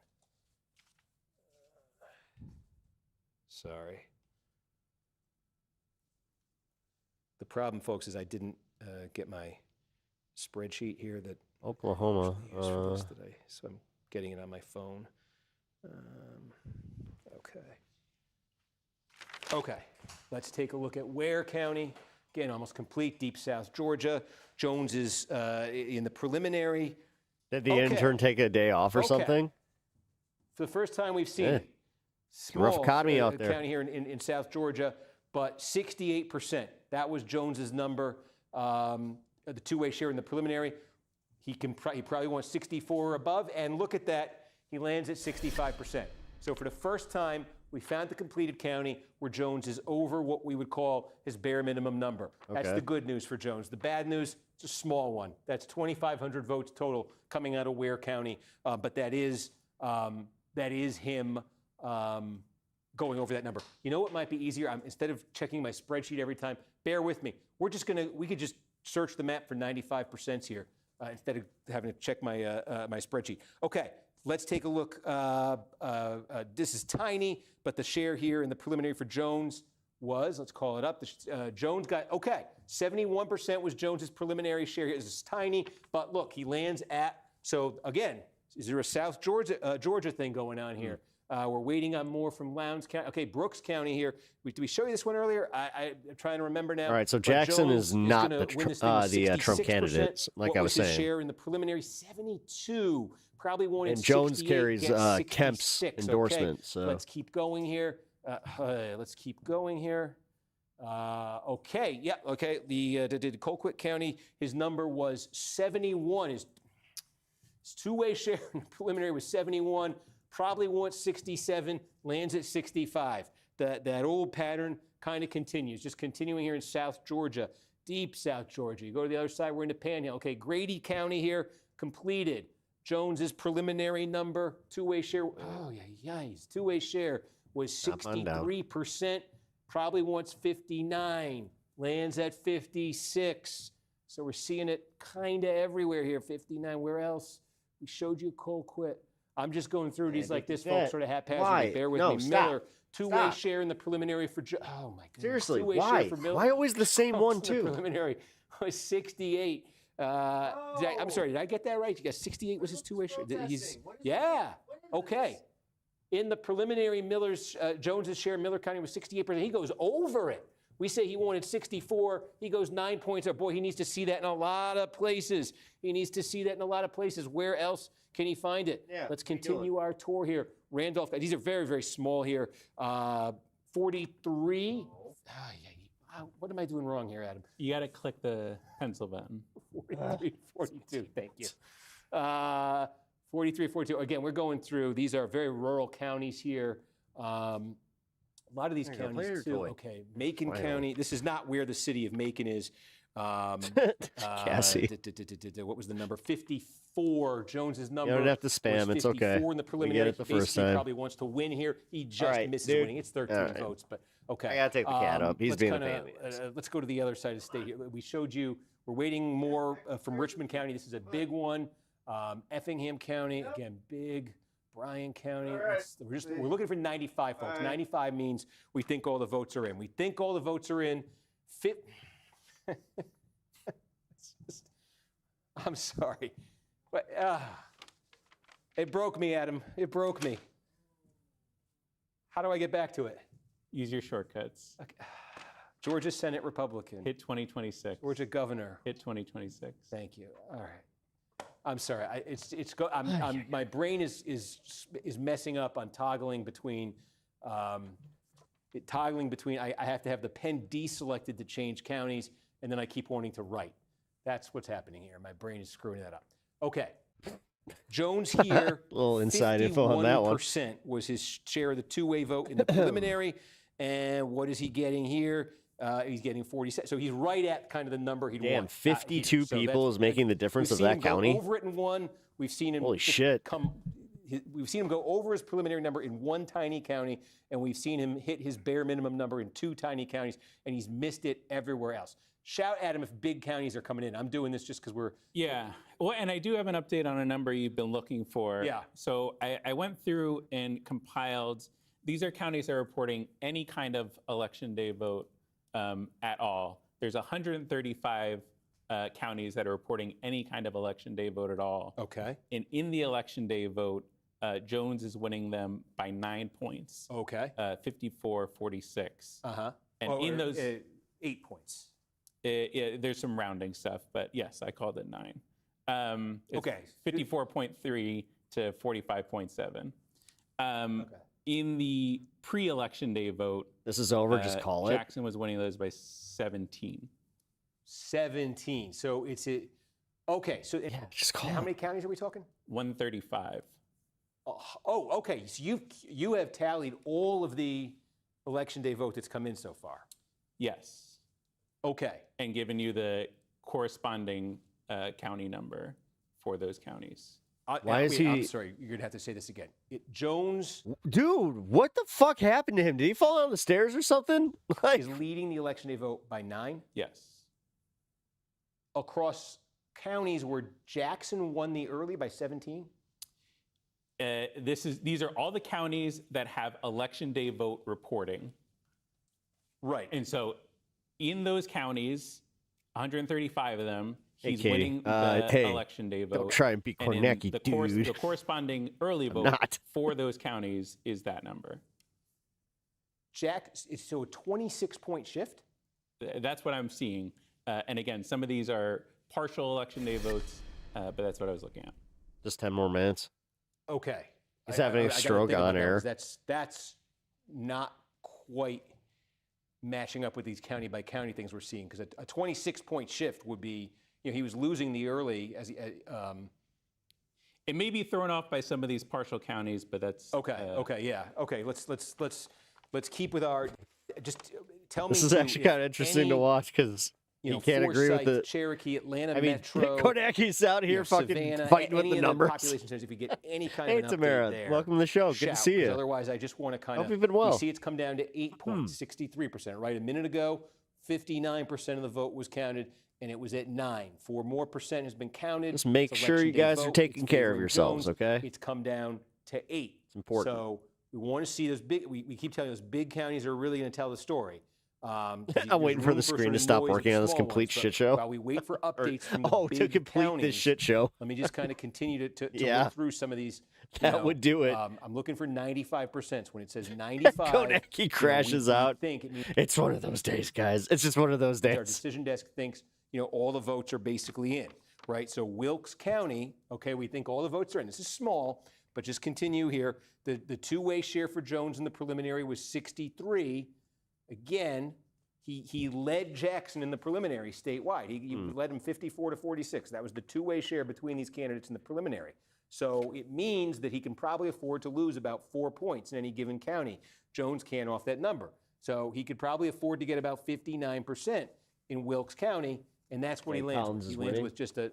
Sorry. The problem, folks, is I didn't get my spreadsheet here that Oklahoma. so I'm getting it on my phone. Okay, let's take a look at Ware County. Again, almost complete, deep south Georgia. Jones is in the preliminary. Did the intern take a day off or something? For the first time we've seen it. Rough economy out there. County here in South Georgia, but 68%. That was Jones's number. The two-way share in the preliminary. He probably wants 64 or above, and look at that. He lands at 65%. So for the first time, we found the completed county where Jones is over what we would call his bare minimum number. That's Okay. the good news for Jones. The bad news, it's a small one. That's 2,500 votes total coming out of Ware County, but that is him going over that number. You know what might be easier? Instead of checking my spreadsheet every time, bear with me. We could just search the map for 95% here instead of having to check my my spreadsheet. Okay. Let's take a look. This is tiny, but the share here in the preliminary for Jones was, let's call it up. Jones got, 71% was Jones's preliminary share. This is tiny, but look, he lands at, so again, Is there a South Georgia thing going on here? We're waiting on more from Lowndes County. Okay, Brooks County here. Did we show you this one earlier? I'm trying to remember now. All right, so But Jackson Jones is not gonna the win this thing with Trump 66%. candidate, like What I was his saying. share in the preliminary? 72. Probably wanted And Jones 68, carries gets Kemp's 66. endorsement. Okay, So let's keep going here. Let's keep going here. Okay, yeah, okay. The Colquitt County, his number was 71. His two-way share in the preliminary was 71. Probably wants 67, lands at 65. That old pattern kind of continues, just continuing here in South Georgia, deep South Georgia. You go to the other side, we're in the Panhandle. Okay, Grady County here, completed. Jones's preliminary number, two-way share. Oh, yeah, two-way share was 63%. Probably wants 59, lands at 56. So we're seeing it kind of everywhere here. 59, where else? We showed you Colquitt. I'm just going through these like this, folks, sort of haphazardly. Bear with me. Stop. Miller, two-way share in the preliminary for oh my goodness. Seriously, two-way why? share for Miller. Why always the same one, In the too? preliminary was 68. I'm sorry, did I get that right? You got 68 was his two-way share. Yeah. Okay. In the preliminary, Jones's share, Miller County was 68%. He goes over it. We say he wanted 64. He goes 9 points up. Boy, he needs to see that in a lot of places. He needs to see that in a lot of places. Where else can he find it? Yeah, Let's continue our tour here. Randolph, these are very, very small here. 43. What am I doing wrong here, Adam? You got to click the pencil button. 43, 42. Thank you. 43, 42. Again, we're going through. These are very rural counties here. A lot of these counties, too. Okay, Macon County. This is not where the city of Macon is. Cassie. What was the number? 54. Jones's number. You don't have to spam. Was it's okay. 54 in the We preliminary. get it the Basically, first time. Probably wants to win here. He just misses winning. It's 13 votes, but okay. I gotta take the cat up. He's let's being a kinda, pain in the ass. Let's go to the other side of the state here. We showed you. We're waiting more from Richmond County. This is a big one. Effingham County, again, big. Bryan County. We're looking for 95, folks. 95 means we think all the votes are in. We think all the votes are in. I'm sorry. But, it broke me, Adam. It broke me. How do I get back to it? Use your shortcuts. Okay. Georgia Senate Republican. Hit 2026. Georgia Governor. Hit 2026. Thank you. All right. I'm sorry. My brain is messing up on toggling between. I have to have the pen deselected to change counties, and then I keep wanting to write. That's what's happening here. My brain is screwing that up. Okay. Jones here. A little inside info on that one. 51% was his share of the two-way vote in the preliminary, and what is he getting here? He's getting 47. So he's right at kind of the number he'd want. 52 people is making the difference of that county. We've seen him go over it in one. We've seen him Holy shit. We've seen him go over his preliminary number in one tiny county, and we've seen him hit his bare minimum number in two tiny counties, and he's missed it everywhere else. Shout at him if big counties are coming in. I'm doing this just because we're... Yeah. Well, and I do have an update on a number you've been looking for. Yeah. So I went through and compiled. These are counties that are reporting any kind of election day vote at all. There's 135 counties that are reporting any kind of election day vote at all. Okay. And in the election day vote, Jones is winning them by 9 points. Okay. 54-46. Uh-huh. And in those 8 points. Yeah, there's some rounding stuff, but yes, I called it 9. Okay. 54.3 to 45.7. In the pre-election day vote, this is over. Just call it. Jackson was winning those by 17. 17. So it's a okay. So just call how many counties are we talking? 135. Oh, okay. So you have tallied all of the election day vote that's come in so far. Yes. Okay. And given you the corresponding county number for those counties. Why is he? I'm sorry, you're gonna have to say this again. Jones, dude, what the fuck happened to him? Did he fall down the stairs or something? Is leading the election day vote by 9. Yes. Across counties where Jackson won the early by 17. These are all the counties that have election day vote reporting. Right. And so, in those counties, 135 of them, He's Katie, winning the hey, election day vote. don't try and be and in Kornacki, the dude. corresponding early vote not. for those counties is that number. Jack, so a 26-point shift? That's what I'm seeing. And again, some of these are partial election day votes, but that's what I was looking at. Just 10 more minutes. Okay. He's having a stroke on air. That's not quite matching up with these county by county things we're seeing, because a 26-point shift would be, he was losing the early as it may be thrown off by some of these partial counties, but that's okay. Let's keep with our. Just tell me. This is actually kind of interesting to watch because you can't agree with the Cherokee, Atlanta, I mean, Metro. Kornacki's out here fucking Savannah, fighting with any the of numbers. Population centers, if you get any kind Hey, of an Tamara, update there, welcome to the show. Good to shout, see 'cause you. Otherwise, I just want to kind Hope of. you've been well. We see it's come down to 8 points, 63%. Right, a minute ago, 59% of the vote was counted, and it was at 9. 4 more percent has been counted. Just make It's sure you election day guys are vote. taking It's care of favoring yourselves, Jones. okay? It's come down to 8. It's important. So we want to see those big. We keep telling those big counties are really going to tell the story. I'm waiting for the screen to stop working on this complete shit show. While we wait for updates from the to big complete counties, this shit show. let me just kind of continue to Yeah. look through some of these. That would do it. I'm looking for 95%. When it says 95, Konecki crashes out. Think it means It's one of those days, guys. It's just one of those our days. decision desk thinks all the votes are basically in, right? So Wilkes County, okay, we think all the votes are in. This is small, but just continue here. The two-way share for Jones in the preliminary was 63. Again, he led Jackson in the preliminary statewide. He led him 54 to 46. That was the two-way share between these candidates in the preliminary. So it means that he can probably afford to lose about 4 points in any given county. Jones can't off that number. So he could probably afford to get about 59% in Wilkes County, and that's what he lands with. He lands with just a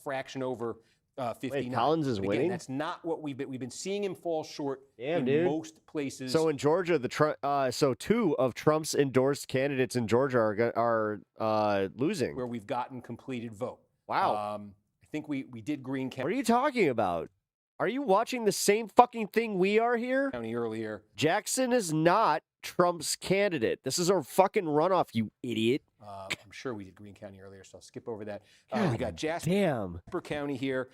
fraction over 59. Wait, Collins is But again, winning? That's not what we've been seeing him fall short Damn, in dude. most places. So in Georgia, so 2 of Trump's endorsed candidates in Georgia are losing. where we've gotten completed vote. Wow. I think we did Greene What are you talking about? Are you watching the same fucking thing we are here? County earlier. Jackson is not Trump's candidate. This is a fucking runoff, you idiot. I'm sure we did Greene County earlier, so I'll skip over that. God We got Jasper damn. County here.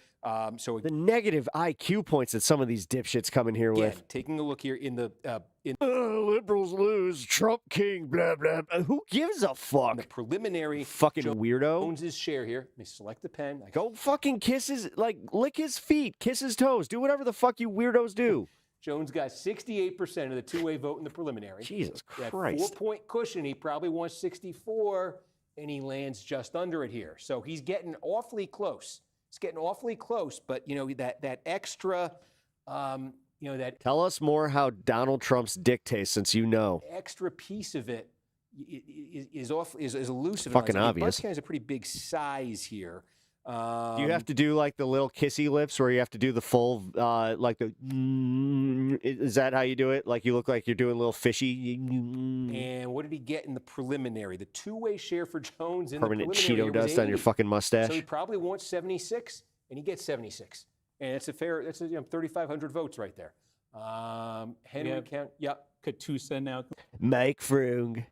So The negative IQ points that some of these dipshits come in here again, with. taking a look here in the Liberals lose, Trump king, blah, blah, blah. Who gives a fuck? preliminary Fucking weirdo. Jones's share here. Let me select the pen. Go fucking lick his feet, kiss his toes, do whatever the fuck you weirdos do. Jones got 68% of the two-way vote in the preliminary. Jesus That Christ. 4-point cushion, he probably wants 64, and he lands just under it here. So he's getting awfully close. It's getting awfully close, but that extra, that Tell us more how Donald Trump's dick tastes, since you know. extra piece of it is elusive. Fucking Buzz obvious. County has a pretty big size here. Do you have to do like the little kissy lips where you have to do the full, is that how you do it? Like you look like you're doing a little fishy. And what did he get in the preliminary? The two-way share for Jones in Permanent the preliminary Cheeto was dust on your 80. fucking mustache. So he probably wants 76, and he gets 76. And that's 3,500 votes right there. Henry Yeah. County, yep. Catoosa now. Mike Frung.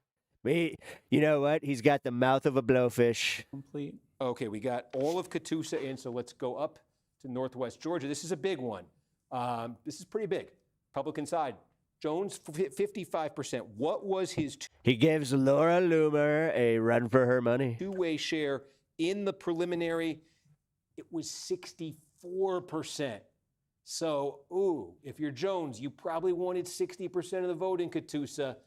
You know what? He's got the mouth of a blowfish. Complete. Okay, we got all of Catoosa in, so let's go up to Northwest Georgia. This is a big one. This is pretty big. Republican side. Jones, 55%. What was his He gives Laura Loomer a run for her money. two-way share in the preliminary? It was 64%. So, if you're Jones, you probably wanted 60% of the vote in Catoosa.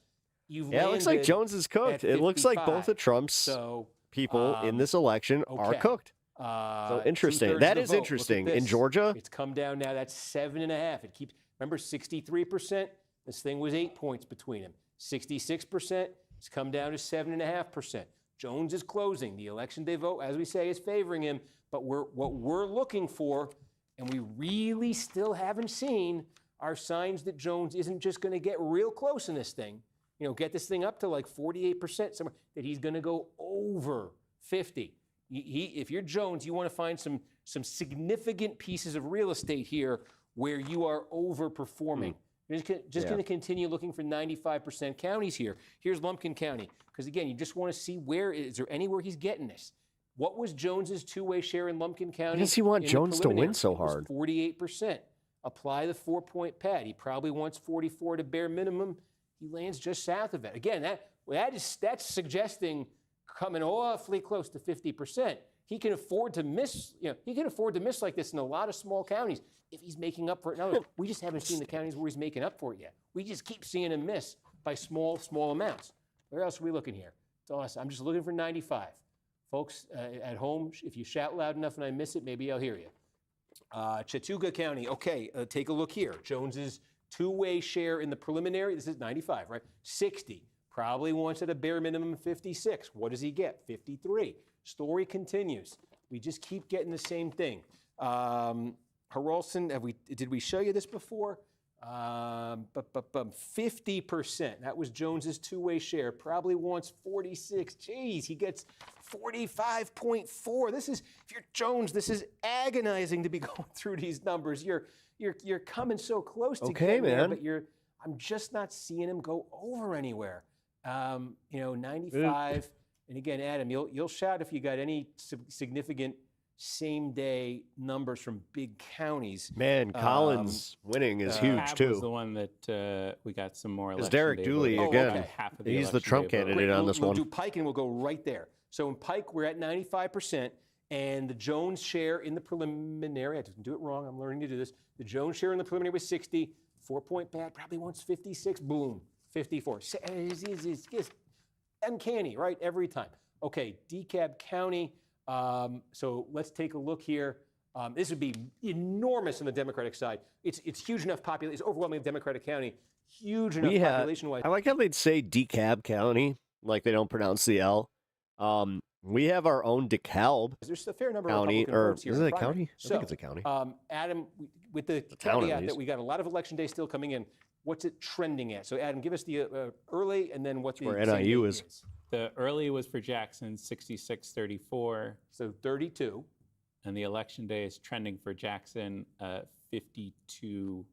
Yeah, it looks like Jones is cooked. It looks like both of Trump's people in this election are cooked. So interesting. 2/3 That of is the vote. Look at interesting. In this. Georgia, It's come down now. That's 7.5. It keeps, remember, 63%. This thing was 8 points between them. 66%. It's come down to 7.5%. Jones is closing. The election day vote, as we say, is favoring him. But what we're looking for, and we really still haven't seen, are signs that Jones isn't just going to get real close in this thing. Get this thing up to like 48%, somewhere, that he's going to go over 50. If you're Jones, you want to find some significant pieces of real estate here where you are overperforming. You're just going to continue looking for 95% counties here. Here's Lumpkin County, because again, you just want to see is there anywhere he's getting this. What was Jones's two-way share in Lumpkin County? Why does he want in the Jones to win preliminary? so It was hard? 48%. Apply the 4-point pad. He probably wants 44 to bare minimum. He lands just south of it. Again, that's suggesting coming awfully close to 50%. He can afford to miss. He can afford to miss like this in a lot of small counties if he's making up for it. No, we just haven't seen the counties where he's making up for it yet. We just keep seeing him miss by small amounts. Where else are we looking here? It's awesome. I'm just looking for 95. Folks at home, if you shout loud enough and I miss it, maybe I'll hear you. Chattooga County. Okay, take a look here. Jones's two-way share in the preliminary. This is 95, right? 60. Probably wants at a bare minimum 56. What does he get? 53. Story continues. We just keep getting the same thing. Haralson, did we show you this before? 50%. That was Jones's two-way share. Probably wants 46. Geez, he gets 45.4. This is, if you're Jones, this is agonizing to be going through these numbers. You're coming so close to getting there, but I'm just not seeing him go over anywhere. 95. And again, Adam, you'll shout if you got any significant same-day numbers from big counties. Man, Collins winning is huge, Tab too. was the one that we got some more It's election Derek day Dooley votes. again. Okay. Half of He's the election Trump day vote. candidate on this we'll one. do Pike and we'll go right there. So in Pike, we're at 95%, and the Jones share in the preliminary, I didn't do it wrong, I'm learning to do this. The Jones share in the preliminary was 60. 4-point pad probably wants 56. Boom, 54. It's just uncanny, right? Every time. Okay, DeKalb County. So let's take a look here. This would be enormous on the Democratic side. It's huge enough population. It's overwhelmingly Democratic county. Huge enough population-wise. I like how they'd say DeKalb County, like they don't pronounce the L. We have our own DeKalb There's a fair number County, of Republican or votes here. is in it a primary. county? I think it's a county. Adam, with the town, at caveat least. that we got a lot of election day still coming in, what's it trending at? So Adam, give us the early and then what the where same NIU day is. The early was for Jackson, 66-34. So 32. And the election day is trending for Jackson, 52-48.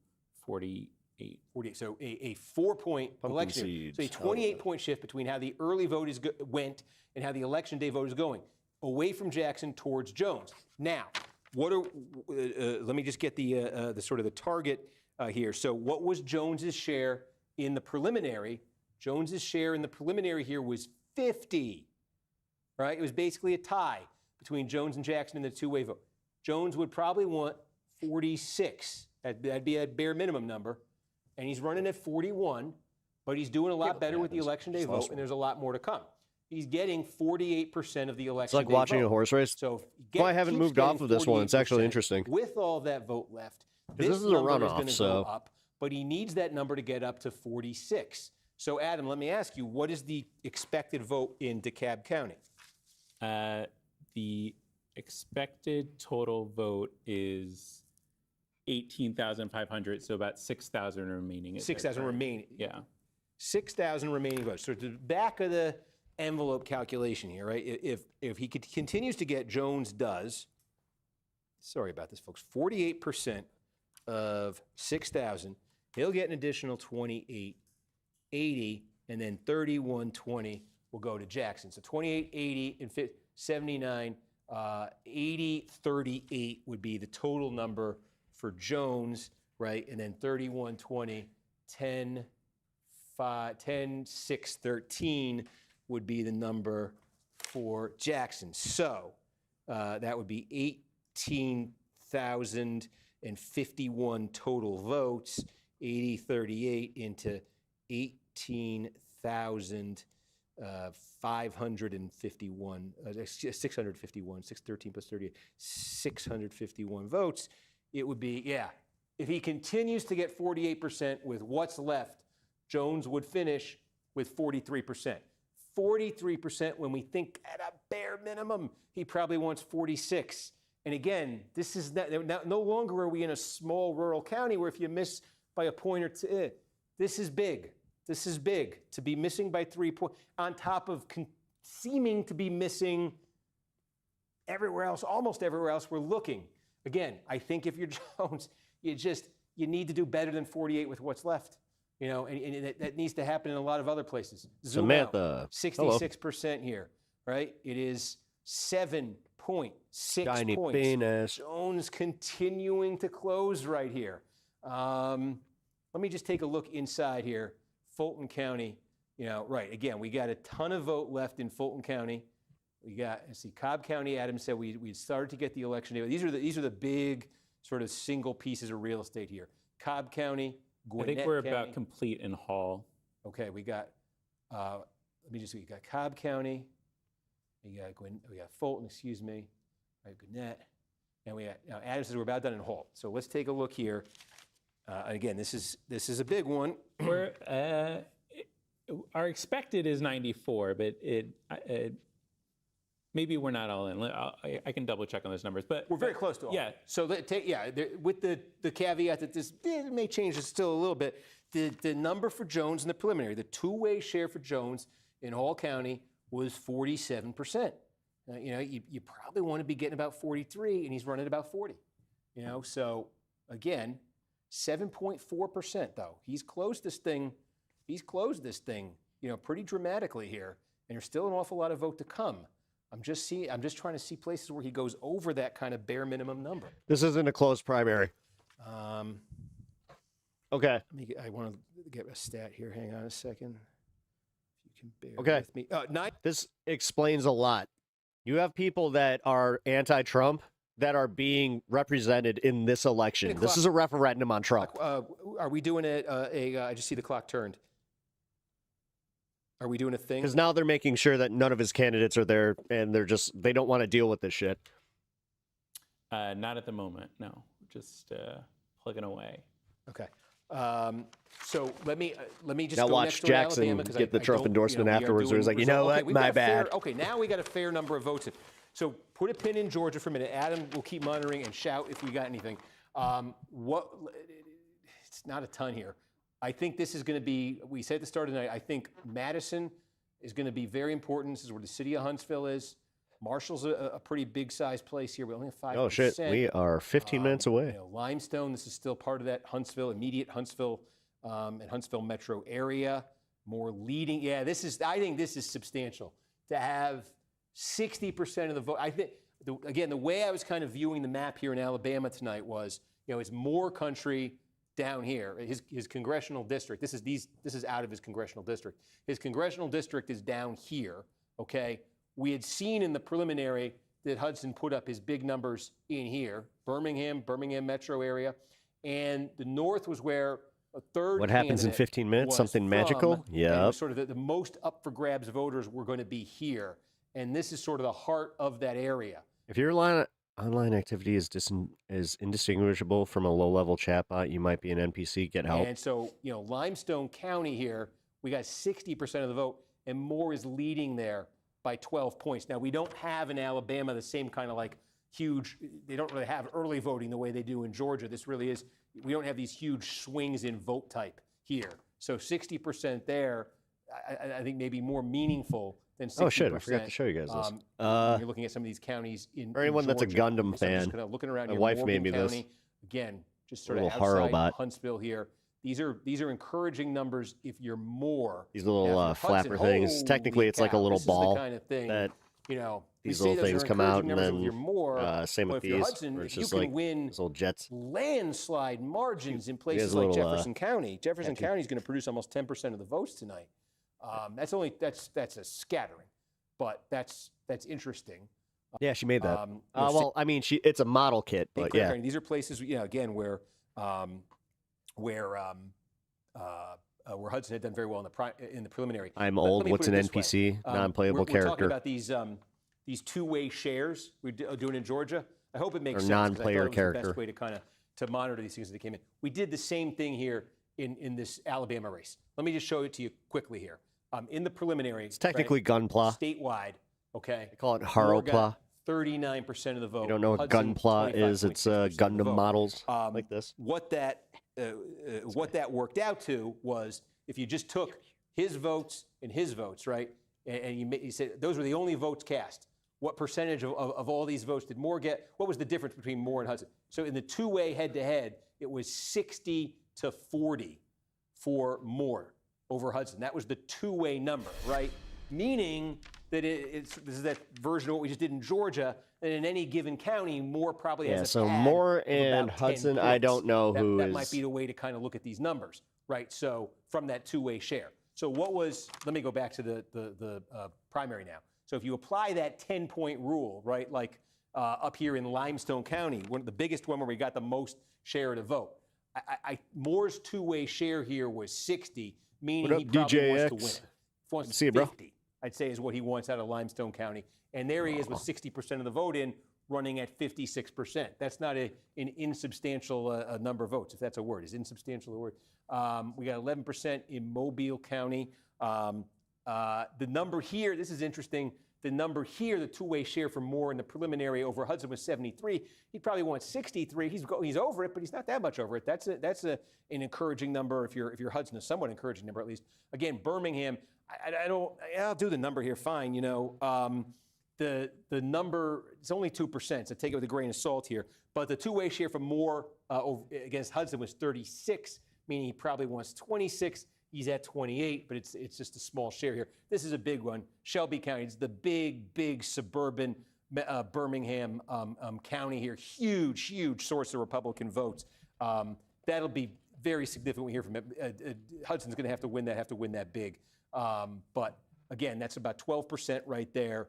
48. So a 4-point election. seeds. So a 28-point shift between how the early vote went and how the election day vote is going, away from Jackson towards Jones. Now, let me just get the sort of the target here. So what was Jones's share in the preliminary? Jones's share in the preliminary here was 50. Right? It was basically a tie between Jones and Jackson in the two-way vote. Jones would probably want 46. That'd be a bare minimum number. And he's running at 41, but he's doing a lot better with the election day vote, and there's a lot more to come. He's getting 48% of the election It's like day watching vote. a horse race. So Well, I haven't keeps moved off getting of this one. It's actually 48% interesting. With all that vote left, This this is a number is runoff, going to so- go up, but he needs that number to get up to 46. So, Adam, let me ask you, what is the expected vote in DeKalb County? The expected total vote is 18,500, so about 6,000 remaining. 6,000 remaining. Yeah. 6,000 remaining votes. So, to the back of the envelope calculation here, right? If he continues to get, Jones does, sorry about this, folks, 48% of 6,000, he'll get an additional 2880, and then 3120 will go to Jackson. So 2880 and 79, 8038 would be the total number for Jones, right? And then 3120, 10,613 would be the number for Jackson. So that would be 18,051 total votes, 8038 into 18,551, 651, 613 plus 38, 651 votes. It would be, if he continues to get 48% with what's left, Jones would finish with 43%. 43% when we think at a bare minimum, he probably wants 46. And again, this is no longer are we in a small rural county where if you miss by a point or two, this is big. This is big to be missing by 3 points on top of seeming to be missing everywhere else, almost everywhere else we're looking. Again, I think if you're Jones, you need to do better than 48 with what's left. You know, and that needs to happen in a lot of other places. Zoom Samantha, out, 66% here, right? It is 7.6 Tiny points. penis. Jones continuing to close right here. Let me just take a look inside here. Fulton County, right. Again, we got a ton of vote left in Fulton County. We got, let's see, Cobb County, Adams said we started to get the election data. These are the big sort of single pieces of real estate here. Cobb County, Gwinnett I think we're County. about complete in Hall. Okay, we got, let me just see, we got Cobb County, we got Fulton, excuse me, right, Gwinnett, and we got, Adams says we're about done in Hall. So let's take a look here. Again, this is a big one. We're, our expected is 94, but maybe we're not all in. I can double check on those numbers, but we're very close to all. Yeah. So with the caveat that this may change it still a little bit. The number for Jones in the preliminary, the two-way share for Jones in Hall County was 47%. You probably want to be getting about 43, and he's running about 40. So again, 7.4% though. He's closed this thing. Pretty dramatically here, and there's still an awful lot of vote to come. I'm just trying to see places where he goes over that kind of bare minimum number. This isn't a closed primary. Okay. I want to get a stat here. Hang on a second. If you can bear Okay. with me. This explains a lot. You have people that are anti-Trump that are being represented in this election. This is a referendum on Trump. Are we doing I just see the clock turned. Are we doing a thing? Because now they're making sure that none of his candidates are there, and they don't want to deal with this shit. Not at the moment, no. Just plugging away. Okay. So let me just now go watch next to Jackson Alabama, 'cause get the I Trump don't- endorsement we are afterwards. Where doing he's like, you know result- what, we've my got a fair- bad. Okay, now we got a fair number of votes in. So put a pin in Georgia for a minute. Adam will keep monitoring and shout if we got anything. It's not a ton here. I think this is going to be. We said at the start of the night. I think Madison is going to be very important. This is where the city of Huntsville is. Marshall's a pretty big size place here. We only have 5%. Oh shit, we are 15 minutes away. Limestone, this is still part of that immediate Huntsville and Huntsville metro area. More leading. Yeah, I think this is substantial to have 60% of the vote. I think, again, the way I was kind of viewing the map here in Alabama tonight was, it's more country down here. His congressional district, this is out of his congressional district. His congressional district is down here, okay? We had seen in the preliminary that Hudson put up his big numbers in here, Birmingham metro area, and the North was where a third. What happens in 15 minutes? Something magical? Yeah. Sort of the most up for grabs voters were going to be here, and this is sort of the heart of that area. If your online activity is indistinguishable from a low-level chatbot, you might be an NPC. Get help. And so, Limestone County here, we got 60% of the vote, and Moore is leading there by 12 points. Now, we don't have in Alabama the same kind of huge, they don't really have early voting the way they do in Georgia. This really is, we don't have these huge swings in vote type here. So 60% there, I think maybe more meaningful than 60%. Oh shit, I forgot to show you guys this. You're looking at some of these counties in For anyone that's a Georgia. Gundam So I'm just fan, kind of looking around my here, wife Morgan made me County, this. Again, just sort of Little outside Harrobot. Huntsville here. These are encouraging numbers if you're more. These little Now, if you're flapper Hudson, things. Technically, holy it's like a cow, little this ball is the kind of thing that we these see little those are things come out, encouraging and numbers then if you're more, same but with if you're these, Hudson, where it's you just can like win these little jets. landslide margins in He places has a like little, Jefferson County. Jefferson tattoo. County is going to produce almost 10% of the votes tonight. That's a scattering, but that's interesting. Yeah, she made that. Um, Well, I mean, it's a model kit, in but Clare yeah. County, these are places, again, where Hudson had done very well in the preliminary. I'm Let old. me What's put an it this way. NPC? Non-playable We're talking character. about these two-way shares we're doing in Georgia. I hope it makes Or sense. 'Cause I thought non-player it was the character. best way to kind of to monitor these things as they came in. We did the same thing here in this Alabama race. Let me just show it to you quickly here. In the preliminary, It's technically Gunpla. statewide. Okay, They call it Moore got Haropla. 39% of the vote. You don't know what Hudson, Gunpla is? It's 25% of the Gundam vote. models like this. What that worked out to was if you just took his votes and his votes, right, and you said those were the only votes cast. What percentage of all these votes did Moore get? What was the difference between Moore and Hudson? So in the two-way head-to-head, it was 60-40 for Moore over Hudson. That was the two-way number, right? Meaning that this is that version of what we just did in Georgia, that in any given county, Moore probably has a so pad Moore of and about 10 Hudson, I points. don't know who that is. might be the way to kind of look at these numbers, right? So from that two-way share. So let me go back to the primary now. So if you apply that 10-point rule, right, like up here in Limestone County, the biggest one where we got the most share of the vote, Moore's two-way share here was 60, meaning he probably wants to win it. He wants See you, bro. 50, I'd say, is what he wants out of Limestone County. And there he is with 60% of the vote in, running at 56%. That's not an insubstantial number of votes, if that's a word. Is insubstantial a word? We got 11% in Mobile County. The number here, this is interesting. The number here, the two-way share for Moore in the preliminary over Hudson was 73. He probably wants 63. He's over it, but he's not that much over it. That's an encouraging number if you're Hudson, a somewhat encouraging number at least. Again, Birmingham, I'll do the number here fine. The number, it's only 2%, so take it with a grain of salt here. But the two-way share for Moore against Hudson was 36, meaning he probably wants 26. He's at 28, but it's just a small share here. This is a big one. Shelby County, it's the big suburban Birmingham county here. Huge source of Republican votes. That'll be very significant. We hear from it. Hudson's going to have to win that big. But again, that's about 12% right there.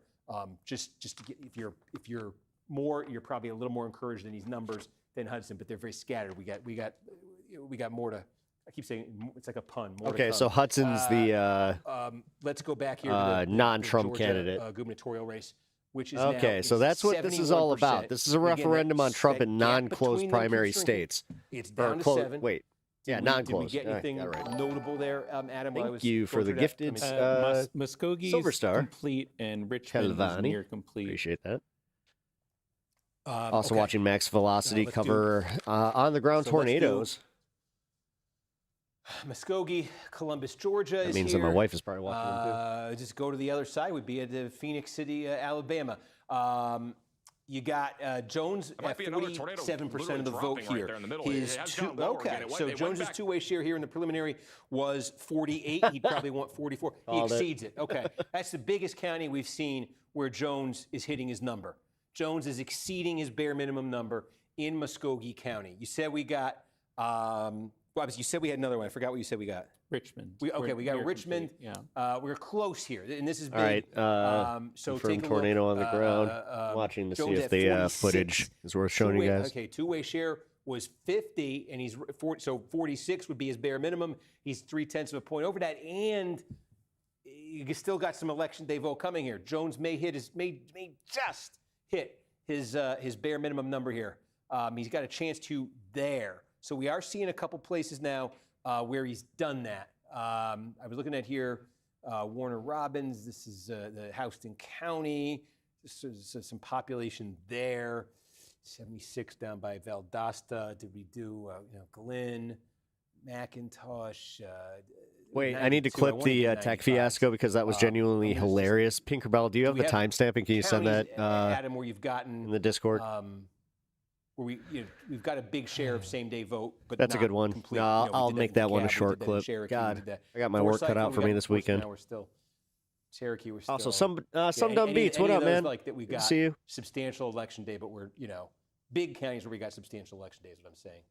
Just to get, if you're Moore, you're probably a little more encouraged in these numbers than Hudson, but they're very scattered. We got more to. I keep saying it's like a pun. More Okay, to so come. Hudson's the let's go back here to the non-Trump Georgia, candidate. Gubernatorial race, which is okay. now, So that's what this is all about. This is a referendum on Trump in non-closed primary states. It's down to 7. Wait, yeah, Did non-closed. we get anything right. notable there, Adam? while I Thank was you for going the through gifted that? Muskogee's Silver Star. complete and Richmond is Helvani. near complete. Appreciate that. Also okay. watching Max Velocity let's do- cover on the ground So let's do- tornadoes. Muskogee, Columbus, Georgia That is means here. that my wife is probably watching them too. Just go to the other side. We'd be at Phoenix City, Alabama. You got Jones at 47% of the vote here. So Jones's two-way share here in the preliminary was 48. He'd probably want 44. He exceeds it. Okay, that's the biggest county we've seen where Jones is hitting his number. Jones is exceeding his bare minimum number in Muskogee County. You said we got. You said we had another one. I forgot what you said we got. Richmond. We got Richmond. Complete, yeah. We're close here, and this is big. All right. So confirmed take a tornado look. on the ground. Watching to see Jones if at the 46. footage is worth showing you guys. Okay, two-way share was 50, and he's 40, so 46 would be his bare minimum. He's 0.3 of a point over that, and you still got some election day vote coming here. Jones may just hit his bare minimum number here. He's got a chance to there. So we are seeing a couple places now where he's done that. I was looking at here, Warner Robins. This is the Houston County. This is some population there. 76 down by Valdosta. Did we do Glenn, McIntosh? Wait, I need to 92. clip wanna the do tech 95. fiasco because that was genuinely hilarious. Pinkerbell, do you have we the have timestamp and can you send that counties, Adam, where you've gotten in the Discord? Where we've got a big share of same-day vote, but That's a not good one. complete. No, We I'll did make in that one a DeKalb, we short did that in clip. Cherokee, we God, did that. I got my work cut Forsyth, out we for got me this Forsyth, weekend. now we're still Cherokee. We're still Also, some dumb any beats. What of up, those, man? Like that we Good to got see you. substantial election day, but we're big counties where we got substantial election days. What I'm saying.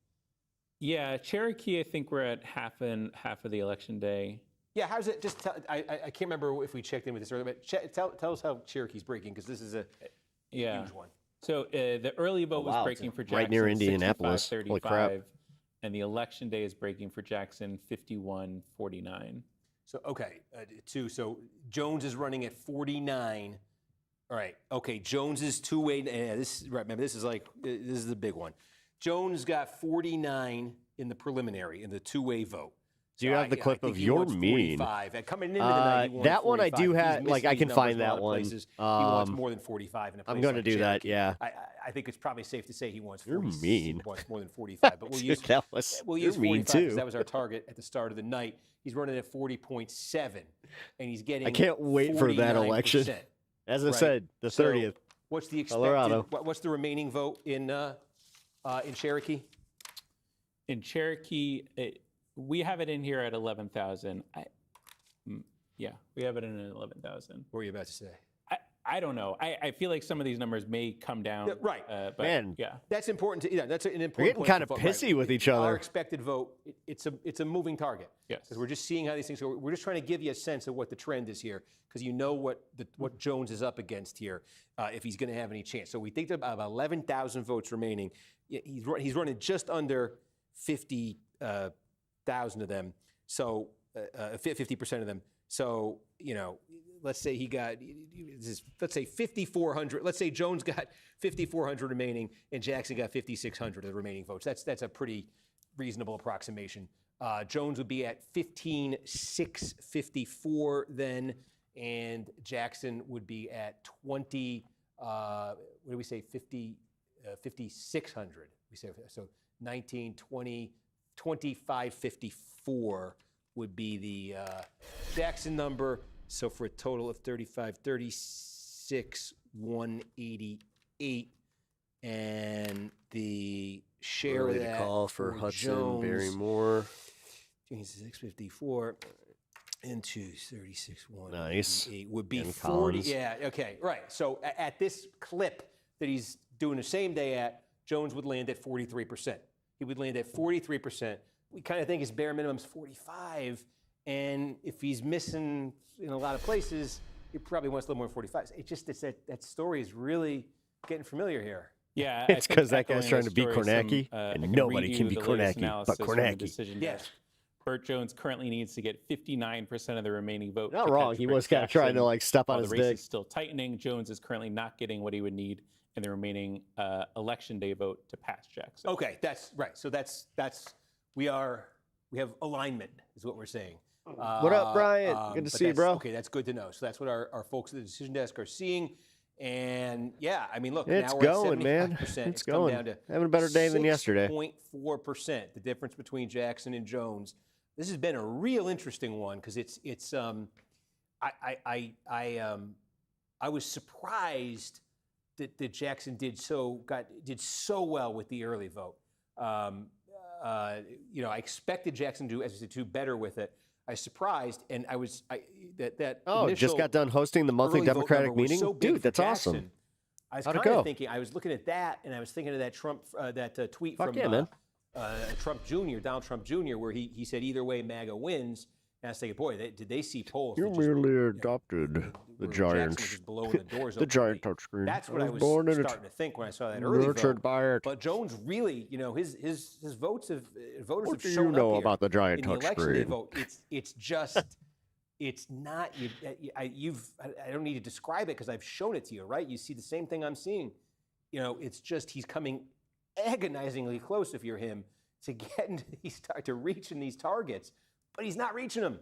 Yeah, Cherokee. I think we're at half of the election day. Yeah, how's it? Just tell, I can't remember if we checked in with this earlier, but tell us how Cherokee's breaking because this is a huge one. So the early vote was breaking for Jackson, right near Indianapolis. Holy crap. 65, and the election day is breaking for Jackson, 51-49. So okay, so Jones is running at 49. All right, okay, Jones is two-way. This right. Remember, this is the big one. Jones got 49 in the preliminary in the two-way vote. Do you have the clip of You're Mean? 45. Coming into the night, he wanted that one I 45. do He's have. Like missing I these can numbers find in a lot that of one. places. He wants more than 45 in a place I'm going to like do that. Cherokee. Yeah. I think it's probably safe to say he wants. You're 46. mean. He wants more than 45, but we'll Dude, use that was- we'll you're use mean 45 because too. that was our target at the start of the night. He's running at 40.7, and he's getting. I can't wait for that election. 49%. As I Right. said, the 30th. So what's the expected? Colorado. What's the remaining vote in Cherokee? In Cherokee, we have it in here at 11,000. Yeah, we have it in 11,000. What were you about to say? I don't know. I feel like some of these numbers may come down. Yeah, right. But Man. yeah. That's important. That's an important. We're getting point kind of for vote, pissy with each other. Our expected vote, it's a moving target. Yes. Because we're just seeing how these things go. We're just trying to give you a sense of what the trend is here, because you know what Jones is up against here, if he's going to have any chance. So we think about 11,000 votes remaining. He's running just under 50,000 of them. So 50% of them. So let's say he got, let's say 5,400. Let's say Jones got 5,400 remaining and Jackson got 5,600 of the remaining votes. That's a pretty reasonable approximation. Jones would be at 15,654 then, and Jackson would be at 20. What do we say? 5,600. We say so. 19, 20, 2554 would be the Jackson number. So for a total of 36,188, and the share of that call for Hudson Jones, Barrymore. 654 into 36,188 Nice. would be And 40. Collins. Yeah, okay, right. So at this clip that he's doing the same day at, Jones would land at 43%. He would land at 43%. We kind of think his bare minimum is 45, and if he's missing in a lot of places, he probably wants a little more than 45. It's just that story is really getting familiar here. Yeah, It's because that guy's trying to beat Kornacki, and nobody can beat Kornacki but Kornacki. Yes. Burt Jones currently needs to get 59% of the remaining vote. Not to wrong. catch He Rick was kind of trying to Jackson. step on While his the race dick. is still tightening. Jones is currently not getting what he would need in the remaining election day vote to pass Jackson. Okay, that's right. So we have alignment, is what we're saying. What up, Brian? Good to but see you, bro. Okay, that's good to know. So that's what our folks at the decision desk are seeing. And yeah, I mean, look, It's now going, we're man. at 75%. It's come going. down to Having a better day than yesterday. 6.4%, the difference between Jackson and Jones. This has been a real interesting one because I was surprised that Jackson did so well with the early vote. I expected Jackson to do better with it. I was surprised, and Just got done hosting the monthly early vote Democratic number was meeting? so big Dude, for that's awesome. Jackson. I was How'd it kind go? of thinking, I was looking at that, and I was thinking of that Trump, tweet Fuck from yeah, man. Donald Trump Jr., where he said either way MAGA wins. And I was thinking, boy, did they see polls? You that just merely adopted the where giant, Jackson was just blowing the doors the open. giant touchscreen. That's what I was born in starting to think when I saw that early Nurtured vote. by it. But Jones really, his votes have voters What have do you shown up know here about the giant in the election day touchscreen? vote. It's just it's not. I don't need to describe it because I've shown it to you, right? You see the same thing I'm seeing. It's just he's coming agonizingly close if you're him to start to reach in these targets, but he's not reaching them.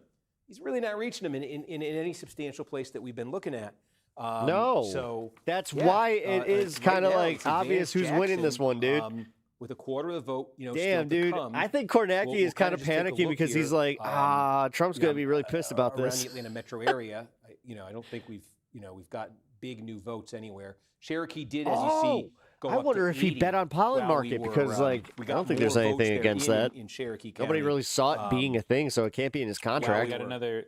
He's really not reaching them in any substantial place that we've been looking at. No. So that's yeah, why it is right kind of now, like it's obvious who's Advance winning this Jackson, one, dude. with a quarter of the vote, Damn, still to dude. come. I think Kornacki We'll is kind kinda of just take a panicking look because he's here. like, Trump's going to be really pissed about around this. the Atlanta metro area. I don't think we've got big new votes anywhere. Cherokee did, as you see, go I up wonder to if he 80 bet on Pollen while we Market were, because, we I got don't think there's more anything votes there against that. in Cherokee Nobody County. really saw it being a thing, so it can't be in his Wow, contract. we got another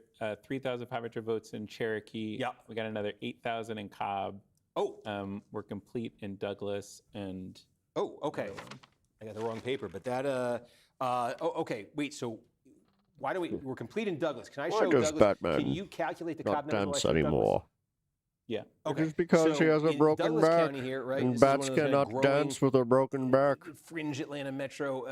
3,500 votes in Cherokee. Yeah. We got another 8,000 in Cobb. Oh. We're complete in Douglas and. Oh, okay. I got the wrong paper, but that. Okay. Wait. So, why do we're complete in Douglas? Can I Why show does Douglas? Batman Can you calculate the not Cobb numbers? dance while I show Douglas? anymore? Yeah. Okay. It is because he So has a in broken Douglas back, County here, right, and this is bats one of those cannot growing dance with a broken back. Fringe Atlanta metro.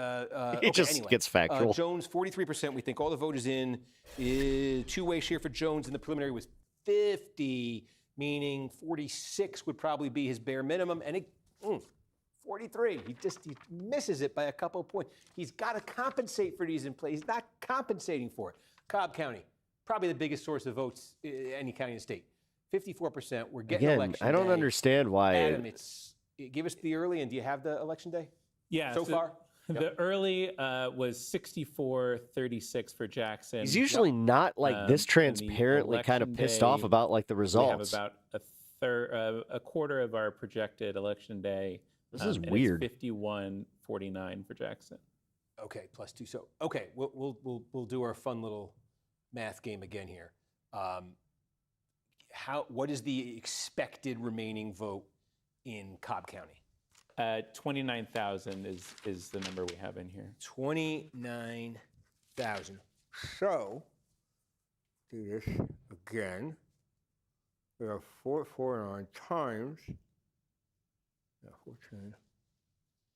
He just anyway. gets factual. Jones, 43%. We think all the vote is in. Two-way share for Jones in the preliminary was 50, meaning 46 would probably be his bare minimum. And 43. He misses it by a couple of points. He's got to compensate for these in place. He's not compensating for it. Cobb County, probably the biggest source of votes in any county in the state. 54%. We're getting Again, election I don't day. understand why. Adam, give us the early, and do you have the election day? Yeah. So far? The early was 64-36 for Jackson. He's usually not like this in the transparently kind of election pissed off day, about like the results. We have about a quarter of our projected election day. This is and weird. It's 51-49 for Jackson. Okay, +2. So okay, we'll do our fun little math game again here. What is the expected remaining vote in Cobb County? 29,000 is the number we have in here. 29,000. So, do this again. We have 449 times. 14.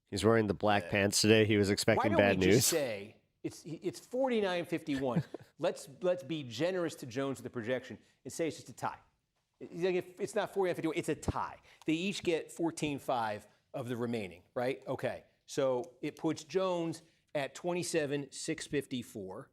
He's wearing the black pants today. He was expecting bad we news. Just say it's 49-51. let's be generous to Jones with the projection and say it's just a tie. It's not 49-51. It's a tie. They each get 14.5 of the remaining, right? Okay. So it puts Jones at 27,654.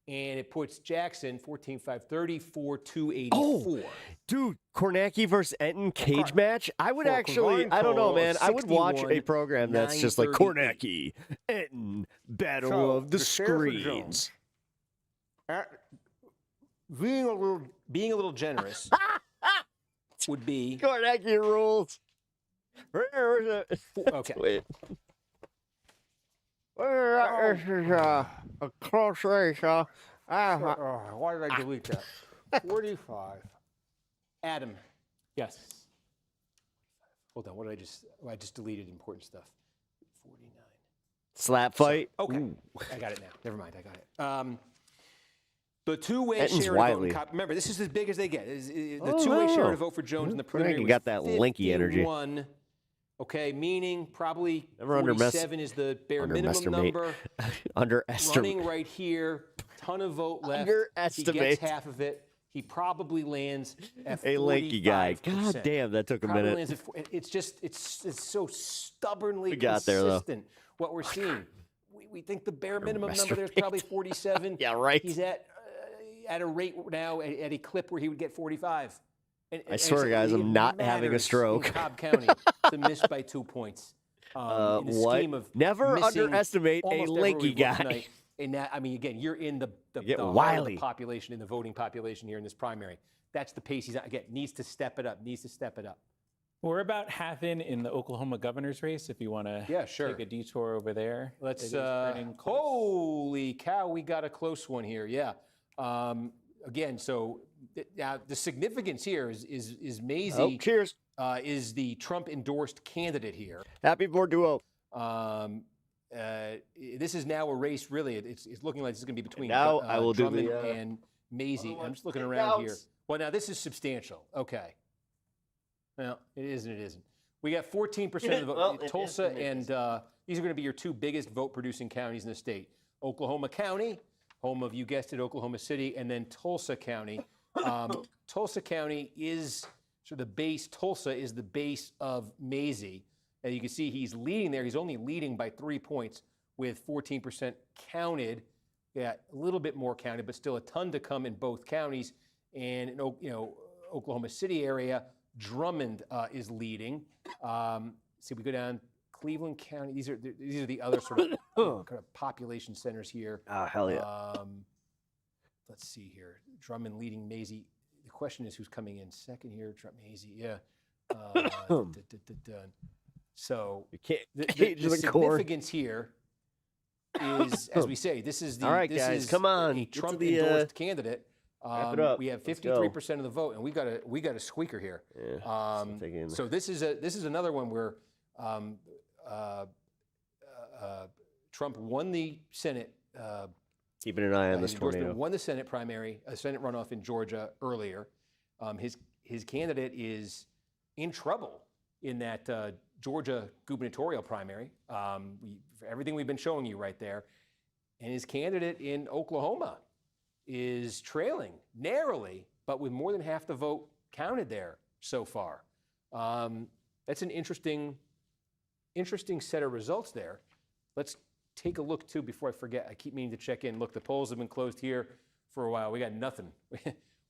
And it puts Jackson 14.5, 34,284. Oh, dude, Kornacki versus Enton cage match. I would actually, I don't know, man. I would watch a program that's just like Kornacki, Enton, Battle of the Screens. Being a little generous would be Kornacki rules. Okay. Wait. This is a close race. Why did I delete that? 45. Adam. Yes. Hold on. What did I just? I just deleted important stuff. 49. Slap fight. Okay. Ooh. I got it now. Never mind. I got it. The two-way Enton's share to vote wily. in Remember, this is as big as they get. The two-way share to vote for Jones in the preliminary. You got that linky energy. 51. Okay, meaning probably Never 47 is the bare minimum number. Underestimate. Running right here, ton of vote left. Underestimate. He gets half of it. He probably lands at 45%. A lanky guy. God damn, that took a Probably minute. lands it's just, it's so stubbornly We got there, though. consistent what we're seeing. We think the bare minimum number there is probably 47. Yeah, right. He's at a rate now, at a clip where he would get 45. I swear, guys, I'm not having a matters stroke. in Cobb County to miss by 2 points. In the what? scheme of Never missing underestimate a almost everywhere lanky we vote guy. tonight. And that, I mean, again, you're in the Get heart of wily. the population, in the voting population here in this primary. That's the pace he's on. Again, needs to step it up. We're about half in the Oklahoma governor's race. If you want to take a detour over there. Let's. It is turning close. Holy cow, we got a close one here. Yeah. Again, so now the significance here is Mazie. Oh, cheers. Is the Trump endorsed candidate here. Happy 4-2-0. This is now a race. Really, it's looking like this is going to be between Now I will do Drummond the, and Mazie. I'm just looking around here. Well, now this is substantial. Okay. Well, it is and it isn't. We got 14% of the vote. Well, Tulsa and these are going to be your two biggest vote-producing counties in the state. Oklahoma County, home of, you guessed it, Oklahoma City, and then Tulsa County. Tulsa County is sort of the base. Tulsa is the base of Mazie. And you can see he's leading there. He's only leading by 3 points with 14% counted. Yeah, a little bit more counted, but still a ton to come in both counties. And in Oklahoma City area, Drummond is leading. See, we go down Cleveland County. These are the other sort of kind of population centers here. Ah, hell yeah. Let's see here. Drummond leading Mazie. The question is who's coming in second here? Mazie, yeah. So You can't the cage the core. significance here is, as we say, this is the All right, this guys, is come on. a Get to Trump the, endorsed candidate. wrap it up. We have Let's go. 53% of the vote, and we got a squeaker here. Yeah, thinking. So this is another one where Trump won the Senate. Keeping an eye on this his endorsement tornado. won the Senate primary, a Senate runoff in Georgia earlier. His candidate is in trouble in that Georgia gubernatorial primary. For everything we've been showing you right there, and his candidate in Oklahoma is trailing narrowly, but with more than half the vote counted there so far. That's an interesting set of results there. Let's take a look too before I forget. I keep meaning to check in. Look, the polls have been closed here for a while. We got nothing.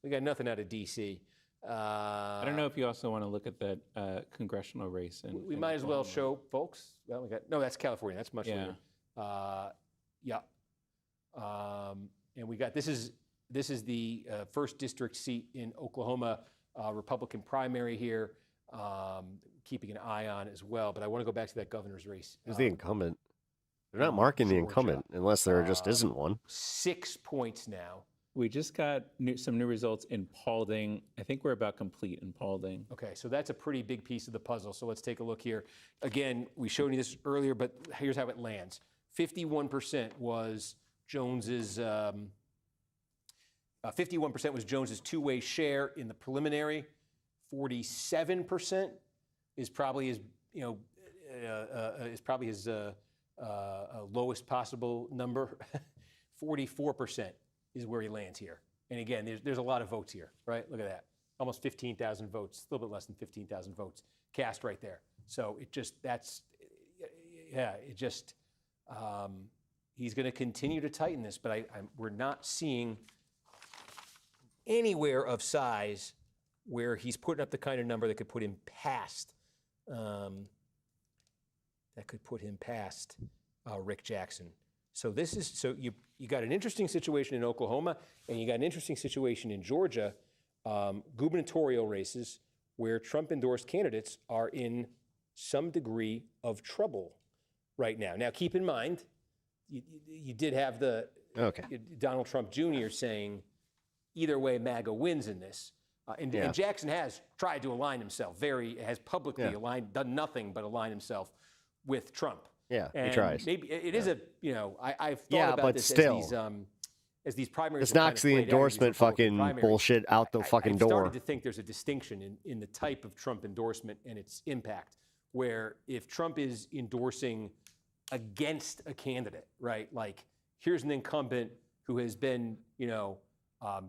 We got nothing out of D.C. I don't know if you also want to look at that congressional race. We might as well show folks. Well, that's California. That's much later. And we got this is the first district seat in Oklahoma, Republican primary here. Keeping an eye on as well. But I want to go back to that governor's race. Who's the incumbent? They're not marking the incumbent unless there just isn't one. 6 points now. We just got some new results in Paulding. I think we're about complete in Paulding. Okay, so that's a pretty big piece of the puzzle. So let's take a look here. Again, we showed you this earlier, but here's how it lands. 51% was Jones's 51% was Jones's two-way share in the preliminary. 47% is probably his, lowest possible number. 44% is where he lands here. And again, there's a lot of votes here, right? Look at that. Almost 15,000 votes, a little bit less than 15,000 votes cast right there. So he's going to continue to tighten this, but we're not seeing anywhere of size where he's putting up the kind of number that could put him past, Rick Jackson. So you got an interesting situation in Oklahoma, and you got an interesting situation in Georgia, gubernatorial races where Trump-endorsed candidates are in some degree of trouble right now. Now, keep in mind, you did have Donald Trump Jr. saying, either way, MAGA wins in this. And Jackson has tried to align himself, has publicly done nothing but align himself with Trump. Yeah, and he tries. Maybe it is I've thought about this as these primaries. This knocks the endorsement fucking bullshit out the fucking door. I've started to think there's a distinction in the type of Trump endorsement and its impact, where if Trump is endorsing against a candidate, right? Like, here's an incumbent who has been,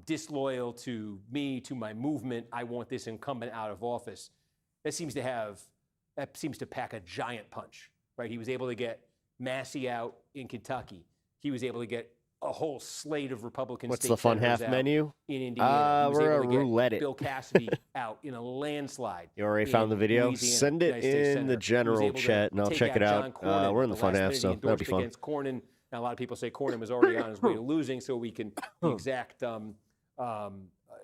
disloyal to me, to my movement. I want this incumbent out of office. That seems to pack a giant punch, right? He was able to get Massey out in Kentucky. He was able to get a whole slate of Republican What's state the fun half senators out menu? In Indiana. He was we're able a to get roulette it. Bill Cassidy out in a landslide. You already found the video? Louisiana, Send it United States in Senator. the He was general able to chat, and I'll take check it John out. Cornyn We're in the fun half, last so minute. He that'll be endorsed fun. against Cornyn. Now, a lot of people say Cornyn was already on his way to losing, so we can the exact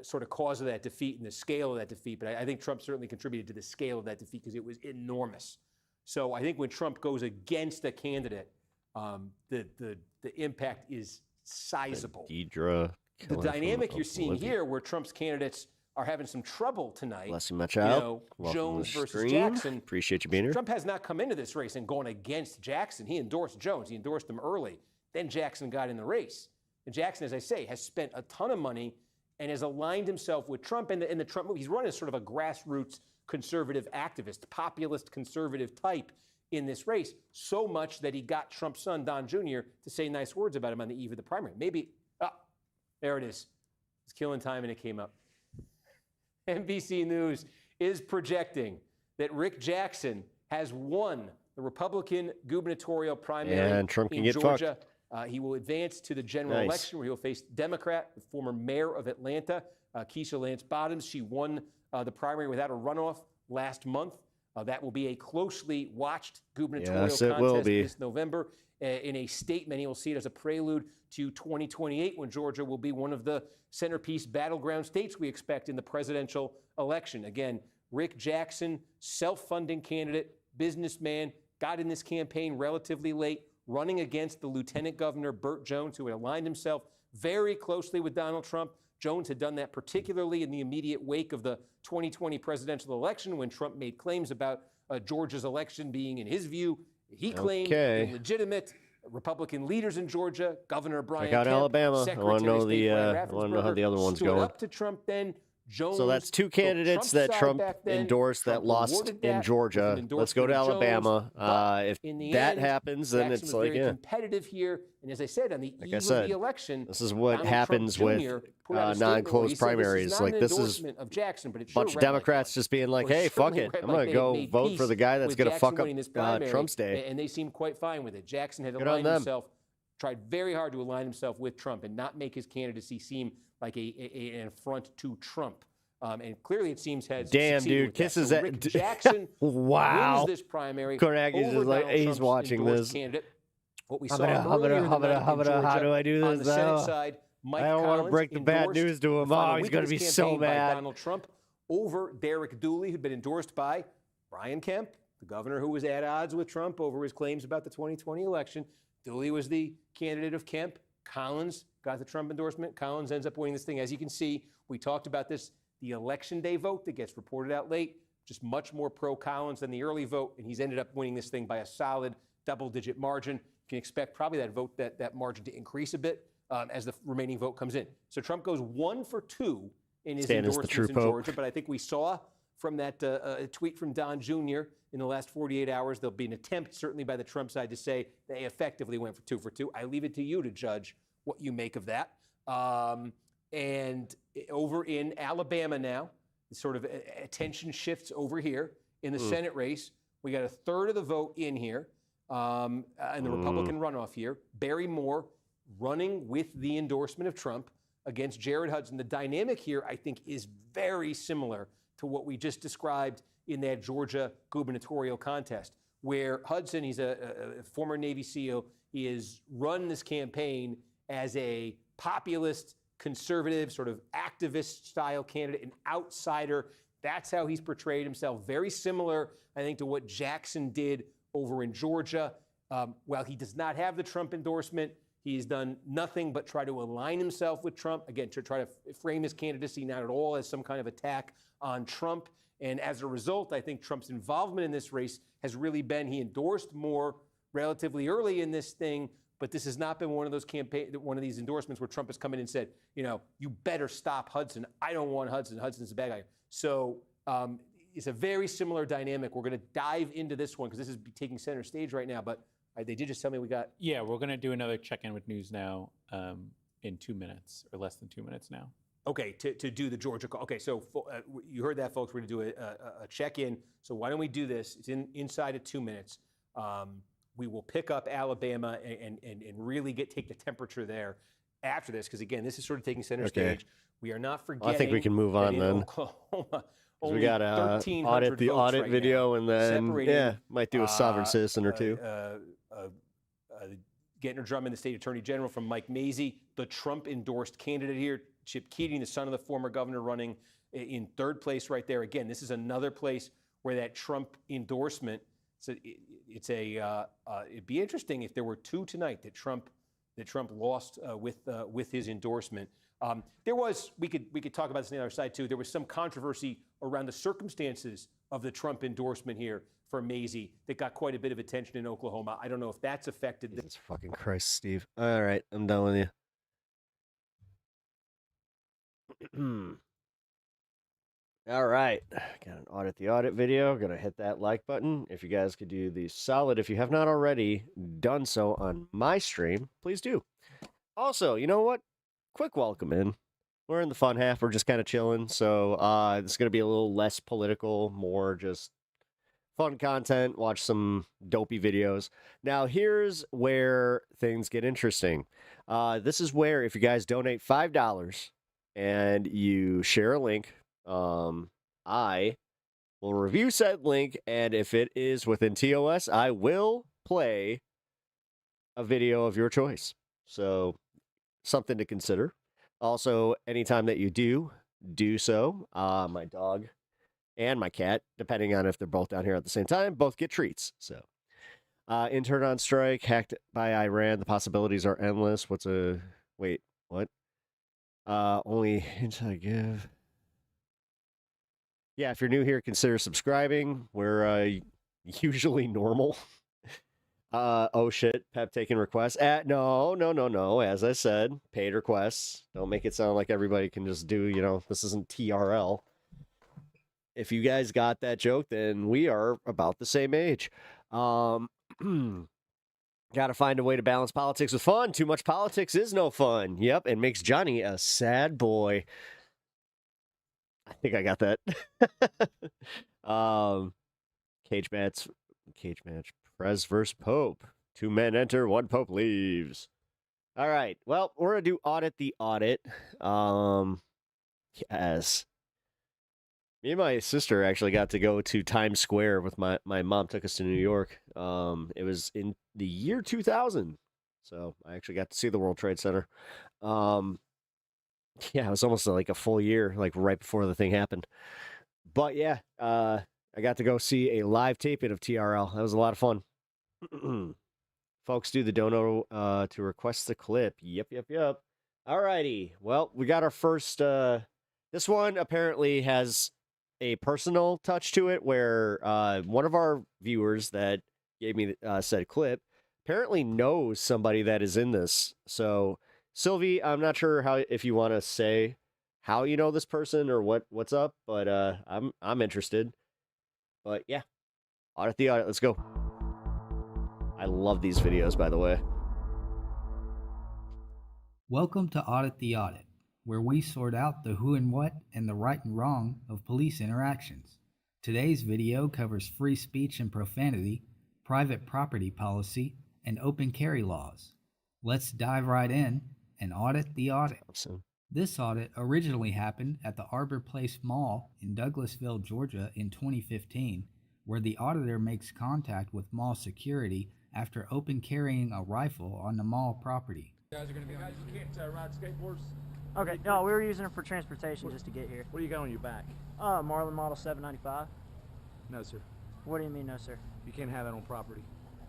sort of cause of that defeat and the scale of that defeat. But I think Trump certainly contributed to the scale of that defeat because it was enormous. So I think when Trump goes against a candidate, the impact is sizable. Deidre. The dynamic you're seeing here, where Trump's candidates are having some trouble tonight. Bless you, my child. Jones versus stream. Jackson. Appreciate you being here. Trump has not come into this race and gone against Jackson. He endorsed Jones. He endorsed him early. Then Jackson got in the race. And Jackson, as I say, has spent a ton of money and has aligned himself with Trump and the Trump move. He's run as sort of a grassroots conservative activist, populist conservative type in this race, so much that he got Trump's son, Don Jr., to say nice words about him on the eve of the primary. Maybe, there it is. It's killing time and it came up. NBC News is projecting that Rick Jackson has won the Republican gubernatorial primary and Trump can in get Georgia. He will advance to the general Nice. election where he'll face Democrat, the former mayor of Atlanta, Keisha Lance Bottoms. She won the primary without a runoff last month. That will be a closely watched gubernatorial contest this November. In a statement, he will see it as a prelude to 2028, when Georgia will be one of the centerpiece battleground states we expect in the presidential election. Again, Rick Jackson, self-funding candidate, businessman, got in this campaign relatively late, running against the Lieutenant Governor, Burt Jones, who had aligned himself very closely with Donald Trump. Jones had done that particularly in the immediate wake of the 2020 presidential election, when Trump made claims about Georgia's election being, in his view, he claimed illegitimate. Republican leaders in Georgia, Governor Brian Check out Kemp, Alabama. I want to know Secretary of State Brad how the other one's stood going. up to Trump then. Jones, So that's two candidates that Trump endorsed that lost in Georgia. Let's go to Alabama. If that happens, then Jackson it's was like, very competitive here. And as I said, on the eve of the election, this is what Donald happens Trump with Jr. put out a statement where he non-closed said, primaries. Like, this is of Jackson, but it a sure bunch of read like Democrats just being like, hey, fuck it. I'm going to go vote for the guy that's going to fuck up Trump's day. And they seemed quite fine with it. Jackson had Good on aligned them. himself, tried very hard to align himself with Trump and not make his candidacy seem like an affront to Trump. And clearly, it seems has Damn, succeeded dude, with that. kisses So that. Rick Jackson Wow. wins this primary. Kornagi's over just like, Donald he's Trump's watching endorsed this. Candidate. What we saw How do I do on this the Senate now? side, Mike I don't want to Collins break the bad endorsed news to him. the final Oh, he's week going of to be his so campaign by mad. Donald Trump over Derek Dooley, who'd been endorsed by Brian Kemp, the governor who was at odds with Trump over his claims about the 2020 election. Dooley was the candidate of Kemp. Collins got the Trump endorsement. Collins ends up winning this thing. As you can see, we talked about this, the election day vote that gets reported out late, just much more pro-Collins than the early vote, and he's ended up winning this thing by a solid double-digit margin. You can expect probably that vote, that margin to increase a bit as the remaining vote comes in. So Trump goes 1 for 2 in his endorsements in Georgia, but I think we saw from that tweet from Don Jr. in the last 48 hours, there'll be an attempt, certainly by the Trump side, to say they effectively went for 2 for 2. I leave it to you to judge what you make of that. And over in Alabama now, sort of attention shifts over here in the Senate race. We got a third of the vote in here in the Republican runoff here. Barry Moore running with the endorsement of Trump against Jared Hudson. The dynamic here, I think, is very similar to what we just described in that Georgia gubernatorial contest, where Hudson, he's a former Navy SEAL, he has run this campaign as a populist, conservative, sort of activist-style candidate, an outsider. That's how he's portrayed himself. Very similar, I think, to what Jackson did over in Georgia. While he does not have the Trump endorsement, he's done nothing but try to align himself with Trump, again, to try to frame his candidacy not at all as some kind of attack on Trump. And as a result, I think Trump's involvement in this race has really been, he endorsed Moore relatively early in this thing, but this has not been one of these endorsements where Trump has come in and said, you know, you better stop Hudson. I don't want Hudson. Hudson's a bad guy. So it's a very similar dynamic. We're going to dive into this one because this is taking center stage right now. But they did just tell me we got. Yeah, we're going to do another check-in with News Now in 2 minutes or less than 2 minutes now. Okay, to do the Georgia call. Okay, so you heard that, folks. We're going to do a check-in. So why don't we do this? It's inside of 2 minutes. We will pick up Alabama and really take the temperature there after this, because again, this is sort of taking center stage. We are not forgetting. I think we can move on then. Oklahoma, we got to audit the audit right video, and then might do a sovereign citizen or two. Getner Drummond, the state attorney general, from Mike Mazzei, the Trump-endorsed candidate here. Chip Keating, the son of the former governor, running in third place right there. Again, this is another place where that Trump endorsement. So it'd be interesting if there were 2 tonight that Trump lost with his endorsement. We could talk about this on the other side too. There was some controversy around the circumstances of the Trump endorsement here for Mazzei that got quite a bit of attention in Oklahoma. I don't know if that's affected. Jesus fucking Christ, Steve. All right, I'm done with you. All right, got an audit the audit video. Gonna hit that like button. If you guys could do the solid, if you have not already done so on my stream, please do. Also, you know what? Quick welcome in. We're in the fun half. We're just kind of chilling. So it's gonna be a little less political, more just fun content. Watch some dopey videos. Now here's where things get interesting. This is where if you guys donate $5 and you share a link, I will review said link, and if it is within TOS, I will play a video of your choice. So, something to consider. Also, anytime that you do so, my dog and my cat, depending on if they're both down here at the same time, both get treats. So, intern on strike, hacked by Iran. The possibilities are endless. Wait, what? Only hint I give. Yeah, if you're new here, consider subscribing. We're usually normal. Oh shit, Pep taking requests. No. As I said, paid requests. Don't make it sound like everybody can just do, this isn't TRL. If you guys got that joke, then we are about the same age. Gotta find a way to balance politics with fun. Too much politics is no fun. Yep, it makes Johnny a sad boy. I think I got that. Cage match. Prez versus Pope. 2 men enter, 1 Pope leaves. All right. Well, we're gonna do audit the audit. Yes. Me and my sister actually got to go to Times Square with my mom. Took us to New York. It was in the year 2000, so I actually got to see the World Trade Center. Yeah, it was almost like a full year, like right before the thing happened. But yeah, I got to go see a live taping of TRL. That was a lot of fun. folks do the dono to request the clip. Yep. Alrighty. Well, we got our first. This one apparently has a personal touch to it, where one of our viewers that gave me said clip apparently knows somebody that is in this. So, Sylvie, I'm not sure if you want to say how you know this person or what's up, but I'm interested. But yeah, audit the audit. Let's go. I love these videos, by the way. Welcome to Audit the Audit, where we sort out the who and what and the right and wrong of police interactions. Today's video covers free speech and profanity, private property policy, and open carry laws. Let's dive right in and audit the audit. Awesome. This audit originally happened at the Arbor Place Mall in Douglasville, Georgia in 2015, where the auditor makes contact with mall security after open carrying a rifle on the mall property. You guys are going to be on. You can't ride skateboards. Okay, no, we were using it for transportation just to get here. What do you got on your back? Marlin Model 795. No, sir. What do you mean, no, sir? You can't have that on property.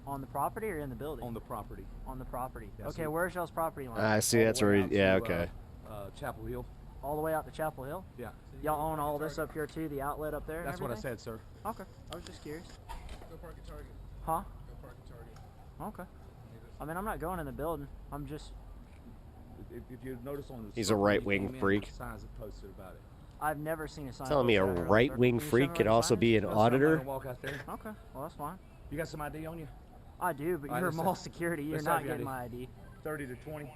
On the property or in the building? On the property. On the property. Yeah, okay, so where's y'all's property line? I see. That's where. Yeah. Okay. Chapel Hill. All the way out to Chapel Hill? Yeah. Y'all own all this up here too, the outlet up there? That's what I said, sir. Okay, I was just curious. Go park at Target. Huh? Go park at Target. Okay. I mean, I'm not going in the building. I'm just. If you notice on the He's a right-wing freak. Signs are posted about it. I've never seen a sign. Telling me a right-wing freak could also be an auditor. Walk out there. Okay, well that's fine. You got some ID on you? I do, but you're mall security. You're not getting my ID. 30 to 20.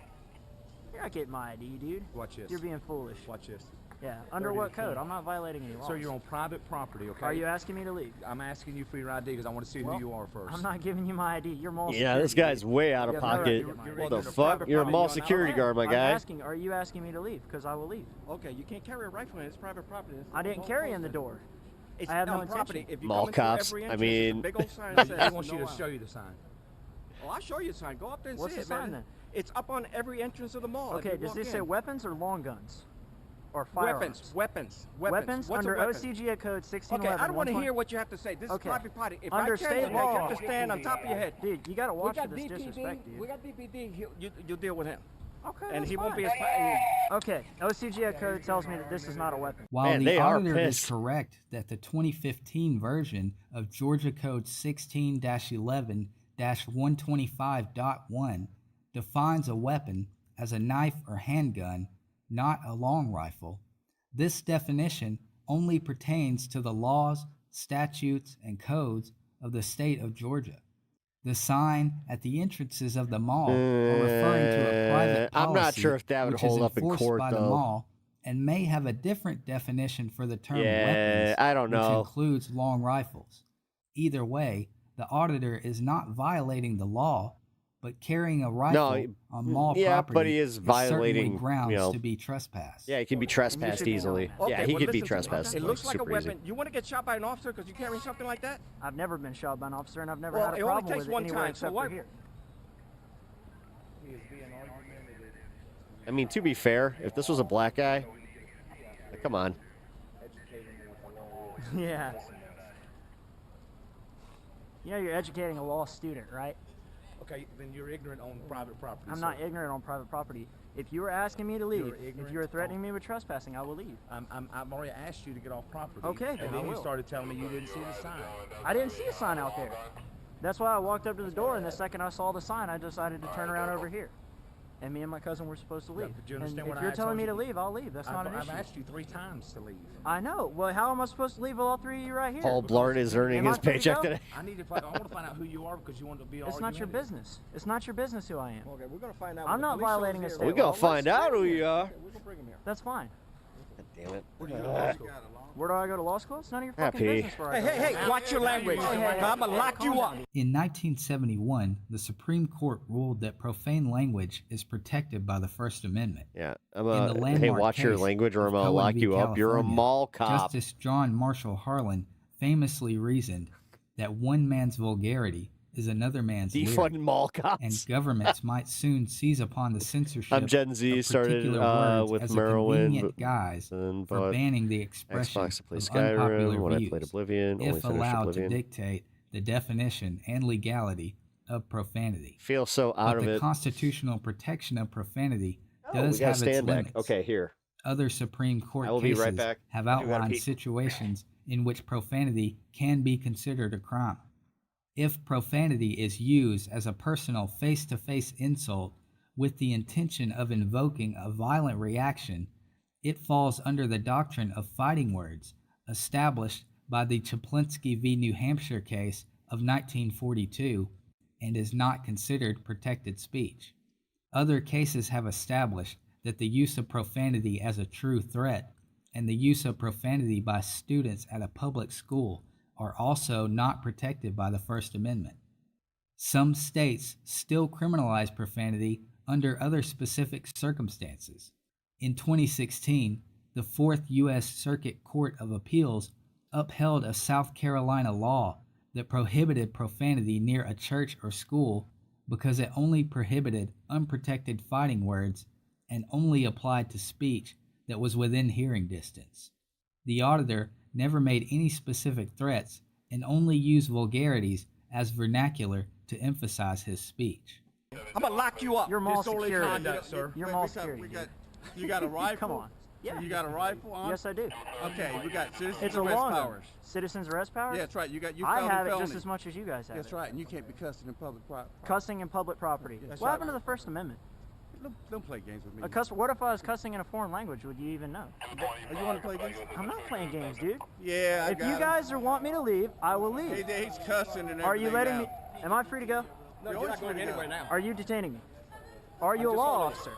You're not getting my ID, dude. Watch this. You're being foolish. Watch this. Yeah. Under what code? I'm not violating any laws. Sir, you're on private property, okay? Are you asking me to leave? I'm asking you for your ID because I want to see who you are first. I'm not giving you my ID. You're mall Yeah, security. this guy's way out of pocket. What the fuck? You're a mall security guard, my guy. Are you asking me to leave? Because I will leave. Okay, you can't carry a rifle in. It's private property. I didn't carry in the door. It's I have no property. intention. If you Mall come cops. every I entrance, mean, there's a big old sign that says, I want you to show you the sign. Oh, I'll show you the sign. Go up there and What's see the it, sign man. then? It's up on every entrance of the mall. Okay, does this say weapons or long guns? Or firearms? Weapons. Weapons What's under a weapon? OCGA code 1611. Okay, I don't want to hear what you have to say. This is private property. If Under I tell state you, law, you have to stand on top of your head. Dude, you got to watch for this DPD, disrespect, dude. We got DPD. You'll deal with him. Okay, and that's he won't be fine. as. Okay, OCGA code tells me that this is not a weapon. While Man, the they are auditor is pissed. correct that the 2015 version of Georgia Code 16-11-125.1 defines a weapon as a knife or handgun, not a long rifle, this definition only pertains to the laws, statutes, and codes of the state of Georgia. The sign at the entrances of the mall are referring to a private policy, I'm not sure if that would which hold is up in enforced court, by the though. mall, and may have a different definition for the term Yeah, weapons, I don't know. which includes long rifles. Either way, the auditor is not violating the law, but carrying a rifle on mall property but he is certainly violating grounds to be trespassed. Yeah, he can be trespassed easily. Yeah, he could be trespassed. It looks like a super weapon. easy. You want to get shot by an officer because you carrying something like that? I've never been shot by an officer, and I've never Well, had a it only problem takes with it one anywhere time, so except why- for here. I mean, to be fair, if this was a black guy, come on. Yeah. You know, you're educating a law student, right? Okay, then you're ignorant on private property. I'm not ignorant on private property. If you were asking me to leave, if ignorant you were threatening me with trespassing, I will leave. I've already asked you to get off property. Okay, then and I then you will. started telling me you didn't see the sign. I didn't see a sign out there. That's why I walked up to the door, and the second I saw the sign, I decided to turn around over here. And me and my cousin were supposed to leave. but you And understand if what you're I telling told me you? to leave, I'll leave. That's not an I've issue. asked you 3 times to leave. I know. Well, how am I supposed to leave with all 3 of you right here? Paul Blart is earning Am I his free to paycheck go? today. I want to find out who you are because you want to be It's not your business. It's not your business who I am. Okay, we're going to find out. I'm not violating a state We're law. gonna find out who you are. We're going to bring him here. That's fine. Damn it. Where do you go to law school? Where do I go to law school? It's none of your fucking Happy. business where I Hey, go. hey, watch your language. I'm going to lock you up. In 1971, the Supreme Court ruled that profane language is protected by the First Amendment. Yeah, In the hey, landmark watch your case language or I'm of gonna Cohen lock v. you up. You're a California, mall cop. Justice John Marshall Harlan famously reasoned that one man's vulgarity is another man's lyric, Defund mall cops. and governments might soon seize upon the censorship I'm Gen Z, of started particular words with as a Merwin, convenient guise then for bought banning the expression Xbox to play of Skyrim unpopular when I views, played Oblivion. Only if finished allowed Oblivion. to dictate the definition and legality of profanity. Feel so out But of the it. constitutional protection of profanity We does gotta have its stand back. limits. Okay, here. Other Supreme I Court will be cases right back. have I do gotta outlined pee. situations in which profanity can be considered a crime. If profanity is used as a personal face-to-face insult with the intention of invoking a violent reaction, it falls under the doctrine of fighting words established by the Chaplinsky v. New Hampshire case of 1942 and is not considered protected speech. Other cases have established that the use of profanity as a true threat and the use of profanity by students at a public school are also not protected by the First Amendment. Some states still criminalize profanity under other specific circumstances. In 2016, the Fourth U.S. Circuit Court of Appeals upheld a South Carolina law that prohibited profanity near a church or school because it only prohibited unprotected fighting words and only applied to speech that was within hearing distance. The auditor never made any specific threats and only used vulgarities as vernacular to emphasize his speech. I'm gonna lock you up. You're mall Disorderly security. conduct, sir. You're mall security. You got a rifle? Come on. Yeah. You got a rifle on? Yes, I do. Okay, we got citizens It's a arrest long powers. Citizens arrest powers? Yeah, that's right. You I felony have it felony. just as much as you guys have That's it. right, and you can't be cussing in public property. Cussing in public property. That's What right. happened to the First Amendment? Don't play games with me. What if I was cussing in a foreign language? Would you even know? You want to play games? I'm not playing games, dude. Yeah, I If got you it. guys want me to leave, I will leave. He's cussing and Are you everything letting now. me? Am I free to go? No, you're not going anywhere now. Are you detaining me? Are you a law officer?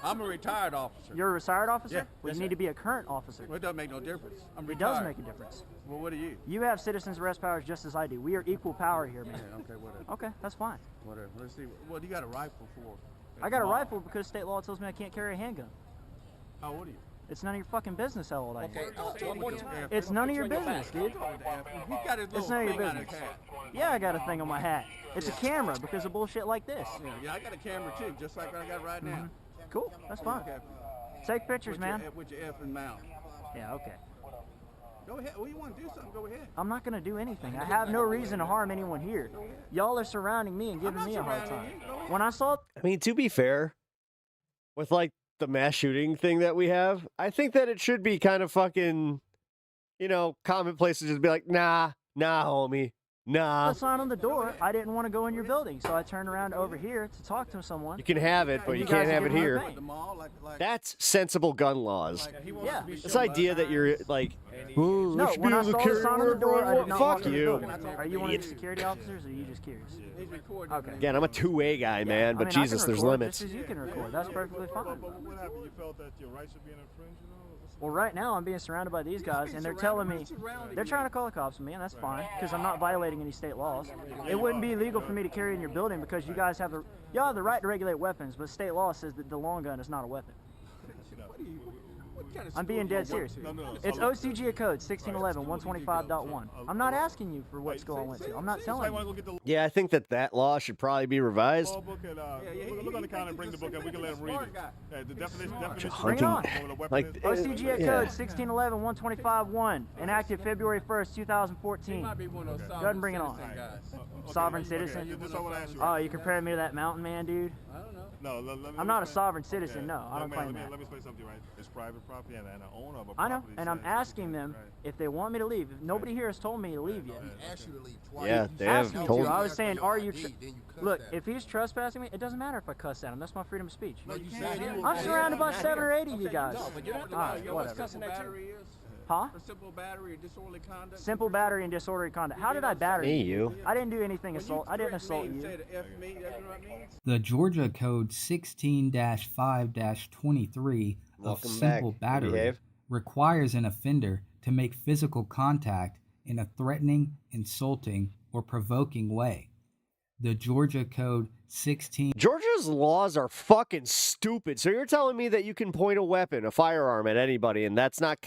I'm a retired officer. You're a retired officer? Yeah, Well, yes, you need sir. to be a current officer. Well, it doesn't make no difference. I'm It retired. does make a difference. Well, what are you? You have citizens arrest powers just as I do. We are equal power here, man. Yeah, okay, whatever. Okay, that's fine. Whatever. Let's see. What do you got a rifle for? I got a rifle because state law tells me I can't carry a handgun. How old are you? It's none of your fucking business how old I am. Okay, It's none of your business, dude. He's got his It's little none of your thing on his business. hat. Yeah, I got a thing on my hat. It's a camera because of bullshit like this. Yeah, I got a camera too, just like I got right now. Cool, that's fine. Take pictures, With man. With your F and mount. Yeah, okay. Go ahead. Well, you want to do something? Go ahead. I'm not going to do anything. I have no reason to harm anyone here. Y'all are surrounding me and giving me a hard time. When I saw I mean, to be fair, with like the mass shooting thing that we have, I think that it should be kind of fucking, commonplace to just be like, nah, homie, nah. the sign on the door, I didn't want to go in your building, so I turned around over here to talk to someone. You can have it, but you guys can't are have it giving me here. a pain. That's sensible gun laws. Yeah. This idea that you're like, oh, No, I should when be I able to saw the carry sign on the wherever door, I I did want. not Fuck walk in the you. building. Are you one of the security officers, or are you just curious? He's recording. Okay. Again, I'm a two-way guy, man, I but mean, I can Jesus, there's record limits. Just as you can record. That's perfectly fine. What happened? You felt that your rights are being infringed? Well, right now I'm being surrounded by these guys, and they're telling me they're trying to call the cops on me, and that's fine because I'm not violating any state laws. It wouldn't be illegal for me to carry in your building because you guys have y'all have the right to regulate weapons, but state law says that the long gun is not a weapon. I'm being dead serious. It's OCGA code 1611-125.1. I'm not asking you for what school I went to. I'm not telling you. Yeah, I think that law should probably be revised. Look on the counter and bring the book and we can let him read it. The definition. Bring it on. Like, OCGA yeah. code 1611-125.1, enacted February 1st, 2014. Go ahead and bring it on. Sovereign citizen. Oh, you comparing me to that mountain man, dude? No, I'm not a sovereign citizen. No, I don't claim that. Let me explain something, right? It's private property and an owner of a property. I know, and I'm asking them if they want me to leave. Nobody here has told me to leave yet. Yeah, they have Asking me told to. I was saying, are you? Look, if he's trespassing me, it doesn't matter if I cuss at him. That's my freedom of speech. I'm surrounded by 7 or 8 of you guys. All right, whatever. Huh? Simple battery or disorderly conduct. Simple battery and disorderly conduct. How did I batter Me, you. I didn't do anything assault. I didn't assault you. The Georgia Code 16-5-23 of Welcome simple back. battery Behave. requires an offender to make physical contact in a threatening, insulting, or provoking way. The Georgia Code 16. Georgia's laws are fucking stupid. So you're telling me that you can point a weapon, a firearm, at anybody, and that's not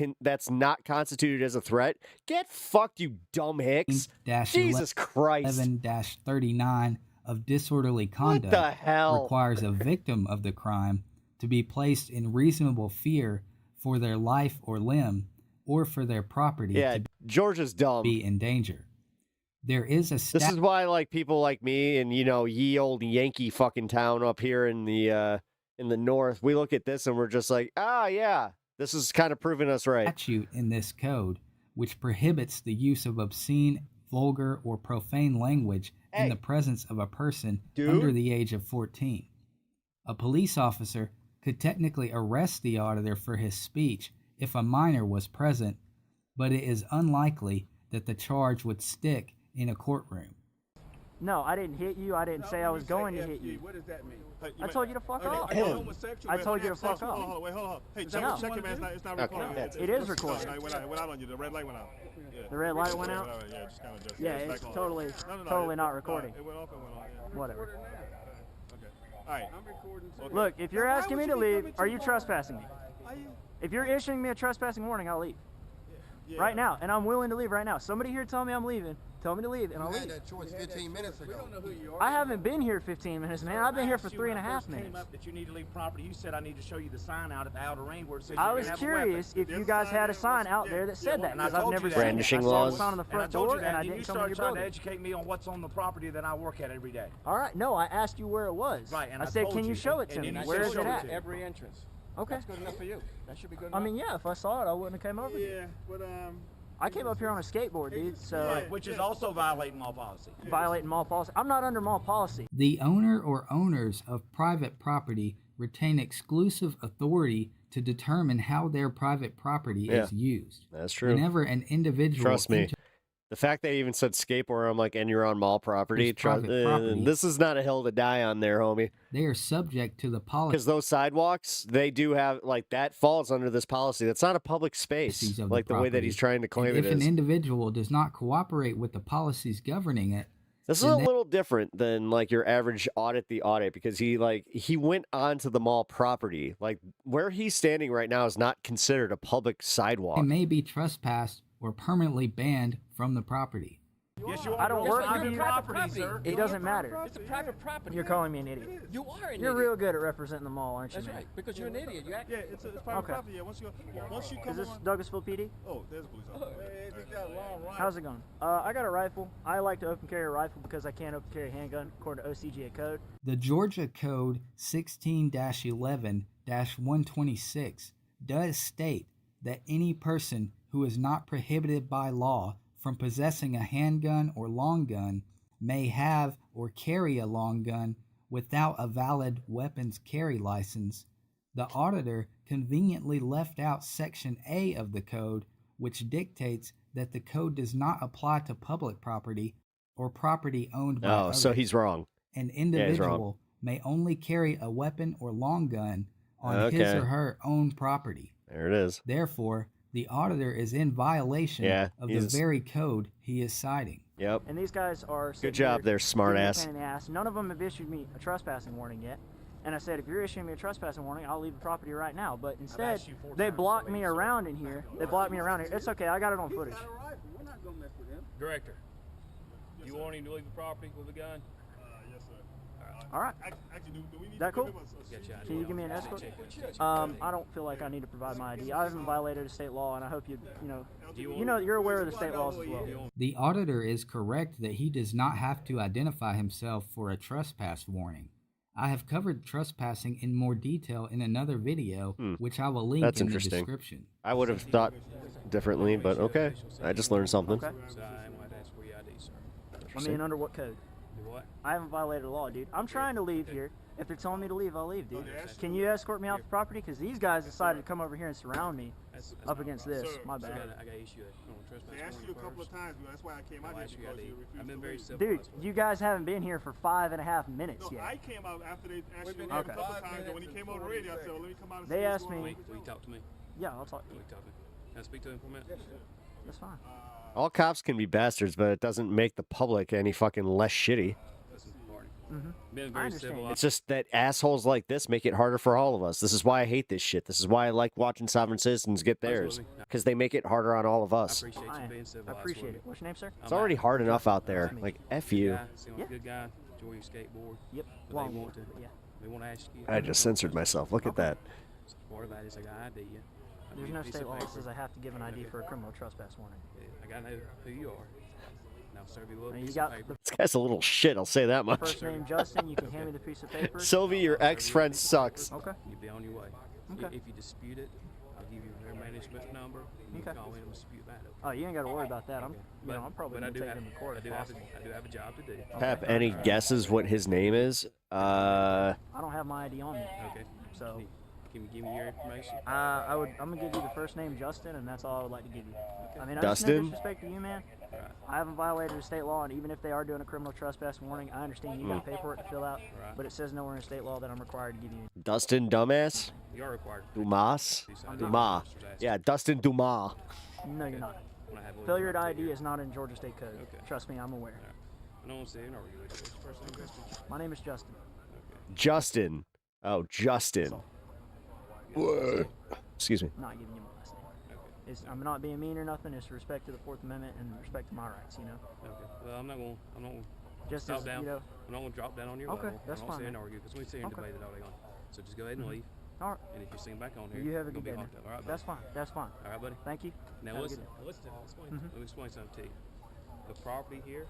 constituted as a threat? Get fucked, you dumb hicks! Jesus Christ! 11-39 of disorderly conduct the hell? requires a victim of the crime to be placed in reasonable fear for their life or limb, or for their property Yeah, to Georgia's dumb. be in danger. There is a This is why, like, people like me and, you know, ye old Yankee fucking town up here in the north, we look at this and we're just like, ah, yeah, this is kind of proving us right. statute in this code which prohibits the use of obscene, vulgar, or profane language in the presence of a person under the age of 14. A police officer could technically arrest the auditor for his speech if a minor was present, but it is unlikely that the charge would stick in a courtroom. No, I didn't hit you. I didn't say I was going to hit you. What does that mean? I told you to fuck off. I told you to fuck off. Hold on, wait, hold on. Hey, No. check it, man. It's not Okay. recording. It is recording. It went out on you. The red light went out. Yeah. The red light went out? Yeah, just kind of just. Yeah, it's totally, totally not recording. It went off and went on. Yeah. Whatever. Okay. All right. I'm recording. Look, if you're asking me to leave, are you trespassing me? If you're issuing me a trespassing warning, I'll leave. Right now, and I'm willing to leave right now. Somebody here tell me I'm leaving. Tell me to leave, and I'll leave. that choice 15 minutes ago. We don't know who you are. I haven't been here 15 minutes, man. I've been here for asked you 3.5 when I first minutes. Came up that you need to leave property. You said I need to show you the sign out at the outer ring where it says I you was can have a curious weapon. if you guys had a sign out there that said that, And I because I've told never you seen that. it. I Brandishing saw laws. the sign on the And front I told door, you that, and I and you didn't come to your started trying to building. educate me on what's on the property that I work at every day. All right, no, I asked you where it was. Right, and I I said, told can you show it to and me? then you Where said is show it at? to every entrance. Okay. That's good enough for you. That should be good I enough. mean, yeah, if I saw it, I wouldn't have came over. Yeah, but I came up here on a skateboard, dude. So Right, which is also violating mall policy. violating mall policy. I'm not under mall policy. The owner or owners of private property retain exclusive authority to determine how their private property Yeah, is used. that's true. Whenever an individual Trust me. enters The fact they even said skateboard, I'm like, and you're on mall property. It's private property. This is not a hill to die on there, homie. they are subject to the policy Because those sidewalks, they do have, like, that falls under this policy. That's not a public space, of like the way that property. he's trying to claim And it if an is. individual does not cooperate with the policies governing it, This is then a they- little different than, like, your average audit the audit, because he went onto the mall property. Like, where he's standing right now is not considered a public sidewalk. they may be trespassed or permanently banned from the property. Yes, you are. I don't work on for your you. property, sir. It doesn't matter. It's a private property. You're calling me an idiot. You are an You're idiot. real good at representing the mall, aren't you, That's man? right, because you're an idiot. You act. Yeah, it's private Okay. property. Yeah, once you come Is this on. Douglasville PD? Oh, there's a police officer. How's it going? I got a rifle. I like to open carry a rifle because I can't open carry a handgun according to OCGA code. The Georgia Code 16-11-126 does state that any person who is not prohibited by law from possessing a handgun or long gun may have or carry a long gun without a valid weapons carry license. The auditor conveniently left out Section A of the code, which dictates that the code does not apply to public property or property owned by Oh, others. so he's wrong. An Yeah, he's wrong. individual may only carry a weapon or long gun on his Okay. or her own property. There it is. Therefore, the auditor is in violation Yeah, of the he's- very code he is citing. Yep. And these guys are sitting Good job here there, smart giving me a ass. pain in the ass. None of them have issued me a trespassing warning yet. And I said, if you're issuing me a trespassing warning, I'll leave the property right now. But instead, asked you 4 they times blocked already, me sir. around in here. They blocked me around here. It's okay. I got it on footage. We're not gonna mess with him. Director, you want him to leave the property with a gun? Yes, sir. All right. Actually, do we need That to cool? give him a Can you give me an escort? Check. I don't feel like I need to provide my ID. I haven't violated a state law, and I hope you're aware of the state laws as well. The auditor is correct that he does not have to identify himself for a trespass warning. I have covered trespassing in more detail in another video, which I will link That's in the interesting. description. I would have thought differently, but okay. I just learned something. Okay. So I am going to ask for your ID, sir. I mean, under what code? Do what? I haven't violated the law, dude. I'm trying to leave here. If they're telling me to leave, I'll leave, dude. Can you escort me off the property? Because these guys decided to come over here and surround me up against this. My bad. I got to issue a criminal trespass. They asked you a couple of times, but that's why I came out here because you refused I've been to very leave. civil. Dude, you guys haven't been here for 5.5 minutes No, yet. I came out after they asked you to leave Okay. a couple of times, and when he came over the radio, I said, well, let me come out and see They what's asked going me. on. Will you talk to me? Yeah, I'll talk to Will you. you talk to me? Can I speak to him for a minute? That's fine. All cops can be bastards, but it doesn't make the public any fucking less shitty. Listen, Marty. Mhm. Been I very understand. civil. It's just that assholes like this make it harder for all of us. This is why I hate this shit. This is why I like watching sovereign citizens get theirs, Absolutely. because they make it harder on all of I us. appreciate you being civil. I appreciate it. What's your name, sir? It's already hard enough out there. Like, F you. Seem like a good guy. Enjoy your skateboard. Yep. But Long they want to. yeah. They want to ask you. I just censored myself. Look at that. Part of that is I got ID you. I There's need no a piece state of law that paper. says I have to give an ID for a criminal trespass warning. I got to know who you are. Now I'll serve you up. And you got the This guy's a little shit, I'll say that much. first name Justin. You can hand me the piece of paper. Sylvie, your ex-friend sucks. Okay. You'll be on your way. Okay. If you dispute it, I'll give you their management number. You can call in and dispute that. Oh, you ain't got to worry about that. I'm, I'm probably But I gonna do take have, him to court I if do have, possible. I do have a job to do. Pep, any guesses what his name is? I don't have my ID on me. Okay. So. Can you give me your information? I'm gonna give you the first name Justin, and that's all I would like to give you. I mean, Dustin? no disrespect to you, man. I haven't violated the state law, and even if they are doing a criminal trespass warning, I understand you got paperwork to fill out, but it says nowhere in state law that I'm required to give you. Dustin Dumbass? You're required. Dumas? I'm Dumas. not. Yeah, Dustin Dumas. No, you're not. Failure to ID is not in Georgia State Code. Trust me, I'm aware. I don't want to say an argument. What's your first name, Justin? My name is Justin. Justin. Oh, Justin. Whoa. Excuse me. I'm not giving you my last name. I'm not being mean or nothing. It's respect to the Fourth Amendment and respect to my rights, you know. Okay. Well, I'm not going to Just drop as, down. you know, I'm not going to drop down on your Okay, level. that's I don't fine, say an man. argument because we sit here and Okay. debate it all day long. So just go ahead and leave. All right. And if you're seen back on here, You have a it's good gonna day, be man. hot. All right, buddy. That's fine. That's fine. All right, buddy. Thank you. Now Have a listen, good day. listen. Mhm. Let me explain something to you. The property here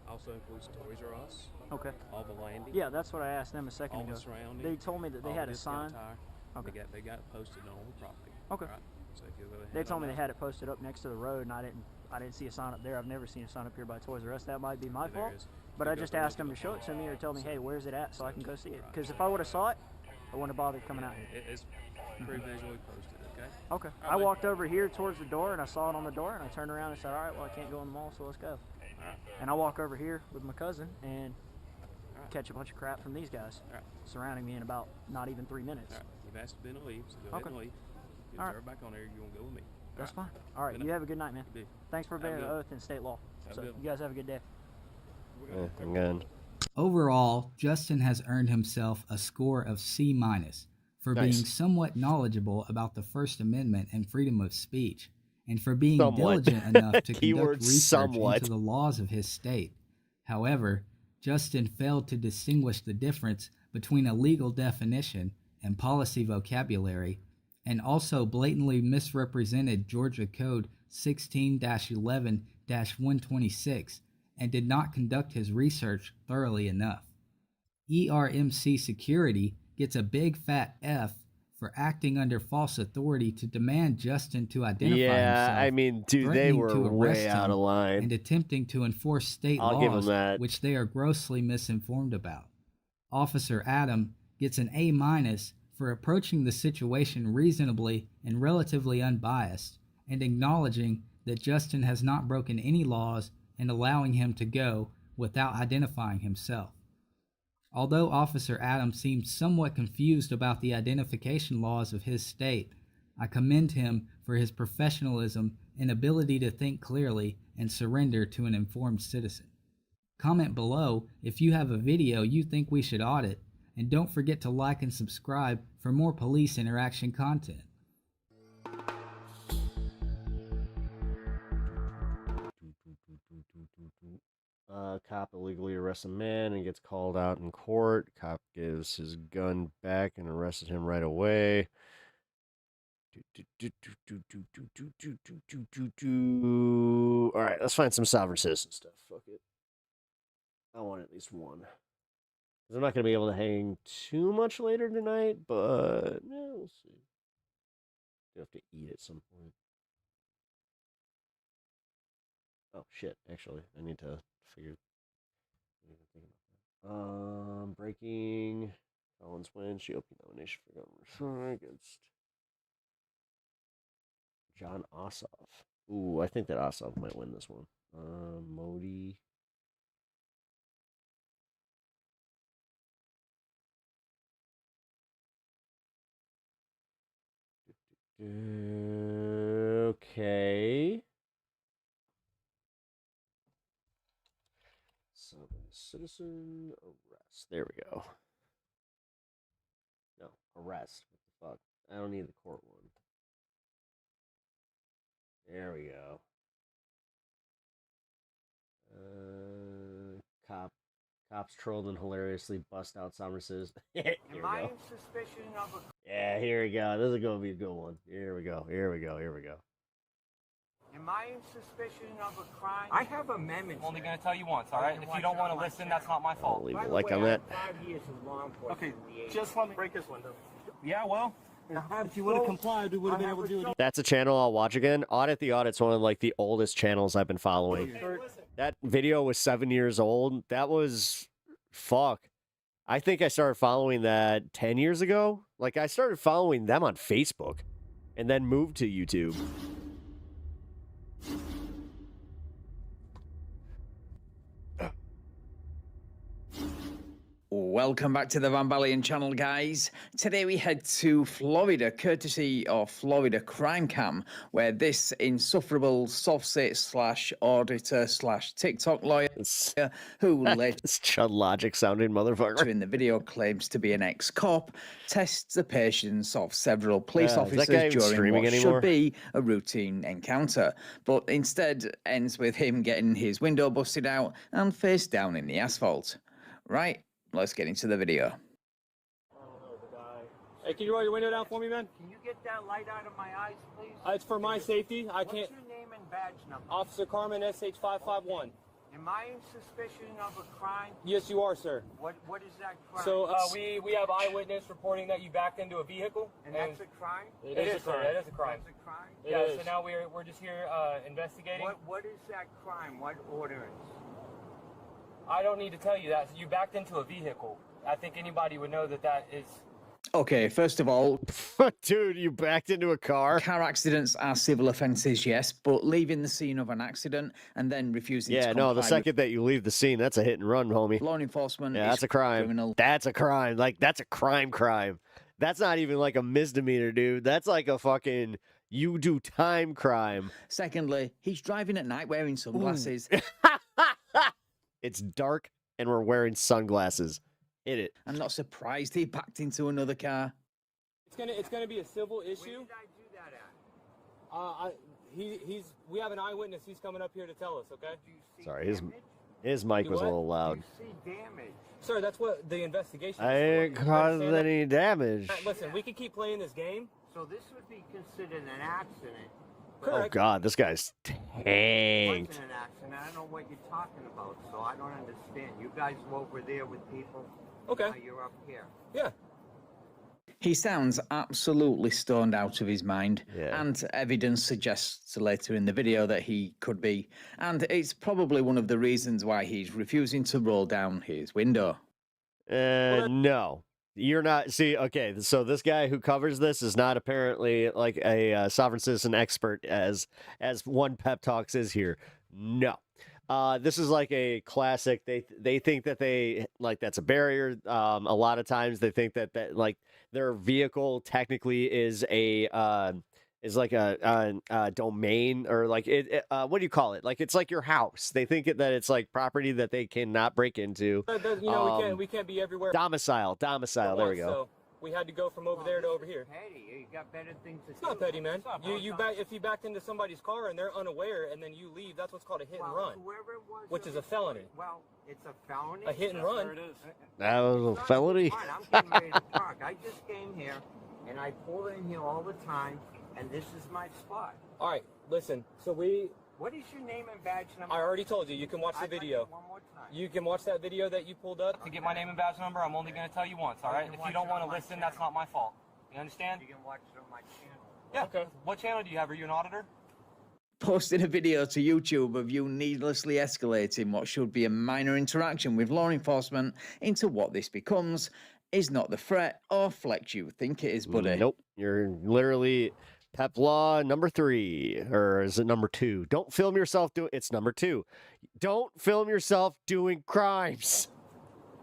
also includes Toys R Us. Okay. All the landing. Yeah, that's what I asked them a second all ago. the surrounding. They told me that they all had the a sign. discount tire. Okay. They got it posted on the property. Okay. All right. So if you go ahead They told me on they had it posted up next to the road, and I didn't see a sign up there. I've never seen a sign up here by Toys R Us. That might be my Yeah, there fault. is. But You I go just through and asked them to show it to me or tell me, hey, where's it at, so I can go see it. Because if I would have saw it, I wouldn't have bothered coming out here. It's pretty visually posted. Okay. Okay. All right, I buddy. walked over here towards the door, and I saw it on the door, and I turned around and said, all right, well, I can't go in the mall, so let's go. And I walk over here with my cousin and catch a bunch of crap from these guys surrounding me in about not even 3 minutes. All right. You've asked Ben to leave, so go ahead and leave. If All right. you're back on there, you won't go with me. That's fine. All right. You have a good night, man. You do. Thanks for Have a obeying the good- oath and state law. Have a So good one. you guys have a good day. Again. Overall, Justin has earned himself a score of C- for being Nice. somewhat knowledgeable about the First Amendment and freedom of speech, and for being Somewhat. diligent enough to Keyword conduct research somewhat. into the laws of his state. However, Justin failed to distinguish the difference between a legal definition and policy vocabulary, and also blatantly misrepresented Georgia Code 16-11-126 and did not conduct his research thoroughly enough. ERMC Security gets a big fat F for acting under false authority to demand Justin to identify Yeah, himself. I mean, dude, they threatening were to arrest way out him, of line. and attempting to enforce state I'll give 'em laws, that. which they are grossly misinformed about. Officer Adam gets an A- for approaching the situation reasonably and relatively unbiased, and acknowledging that Justin has not broken any laws and allowing him to go without identifying himself. Although Officer Adam seemed somewhat confused about the identification laws of his state, I commend him for his professionalism and ability to think clearly and surrender to an informed citizen. Comment below if you have a video you think we should audit, and don't forget to like and subscribe for more police interaction content. Cop illegally arrests a man and gets called out in court. Cop gives his gun back and arrested him right away. All right, let's find some sovereign citizen stuff. Fuck it. I want at least one. 'Cause I'm not going to be able to hang too much later tonight, but yeah, we'll see. You have to eat at some point. Oh shit! Actually, I need to figure. Breaking. Collins wins. GOP nomination for governor against John Ossoff. Ooh, I think that Ossoff might win this one. Modi. Okay. Citizen arrest. There we go. No, arrest. What the fuck? I don't need the court one. There we go. Cops trolled and hilariously bust out sovereign citizens. Here we go. suspicion of Yeah, here we go. This is gonna be a good one. Here we go. Here we go. Here we go. Am I in suspicion of a crime? I have amendments. I'm only going to tell you once, all right? If you don't want to listen, that's not my fault. Leave a like on that. 5 years of law enforcement. Okay, in the 80s. just let me break this window. Yeah, well, if you would have complied, we would have been able to do it. That's a channel I'll watch again. Audit the Audit's one of like the oldest channels I've been following. That video was 7 years old. That was fuck. I think I started following that 10 years ago. Like I started following them on Facebook and then moved to YouTube. Welcome back to the Van Balian channel, guys. Today we head to Florida, courtesy of Florida Crime Cam, where this insufferable soft-sit / auditor / TikTok lawyer who led this Chud Logic sounding motherfucker in the video claims to be an ex-cop tests the patience of several police officers during what should be a routine encounter, but instead ends with him getting his window busted out and face down in the asphalt. Right? Let's get into the video. Hey, can you roll your window down for me, man? Can you get that light out of my eyes, please? It's for my safety. I can't. What's your name and badge number? Officer Carmen, SH551. Am I in suspicion of a crime? Yes, you are, sir. What is that crime? So we have eyewitness reporting that you backed into a vehicle. And that's a crime? It is, sir. It is a crime. That's a crime? Yeah, so now we're just here investigating. What is that crime? What ordinance? I don't need to tell you that. So you backed into a vehicle. I think anybody would know that that is... Okay, first of all... Dude, you backed into a car? Car accidents are civil offences, yes, but leaving the scene of an accident and then refusing to comply the second that you leave the scene, that's a hit and run, homie. Law enforcement that's a crime. Criminal. That's a crime. Like, that's a crime. That's not even like a misdemeanor, dude. That's like a fucking... You do time crime. Secondly, he's driving at night wearing sunglasses. It's dark and we're wearing sunglasses. Hit it. I'm not surprised he backed into another car. It's gonna be a civil issue. Where did I do that at? We have an eyewitness. He's coming up here to tell us. Okay. Sorry, his mic was a little loud. You see damage. Sir, that's what the investigation. I didn't cause any damage. Listen, we can keep playing this game. So this would be considered an accident. Oh God, this guy's tanked. It wasn't an accident. I don't know what you're talking about, so I don't understand. You guys were over there with people. Okay. Now you're up here. Yeah. He sounds absolutely stoned out of his mind, and evidence suggests later in the video that he could be, and it's probably one of the reasons why he's refusing to roll down his window. No. You're not. See, okay, so this guy who covers this is not apparently like a sovereign citizen expert as one Pep Talks is here. No. This is like a classic. They think that that's a barrier. A lot of times they think that like their vehicle technically is is like a domain, or like what do you call it? Like it's like your house. They think that it's like property that they cannot break into. We can't be everywhere. Domicile. There we go. So we had to go from over there to over here. Petty, you got better things to do. It's not petty, man. If you backed into somebody's car and they're unaware and then you leave, that's what's called a hit and run, whoever it was, which is a felony. Well, it's a felony. A hit and run. It is. That was a felony. I'm getting ready to park. I just came here and I pull in here all the time. And this is my spot. All right, listen. So what is your name and badge number? I already told you. You can watch the video. One more time. You can watch that video that you pulled up to get my name and badge number. I'm only going to tell you once, all right? If you don't want to listen, that's not my fault. You understand? You can watch it on my channel. Yeah. Okay. What channel do you have? Are you an auditor? Posting a video to YouTube of you needlessly escalating what should be a minor interaction with law enforcement into what this becomes is not the threat or flex you think it is, buddy. Nope. You're literally... Pep law number 3, or is it number 2? Don't film yourself doing. It's number 2. Don't film yourself doing crimes.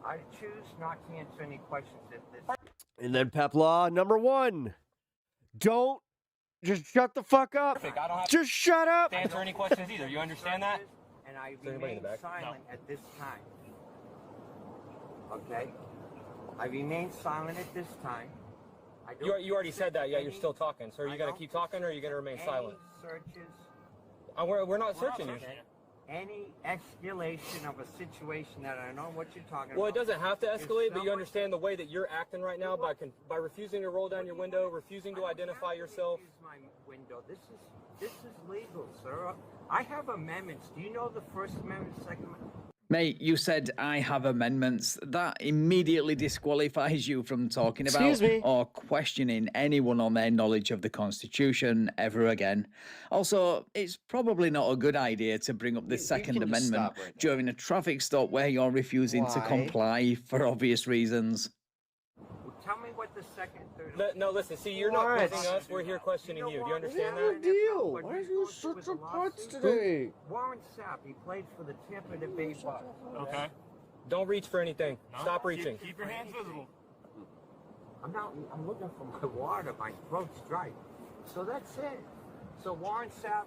I choose not to answer any questions if this. And then Pep law number 1. Don't just shut the fuck up. Perfect. I don't have just shut up. To answer any questions either. You understand that? And I remain silent at this time. Okay. I remain silent at this time. You already said that, yet you're still talking. So are you going to keep talking, or are you going to remain silent? Searches. We're not searching you. any escalation of a situation that I know what you're talking about. Well, it doesn't have to If escalate, but you someone- understand the way that you're acting right now by refusing to roll down your window, refusing to identify yourself. Use my window. This is legal, sir. I have amendments. Do you know the First Amendment, Second Amendment? Mate, you said I have amendments. That immediately disqualifies you from talking about Excuse me? or questioning anyone on their knowledge of the Constitution ever again. Also, it's probably not a good idea to bring up the Second can just Amendment stop right now. during a traffic stop where you're refusing to Why? comply for obvious reasons. Well, tell me what the second, third. No, listen, see, you're not What? questioning us, we're here questioning you. Do you understand What's that? the deal? Why are you such a putz today? Warren Sapp, he played for the Tampa Bay Bucks. Okay. Don't reach for anything. Stop reaching. Keep your hands visible. I'm looking for my water. My throat's dry. So that's it. So Warren Sapp,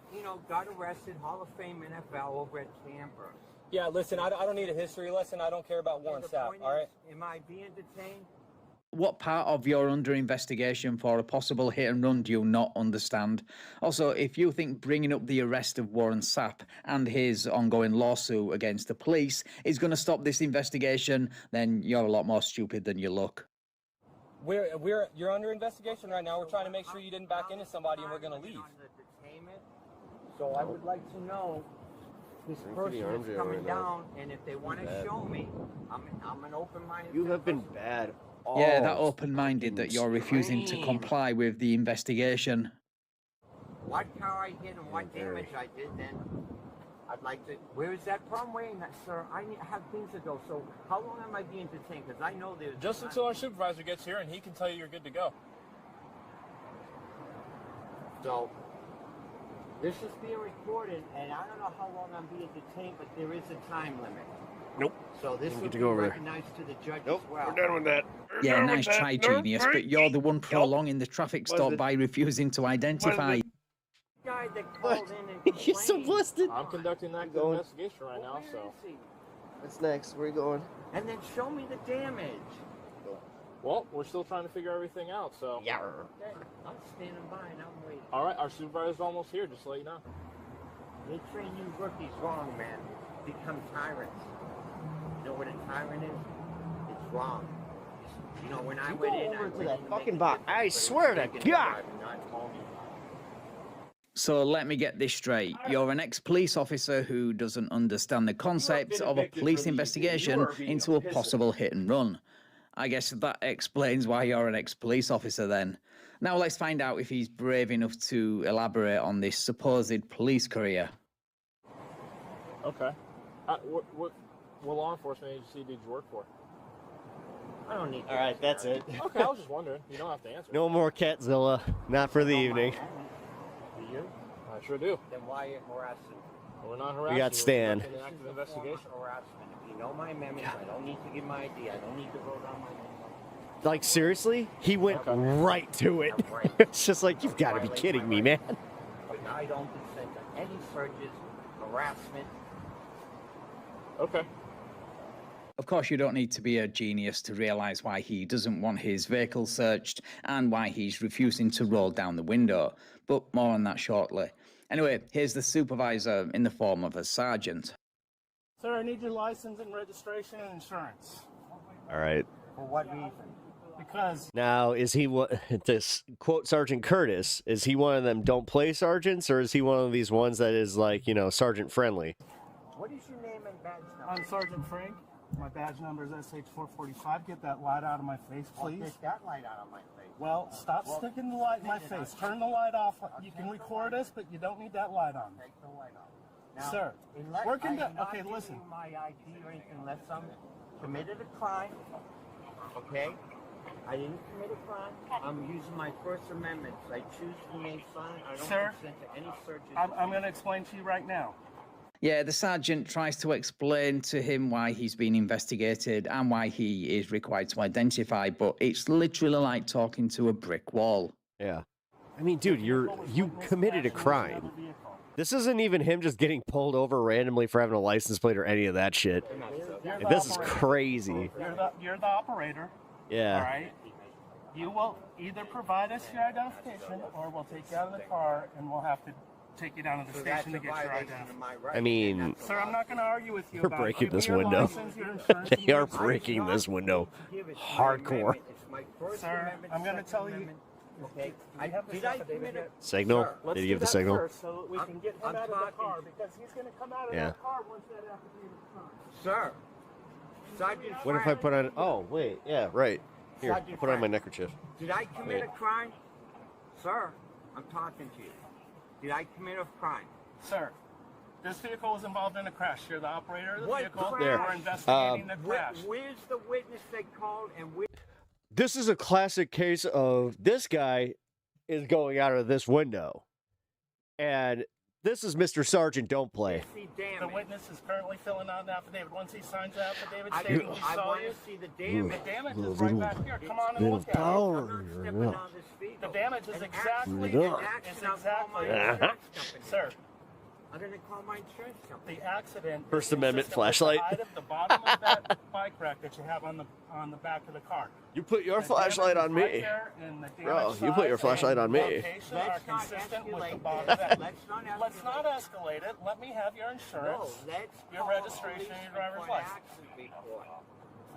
got arrested, Hall of Fame NFL over at Tampa. Yeah, listen, I don't need a history lesson. I don't care about Warren Sapp, all right? Am I being detained? What part of you're under investigation for a possible hit and run do you not understand? Also, if you think bringing up the arrest of Warren Sapp and his ongoing lawsuit against the police is going to stop this investigation, then you're a lot more stupid than you look. You're under investigation right now. We're trying to make sure you didn't back into somebody and we're going to leave. So I would like to know this person is coming down, and if they want to show me, I'm an open-minded. You have been bad. Yeah, that open-minded that you're refusing to comply with the investigation. What car I hit and what damage I did, then I'd like to. Where is that from, Wayne? Sir, I have things to go. So how long am I being detained? Because I know there's. Just until our supervisor gets here and he can tell you you're good to go. So this is being recorded, and I don't know how long I'm being detained, but there is a time limit. Nope. So this Don't will get to be go over. recognized to the judge Nope, as well. we're done with that. We're Yeah, done with nice that. try, Nope, genius, right. but you're the one prolonging the traffic Was stop it- by refusing to identify. Guy that called in and You're so complained. busted. I'm conducting that Going. investigation right now, so. What's next? Where are you going? And then show me the damage. Well, we're still trying to figure everything out, so. Yeah. Okay, I'm standing by and I'm waiting. All right, our supervisor's almost here, just to let you know. They train you rookies wrong, man. Become tyrants. You know what a tyrant is? It's wrong. When I went in, I over to went that in to fucking make a box. difference, I but it's swear to taking the God. driving, not owning it. So let me get this straight. You're an ex-police officer who doesn't understand the concept of a police investigation into a possible hit and run. I guess that explains why you're an ex-police officer then. Now let's find out if he's brave enough to elaborate on this supposed police career. Okay. What law enforcement agency did you work for? I don't need. All right, that's it. Okay, I was just wondering. You don't have to answer. No more Catzilla. Not for the evening. Do you? I sure do. Then why are you harassing? We're not harassing. got you. Stan. We're conducting an active investigation. Harassment. If you know my amendments, I don't need to give my ID. I don't need to vote on my name. Like, seriously? He went right to it. It's just like, you've got to be kidding me, man. But I don't consent to any searches, harassment. Okay. Of course, you don't need to be a genius to realise why he doesn't want his vehicle searched and why he's refusing to roll down the window, but more on that shortly. Anyway, here's the supervisor in the form of a sergeant. Sir, I need your license and registration and insurance. All right. For what reason? Because Now, is he this quote Sergeant Curtis? Is he one of them don't play sergeants, or is he one of these ones that is like, sergeant friendly? What is your name and badge number? I'm Sergeant Frank. My badge number is SH445. Get that light out of my face, please. Get that light out of my face. Well, stop sticking the light in my face. Turn the light off. You can record us, but you don't need that light on. Take the light off. Now, Sir, unless we're I'm not okay, giving listen. you my ID or anything, unless I'm committed a crime. Okay? I didn't commit a crime. I'm using my First Amendment. I choose to remain silent. I don't Sir, consent to any searches. I'm going to explain to you right now. Yeah, the sergeant tries to explain to him why he's been investigated and why he is required to identify, but it's literally like talking to a brick wall. Yeah. I mean, dude, you committed a crime. This isn't even him just getting pulled over randomly for having a license plate or any of that shit. You're the This is operator. crazy. You're the operator. Yeah. All right. You will either provide us your identification, or we'll take you out of the car and we'll have to take you down to the So that's station to a get your violation ID. of my rights. I mean, Sir, I'm not going to argue with you they're about it. breaking Give me this your window. license, your insurance, and They your are ID. breaking this window hardcore. It's my First Sir, Amendment, I'm going to Second tell you. Amendment. Okay. Did I commit a Signal? Sir, let's Did you do give the that signal? first so that we can get him I'm out of the talking- car because he's going to come out of Yeah. that car once that affidavit is signed. Sir, Sergeant What if I put on? Oh wait, yeah, right. Here, Sergeant put on my Frank. neckerchief. Did I commit Wait. a crime? Sir, I'm talking to you. Did I commit a crime? Sir, this vehicle was involved in a crash. You're the operator of the What vehicle. crash? There. We're investigating the crash. Where's the witness they called and where? This is a classic case of this guy is going out of this window, and this is Mr. Sergeant Don't Play. The witness is currently filling out an affidavit. Once he signs the affidavit I stating he saw want you, to see the damage. the damage is right back here. Come on and Little look at it. power. The damage is exactly It up. it's exactly Uh-huh. Sir, I'm going to call my insurance company. the accident. First is Amendment consistent with flashlight. The height of the bottom of that bike rack that you have on the back of the car. You put your The flashlight damage on is right me. there, and the Bro, damage you put your size flashlight and on me. location are Let's not consistent with the escalate bottom. this. Let's not escalate it. Let me have your insurance, No, let's your call registration, police and your driver's before an license. accident report.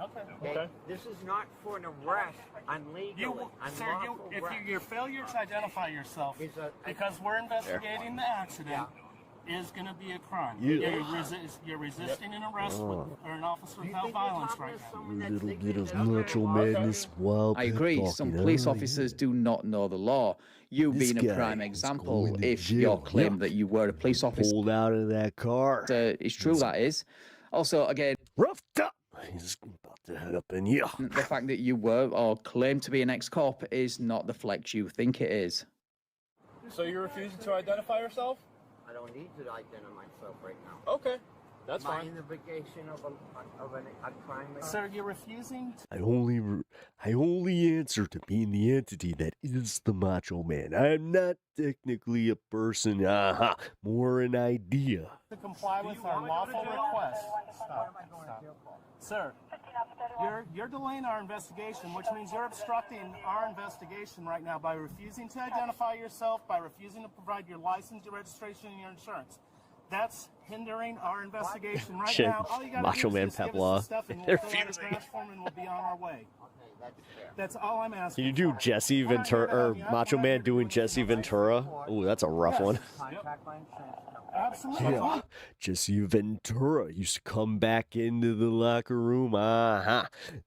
Okay. This is not for an arrest unlegally. Sir, your failure to identify yourself because we're investigating the accident is going to be a crime. Yeah. You're resisting an arrest or an officer without violence right now. Little bit of macho madness while I agree. Some police officers do not know the law. You This being a guy prime is example, going to if jail. your claim Yeah. that you were a police officer Pulled out of that car. is true, that is. Also, again, roughed up. He's about to head up in here. The fact that you were or claim to be an ex-cop is not the flex you think it is. So you're refusing to identify yourself? I don't need to identify myself right now. Okay, that's My fine. investigation of a crime. Sir, you're refusing to I only answer to being the entity that is the Macho Man. I'm not technically a person, more an idea. comply with our lawful request. Stop. Sir, you're delaying our investigation, which means you're obstructing our investigation right now by refusing to identify yourself, by refusing to provide your license, your registration, and your insurance. That's hindering our investigation right Shit. now. All you gotta Macho do Man is just give us Pepla. the stuff and They're we'll fill out a crash form and we'll be on our way. That's all I'm asking. Can you do Jesse Ventura or Macho Man doing Jesse Ventura? Oh, that's a rough one. Contact my insurance company. Absolutely. Yeah. Jesse Ventura used to come back into the locker room,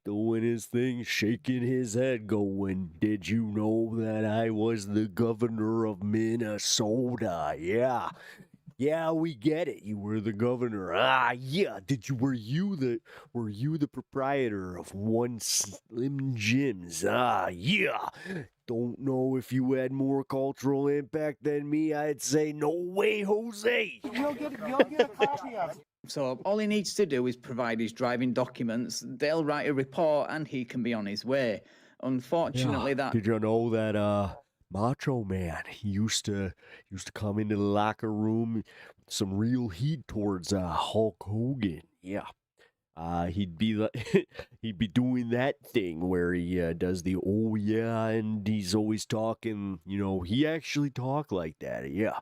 doing his thing, shaking his head, going, "Did you know that I was the governor of Minnesota?" Yeah. Yeah, we get it. You were the governor. Yeah. Were you the proprietor of One Slim Jims? Yeah. Don't know if you had more cultural impact than me. I'd say no way, Jose. You'll get a copy of it. So all he needs to do is provide his driving documents. They'll write a report and he can be on his way. Unfortunately, that Did you know that Macho Man, he used to come into the locker room with some real heat towards Hulk Hogan. Yeah. He'd be doing that thing where he does the oh yeah, and he's always talking, he actually talked like that. Yeah.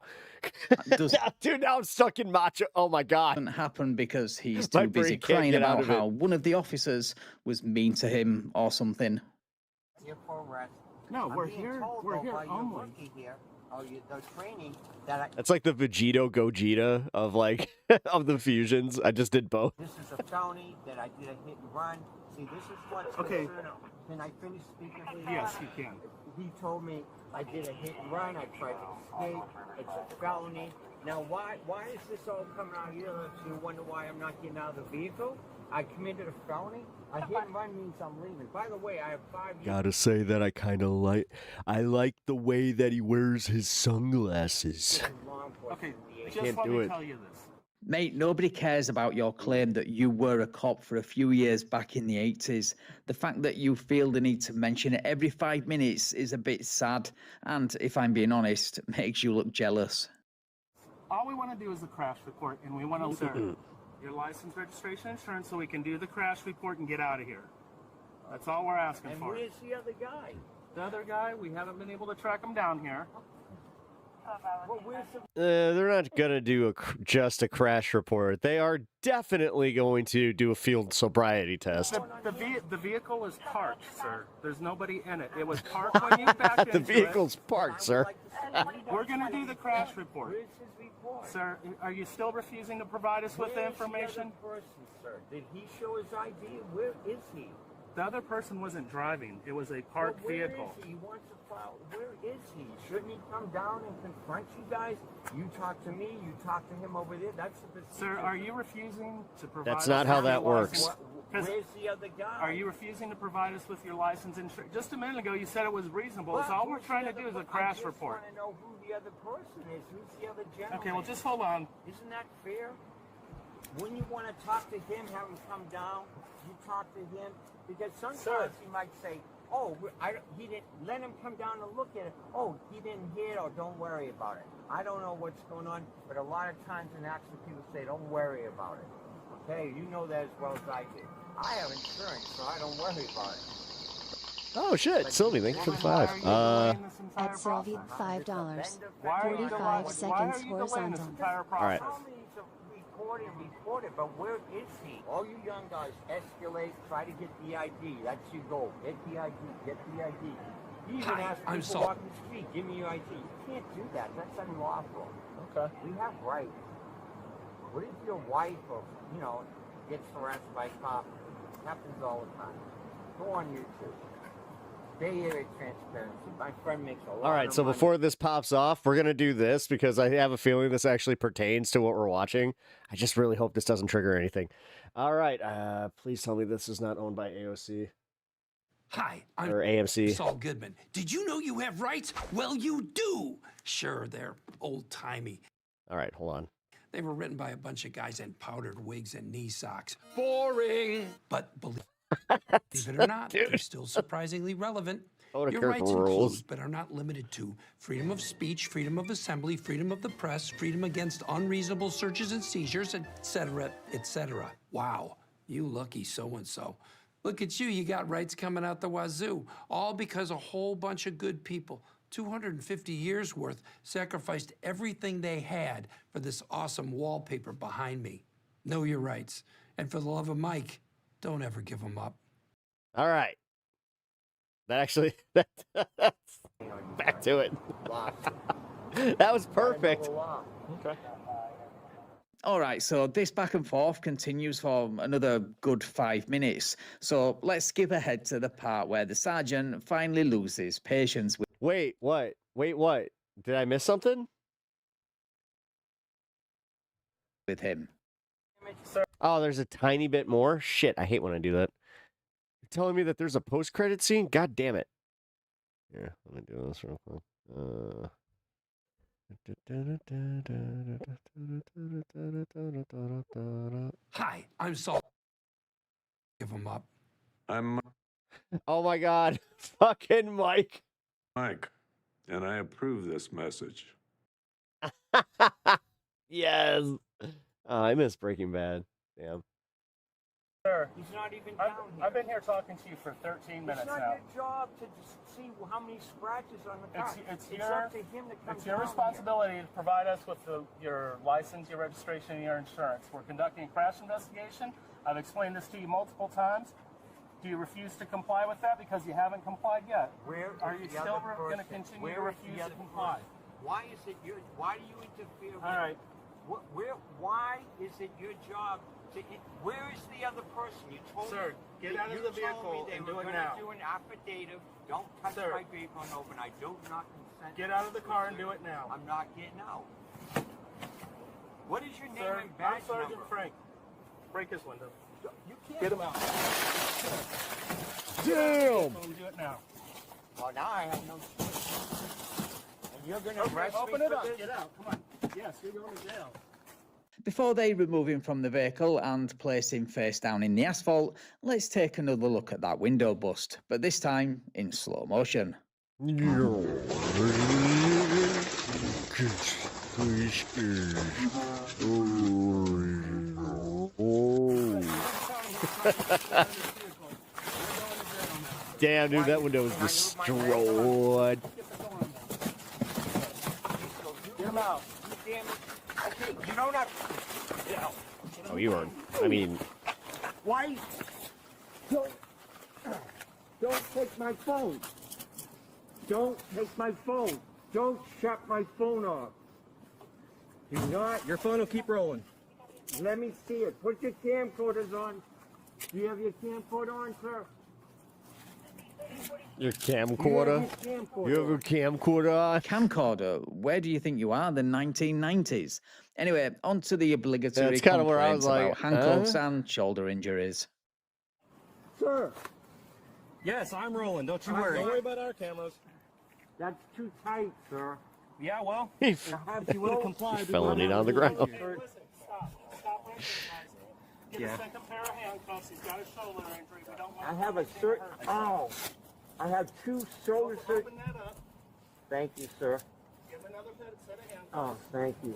Dude, now I'm stuck in Macho. Oh my God. doesn't happen because he's My too busy brain can't crying get out about of it. how one of the officers was mean to him or something. Here for arrest. No, I'm we're being here. told, We're though, here by your only. rookie here, the training that I. That's like the Vegito Gogeta of of the fusions. I just did both. This is a felony that I did a hit and run. See, this is what's Okay. concerned. Can I finish speaking? Please? Yes, you can. He told me I did a hit and run. I tried to escape. It's a felony. Now, why is this all coming out here? So you wonder why I'm not getting out of the vehicle? I committed a felony. A hit and run means I'm leaving. By the way, I have 5 years. Gotta say that I like the way that he wears his sunglasses. Okay, just can't let do me it. tell you this. Mate, nobody cares about your claim that you were a cop for a few years back in the 80s. The fact that you feel the need to mention it every 5 minutes is a bit sad, and if I'm being honest, makes you look jealous. All we want to do is a crash report, and we want to serve your license, registration, insurance, so we can do the crash report and get out of here. That's all we're asking And for. where's the other guy? The other guy, we haven't been able to track him down here. They're not gonna do just a crash report. They are definitely going to do a field sobriety test. The vehicle is parked, sir. There's nobody in it. It was parked when you backed The into vehicle's parked, sir. We're going to do the crash report. Sir, are you still refusing to provide us with the information? Did he show his ID? Where is he? The other person wasn't driving. It was a parked vehicle. Where is he? He wants to file. Where is he? Shouldn't he come down and confront you guys? You talk to me. You talk to him over there. That's the procedure. Sir, are you refusing to provide That's us not with how your that works. license? Where's the other guy? Are you refusing to provide us with your license insurance? Just a minute ago, you said it was reasonable. So all we're trying to do is a crash report. I just want to know who the other person is. Who's the other gentleman? Okay, well, just hold on. Isn't that fair? When you want to talk to him, have him come down, you talk to him. Because sometimes he might say, oh, he didn't, let him come down and look at it. Oh, he didn't hear it, or don't worry about it. I don't know what's going on, but a lot of times in accidents, people say, don't worry about it. Okay, you know that as well as I do. I have insurance, so I don't worry about it. Oh shit, Sylvie, thanks for the 5. At Sylvie, $5. 45 seconds horizontal. All right. Report it, but where is he? All you young guys, escalate, try to get the ID. That's your goal. Get the ID, get the ID. You even ask people walking the street, give me your ID. You can't do that. That's unlawful. Okay. We have rights. What if your wife or, gets harassed by a cop? Happens all the time. Go on YouTube. Bay Area transparency. My friend makes a lot All right, of so money. before this pops off, we're going to do this because I have a feeling this actually pertains to what we're watching. I just really hope this doesn't trigger anything. All right, please tell me this is not owned by AOC. Hi, I'm or AMC. Saul Goodman. Did you know you have rights? Well, you do. Sure, they're old-timey. All right, hold on. They were written by a bunch of guys in powdered wigs and knee socks. Boring. But believe it or not, they're still surprisingly relevant. Your rights include, but are not limited to, freedom of speech, freedom of assembly, freedom of the press, freedom against unreasonable searches and seizures, etc., etc. Wow, you lucky so-and-so. Look at you got rights coming out the wazoo, all because a whole bunch of good people, 250 years worth, sacrificed everything they had for this awesome wallpaper behind me. Know your rights. And for the love of Mike, don't ever give them up. All right. That actually, back to it. That was perfect. Okay. All right, so this back and forth continues for another good 5 minutes. So let's skip ahead to the part where the sergeant finally loses patience with... Wait, what? Wait, what? Did I miss something? With him. Oh, there's a tiny bit more? Shit, I hate when I do that. You're telling me that there's a post-credit scene? God damn it. Here, let me do this real quick. Hi, I'm Saul. Give them up. I'm Oh my god. Fucking Mike. Mike, and I approve this message. Yes. Oh, I miss Breaking Bad. Damn. Sir, he's not even down here. I've been here talking to you for 13 minutes It's not now. your job to see how many scratches on the car. It's up to him to come It's your down responsibility to provide us with your license, your registration, and your insurance. We're conducting a crash investigation. I've explained this to you multiple times. Do you refuse to comply with that because you haven't complied yet? Where are you the still other going to person? continue Where to is the refuse to other comply? Why is it your? Why do you interfere? All right. Why is it your job to? Where is the other person? You told Sir, me. get out of the vehicle and do it now. Do an affidavit. Don't touch Sir. my vehicle and open. I do not consent. Get out of the car and do it now. I'm not getting out. What is your name Sir, and badge I'm Sergeant number? Frank. Break his window. You can't. Get him out. Damn. Do it now. Well, now I have no choice. And you're going to arrest me open it for up. this? Get out. Come on. Yes, you're going to jail. Before they remove him from the vehicle and place him face down in the asphalt, let's take another look at that window bust, but this time in slow motion. Damn, dude, that window was destroyed. him out. You damn it. Okay, you don't have to. Get out. Oh, you are. I mean. Why? Don't take my phone. Don't take my phone. Don't shut my phone off. Do not. Your phone will keep rolling. Let me see it. Put your camcorders on. Do you have your camcorder on, sir? Your camcorder? You have a camcorder? Camcorder? Where do you think you are? The 1990s. Anyway, on to the obligatory That's kind of where I was complaints like, about handcuffs and shoulder injuries. Sir. Yes, I'm rolling. Don't you worry. Don't worry about our cameras. That's too tight, sir. Yeah, well, He you would have complied. felony on the ground. Listen, stop right there, guys. Get Yeah. a second pair of handcuffs. He's got a shoulder injury. We don't I mind. have a certain. Oh. I have two shoulder surgeries. Open that up. Thank you, sir. Give him another set of handcuffs. Oh, thank you.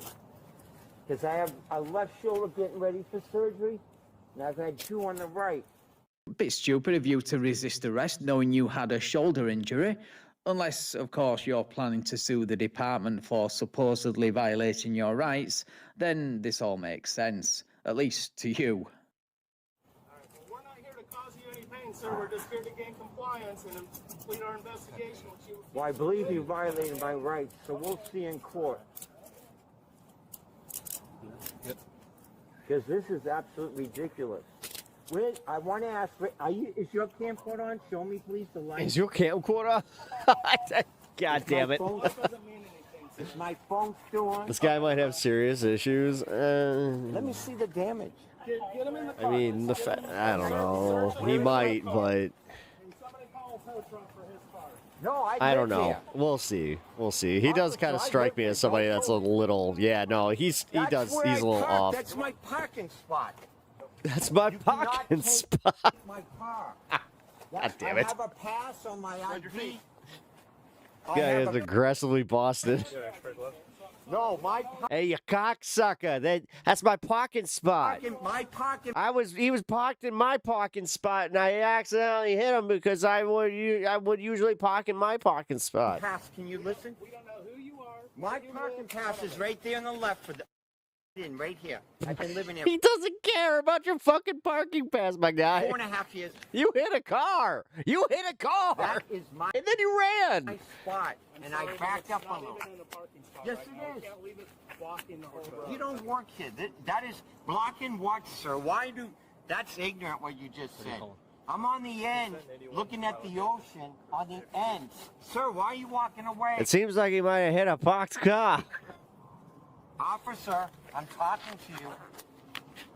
Because I have a left shoulder getting ready for surgery, and I've had two on the right. Bit stupid of you to resist arrest knowing you had a shoulder injury. Unless, of course, you're planning to sue the department for supposedly violating your rights, then this all makes sense. At least to you. All right, well, we're not here to cause you any pain, sir. We're just here to gain compliance and complete our investigation. Which you Well, I believe you violated my rights, so we'll see in court. Because this is absolutely ridiculous. I want to ask, is your camcorder on? Show me, please, the light. Is your camcorder? God damn it. Is my phone still on? This guy might have serious issues. Let me see the damage. get him in the car. I mean, I don't know. He might, but Somebody call a tow truck for his car. No, I don't know. We'll see. We'll see. He does kind of strike me as somebody that's a little. Yeah, no, he's a little off. That's my parking spot. That's my parking spot. My car. God damn it. I have a pass on my ID. Guy is aggressively Boston. No, my. Hey, you cocksucker! That's my parking spot. My parking. He was parked in my parking spot, and I accidentally hit him because I would usually park in my parking spot. Pass. Can you listen? We don't know who you are. My parking pass is right there on the left for the. Right here. I've been living here. He doesn't care about your fucking parking pass, my guy. 4.5 years. You hit a car. You hit a car. That is my. And then you ran. My spot, and I backed up a little. Yes, it is. You don't work here. That is blocking what, sir? Why do? That's ignorant what you just said. I'm on the end, looking at the ocean on the end. Sir, why are you walking away? It seems like he might have hit a parked car. Officer, I'm talking to you.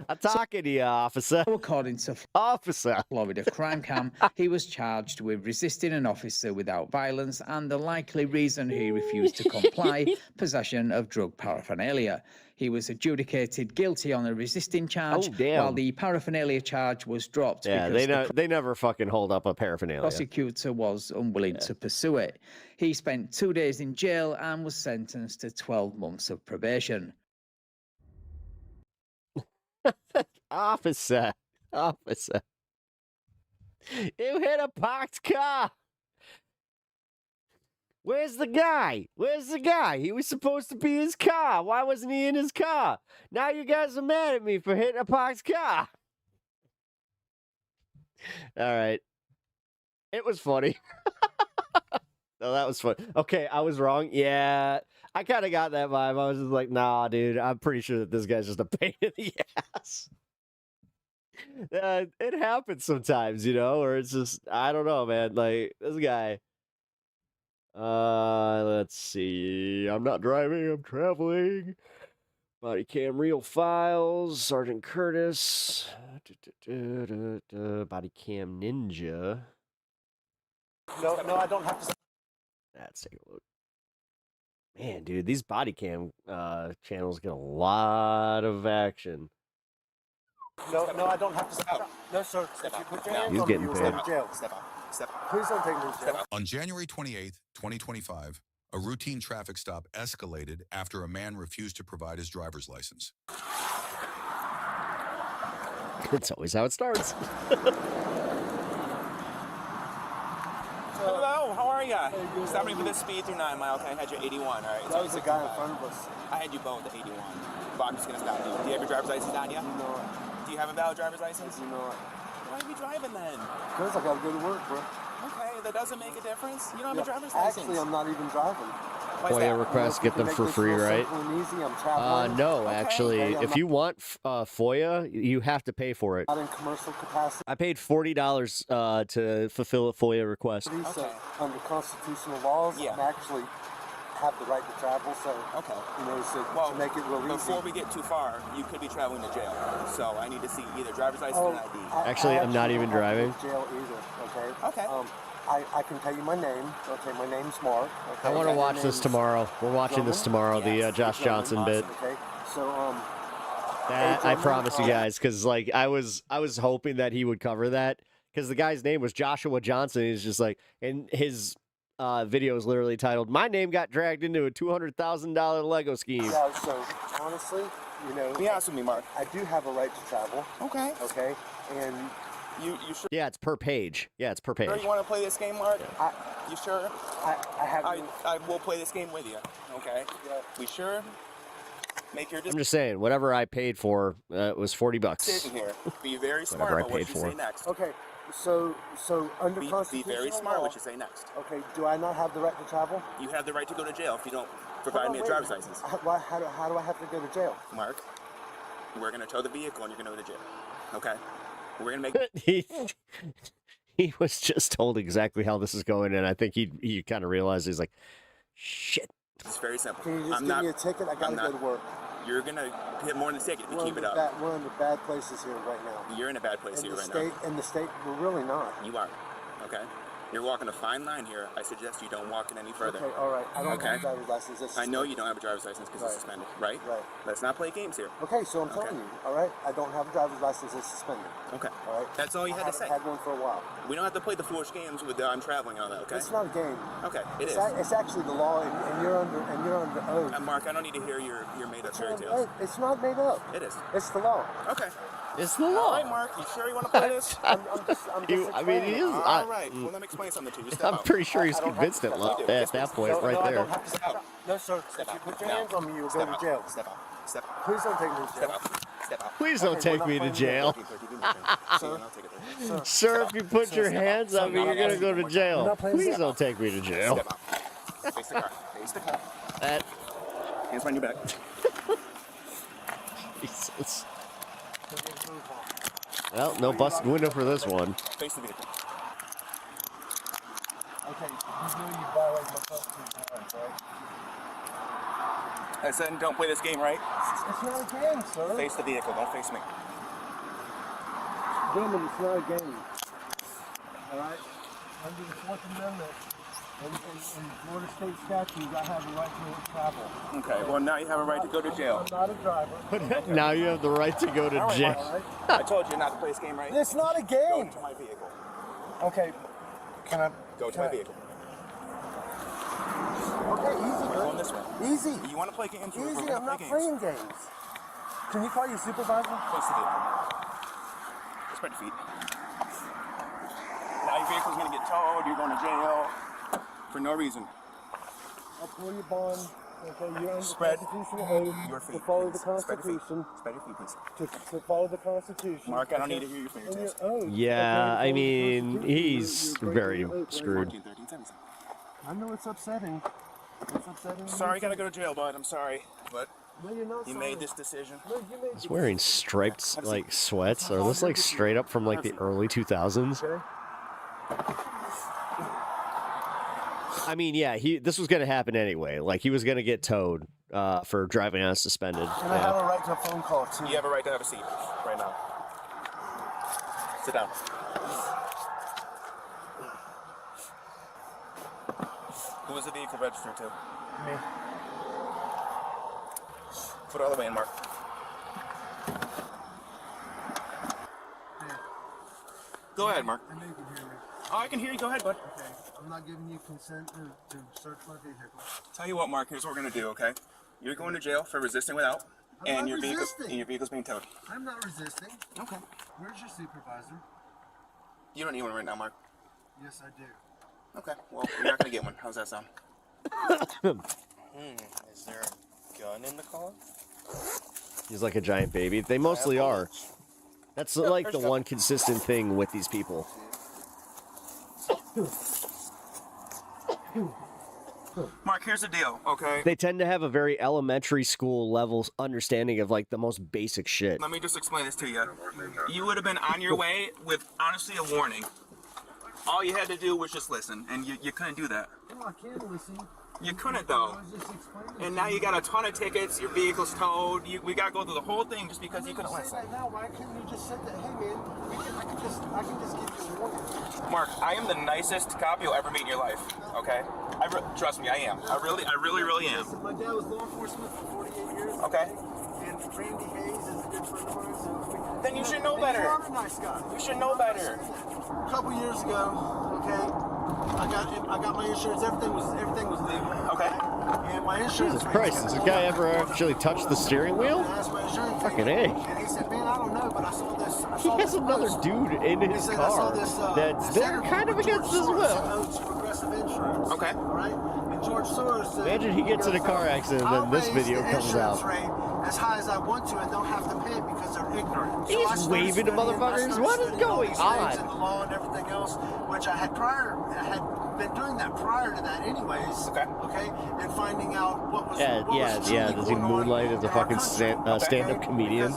I'm talking to you, officer. According to Florida Crime Cam, he was charged with resisting an officer without violence and the likely reason he refused to comply, possession of drug paraphernalia. He was adjudicated guilty on a resisting charge, while the paraphernalia charge was dropped. Yeah, they never fucking hold up a paraphernalia. Prosecutor was unwilling to pursue it. He spent 2 days in jail and was sentenced to 12 months of probation. Officer. You hit a parked car. Where's the guy? He was supposed to be his car. Why wasn't he in his car? Now you guys are mad at me for hitting a parked car. All right. It was funny. No, that was fun. Okay, I was wrong. Yeah, I kind of got that vibe. I was just like, nah, dude, I'm pretty sure that this guy's just a pain in the ass. It happens sometimes, or it's just, I don't know, man. Like, this guy. Let's see. I'm not driving, I'm traveling. Body cam real files. Sergeant Curtis. Body cam ninja. No, I don't have to. Let's take a look. Man, dude, these body cam channels get a lot of action. No, I don't have to step out. No, sir. If you put your hands He's on getting me, paid. you'll go to jail. Step out. Please don't take me to jail. On January 28th, 2025, a routine traffic stop escalated after a man refused to provide his driver's license. It's always how it starts. Hello, how are ya? Stop me for this speed through 9 Mile. Okay, I had you 81, all right? That was the guy in front of us. I had you both at 81. But I'm just gonna stop you. Do you have your driver's license on you? No. Do you have a valid driver's license? You know it. Why are you driving then? Because I gotta go to work, bro. Okay, that doesn't make a difference. You don't have a driver's license. Actually, I'm not even driving. FOIA requests, get them for free, right? No, actually, if you want FOIA, you have to pay for it. Not in commercial capacity. I paid $40 to fulfill a FOIA request. So, under constitutional laws, I actually have the right to travel. So, you know, to make it real easy. Before we get too far, you could be traveling to jail. So I need to see either driver's license or an ID. Actually, I'm not even driving. Jail either. Okay. I can tell you my name. Okay, my name's Mark. Okay? I want to watch this tomorrow. We're watching this tomorrow, the Josh Johnson bit. Okay, so That I promise you guys, because like I was hoping that he would cover that, because the guy's name was Joshua Johnson. He's just like, and his video is literally titled, "My name got dragged into a $200,000 Lego scheme." Yeah, so honestly, you know, be honest with me, Mark. I do have a right to travel. Okay. Okay, and you sure? Yeah, it's per page. Yeah, it's per page. Sure you want to play this game, Mark? You sure? I have. I will play this game with you. Okay. Yeah. We sure? Make your I'm just saying, whatever I paid for was $40. decision here. Be very smart Whatever I about what paid you for. say next. Okay, so under Be constitutional very smart law, what you say next. Okay, do I not have the right to travel? You have the right to go to jail if you don't provide me a driver's license. How do I have to go to jail? Mark, we're gonna tow the vehicle and you're gonna go to jail. Okay. We're gonna make. He was just told exactly how this is going, and I think he kind of realized he's like, shit. It's very simple. Can you just give me a ticket? I gotta go to work. You're gonna get more than a ticket if you keep it up. We're in the bad places here right now. You're in a bad place here right now. In the state, we're really not. You are. Okay. You're walking a fine line here. I suggest you don't walk it any further. Okay, all right. I don't have a driver's license. I know you don't have a driver's license because it's suspended, right? Right. Let's not play games here. Okay, so I'm telling you, all right? I don't have a driver's license. It's suspended. Okay. All right? That's all you had to say. I haven't had one for a while. We don't have to play the foolish games with I'm traveling and all that, okay? It's not a game. Okay, it is. It's actually the law, and you're under oath. Mark, I don't need to hear your made-up fairy tales. It's not made up. It is. It's the law. Okay. It's the law. All right, Mark. You sure you want to play this? I'm just I mean, he is. All right. Well, let me explain something to you. Step I'm out. pretty sure he's convinced at that point, right I there. don't have to step out. No, sir. If you put your hands on me, you'll go to jail. Step out. Step out. Please don't take me to jail. Step out. Please don't take me to jail. Sir, if you put your hands on me, you're going to go to jail. Please don't take me to jail. Step out. Face the car. Face the car. That. Hands behind your back. Jesus. Well, no busted window for this one. Face the vehicle. Okay, you know you violated my first 2 times, right? I said don't play this game, right? It's not a game, sir. Face the vehicle. Don't face me. Gentlemen, it's not a game. All right? Under the 4th Amendment and Florida state statutes, I have a right to travel. Okay, well now you have a right to go to jail. I'm not a driver. Now you have the right to go to jail. I told you not to play this game, right? It's not a game. Go to my vehicle. Okay, can I? Go to my vehicle. Okay, easy, We're going this way. Easy. You want to play games? We're Easy, gonna I'm not play playing games. Can you call your supervisor? Face the vehicle. Spread your feet. Now your vehicle's going to get towed. You're going to jail for no reason. I'll pull your bond. Okay, you're under Spread constitutional oath your feet, to follow please. the Constitution. Spread your feet, please. To follow the Constitution. Mark, I don't need to hear your fingertips. Yeah, I mean, he's very screwed. 14, 13, 17. I know it's upsetting. It's upsetting. Sorry, gotta go to jail, bud. I'm sorry, but no, you're not you sorry. made this decision. No, you made He's wearing striped like sweats. Are those like straight up from like the early 2000s? Okay. I mean, yeah, this was gonna happen anyway. Like he was gonna get towed for driving unsuspended. And I have a right to a phone call too. You have a right to have a seat right now. Sit down. Who is the vehicle registered to? Me. Put it all the way in, Mark. Go ahead, Mark. I know you can hear me. Oh, I can hear you. Go ahead, bud. Okay. I'm not giving you consent to search my vehicle. Tell you what, Mark. Here's what we're gonna do. Okay? You're going to jail for resisting without, and your vehicle's being towed. I'm not resisting. Okay. Where's your supervisor? You don't need one right now, Mark. Yes, I do. Okay, well, you're not gonna get one. How's that sound? Is there a gun in the car? He's like a giant baby. They mostly are. That's like the one consistent thing with these people. Mark, here's the deal, okay? They tend to have a very elementary school level understanding of like the most basic shit. Let me just explain this to you. You would have been on your way with, honestly, a warning. All you had to do was just listen, and you couldn't do that. No, I can't listen. You couldn't, though. And now you got a ton of tickets, your vehicle's towed, we got to go through the whole thing just because you couldn't listen. Now, why couldn't you just say that, hey man, I can just give you a warning? Mark, I am the nicest cop you'll ever meet in your life, okay? Trust me, I am. I really am. My dad was law enforcement for 48 years. Okay. And Randy Hayes is a good friend of mine. So then you should know better. You're a nice guy. You should know better. A couple years ago, okay, I got my insurance. Everything was legal. Okay. And my insurance. Jesus Christ, has the guy ever actually touched the steering wheel? Fucking A. And he said, man, I don't know, but I saw this. He has another dude in his car that's there kind of against his will. Progressive insurance. Okay. All right. And George Soros said, Imagine he gets in a car accident and then this video comes out. Rate as high as I want to and don't have to pay it because they're ignorant. He's waving to motherfuckers. What is going on? And the law and everything else, which I had been doing that prior to that anyways. Okay. Okay. And finding out what was Does he moonlight as a fucking stand-up comedian?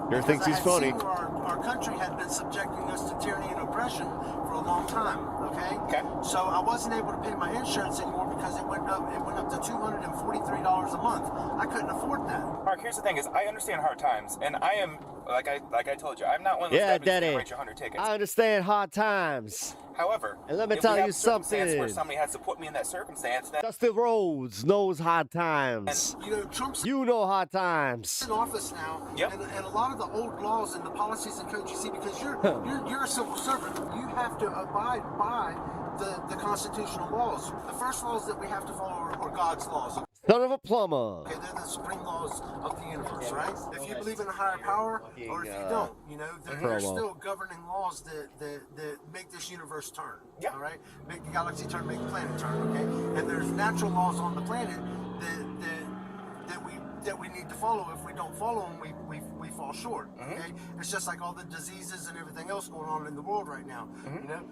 Never thinks he's funny. Our country had been subjecting us to tyranny and oppression for a long time. Okay. So I wasn't able to pay my insurance anymore because it went up to $243 a month. I couldn't afford that. Mark, here's the thing: is I understand hard times, and I am like I told you, I'm not one of those guys who's gonna write you 100 tickets. I understand hard times. However, and let me tell you something. Where somebody has to put me in that circumstance, then Dusty Rhodes knows hard times. And, Trump's know hard times. in office now, and a lot of the old laws and the policies and codes you see, because you're a civil servant, you have to abide by the constitutional laws. The first laws that we have to follow are God's laws. Son of a plumber. Okay, they're the supreme laws of the universe, right? If you believe in a higher power, or if you don't, there are still governing laws that make this universe turn. Yeah. All right, make the galaxy turn, make the planet turn. Okay, and there's natural laws on the planet that we need to follow. If we don't follow them, we fall short. Okay, it's just like all the diseases and everything else going on in the world right now. You know.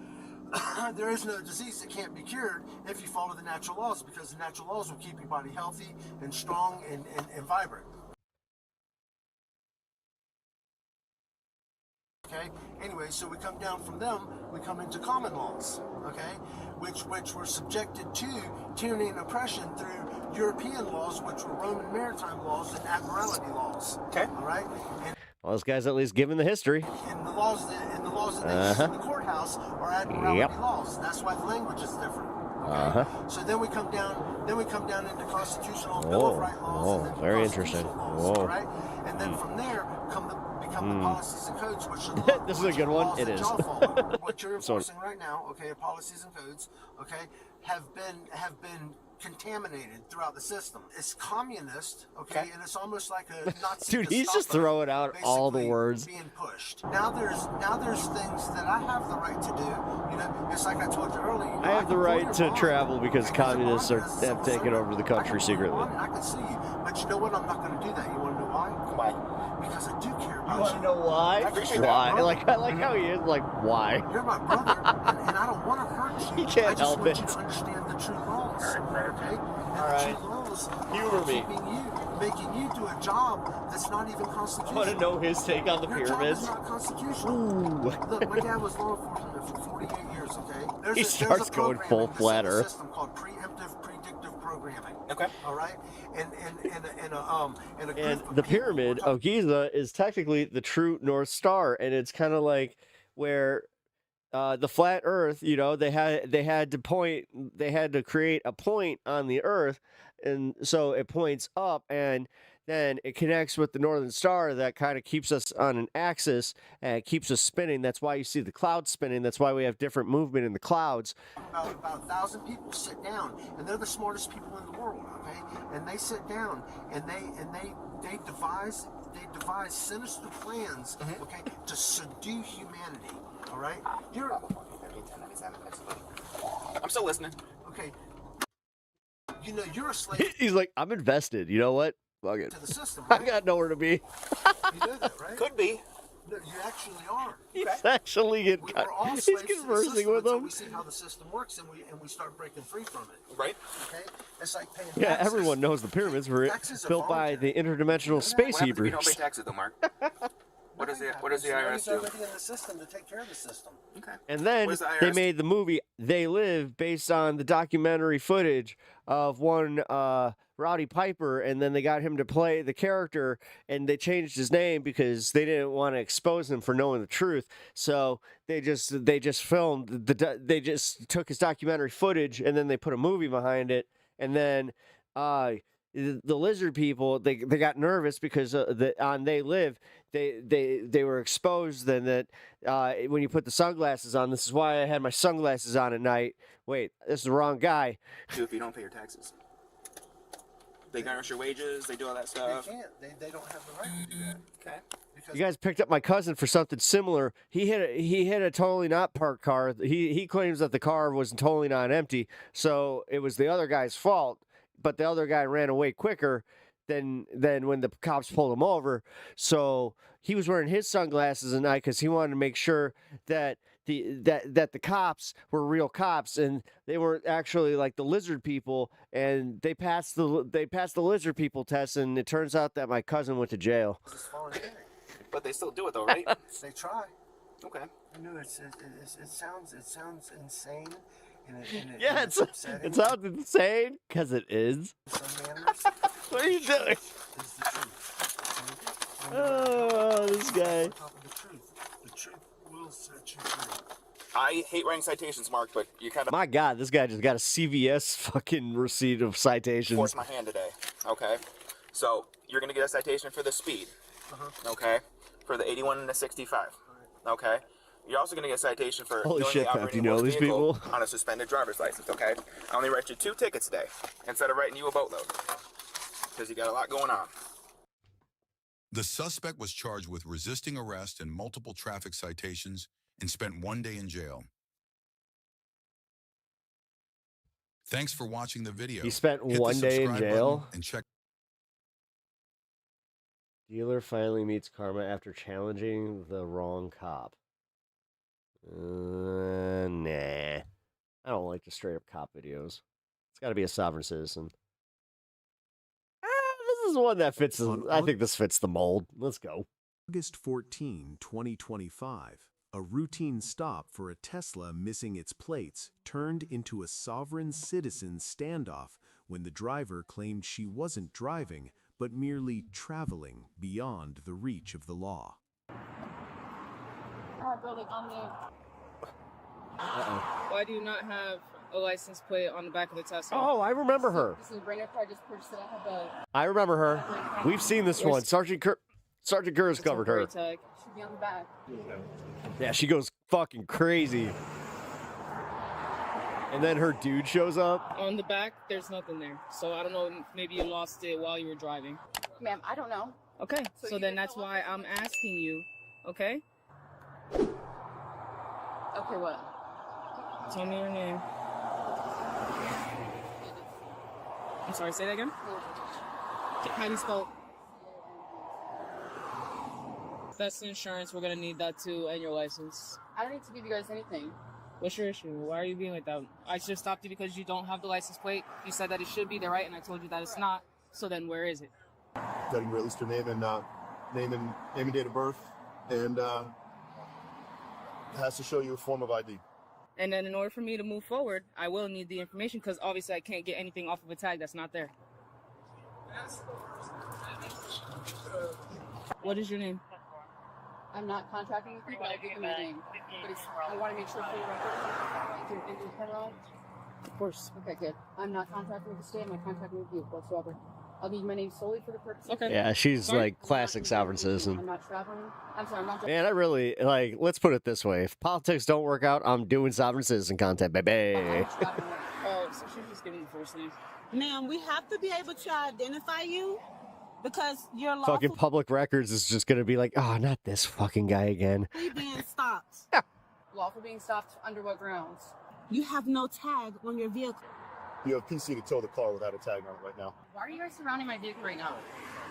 There is no disease that can't be cured if you follow the natural laws, because the natural laws will keep your body healthy and strong and vibrant. Okay. Anyway, so we come down from them, we come into common laws, okay, which were subjected to tyranny and oppression through European laws, which were Roman maritime laws and admiralty laws. Okay. All right. And well, this guy's at least given the history. And the laws that they use in the courthouse are admiralty laws. That's why the language is different. Okay? So then we come down into constitutional Bill of Rights laws, and then very interesting. Laws, all right? And then from there become the policies and codes, which are this is a good one. It is. What you're enforcing right now, okay, policies and codes, okay, have been contaminated throughout the system. It's communist, okay, and it's almost like a Nazi. Dude, he's just throwing out all the words. Being pushed. Now there's things that I have the right to do. You know, it's like I told you earlier. I have the right to travel because communists have taken over the country secretly. I can see you, but you know what? I'm not going to do that. You want to know why? Why? Because I do care about you. You want to know why? Why? I like how he is. Like, why? You're my brother, and I don't want to hurt you. He can't help it. I just want you to understand the true laws. Okay? All right. The laws humor me. Making you do a job that's not even constitutional. I want to know his take on the Your pyramids. Job is not constitutional. Look, my dad was law enforcement for 48 years. Okay. He starts going full flat Earth. System called preemptive predictive programming. Okay. All right. And the pyramid of Giza is technically the true North Star, and it's kind of like where the flat Earth, you know, they had to create a point on the Earth, and so it points up, and then it connects with the northern star that kind of keeps us on an axis and keeps us spinning. That's why you see the clouds spinning. That's why we have different movement in the clouds. About 1,000 people sit down, and they're the smartest people in the world. Okay, and they sit down and they devise sinister plans. Okay, to subdue humanity. All right, I'm still listening. Okay. You know, you're a slave He's like, I'm invested. You know what? Fuck it. to the system, I right? got nowhere to be. You know that, right? Could be. No, you actually are. He's actually getting. We're all He's slaves to the conversing system with until him. we see how the system works and we start breaking free from it. Right. Okay? It's like paying Yeah, taxes. everyone knows the pyramids were Taxes are built by the interdimensional space What happens if you don't pay Hebrews. taxes, though, Mark? What does the IRS He's do? already in the system to take care of the system. Okay. And then What does the they IRS made the movie They Live based on the documentary footage of one Rowdy Piper, and then they got him to play the character, and they changed his name because they didn't want to expose him for knowing the truth. So they just filmed they just took his documentary footage, and then they put a movie behind it, and then the lizard people they got nervous because on They Live they were exposed, and that when you put the sunglasses on, this is why I had my sunglasses on at night. Wait, this is the wrong guy. Do if you don't pay your taxes? They garnish your wages. They do all that stuff. They can't. They don't have the right to do that. Okay. You guys picked up my cousin for something similar. He hit a totally not parked car. He claims that the car was totally not empty, so it was the other guy's fault. But the other guy ran away quicker than when the cops pulled him over. So he was wearing his sunglasses at night because he wanted to make sure that the cops were real cops and they weren't actually like the lizard people. And they passed the lizard people test, and it turns out that my cousin went to jail. But they still do it, though, right? They try. Okay. I know it sounds insane. Yeah, it sounds insane because it is. What are you doing? Oh, this guy. The truth will set you free. I hate writing citations, Mark, but you kind of My God, this guy just got a CVS fucking receipt of citations. forced my hand today. Okay. So you're gonna get a citation for the speed. Okay. For the 81 and the 65. Okay. You're also gonna get a citation for Holy knowingly shit, Pep, operating you a know motor these vehicle people? on a suspended driver's license. Okay. I only write you 2 tickets today instead of writing you a boatload because you got a lot going on. The suspect was charged with resisting arrest and multiple traffic citations and spent 1 day in jail. Thanks for watching the video. He spent Hit the 1 day in subscribe jail. button and check. Dealer finally meets karma after challenging the wrong cop. Nah. I don't like the straight up cop videos. It's got to be a sovereign citizen. This is one that fits. I think this fits the mold. Let's go. August 14, 2025, a routine stop for a Tesla missing its plates turned into a sovereign citizen standoff when the driver claimed she wasn't driving, but merely traveling beyond the reach of the law. Why do you not have a license plate on the back of the Tesla? Oh, I remember her. This is a brand new car. I just purchased it. I have a I remember her. We've seen this one. Sergeant Kerr's covered her. tag. Should be on the back. Yeah, she goes fucking crazy. And then her dude shows up. On the back, there's nothing there. So I don't know. Maybe you lost it while you were driving. Ma'am, I don't know. Okay. So then that's why I'm asking you. Okay. Okay, what? Tell me your name. I'm sorry, say that again? How do you spell? That's the insurance. We're going to need that too, and your license. I don't need to give you guys anything. What's your issue? Why are you being like that? I should have stopped you because you don't have the license plate. You said that it should be there, right? And I told you that it's not. So then where is it? Got to give you at least your name and name and date of birth, and it has to show you a form of ID. And then in order for me to move forward, I will need the information because obviously I can't get anything off of a tag that's not there. What is your name? I'm not contracting with you, but I'll give you my name. But I want to make sure for your record, you can on. Of course. Okay, good. I'm not contracting with the state. I'm not contracting with you whatsoever. I'll give you my name solely for the purpose. Okay. Yeah, she's like classic sovereign citizen. I'm not traveling. I'm sorry, I'm not. Man, I really like. Let's put it this way: if politics don't work out, I'm doing sovereign citizen content, baby. Oh, so she's just giving the first name. Ma'am, we have to be able to identify you because you're lawful Fucking public records is just gonna be like, oh, not this fucking guy again. being stopped. Lawful being stopped under what grounds? You have no tag on your vehicle. You have PC to tow the car without a tag on it right now. Why are you guys surrounding my vehicle right now?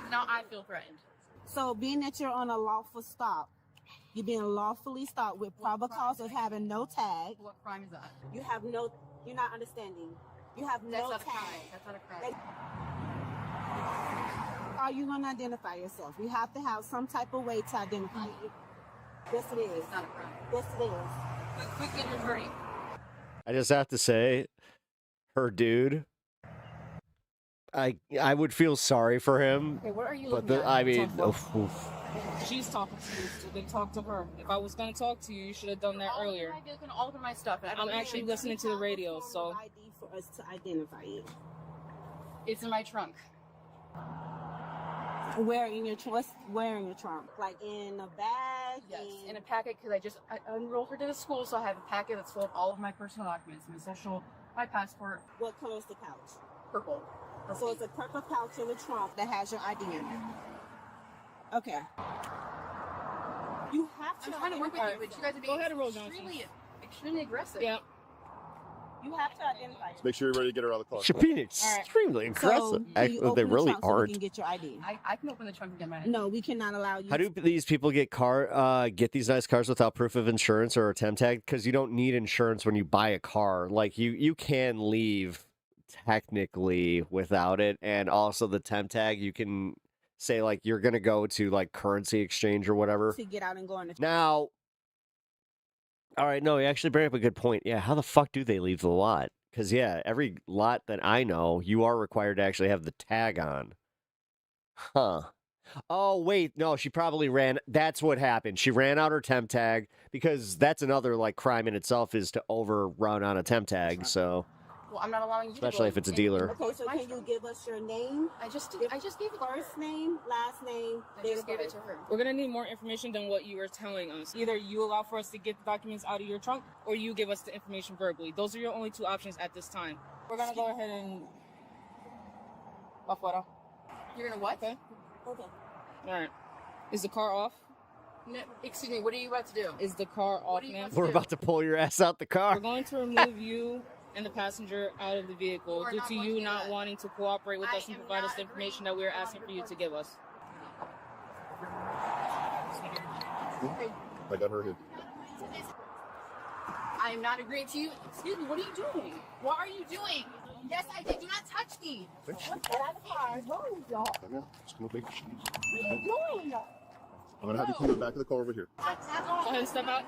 Now I feel threatened. So being that you're on a lawful stop, you're being lawfully stopped with probable cause of having no tag. What crime is that? You have no, you're not understanding. You have no That's not tag. a crime. That's not a crime. Are you going to identify yourself? You have to have some type of way to identify you. Yes, it is. It's not a crime. Yes, it is. Quick get your attorney. I just have to say, her dude, I would feel sorry for him. Okay, what are you but looking at? I mean, She's talking to you, so then talk to her. If I was going to talk to you, you should have done that earlier. You're going to alter my stuff. And I don't I'm actually listening to the radio, so. ID for us to identify you. It's in my trunk. Where in your trunk? Where in your trunk? Like in a bag? Yes, in a packet, because I enrolled her to the school, so I have a packet that's full of all of my personal documents, my social, my passport. What color is the pouch? Purple. So it's a purple pouch in the trunk that has your ID in it. Okay. You have to. I'm trying to work with you, but you guys are being extremely aggressive. Yeah. You have to identify. Make sure you're ready to get her out of the car. she's being extremely aggressive. Actually, they really So we aren't. can get your ID. I can open the trunk and get my ID. No, we cannot allow you. How do these people get these nice cars without proof of insurance or a temp tag? Because you don't need insurance when you buy a car. Like you can leave technically without it, and also the temp tag you can say like you're gonna go to like currency exchange or whatever. To get out and go on the Now, all right, no, you actually bring up a good point. Yeah, how the fuck do they leave the lot? Because yeah, every lot that I know, you are required to actually have the tag on. Huh. Oh, wait, no, she probably ran. That's what happened. She ran out her temp tag because that's another like crime in itself is to overrun on a temp tag. So, Well, I'm not allowing you especially to go if it's a in. dealer. Okay, so can you give us your name? I just gave it to her. First name, last name. I just gave it to her. We're going to need more information than what you were telling us. Either you allow for us to get the documents out of your trunk, or you give us the information verbally. Those are your only two options at this time. We're going to go ahead and... Afuera. You're gonna what? Okay. All right. Is the car off? No, excuse me, what are you about to do? Is the car off, ma'am? We're about to pull your ass out the car. We're going to remove you and the passenger out of the vehicle We're due not to going you to do not that. wanting to cooperate with I us and am provide us not the information that we are asking for you to give us. I got her here. I am not agreeing to you. Excuse me, what are you doing? What are you doing? Yes, I did. Do not touch me. Get out of the car. Move, y'all. Just come up, What are you doing? I'm gonna have you come to the back of the car over here. Go ahead and step out.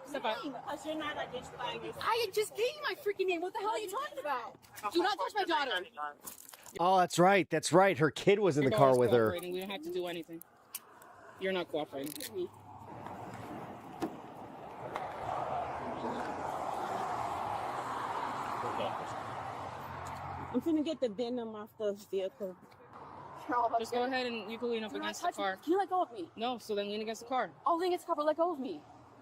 Step out. Because you're not identifying yourself. I just gave you my freaking name. What the hell are you talking about? Do not touch my daughter. Oh, that's right. That's right. Her kid was in the car with her. We don't have to do anything. You're not cooperating. I'm finna get the venom off the vehicle. Just go ahead and you can lean up against the car. Can you let go of me? No, so then lean against the car. I'll lean against the car, but let go of me.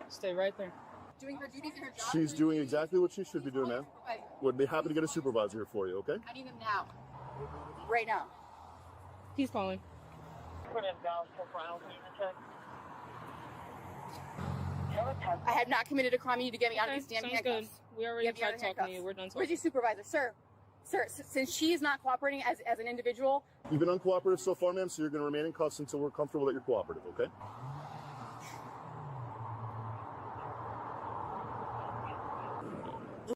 Stay right there. Doing her duties and her job. She's doing exactly what she should be doing, ma'am. Would be happy to get a supervisor here for you, okay? I need him now. Right now. He's calling. I have not committed a crime. You need to get me out of these damn Sounds handcuffs. good. We already Get me out tried of talking to handcuffs. you. We're done talking. Where's your supervisor? Sir, since she is not cooperating as an individual, You've been uncooperative so far, ma'am, so you're gonna remain in cuffs until we're comfortable that you're cooperative, okay?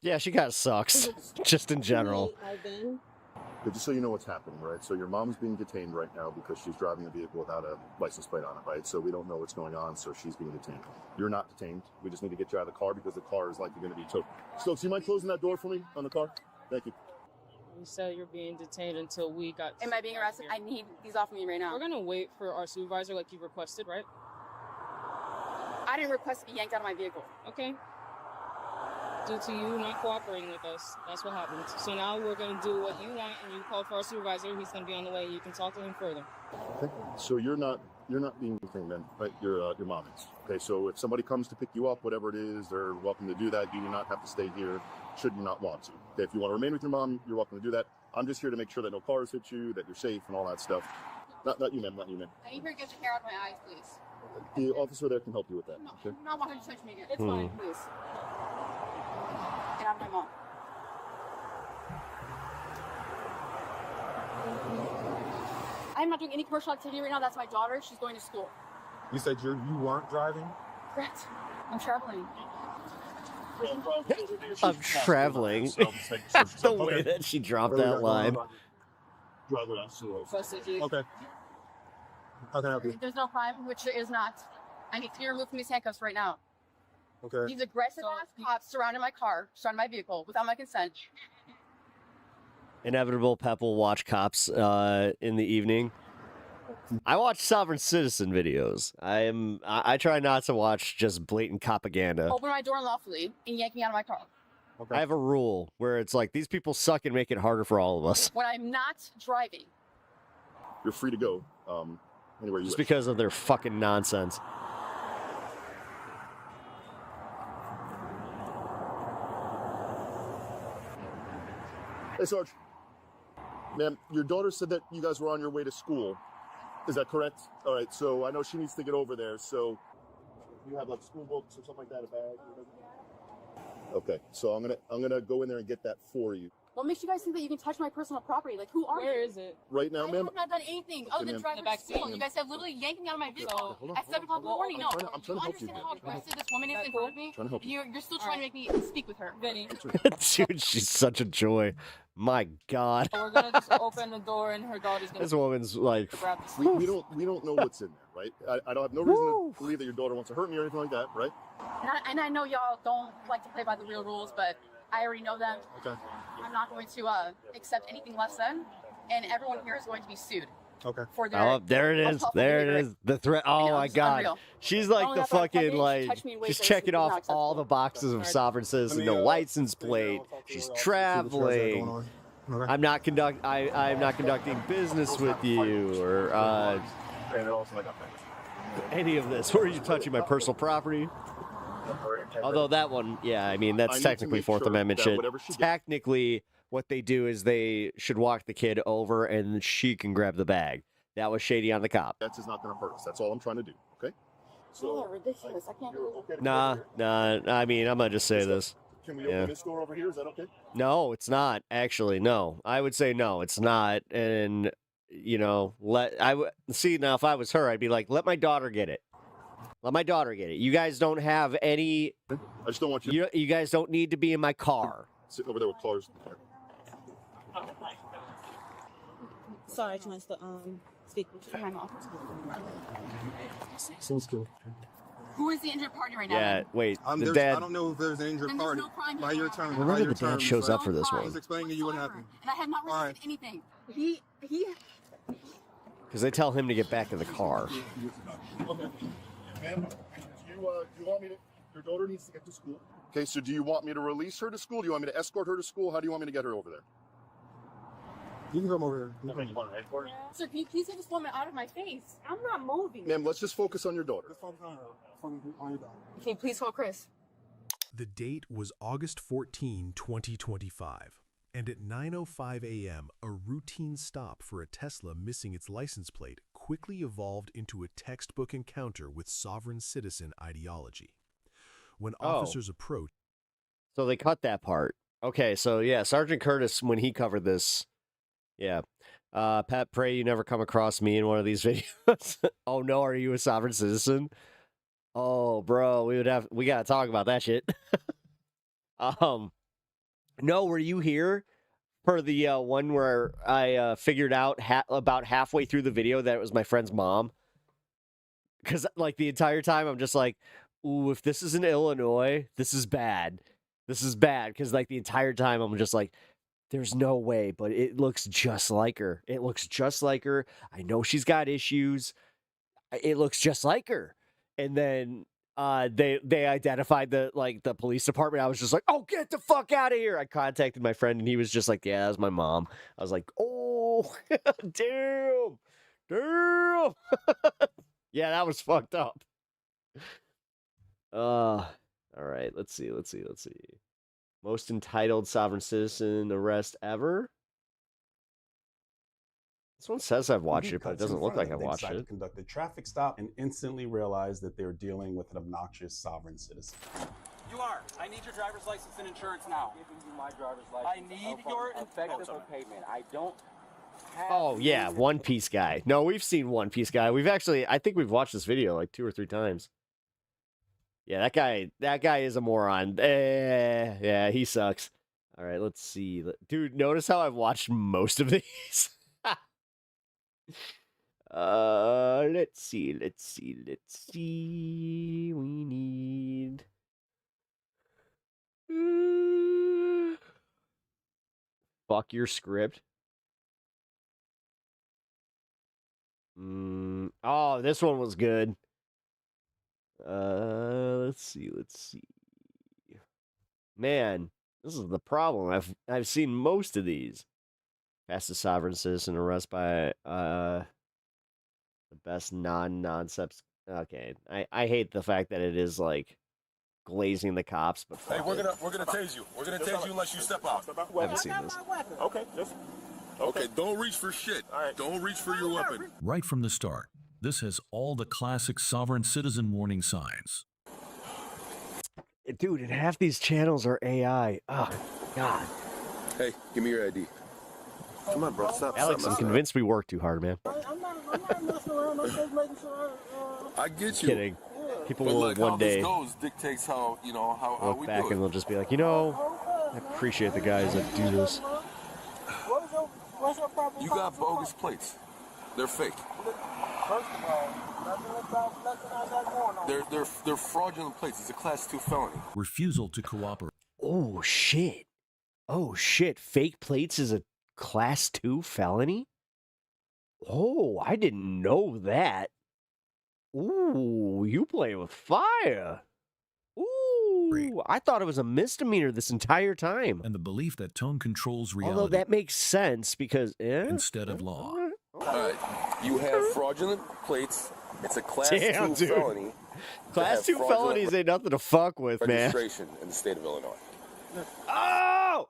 Yeah, she kind of sucks, just in general. But just so you know what's happening, right? So your mom's being detained right now because she's driving a vehicle without a license plate on it, right? So we don't know what's going on, so she's being detained. You're not detained. We just need to get you out of the car because the car is likely going to be towed. Stokes, you mind closing that door for me on the car? Thank you. You said you're being detained until we got... am I being arrested? I need these off of me right now. We're going to wait for our supervisor like you requested, right? I didn't request to be yanked out of my vehicle. Okay. Due to you not cooperating with us, that's what happened. So now we're going to do what you want, and you called for our supervisor. He's going to be on the way. You can talk to him further. Okay. So you're not being detained then, right? Your mom is. Okay. So if somebody comes to pick you up, whatever it is, they're welcome to do that. You do not have to stay here should you not want to. Okay. If you want to remain with your mom, you're welcome to do that. I'm just here to make sure that no cars hit you, that you're safe, and all that stuff. Not you, ma'am. Not you, ma'am. I need her to get your hair out of my eyes, please. The officer there can help you with that. No, Okay. I'm not wanting to touch me again. It's fine, please. And out of my mall. I'm not doing any commercial activity right now. That's my daughter. She's going to school. You said you weren't driving? Correct. I'm traveling. I'm traveling. The way that she dropped that line. Okay. How can I help you? There's no crime, which there is not. I need to be removed from these handcuffs right now. Okay. These aggressive ass cops surrounded my car, surrounded my vehicle without my consent. Inevitable Pep will watch cops in the evening. I watch sovereign citizen videos. I try not to watch just blatant propaganda. Open my door unlawfully and yank me out of my car. Okay. I have a rule where it's like these people suck and make it harder for all of us. When I'm not driving. You're free to go anywhere you Just wish. because of their fucking nonsense. Hey, Sarge. Ma'am, your daughter said that you guys were on your way to school. Is that correct? All right, so I know she needs to get over there. So you have like school books or something like that, a bag? Okay, so I'm gonna go in there and get that for you. What makes you guys think that you can touch my personal property? Like, who are you? Where is it? Right now, I ma'am. have not done anything other than drive her to school. You guys have literally yanked me out of my vehicle at 7 o'clock in the morning. No, I'm trying to help you. understand how aggressive this woman is in front of me? Trying to help you. You're still trying to make me speak with her. Vinny. Dude, she's such a joy. My God. We're gonna just open the door and her daughter's gonna. This woman's like. We don't know what's in there, right? I don't have no reason to believe that your daughter wants to hurt me or anything like that, right? And I know y'all don't like to play by the real rules, but I already know them. Okay. I'm not going to accept anything less than, and everyone here is going to be sued. Okay. For their Oh, there it is. There it is. The threat. Oh my God. unreal. She's like Not the only that, but fucking she like. touched me in ways She's that checking is not off all the boxes of sovereign citizen. No license plate. She's traveling. I'm not conducting business with you or any of this. Where are you touching my personal property? Although that one, yeah, I mean that's technically Fourth Amendment shit. Technically, what they do is they should walk the kid over and she can grab the bag. That was shady on the cop. That's just not going to hurt us. That's all I'm trying to do. Okay. So ridiculous. I can't believe it. Nah. I mean, I'm gonna just say this. Can we open this door over here? Is that okay? No, it's not. Actually, no. I would say no, it's not. And you know, see now. If I was her, I'd be like, let my daughter get it. Let my daughter get it. You guys don't have any. I just don't want you. You guys don't need to be in my car. Sitting over there with cars. Sorry, I tried to speak with you. Sounds cool. Who is the injured party right now? Yeah, wait. The I dad. don't know if there's an injured Then party. there's no crime By here. your terms. Remember by your the dad terms, shows up like, for this I one. was explaining to you what happened. And I have not received anything. He. Because they tell him to get back in the car. Okay. Ma'am, do you want me to? Your daughter needs to get to school. Okay, so do you want me to release her to school? Do you want me to escort her to school? How do you want me to get her over there? You can come over here. Sir, can you please get this woman out of my face? I'm not moving. Ma'am, let's just focus on your daughter. Can you please call Chris? The date was August 14, 2025, and at 9:05 a.m., a routine stop for a Tesla missing its license plate quickly evolved into a textbook encounter with sovereign citizen ideology. When officers approached... So they cut that part. Okay, so yeah, Sergeant Curtis, when he covered this, yeah. Pat, pray you never come across me in one of these videos. Oh no, are you a sovereign citizen? Oh, bro, we gotta talk about that shit. No, were you here for the one where I figured out about halfway through the video that it was my friend's mom? Because like the entire time I'm just like, ooh, if this is in Illinois, this is bad. This is bad. Because like the entire time I'm just like, there's no way, but it looks just like her. It looks just like her. I know she's got issues. It looks just like her. And then they identified the police department. I was just like, oh, get the fuck out of here. I contacted my friend and he was just like, yeah, that was my mom. I was like, oh, damn. Yeah, that was fucked up. All right, let's see. Most entitled sovereign citizen arrest ever. This one says I've watched it, but it doesn't look like I've watched it. Conduct a traffic stop and instantly realize that they're dealing with an obnoxious sovereign citizen. You are. I need your driver's license and insurance now. I'm giving you my driver's license. I need your effective payment. I don't. Oh yeah, One Piece guy. No, we've seen One Piece guy. We've actually, I think we've watched this video like 2 or 3 times. Yeah, that guy is a moron. Yeah, he sucks. All right, let's see. Dude, notice how I've watched most of these? Let's see. We need... Fuck your script. Oh, this one was good. Let's see. Man, this is the problem. I've seen most of these. Fastest sovereign citizen arrest by the best non-nonsense. Okay, I hate the fact that it is like glazing the cops, but Hey, we're gonna tase you. We're gonna tase you unless you step out. I haven't seen this. Okay, just okay. Don't reach for shit. All right. Don't reach for your weapon. Right from the start, this has all the classic sovereign citizen warning signs. Dude, and half these channels are AI. Oh, God. Hey, give me your ID. Come on, bro. Stop. Alex, I'm convinced we work too hard, man. I'm not messing around. I'm just making sure. I get you. Kidding. People But will like one how day this goes dictates how how look we back do and it. they'll just be like, you know, I appreciate the guys that do this. What's your problem? You got bogus plates. They're fake. First of all, nothing else going on. They're fraudulent plates. It's a class 2 felony. Refusal to cooperate. Oh, shit. Oh, shit. Fake plates is a class 2 felony? Oh, I didn't know that. Ooh, you play with fire. Ooh, I thought it was a misdemeanor this entire time. And the belief that tone controls reality. Although that makes sense because, instead of law. All right. You have fraudulent plates. It's a class 2 dude. felony. Class 2 felonies ain't nothing to fuck with, man. Registration in the state of Illinois. Oh,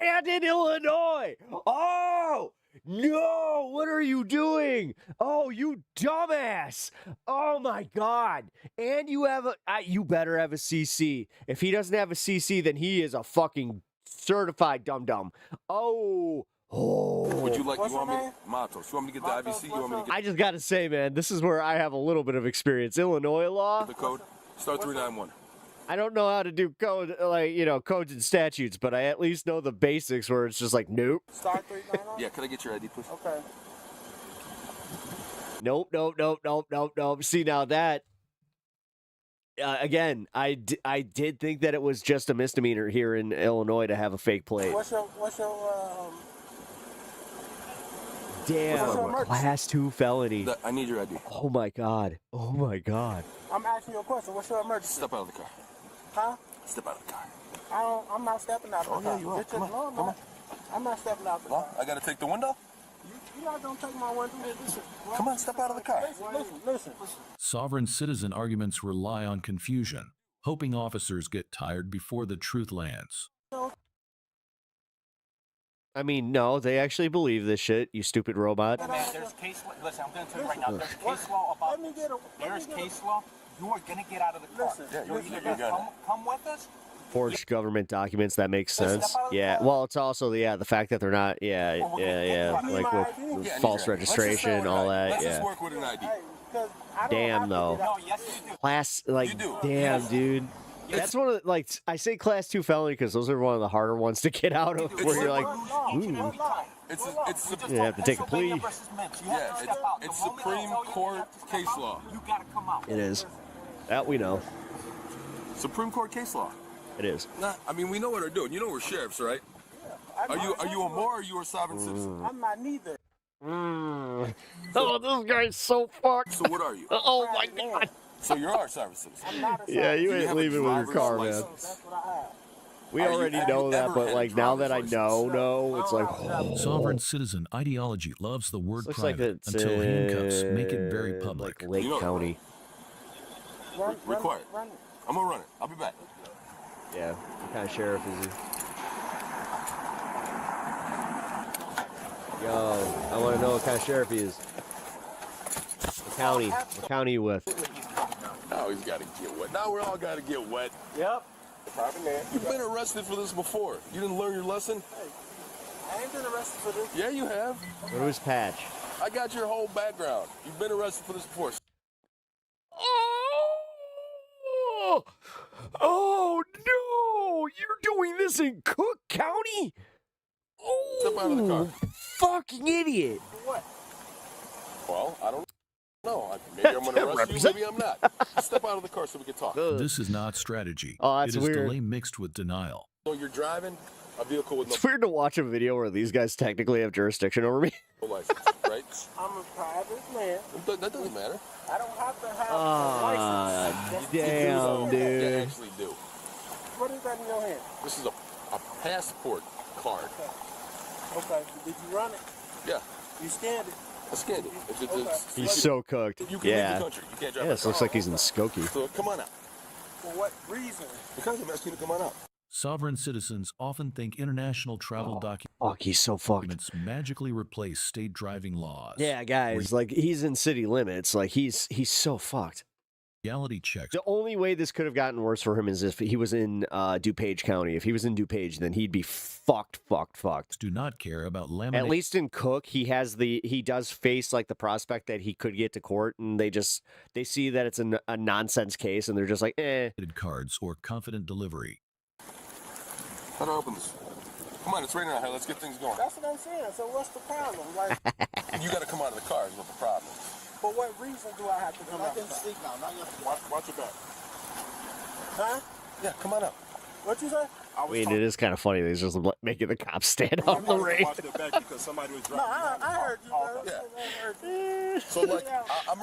and in Illinois. Oh, no, what are you doing? Oh, you dumbass. Oh, my God. And you have you better have a CC. If he doesn't have a CC, then he is a fucking certified dum-dum. Oh. Would you like, you want me to get the IVC? You want me to get I just got to say, man, this is where I have a little bit of experience. Illinois law. the code? Start 391. I don't know how to do code, codes and statutes, but I at least know the basics where it's just like, nope. Start 391? Yeah, can I get your ID, please? Okay. Nope. See, now that, again, I did think that it was just a misdemeanor here in Illinois to have a fake plate. What's your Damn, class 2 felony. I need your ID. Oh my God. I'm asking you a question. What's your emergency? Step out of the car. Huh? Step out of the car. I'm not stepping out of the car. Yeah, you are. Come on. I'm not stepping out of the car. I gotta take the window? You're not gonna take my window. Come on, step out of the car. Listen. Sovereign citizen arguments rely on confusion, hoping officers get tired before the truth lands. I mean, no, they actually believe this shit, you stupid robot. Man, there's case law. Listen, I'm going to tell you right now. There's case law about this. There's case law. You are going to get out of the car. You're either going to come with us. Forged government documents, that makes sense. Yeah, well, it's also, the fact that they're not, like with false registration, all that, Let's just work with an ID. Damn, though. No, yes, you do. Class, damn, dude. That's one of the, I say class 2 felony because those are one of the harder ones to get out of, where you're like, ooh. You have to take a plea. Yeah, it's Supreme Court case law. You got to come out. It is. That we know. Supreme Court case law. It is. Nah, I mean, we know what they're doing. You know we're sheriffs, right? Are you a Moor or are you a sovereign citizen? I'm not neither. Oh, this guy's so fucked. So what are you? Oh my God. So you are a sovereign citizen. I'm not a Yeah, you ain't leaving with your car, man. That's what I have. We already know that, but like now that I know, it's like Sovereign citizen ideology loves the word looks like private it's until handcuffs make it very public. like Lake County. Required. I'm gonna run it. I'll be back. Yeah, what kind of sheriff is he? Yo, I want to know what kind of sheriff he is. What county you with? Now he's got to get wet. Now we all got to get wet. Yep. private man. You've been arrested for this before. You didn't learn your lesson? Hey, I ain't been arrested for this. Yeah, you have. What was patch? I got your whole background. You've been arrested for this before. Oh no! You're doing this in Cook County? Step out of the car. Fucking idiot! What? Well, I don't know. Maybe I'm going to arrest you, maybe I'm not. Step out of the car so we can talk. This is not strategy. Oh, that's it is weird. delay mixed with denial. So you're driving a vehicle with It's weird to watch a video where these guys technically have jurisdiction over me. no license, right? I'm a private man. That doesn't matter. I don't have to have a Ah, license. damn, You dude. actually do. What is that in your hand? This is a passport card. Okay. Did you run it? Yeah, You scanned it? I scanned it. He's so cooked. You can leave Yeah. the country. You can't drive Yeah, this looks like he's in Skokie. So come on out. For what reason? Because I'm asking you to come on out. Sovereign citizens often think international travel Fuck, he's so fucked. documents magically replace state driving laws. Yeah, guys, like he's in city limits. Like he's so fucked. Reality checks. The only way this could have gotten worse for him is if he was in DuPage County. If he was in DuPage, then he'd be fucked. Do not care about laminate. At least in Cook, he does face like the prospect that he could get to court, and they see that it's a nonsense case, and they're just like, eh. Cards or confident delivery. How do I open this? Come on, it's right now. Let's get things going. That's what I'm saying. So what's the problem? Like, You got to come out of the car is what the problem is. for what reason do I have to come out? I can sleep now. Not Watch your back. Huh? Yeah, come on out. What you say? I mean, it is kind of funny that he's just making the cops stand on the range. No, I heard you, bro. Yeah. I heard you. So like, I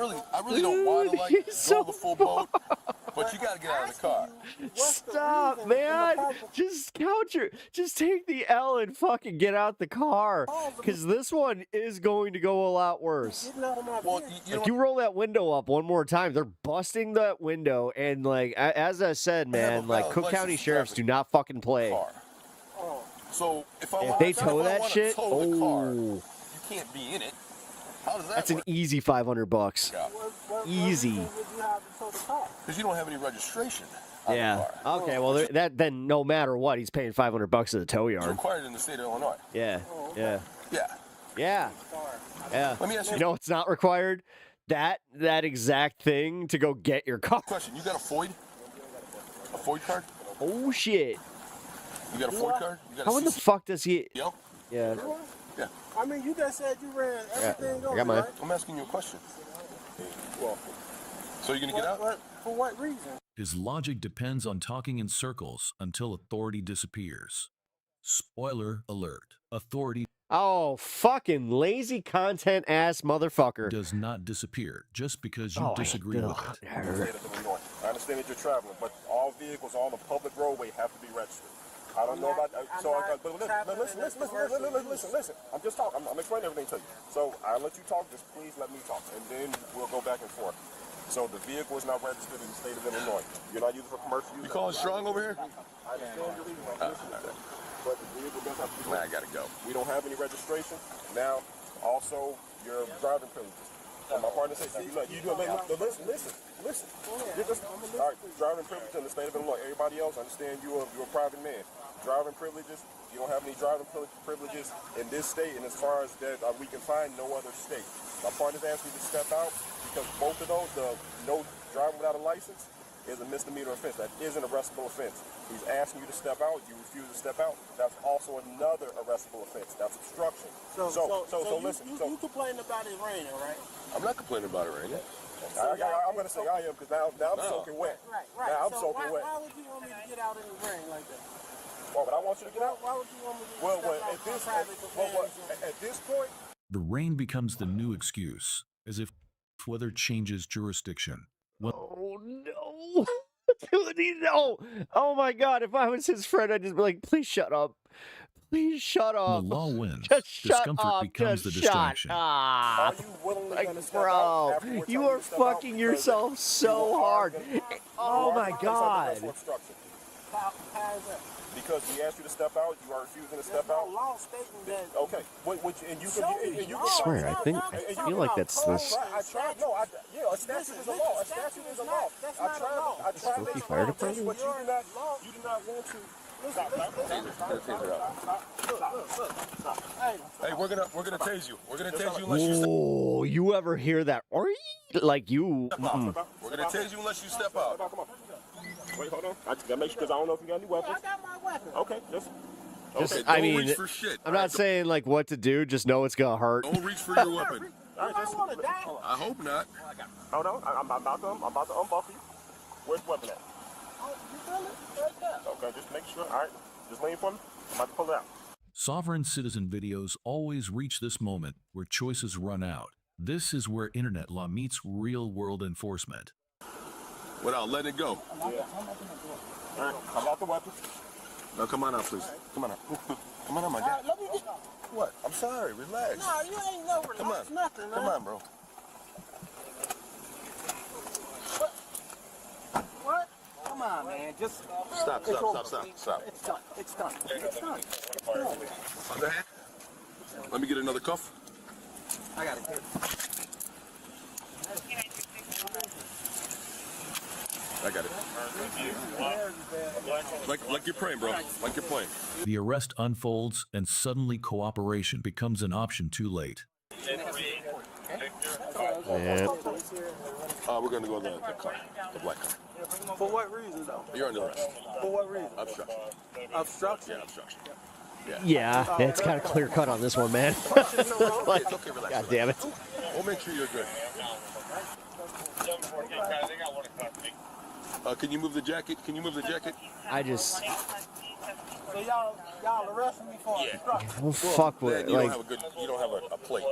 really don't want to like go the full boat, but you got to get out of the car. Stop, man. Just take the L and fucking get out the car. Because this one is going to go a lot worse. Well, Like, you roll that window up one more time, they're busting that window. And like, as I said, man, like Cook County sheriffs do not fucking play. So if they tow that shit, the car, you can't be in it. How does that that's an work? easy $500. Easy. Because you don't have any registration. Yeah. Okay. Well, then no matter what, he's paying $500 at the tow It's yard. required in the state of Illinois. Yeah. Yeah. Yeah. Yeah. Yeah. Let me ask you. You know what's not required? That exact thing to go get your car. Question: you got a FOID? A FOID card? Oh shit. You got a FOID card? You got How in the fuck does he? Yo? Yeah. Yeah. I mean, you just said you ran everything over, I got mine. right? I'm asking you a question. Well, so you're gonna get out? For what reason? His logic depends on talking in circles until authority disappears. Spoiler alert. Authority Oh, fucking lazy content ass motherfucker. Does not disappear just because you disagree with it. I understand that you're traveling, but all vehicles on the public roadway have to be registered. I don't know about but listen. I'm just talking. I'm explaining everything to you. So I'll let you talk. Just please let me talk, and then we'll go back and forth. So the vehicle is not registered in the state of Illinois. You're not using for commercial use. You calling strong over here? I understand your reason. But the vehicle does have to be I gotta go. We don't have any registration. Now, also, your driving privileges. And my partner says, listen. You're just, all right, driving privileges in the state of Illinois. Everybody else, understand you're a private man. Driving privileges, you don't have any driving privileges in this state, and as far as that, we can find no other state. My partner's asked me to step out because both of those, the no driving without a license, is a misdemeanor offense. That is an arrestable offense. He's asking you to step out. You refuse to step out. That's also another arrestable offense. That's obstruction. So listen. You complain about it raining, right? I'm not complaining about it raining. I'm going to say I am because now I'm soaking wet. Right. Now I'm soaking wet. Why would you want me to get out in the rain like that? Well, but I want you to get out. Why would you want me to step out at this point, The rain becomes the new excuse, as if weather changes jurisdiction. Oh no. Dude, no. Oh my god, if I was his friend, I'd just be like, please shut up. Please shut up. When the law wins, Just shut discomfort up. becomes Just the distraction. Shut up. Like, bro, you are fucking yourself so hard. Oh my god. How is that? Because we asked you to step out, you are refusing to step out. Law stating that. Okay, and you can. I swear, I feel like that's this. I tried. No, a statute is a law. A statute is a law. I tried. Spooky Fire Department? But you do not want to. Hey, we're gonna tase you. We're gonna tase you unless you step Oh, you ever hear that? Like you. out. We're gonna tase you unless you step out. Come on. Wait, hold on. I gotta make sure because I don't know if you got any weapons. I got my weapon. Okay, just. Okay, I don't mean, reach for shit. I'm not saying like what to do. Just know it's gonna hurt. Don't reach for your weapon. All right, just. I hope not. Hold on. I'm about to unbuff you. Where's the weapon at? Okay, just make sure. All right, just lean for me. I'm about to pull it out. Sovereign citizen videos always reach this moment where choices run out. This is where internet law meets real-world enforcement. Without letting it go. Yeah. All right, I got the weapon. Now come on out, please. Come on out. Come on out, my guy. Let me get. What? I'm sorry. Relax. No, you ain't no relax. Come on. Nothing, man. Come on, bro. What? Come on, man. Just Stop. It's done. It's done. Underhand. Let me get another cuff. I got it. I got it. Like you're praying, bro. Like you're playing. The arrest unfolds and suddenly cooperation becomes an option too late. Yeah. We're gonna go in the car, the black car. For what reason, though? You're under arrest. For what reason? Obstruction. Obstruction? Yeah, obstruction. Yeah, it's kind of clear cut on this one, man. Like, it's okay, relax. God damn it. We'll make sure you're good. Can you move the jacket? I just. So y'all arrested me for obstruction? Oh, fuck with You like. don't have a plate.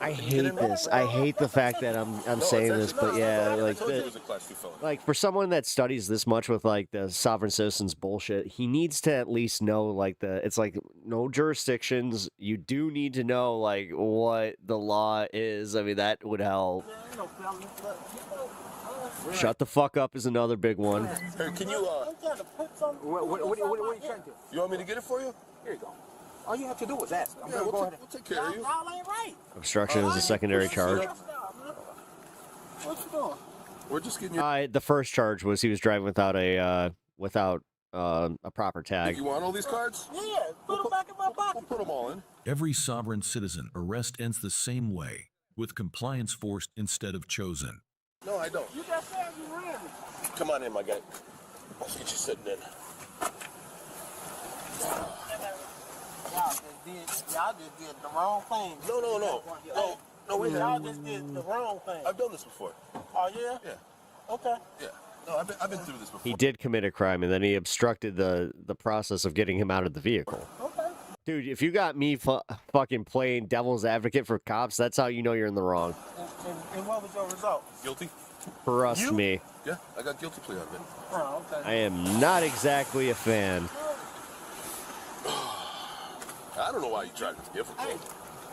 I hate this. I hate the fact that I'm saying this, but yeah, like I told you it was a class 2 felony. like for someone that studies this much with like the sovereign citizens bullshit, he needs to at least know like it's like no jurisdictions. You do need to know like what the law is. I mean, that would help. Shut the fuck up is another big one. Hey, can you I'm trying to put something. What are you trying to do? You want me to get it for you? Here you go. All you have to do is ask. I'm Yeah, gonna go we'll ahead. take care of you. Y'all ain't right. Obstruction is a secondary charge. What you doing? We're just getting you. The first charge was he was driving without a proper tag. You want all these cards? Yeah, put them back in my pocket. We'll put them all in. Every sovereign citizen arrest ends the same way, with compliance forced instead of chosen. No, I don't. You just said you ran me. Come on in, my guy. I'll get you sitting in. Y'all just did the wrong thing. No, wait a Y'all minute. just did the wrong thing. I've done this before. Oh, yeah? Yeah. Okay. Yeah. No, I've been through this before. He did commit a crime, and then he obstructed the process of getting him out of the vehicle. Okay. Dude, if you got me fucking playing devil's advocate for cops, that's how you know you're in the wrong. And what was your result? Guilty? Trust me. Yeah, I got guilty plea out of it. Oh, okay. I am not exactly a fan. I don't know why you tried to be difficult. Hey,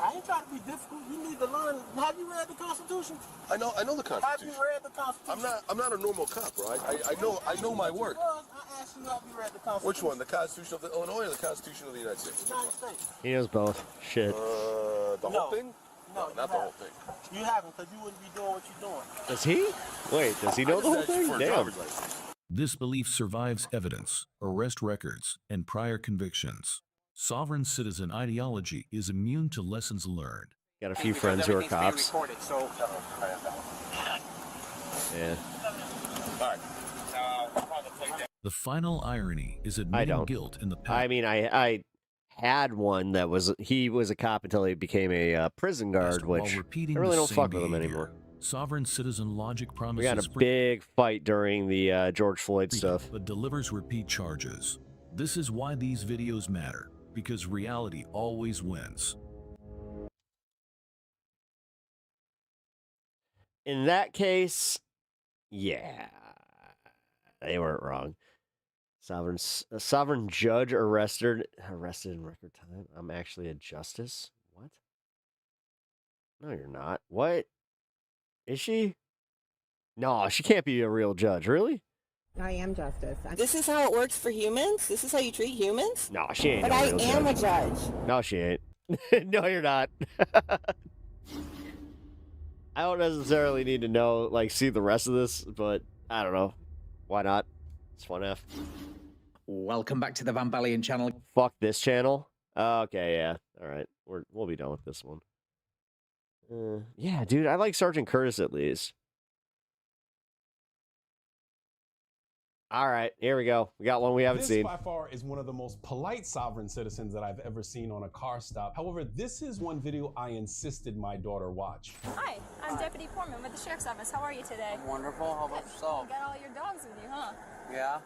I ain't trying to be difficult. You need to learn. Have you read the Constitution? I know the Have Constitution. you read the Constitution? I'm not a normal cop, bro. I know my work. I asked you, have you read the Constitution? Which one? The Constitution of Illinois or the Constitution of the United States? United States. He knows both. Shit. The whole thing? No, not the whole thing. You haven't, because you wouldn't be doing what you're doing. Does he? Wait, does he know the whole thing? Damn. This belief survives evidence, arrest records, and prior convictions. Sovereign citizen ideology is immune to lessons learned. Got a few friends who are cops. Yeah. The final irony is admitting guilt in the past. I mean, I had one that he was a cop until he became a prison guard, which I really don't fuck with him anymore. Sovereign citizen logic promises. We got a big fight during the George Floyd stuff. But delivers repeat charges. This is why these videos matter, because reality always wins. In that case, yeah, they weren't wrong. A sovereign judge arrested in record time. I'm actually a justice. What? No, you're not. What? Is she? No, she can't be a real judge. Really? I am justice. This is how it works for humans? This is how you treat humans? No, she ain't. But no I real am judge. a judge. No, she ain't. No, you're not. I don't necessarily need to know, like, see the rest of this, but I don't know. Why not? It's fun F. Welcome back to the Van Balian channel. Fuck this channel. Okay, yeah. All right, we'll be done with this one. Yeah, dude, I like Sergeant Curtis at least. All right, here we go. We got one we haven't seen. This by far is one of the most polite sovereign citizens that I've ever seen on a car stop. However, this is one video I insisted my daughter watch. Hi, I'm Deputy Foreman with the Sheriff's Office. How are you today? Wonderful. How about yourself? You got all your dogs with you, huh? Yeah.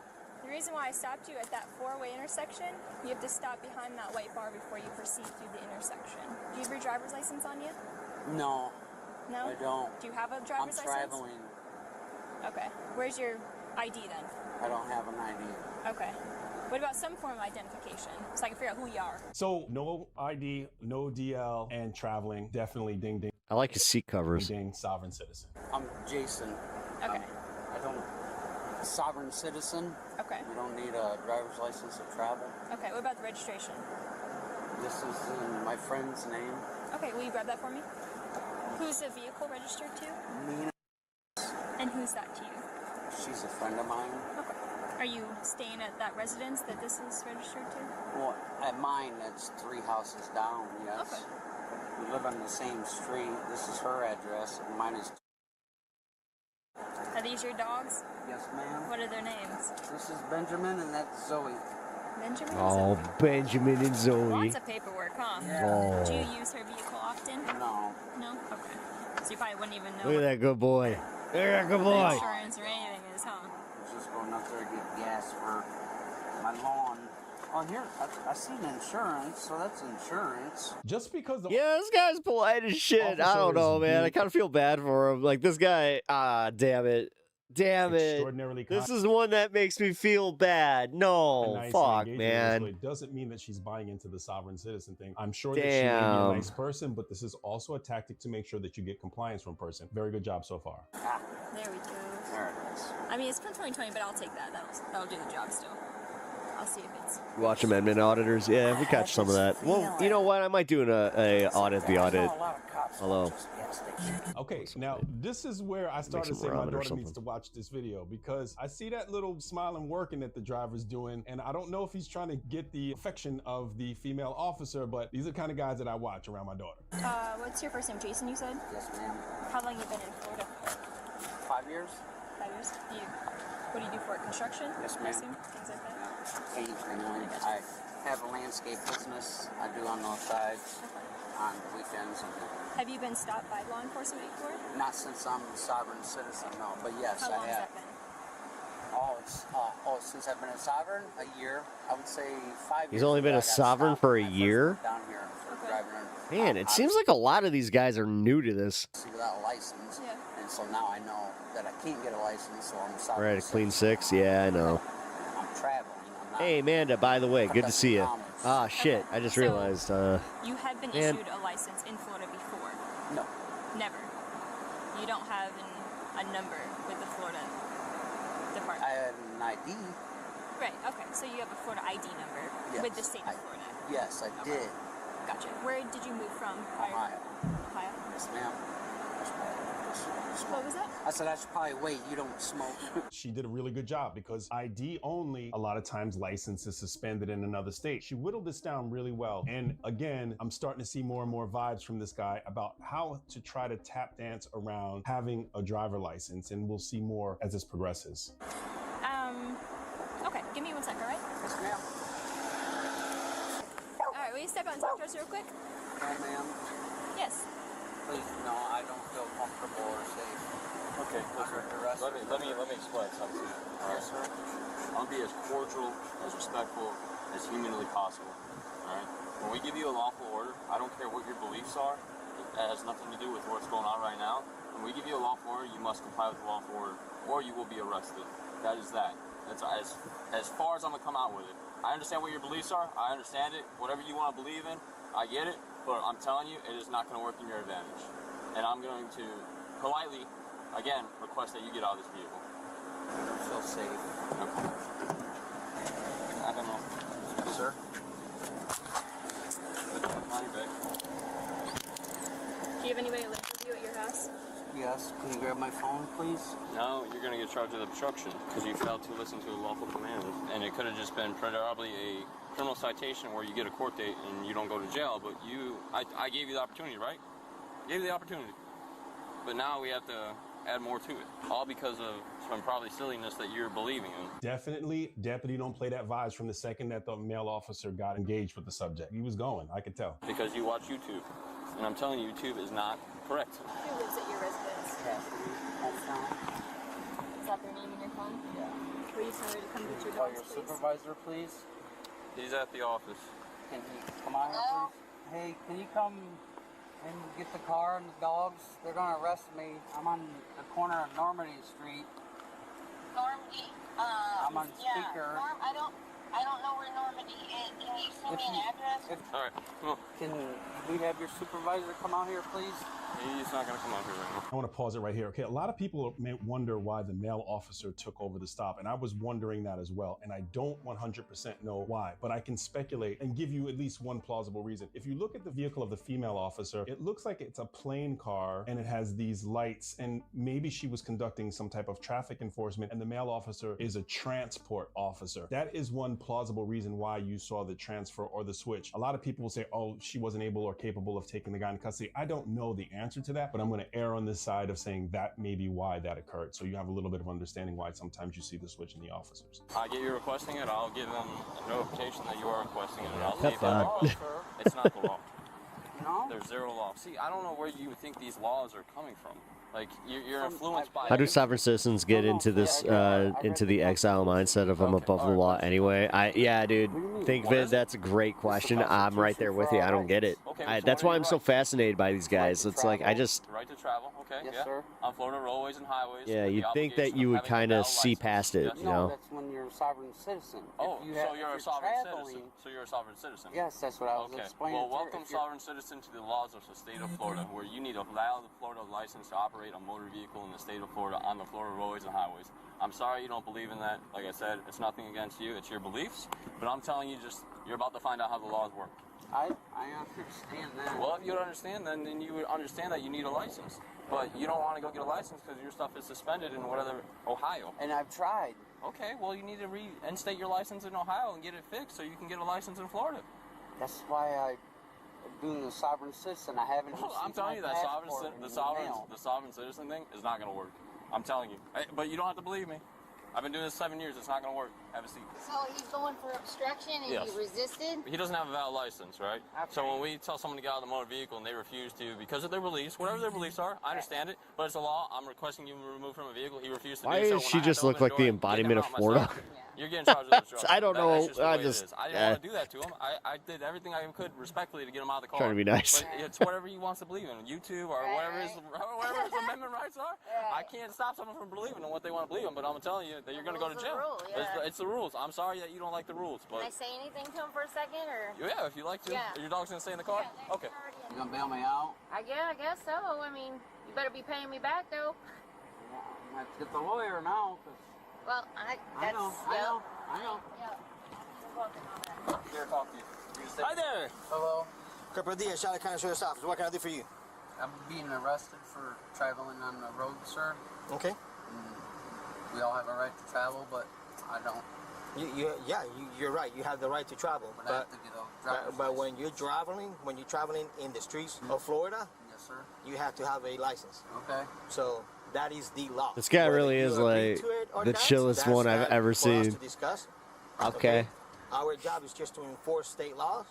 The reason why I stopped you at that four-way intersection, you have to stop behind that white bar before you proceed through the intersection. Do you have your driver's license on you? No. No? I don't. Do you have a driver's license? I'm traveling. Okay. Where's your ID then? I don't have an ID. Okay. What about some form of identification so I can figure out who you are? So no ID, no DL, and traveling. Definitely ding ding. I like his seat covers. Ding, sovereign citizen. I'm Jason. Okay. I don't. A sovereign citizen. Okay. You don't need a driver's license to travel. Okay. What about the registration? This is in my friend's name. Okay. Will you grab that for me? Who's the vehicle registered to? Nina. And who's that to you? She's a friend of mine. Okay. Are you staying at that residence that this is registered to? Well, at mine, it's 3 houses down, yes. Okay. We live on the same street. This is her address, and mine is... Are these your dogs? Yes, ma'am. What are their names? This is Benjamin, and that's Zoe. Benjamin? Oh, Benjamin and Zoe. Lots of paperwork, huh? Yeah. Do you use her vehicle often? No. No? Okay. So you probably wouldn't even know Look at that good boy. Look at that good boy. insurance or anything is, huh? I was just going up there to get gas for my lawn. Oh, here, I seen insurance, so that's insurance. Just because the Yeah, this guy's polite as shit. I don't know, man. I kind of feel bad for him. Like, this guy, damn it. Damn it. Extraordinarily This is one that makes me feel bad. No, nice fuck, engagement, man. so it doesn't mean that she's buying into the sovereign citizen thing. I'm sure that she may be a Damn. nice person, but this is also a tactic to make sure that you get compliance from person. Very good job so far. There we go. There it is. I mean, it's from 2020, but I'll take that. That'll do the job still. I'll see if it's... Watch Amendment Auditors. Yeah, we catch some of that. Well, you know what? I might do a audit the audit. Hello. Okay, now this is where I started to some say my ramen or daughter needs something. to watch this video because I see that little smiling working that the driver's doing, and I don't know if he's trying to get the affection of the female officer, but these are the kind of guys that I watch around my daughter. What's your first name? Jason, you said? Yes, ma'am. How long you been in Florida? 5 years? 5 years? What do you do for it? Construction? Yes, I ma'am. assume? Things like that? Occasionally. I have a landscape business I do on those sides on the weekends. Have you been stopped by law enforcement before? Not since I'm a sovereign citizen, no. But yes, How long I has have. that been? Since I've been a sovereign, a year. I would say 5 years. He's only been ago, a I got sovereign stopped for when a I first year? moved down here for driving in. Man, it seems like a lot of these guys are new to this. Without a license. Yeah. And so now I know that I can't get a license, so I'm a sovereign Right, a clean citizen. 6? Yeah, I know. I'm traveling. I'm not. Hey, Amanda, by the way, good to see you. Ah, shit, I just So, realized. You have been man. issued a license in Florida before? No. Never? You don't have a number with the Florida Department? I had an ID. Right, okay. So you have a Florida ID number with the state of Florida? Yes, I did. Gotcha. Where did you move from? Ohio. Ohio? Yes, ma'am. What was that? I said I should probably wait. You don't smoke. She did a really good job because ID only, a lot of times license is suspended in another state. She whittled this down really well. And again, I'm starting to see more and more vibes from this guy about how to try to tap dance around having a driver license. And we'll see more as this progresses. Okay, give me 1 second, all right? Yes, ma'am. All right, will you step out and talk to us real quick? No, ma'am. Yes. Please, no, I don't feel comfortable or safe. Okay, listen. Let me explain something to you. Yes, sir. I'll be as cordial, as respectful, as humanly possible. All right. When we give you a lawful order, I don't care what your beliefs are. That has nothing to do with what's going on right now. When we give you a lawful order, you must comply with the lawful order, or you will be arrested. That is that. That's as far as I'm gonna come out with it. I understand what your beliefs are. I understand it. Whatever you want to believe in, I get it. But I'm telling you, it is not going to work in your advantage. And I'm going to politely, again, request that you get out of this vehicle. feel safe. I don't know. Sir? Do you have anybody that lives with you at your house? Yes. Can you grab my phone, please? No, you're going to get charged with obstruction because you failed to listen to a lawful command. And it could have just been probably a criminal citation where you get a court date and you don't go to jail, but I gave you the opportunity, right? Gave you the opportunity. But now we have to add more to it, all because of some probably silliness that you're believing in. Definitely, deputy don't play that vibes from the second that the male officer got engaged with the subject. He was going, I could tell. Because you watch YouTube. And I'm telling you, YouTube is not correct. Who lives at your residence? That's not. Is that their name in your phone? Yeah. Will you tell her to come get your Call dogs, your please? supervisor, please. He's at the office. Can he come out here, please? Hey, can you come and get the car and the dogs? They're gonna arrest me. I'm on the corner of Normandy Street. Normandy? I'm on Yeah, speaker. I don't know where Normandy is. Can you send me an address? All right, come on. Can we have your supervisor come out here, please? He's not going to come out here right now. I want to pause it right here. Okay, a lot of people may wonder why the male officer took over the stop, and I was wondering that as well, and I don't 100% know why, but I can speculate and give you at least one plausible reason. If you look at the vehicle of the female officer, it looks like it's a plain car, and it has these lights, and maybe she was conducting some type of traffic enforcement, and the male officer is a transport officer. That is one plausible reason why you saw the transfer or the switch. A lot of people will say, oh, she wasn't able or capable of taking the guy in custody. I don't know the answer to that, but I'm going to err on this side of saying that may be why that occurred. So you have a little bit of understanding why sometimes you see the switch in the officers. I get you requesting it, I'll give them a notification that you are requesting it, and I'll That's see if fine. it's not the law. No? There's zero law. See, I don't know where you would think these laws are coming from. Like, you're influenced by... How do sovereign citizens get into this, into the exile mindset of I'm above the law anyway? Yeah, dude. Think, Vid, that's a great question. I'm right there with you. I don't get it. That's why I'm so fascinated by these guys. It's like, I just... Right to travel, okay, Yes, yeah. sir. On Florida roadways and highways. Yeah, with you'd the think that obligation you of would having a kind of valid see license. past it, you No, know? that's when you're a sovereign citizen. Oh, If you so have- you're if a sovereign traveling- citizen. So you're a sovereign citizen. Yes, that's what I was Okay. explaining. Well, to her. welcome If you're- sovereign citizen to the laws of the state of Florida, where you need a valid Florida license to operate a motor vehicle in the state of Florida on the Florida roadways and highways. I'm sorry you don't believe in that. Like I said, it's nothing against you. It's your beliefs. But I'm telling you, you're about to find out how the laws work. I understand that. Well, if you don't understand, then you would understand that you need a license. But you don't want to go get a license because your stuff is suspended in whatever, Ohio. And I've tried. Okay, well, you need to reinstate your license in Ohio and get it fixed so you can get a license in Florida. That's why I'm doing the sovereign citizen. I haven't. Well, I'm received telling my you that passport in the mail. sovereign citizen thing is not going to work. I'm telling you. But you don't have to believe me. I've been doing this 7 years. It's not going to work. Have a seat. So he's going for obstruction and Yes. he resisted? He doesn't have a valid license, right? Okay. So when we tell someone to get out of the motor vehicle and they refuse to because of their beliefs, whatever their beliefs are, I understand it, but it's a law. I'm requesting you remove from a vehicle. He refused to Why do so. does When she I had just to look open like the door, get him embodiment of out Florida? myself, you're getting charged with obstruction. I don't know. That's just the way it is. I didn't eh. want to do that to him. I did everything I could respectfully to get him out of the car. Trying to be nice. But it's whatever he wants to believe in. YouTube or whatever his amendment rights are. I can't stop someone from believing in what they want to believe in, but I'm telling you that you're going to go to jail. It's the rules. I'm sorry that you don't like the rules, but Can I say anything to him for a second, or? yeah, if you like to. Yeah. Your dog's gonna stay in the car. Okay. You gonna bail me out? I guess so. I mean, you better be paying me back, though. I have to get the lawyer now. 'Cause Well, I know. Here, talk to you. Hi there. Hello. Corporal Diaz, Charlotte County Sheriff's Office. What can I do for you? I'm being arrested for traveling on the road, sir. Okay. We all have a right to travel, but I don't. You're right. You have the right to travel. But I have to get a driver's But when you're traveling in the streets of Florida, Yes, sir. you have to have a license. Okay. So that is the law. This guy Whether really you is agree like to it or the not, chillest that's one I've not ever for us seen. to discuss. Okay. Our job is just to enforce state laws,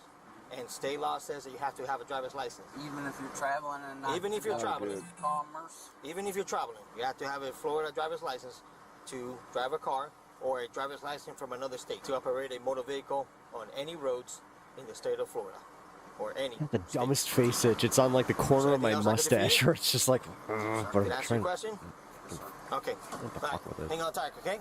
and state law says that you have to have a driver's license. Even if you're traveling and not. Even if you're traveling. Commerce. Even if you're traveling, you have to have a Florida driver's license to drive a car or a driver's license from another state to operate a motor vehicle on any roads in the state of Florida or any. The dumbest face itch. It's on like the corner of my anything else I can do for mustache, you? where it's just like. But Did I answer your question? Okay. What the Bye. fuck with this? Hang on tight, okay?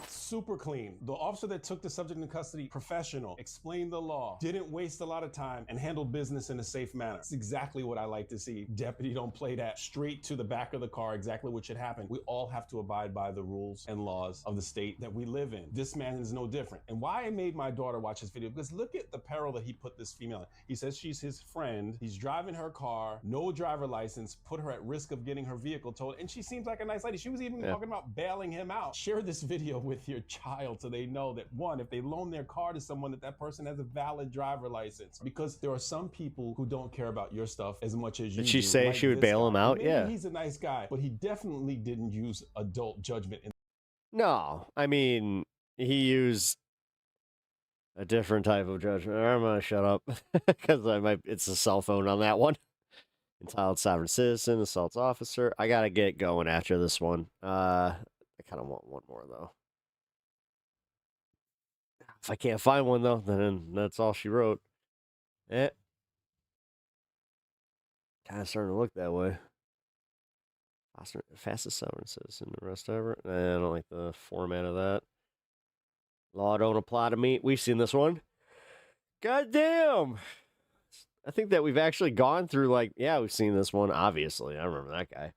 Super clean. The officer that took the subject into custody, professional, explained the law, didn't waste a lot of time, and handled business in a safe manner. It's exactly what I like to see. Deputy, don't play that. Straight to the back of the car, exactly what should happen. We all have to abide by the rules and laws of the state that we live in. This man is no different. And why I made my daughter watch this video, because look at the peril that he put this female in. He says she's his friend. He's driving her car, no driver license, put her at risk of getting her vehicle towed. And she seems like a nice lady. She was even talking about bailing him out. Share this video with your child so they know that, one, if they loan their car to someone, that person has a valid driver license. Because there are some people who don't care about your stuff as much as you do. Did she say she would bail him out? Maybe Yeah. he's a nice guy, but he definitely didn't use adult judgment. No, I mean, he used a different type of judgment. I'm gonna shut up because it's a cell phone on that one. Entitled sovereign citizen, assaults officer. I gotta get going after this one. I kind of want one more though. If I can't find one though, then that's all she wrote. Kind of starting to look that way. Fastest sovereign citizen arrest ever. I don't like the format of that. Law don't apply to me. We've seen this one. God damn. I think that we've actually gone through, like, yeah, we've seen this one, obviously. I remember that guy.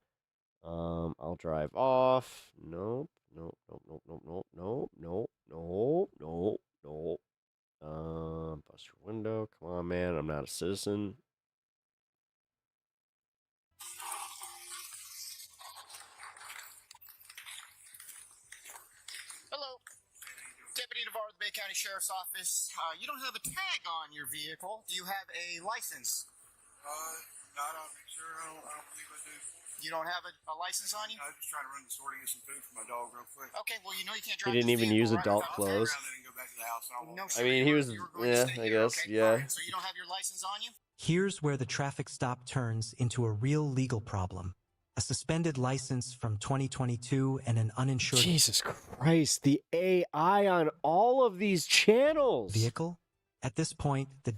I'll drive off. Nope. Nope. Nope. Nope. Nope. Nope. Nope. Nope. Nope. Nope. Nope. Bust your window. Come on, man. I'm not a citizen. Hello. Deputy DeVar of the Bay County Sheriff's Office. You don't have a tag on your vehicle. Do you have a license? Not on me, sir. I don't believe I do. You don't have a license on you? I was just trying to run the store to get some food for my dog real quick. Okay, well, you know you can't He drive didn't this even vehicle, use right? adult I'll clothes. turn around and go back to the house, and I won't I go. mean, he was, yeah, I guess, yeah. So you don't have your license on you? Here's where the traffic stop turns into a real legal problem. A suspended license from 2022 and an uninsured... Jesus Christ, the AI on all of these channels. Vehicle? At this point, the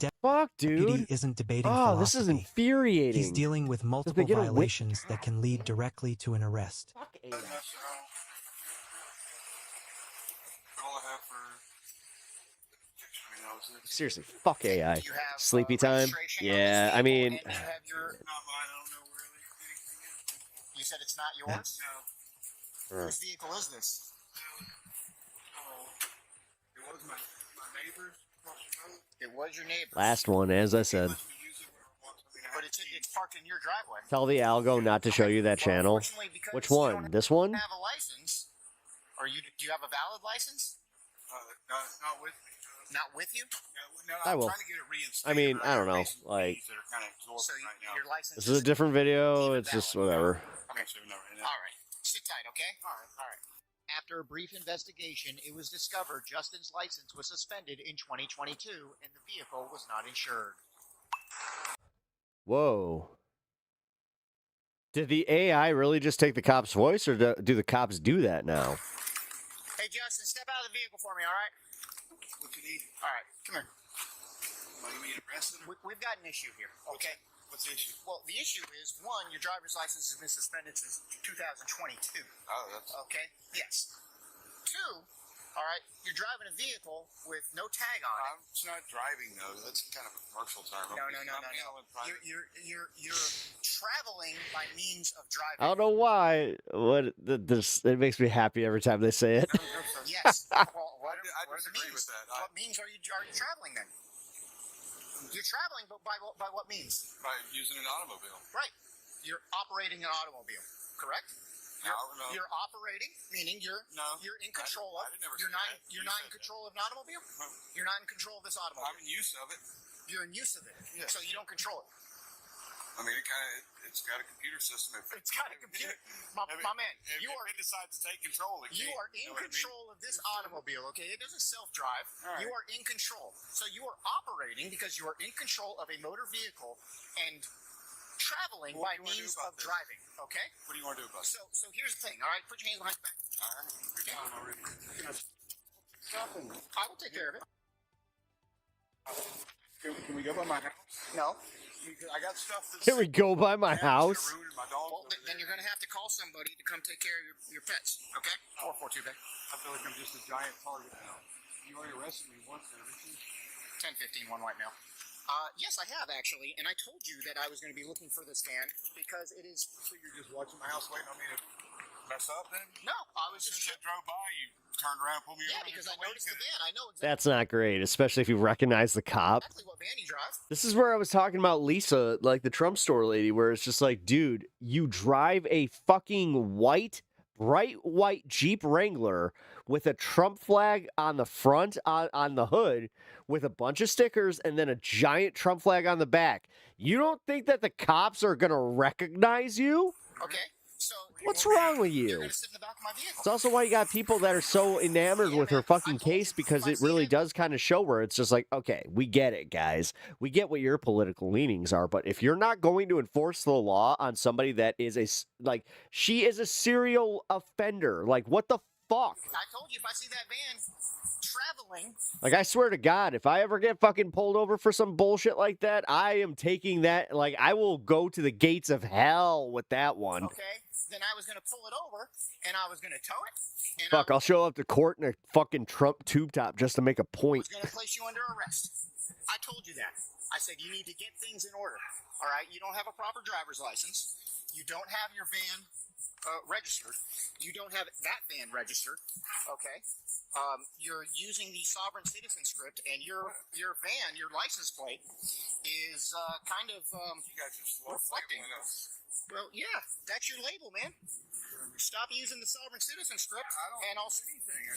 dude. isn't debating Oh, this is philosophy. infuriating. He's dealing with multiple violations that can lead directly to an arrest. All I have for... Seriously, fuck AI. Sleepy time? Yeah, I mean... You said it's not yours? No. Whose vehicle is this? It was my neighbor's. It was your neighbor's. Last one, as I said. But it's parked in your driveway. Tell the algo not to show you that channel. Which one? This one? You don't have a license. Or do you have a valid license? Not with me. Not with you? No, I will. I'm trying to get it reinstated. I mean, I don't know. Like, So your license this is a different video. It's just whatever. Okay. All right. Sit tight, okay? All right. After a brief investigation, it was discovered Justin's license was suspended in 2022 and the vehicle was not insured. Whoa. Did the AI really just take the cop's voice, or do the cops do that now? Hey, Justin, step out of the vehicle for me, all right? What you need? All right, come here. Am I going to be arrested? We've got an issue here, okay? What's the issue? Well, the issue is, one, your driver's license has been suspended since 2022. Oh, that's... Okay? Yes. Two, all right, you're driving a vehicle with no tag on it. It's not driving, though. That's kind of a commercial term. No. You're traveling by means of driving. I don't know why. It makes me happy every time they say it. Yes. Well, what are the means? What means are you traveling then? You're traveling, but by what means? By using an automobile. Right. You're operating an automobile, correct? No. You're operating, meaning you're in control of. You're not in control of an automobile. You're not in control of this automobile. I'm in use of it. You're in use of it, so you don't control it. I mean, it's got a computer system. It's got a computer. My man, if it decides to take control, you are in control of this automobile, okay? It doesn't self-drive. Right. You are in control. So you are operating because you are in control of a motor vehicle and traveling by means of driving, okay? What do you want to do about it? So here's the thing, all right? Put your hands behind your back. All right. You're down already. I will take care of it. Can we go by my house? No. I got stuff that's... Can we go by my house? Well, then you're going to have to call somebody to come take care of your pets, okay? 442, babe. I feel like I'm just a giant target now. You already arrested me once, haven't you? 1015, one white male. Yes, I have, actually, and I told you that I was going to be looking for this van because it is... So you're just watching my house waiting on me to mess up, then? No, I was as just... soon as I drove by, you turned around and pulled me over. Yeah, because I noticed the van. I know exactly... That's not great, especially if you recognize the cop. what van you drive. This is where I was talking about Lisa, like the Trump store lady, where it's just like, dude, you drive a fucking bright white Jeep Wrangler with a Trump flag on the front, on the hood, with a bunch of stickers, and then a giant Trump flag on the back. You don't think that the cops are going to recognize you? Okay, so... What's wrong with you? You're going to sit in the back of my vehicle. It's also why you got people that are so enamored with her fucking case, because it really does kind of show where it's just like, okay, we get it, guys. We get what your political leanings are, but if you're not going to enforce the law on somebody that is she is a serial offender. Like, what the fuck? I told you, if I see that van traveling... Like, I swear to God, if I ever get fucking pulled over for some bullshit like that, I am taking that, like, I will go to the gates of hell with that one. Okay, then I was going to pull it over, and I was going to tow it. And Fuck, I'll show up to court in a fucking Trump tube top just to make a point. I was going to place you under arrest. I told you that. I said you need to get things in order. All right, you don't have a proper driver's license. You don't have your van registered. You don't have that van registered. Okay. You're using the sovereign citizen script, and your van, your license plate, is kind of you guys are slow reflecting. Well, yeah, that's your label, man. Stop using the sovereign citizen script, and also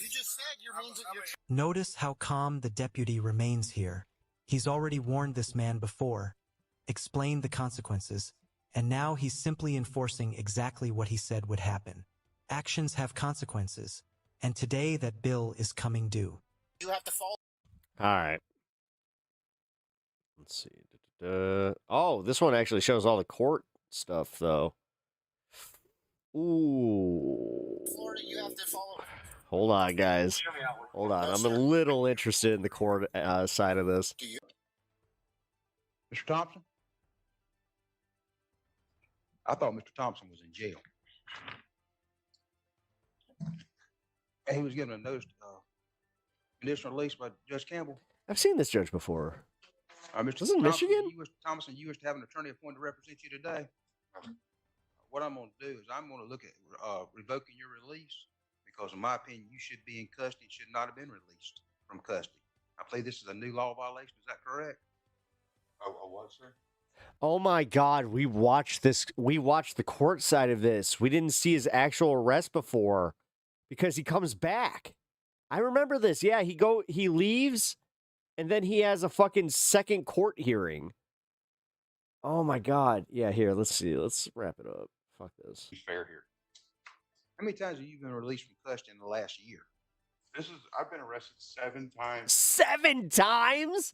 you just said your means of your... Notice how calm the deputy remains here. He's already warned this man before, explained the consequences, and now he's simply enforcing exactly what he said would happen. Actions have consequences, and today that bill is coming due. You have to follow... All right. Let's see. Oh, this one actually shows all the court stuff, though. Ooh. Florida, you have to follow... Hold on, guys. Hold on. I'm a little interested in the court side of this. Mr. Thompson? I thought Mr. Thompson was in jail. And he was given a notice conditional release by Judge Campbell. I've seen this judge before. Mr. Was it in Michigan? Thompson, you wish to have an attorney appointed to represent you today. What I'm going to do is I'm going to look at revoking your release because, in my opinion, you should be in custody and should not have been released from custody. I believe this is a new law violation. Is that correct? What, sir? Oh my God, we watched this. We watched the court side of this. We didn't see his actual arrest before because he comes back. I remember this. Yeah, he leaves and then he has a fucking second court hearing. Oh my God. Yeah, here, let's see. Let's wrap it up. Fuck this. Be fair here. How many times have you been released from custody in the last year? I've been arrested 7 times. 7 times?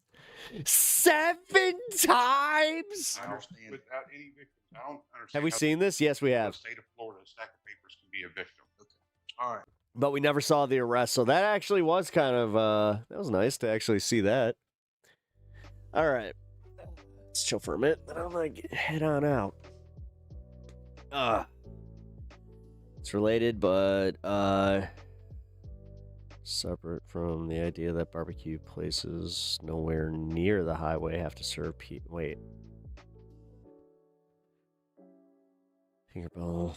7 times? I understand. Without any victims. I don't understand. Have we seen this? Yes, we In have. the state of Florida, a stack of papers can be a victim. Okay. All right. But we never saw the arrest, so that actually was kind of, that was nice to actually see that. All right. Let's chill for a minute, then I'm going to head on out. It's related, but, separate from the idea that barbecue places nowhere near the highway have to serve people. Wait. Fingerbowl.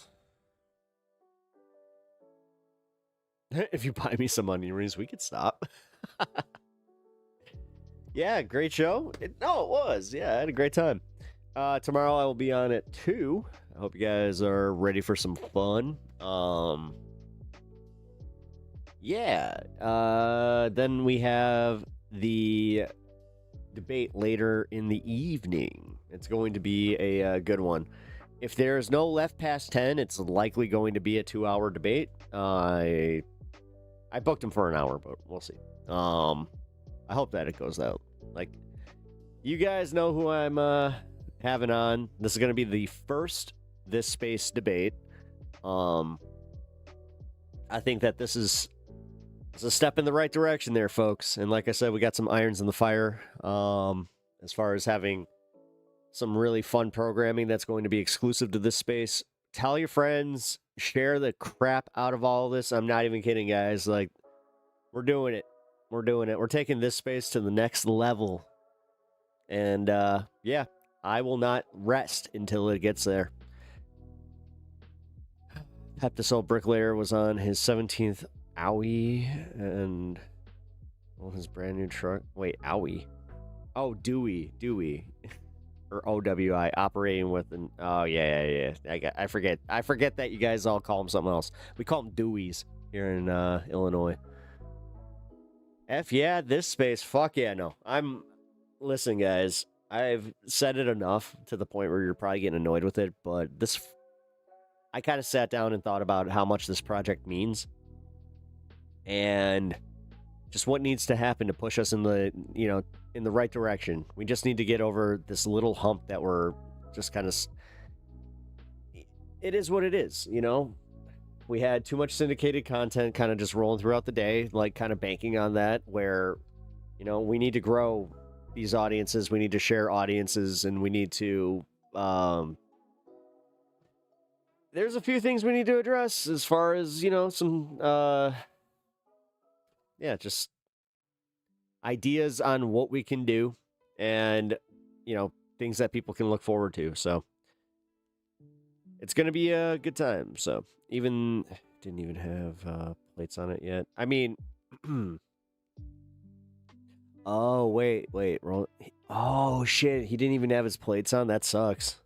If you buy me some onion rings, we could stop. Yeah, great show. It was. Yeah, I had a great time. Tomorrow I will be on at 2. I hope you guys are ready for some fun. Yeah. Then we have the debate later in the evening. It's going to be a good one. If there's no left past 10, it's likely going to be a 2-hour debate. I booked him for an hour, but we'll see. I hope that it goes out. Like, you guys know who I'm having on. This is going to be the first This Space debate. I think that this is a step in the right direction there, folks. And like I said, we got some irons in the fire as far as having some really fun programming that's going to be exclusive to this space. Tell your friends, share the crap out of all of this. I'm not even kidding, guys. Like, we're doing it. We're doing it. We're taking this space to the next level. And, yeah, I will not rest until it gets there. Pep the Soul Bricklayer was on his 17th Owie, and his brand new truck. Wait, Owie. Oh, Dewey. Or OWI, operating with an... Oh, yeah. I forget that you guys all call them something else. We call them Deweys here in Illinois. Yeah, this space. Fuck yeah, no. Listen, guys, I've said it enough to the point where you're probably getting annoyed with it, but I kind of sat down and thought about how much this project means and just what needs to happen to push us in the right direction. We just need to get over this little hump that we're just kind of... It is what it is, you know? We had too much syndicated content kind of just rolling throughout the day, like kind of banking on that, where, you know, we need to grow these audiences, we need to share audiences, and we need to... There's a few things we need to address as far as, you know, some... just ideas on what we can do and, you know, things that people can look forward to. So it's going to be a good time. So didn't even have plates on it yet. I mean, oh, wait. Oh, shit. He didn't even have his plates on. That sucks.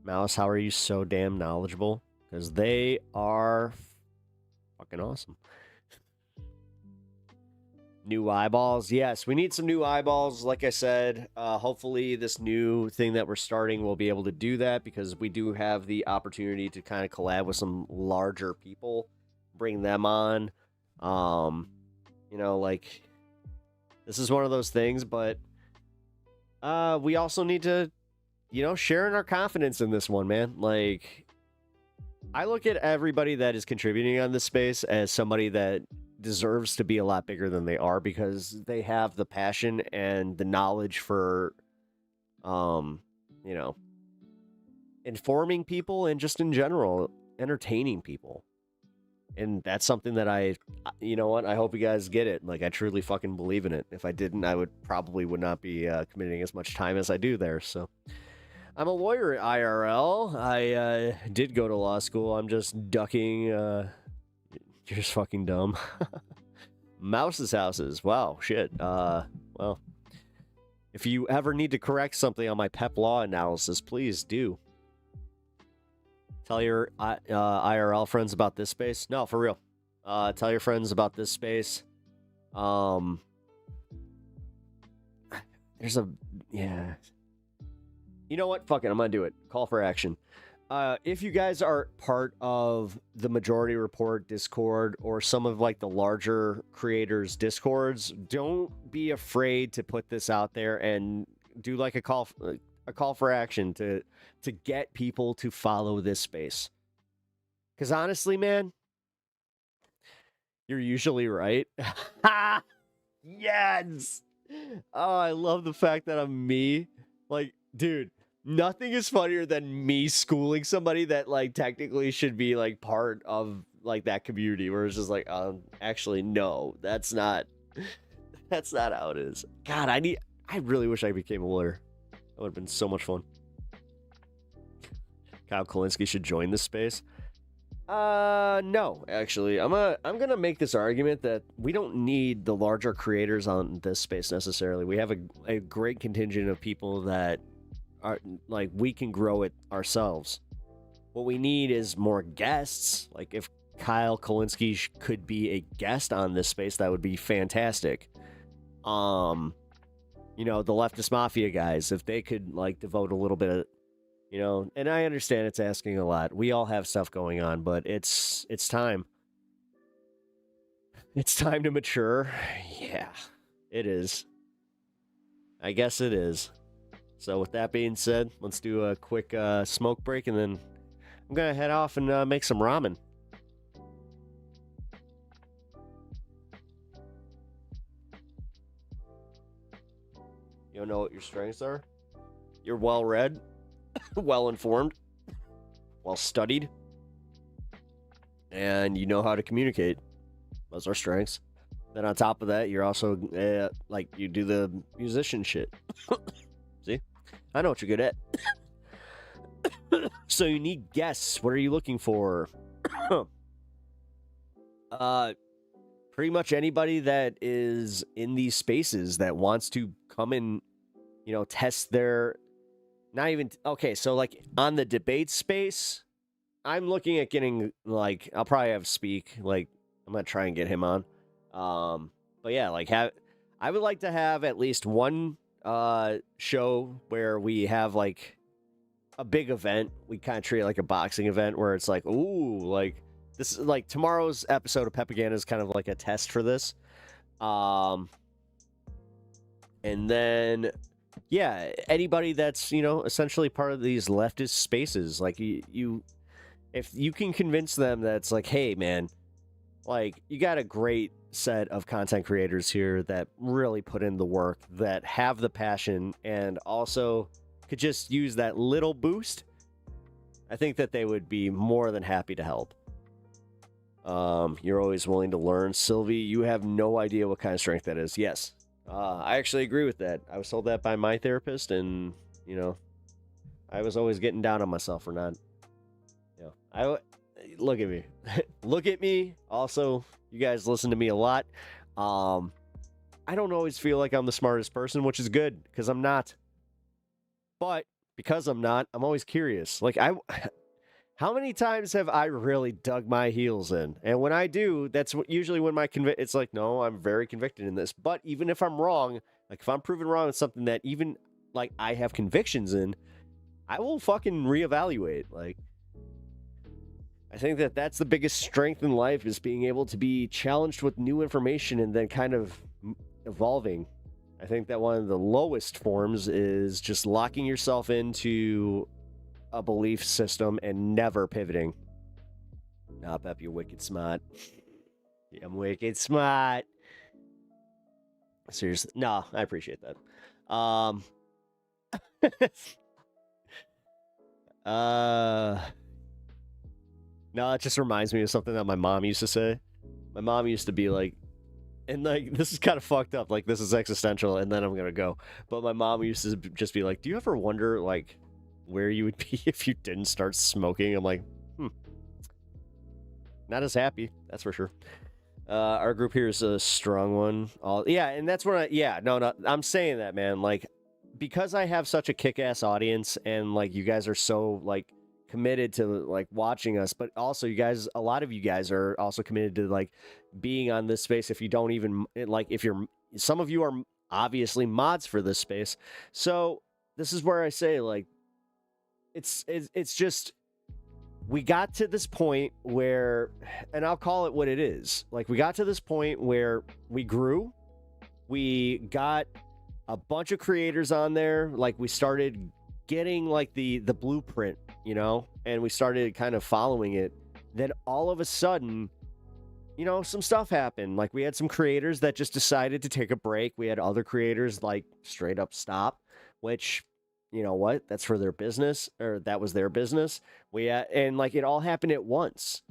Mouse, how are you so damn knowledgeable? Because they are fucking awesome. New eyeballs. Yes, we need some new eyeballs. Like I said, hopefully this new thing that we're starting will be able to do that, because we do have the opportunity to kind of collab with some larger people, bring them on. You know, like, this is one of those things, but we also need to, you know, share in our confidence in this one, man. Like, I look at everybody that is contributing on this space as somebody that deserves to be a lot bigger than they are, because they have the passion and the knowledge for, you know, informing people and just in general, entertaining people. And that's something that you know what, I hope you guys get it. Like, I truly fucking believe in it. If I didn't, I would not be committing as much time as I do there. So I'm a lawyer at IRL. I did go to law school. I'm just ducking. You're just fucking dumb. Mouse's houses. Wow, shit. Well, if you ever need to correct something on my PEP law analysis, please do. Tell your IRL friends about this space. No, for real. Tell your friends about this space. Yeah. You know what? Fuck it. I'm going to do it. Call for action. If you guys are part of the Majority Report Discord or some of like the larger creators' Discords, don't be afraid to put this out there and do like a call for action to get people to follow this space. Because honestly, man, you're usually right. Yes! Oh, I love the fact that I'm me. Like, dude, nothing is funnier than me schooling somebody that, like, technically should be, like, part of, like, that community, where it's just like, actually, no, that's not how it is. God, I really wish I became a lawyer. That would have been so much fun. Kyle Kalinske should join this space. No, actually. I'm gonna make this argument that we don't need the larger creators on this space necessarily. We have a great contingent of people that are, like, we can grow it ourselves. What we need is more guests. Like, if Kyle Kalinske could be a guest on this space, that would be fantastic. You know, the Leftist Mafia guys, if they could, like, devote a little bit of, you know, and I understand it's asking a lot. We all have stuff going on, but it's time. It's time to mature. Yeah, it is. I guess it is. So with that being said, let's do a quick smoke break, and then I'm going to head off and make some ramen. Yo, to know what your strengths are. You're well-read, well-informed, well-studied, and you know how to communicate. Those are strengths. Then on top of that, you're also, like, you do the musician shit. See? I know what you're good at. So you need guests. What are you looking for? Pretty much anybody that is in these spaces that wants to come and, test their... Not even... Okay, so, like, on the debate space, I'm looking at getting, like... I'll probably have Speak. Like, I'm going to try and get him on. But yeah, like, I would like to have at least one show where we have, like, a big event. We kind of treat it like a boxing event where it's like, ooh, like, this is like tomorrow's episode of PEPAGANDA is kind of like a test for this. And then, yeah, anybody that's, essentially part of these leftist spaces, like if you can convince them that it's like, hey, man, like, you got a great set of content creators here that really put in the work, that have the passion, and also could just use that little boost, I think that they would be more than happy to help. You're always willing to learn. Sylvie, you have no idea what kind of strength that is. Yes. I actually agree with that. I was told that by my therapist, and, I was always getting down on myself for not, look at me. Look at me. Also, you guys listen to me a lot. I don't always feel like I'm the smartest person, which is good, because I'm not. But because I'm not, I'm always curious. Like, how many times have I really dug my heels in? And when I do, that's usually when it's like, no, I'm very convicted in this. But even if I'm wrong, like, if I'm proven wrong with something that even, like, I have convictions in, I will fucking reevaluate. Like, I think that that's the biggest strength in life, is being able to be challenged with new information and then kind of evolving. I think that one of the lowest forms is just locking yourself into a belief system and never pivoting. Nah, Pep, you're wicked smart. Yeah, I'm wicked smart. Seriously. No, I appreciate that. No, it just reminds me of something that my mom used to say. My mom used to be like, and like, this is kind of fucked up, like, this is existential, and then I'm gonna go. But my mom used to just be like, do you ever wonder, like, where you would be if you didn't start smoking? I'm like, not as happy, that's for sure. Our group here is a strong one. Yeah, and that's when I'm saying that, man. Like, because I have such a kick-ass audience, and, like, you guys are so, like, committed to, like, watching us, but also a lot of you guys are also committed to, like, being on this space. If you don't even, like, some of you are obviously mods for this space. So this is where I say, like, it's just, we got to this point where, and I'll call it what it is. Like, we got to this point where we grew, we got a bunch of creators on there. Like, we started getting, like, the blueprint, and we started kind of following it. Then all of a sudden, some stuff happened. Like, we had some creators that just decided to take a break. We had other creators, like, straight up stop, which, you know what? That's for their business, or that was their business. And, like, it all happened at once.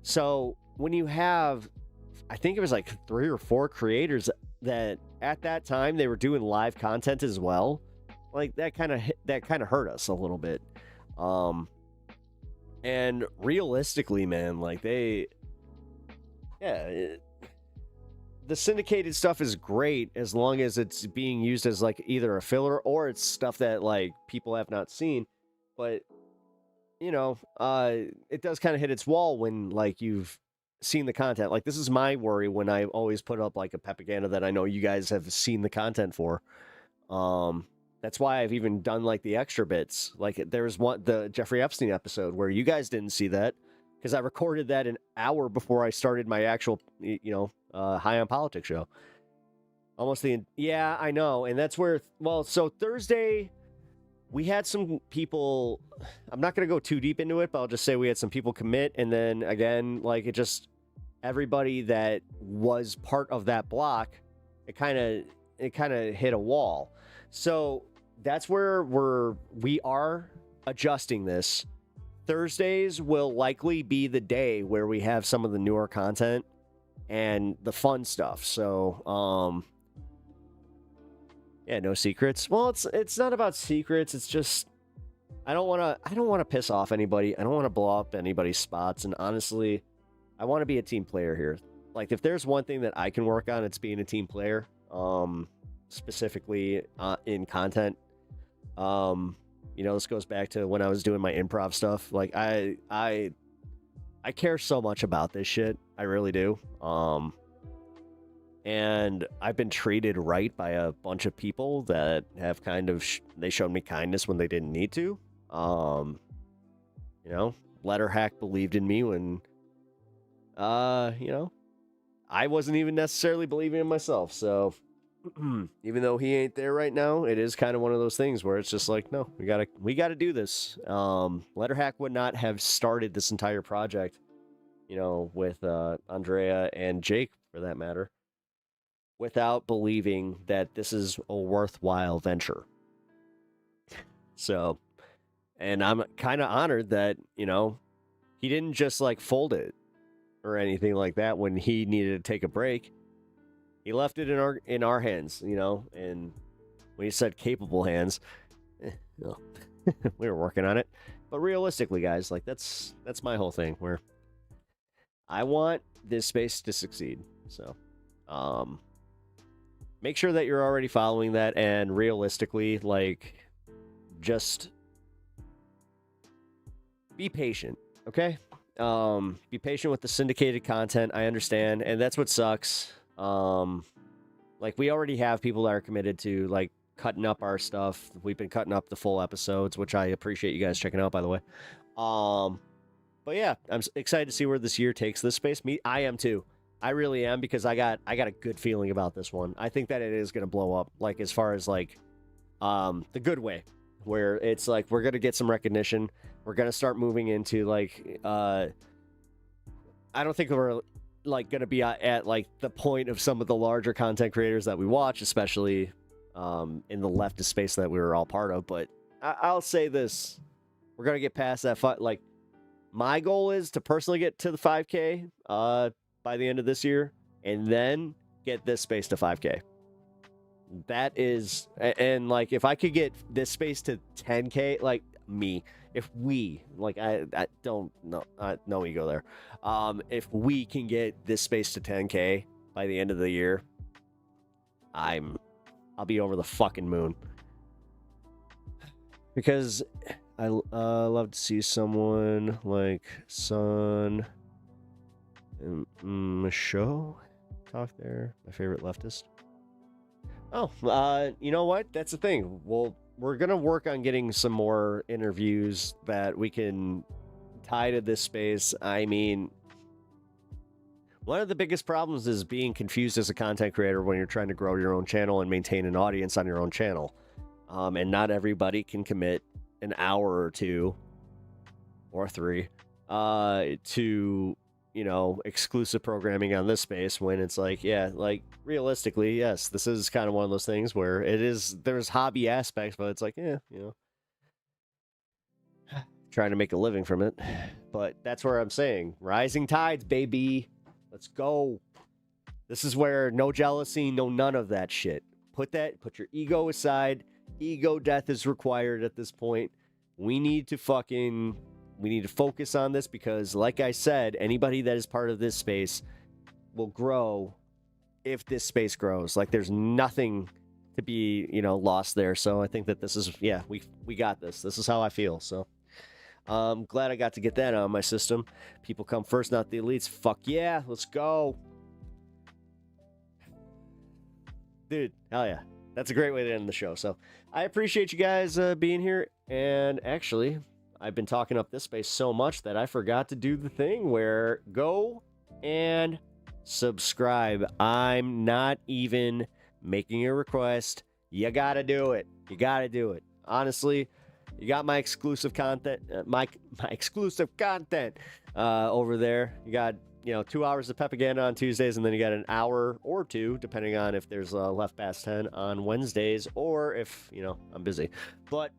So when you have, I think it was like 3 or 4 creators that at that time they were doing live content as well, like, that kind of hurt us a little bit. And realistically, man, like, the syndicated stuff is great as long as it's being used as, like, either a filler or it's stuff that, like, people have not seen. But, it does kind of hit its wall when, like, you've seen the content. Like, this is my worry when I always put up, like, a PEPAGANDA that I know you guys have seen the content for. That's why I've even done, like, the extra bits. Like, there was the Jeffrey Epstein episode where you guys didn't see that because I recorded that an hour before I started my actual, High on Politics show. Yeah, I know. And that's where, so Thursday, we had some people, I'm not going to go too deep into it, but I'll just say we had some people commit. And then again, like, everybody that was part of that block, it kind of hit a wall. So that's where we are adjusting this. Thursdays will likely be the day where we have some of the newer content and the fun stuff. So, yeah, no secrets. Well, it's not about secrets. It's just I don't want to piss off anybody. I don't want to blow up anybody's spots. And honestly, I want to be a team player here. Like, if there's one thing that I can work on, it's being a team player. Specifically in content. This goes back to when I was doing my improv stuff. Like, I care so much about this shit. I really do. And I've been treated right by a bunch of people that have kind of they showed me kindness when they didn't need to. Letterhack believed in me when I wasn't even necessarily believing in myself. So even though he ain't there right now, it is kind of one of those things where it's just like, no, we gotta do this. Letterhack would not have started this entire project, with Andrea and Jake, for that matter, without believing that this is a worthwhile venture. So, and I'm kind of honored that, he didn't just like fold it or anything like that when he needed to take a break. He left it in our hands, and when he said capable hands, we were working on it. But realistically, guys, like that's my whole thing, where I want this space to succeed. So, make sure that you're already following that, and realistically, like, just be patient, okay? Be patient with the syndicated content. I understand, and that's what sucks. Like, we already have people that are committed to, like, cutting up our stuff. We've been cutting up the full episodes, which I appreciate you guys checking out, by the way. But yeah, I'm excited to see where this year takes this space. I am too. I really am, because I got a good feeling about this one. I think that it is going to blow up, like, as far as, like, the good way, where it's like we're going to get some recognition. We're going to start moving into, like, I don't think we're, like, going to be at, like, the point of some of the larger content creators that we watch, especially in the leftist space that we were all part of. But I'll say this. We're going to get past that. Like, my goal is to personally get to the 5K by the end of this year, and then get this space to 5K. That is, and like, if I could get this space to 10K, like, if we, like, I don't know, no ego there. If we can get this space to 10K by the end of the year, I'll be over the fucking moon. Because I love to see someone like Son and Michaud talk there. My favorite leftist. Oh, you know what? That's the thing. Well, we're going to work on getting some more interviews that we can tie to this space. I mean, one of the biggest problems is being confused as a content creator when you're trying to grow your own channel and maintain an audience on your own channel. And not everybody can commit an hour or two or three to, exclusive programming on this space, when it's like, yeah, like, realistically, yes, this is kind of one of those things where there's hobby aspects, but it's like, yeah, trying to make a living from it. But that's where I'm saying, rising tides, baby. Let's go. This is where no jealousy, no none of that shit. Put your ego aside. Ego death is required at this point. We need to focus on this, because, like I said, anybody that is part of this space will grow if this space grows. Like, there's nothing to be, lost there. So I think that this is, yeah, we got this. This is how I feel. So I'm glad I got to get that out of my system. People come first, not the elites. Fuck yeah, let's go. Dude, hell yeah. That's a great way to end the show. So I appreciate you guys being here. And actually, I've been talking up this space so much that I forgot to do the thing where go and subscribe. I'm not even making a request. You gotta do it. You gotta do it. Honestly, you got my exclusive content, my exclusive content over there. You got 2 hours of Pepaganda on Tuesdays, and then you got an hour or two, depending on if there's left past 10 on Wednesdays, or if, I'm busy. But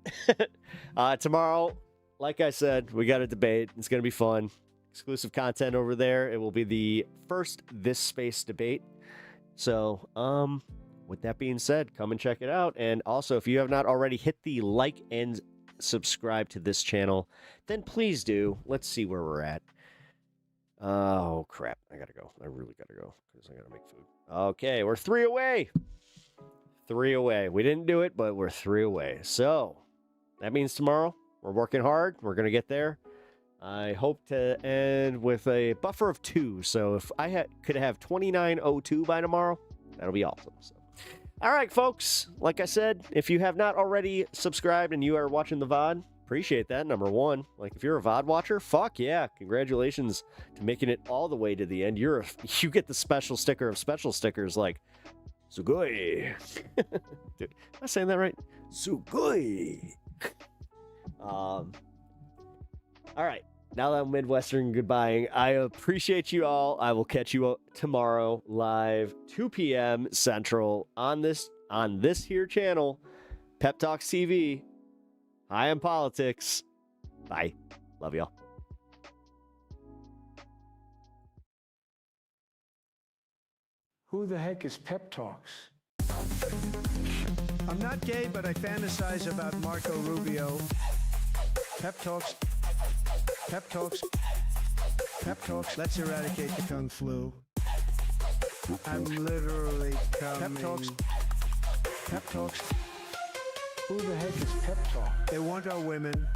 tomorrow, like I said, we got a debate. It's going to be fun. Exclusive content over there. It will be the first This Space debate. So, with that being said, come and check it out. And also, if you have not already hit the like and subscribe to this channel, then please do. Let's see where we're at. Oh, crap. I gotta go. I really gotta go because I gotta make food. Okay, we're 3 away. 3 away. We didn't do it, but we're 3 away. So, that means tomorrow we're working hard. We're gonna get there. I hope to end with a buffer of 2. So, if I could have 29:02 by tomorrow, that'll be awesome. So. All right, folks. Like I said, if you have not already subscribed and you are watching the VOD, appreciate that, number one. Like, if you're a VOD watcher, fuck yeah. Congratulations to making it all the way to the end. You get the special sticker of special stickers like, Sugoi. Dude, am I saying that right? Sugoi. All right. Now that I'm Midwestern goodbying, I appreciate you all. I will catch you tomorrow live, 2 p.m. Central on this here channel, Pep Talks TV. High on politics. Bye. Love y'all. Who the heck is Pep Talks? I'm not gay, but I fantasize about Marco Rubio. Pep Talks. Pep Talks. Pep Talks. Let's eradicate the Kung Flu. I'm literally coming. Pep Talks. Pep Talks. Who the heck is Pep Talk? They want our women.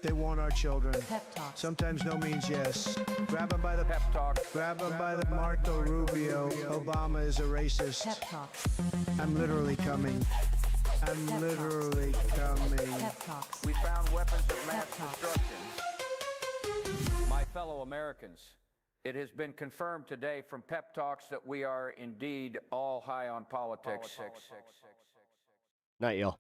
They want our children. Pep Talk. Sometimes no means yes. Grab them by the Pep Talk. Grab them by the Marco Rubio. Obama is a racist. Pep Talk. I'm literally coming. I'm Pep literally coming. Pep Talks. We found weapons of mass destruction. My fellow Americans, it has been confirmed today from Pep Talks that we are indeed all high on politics. Night, y'all.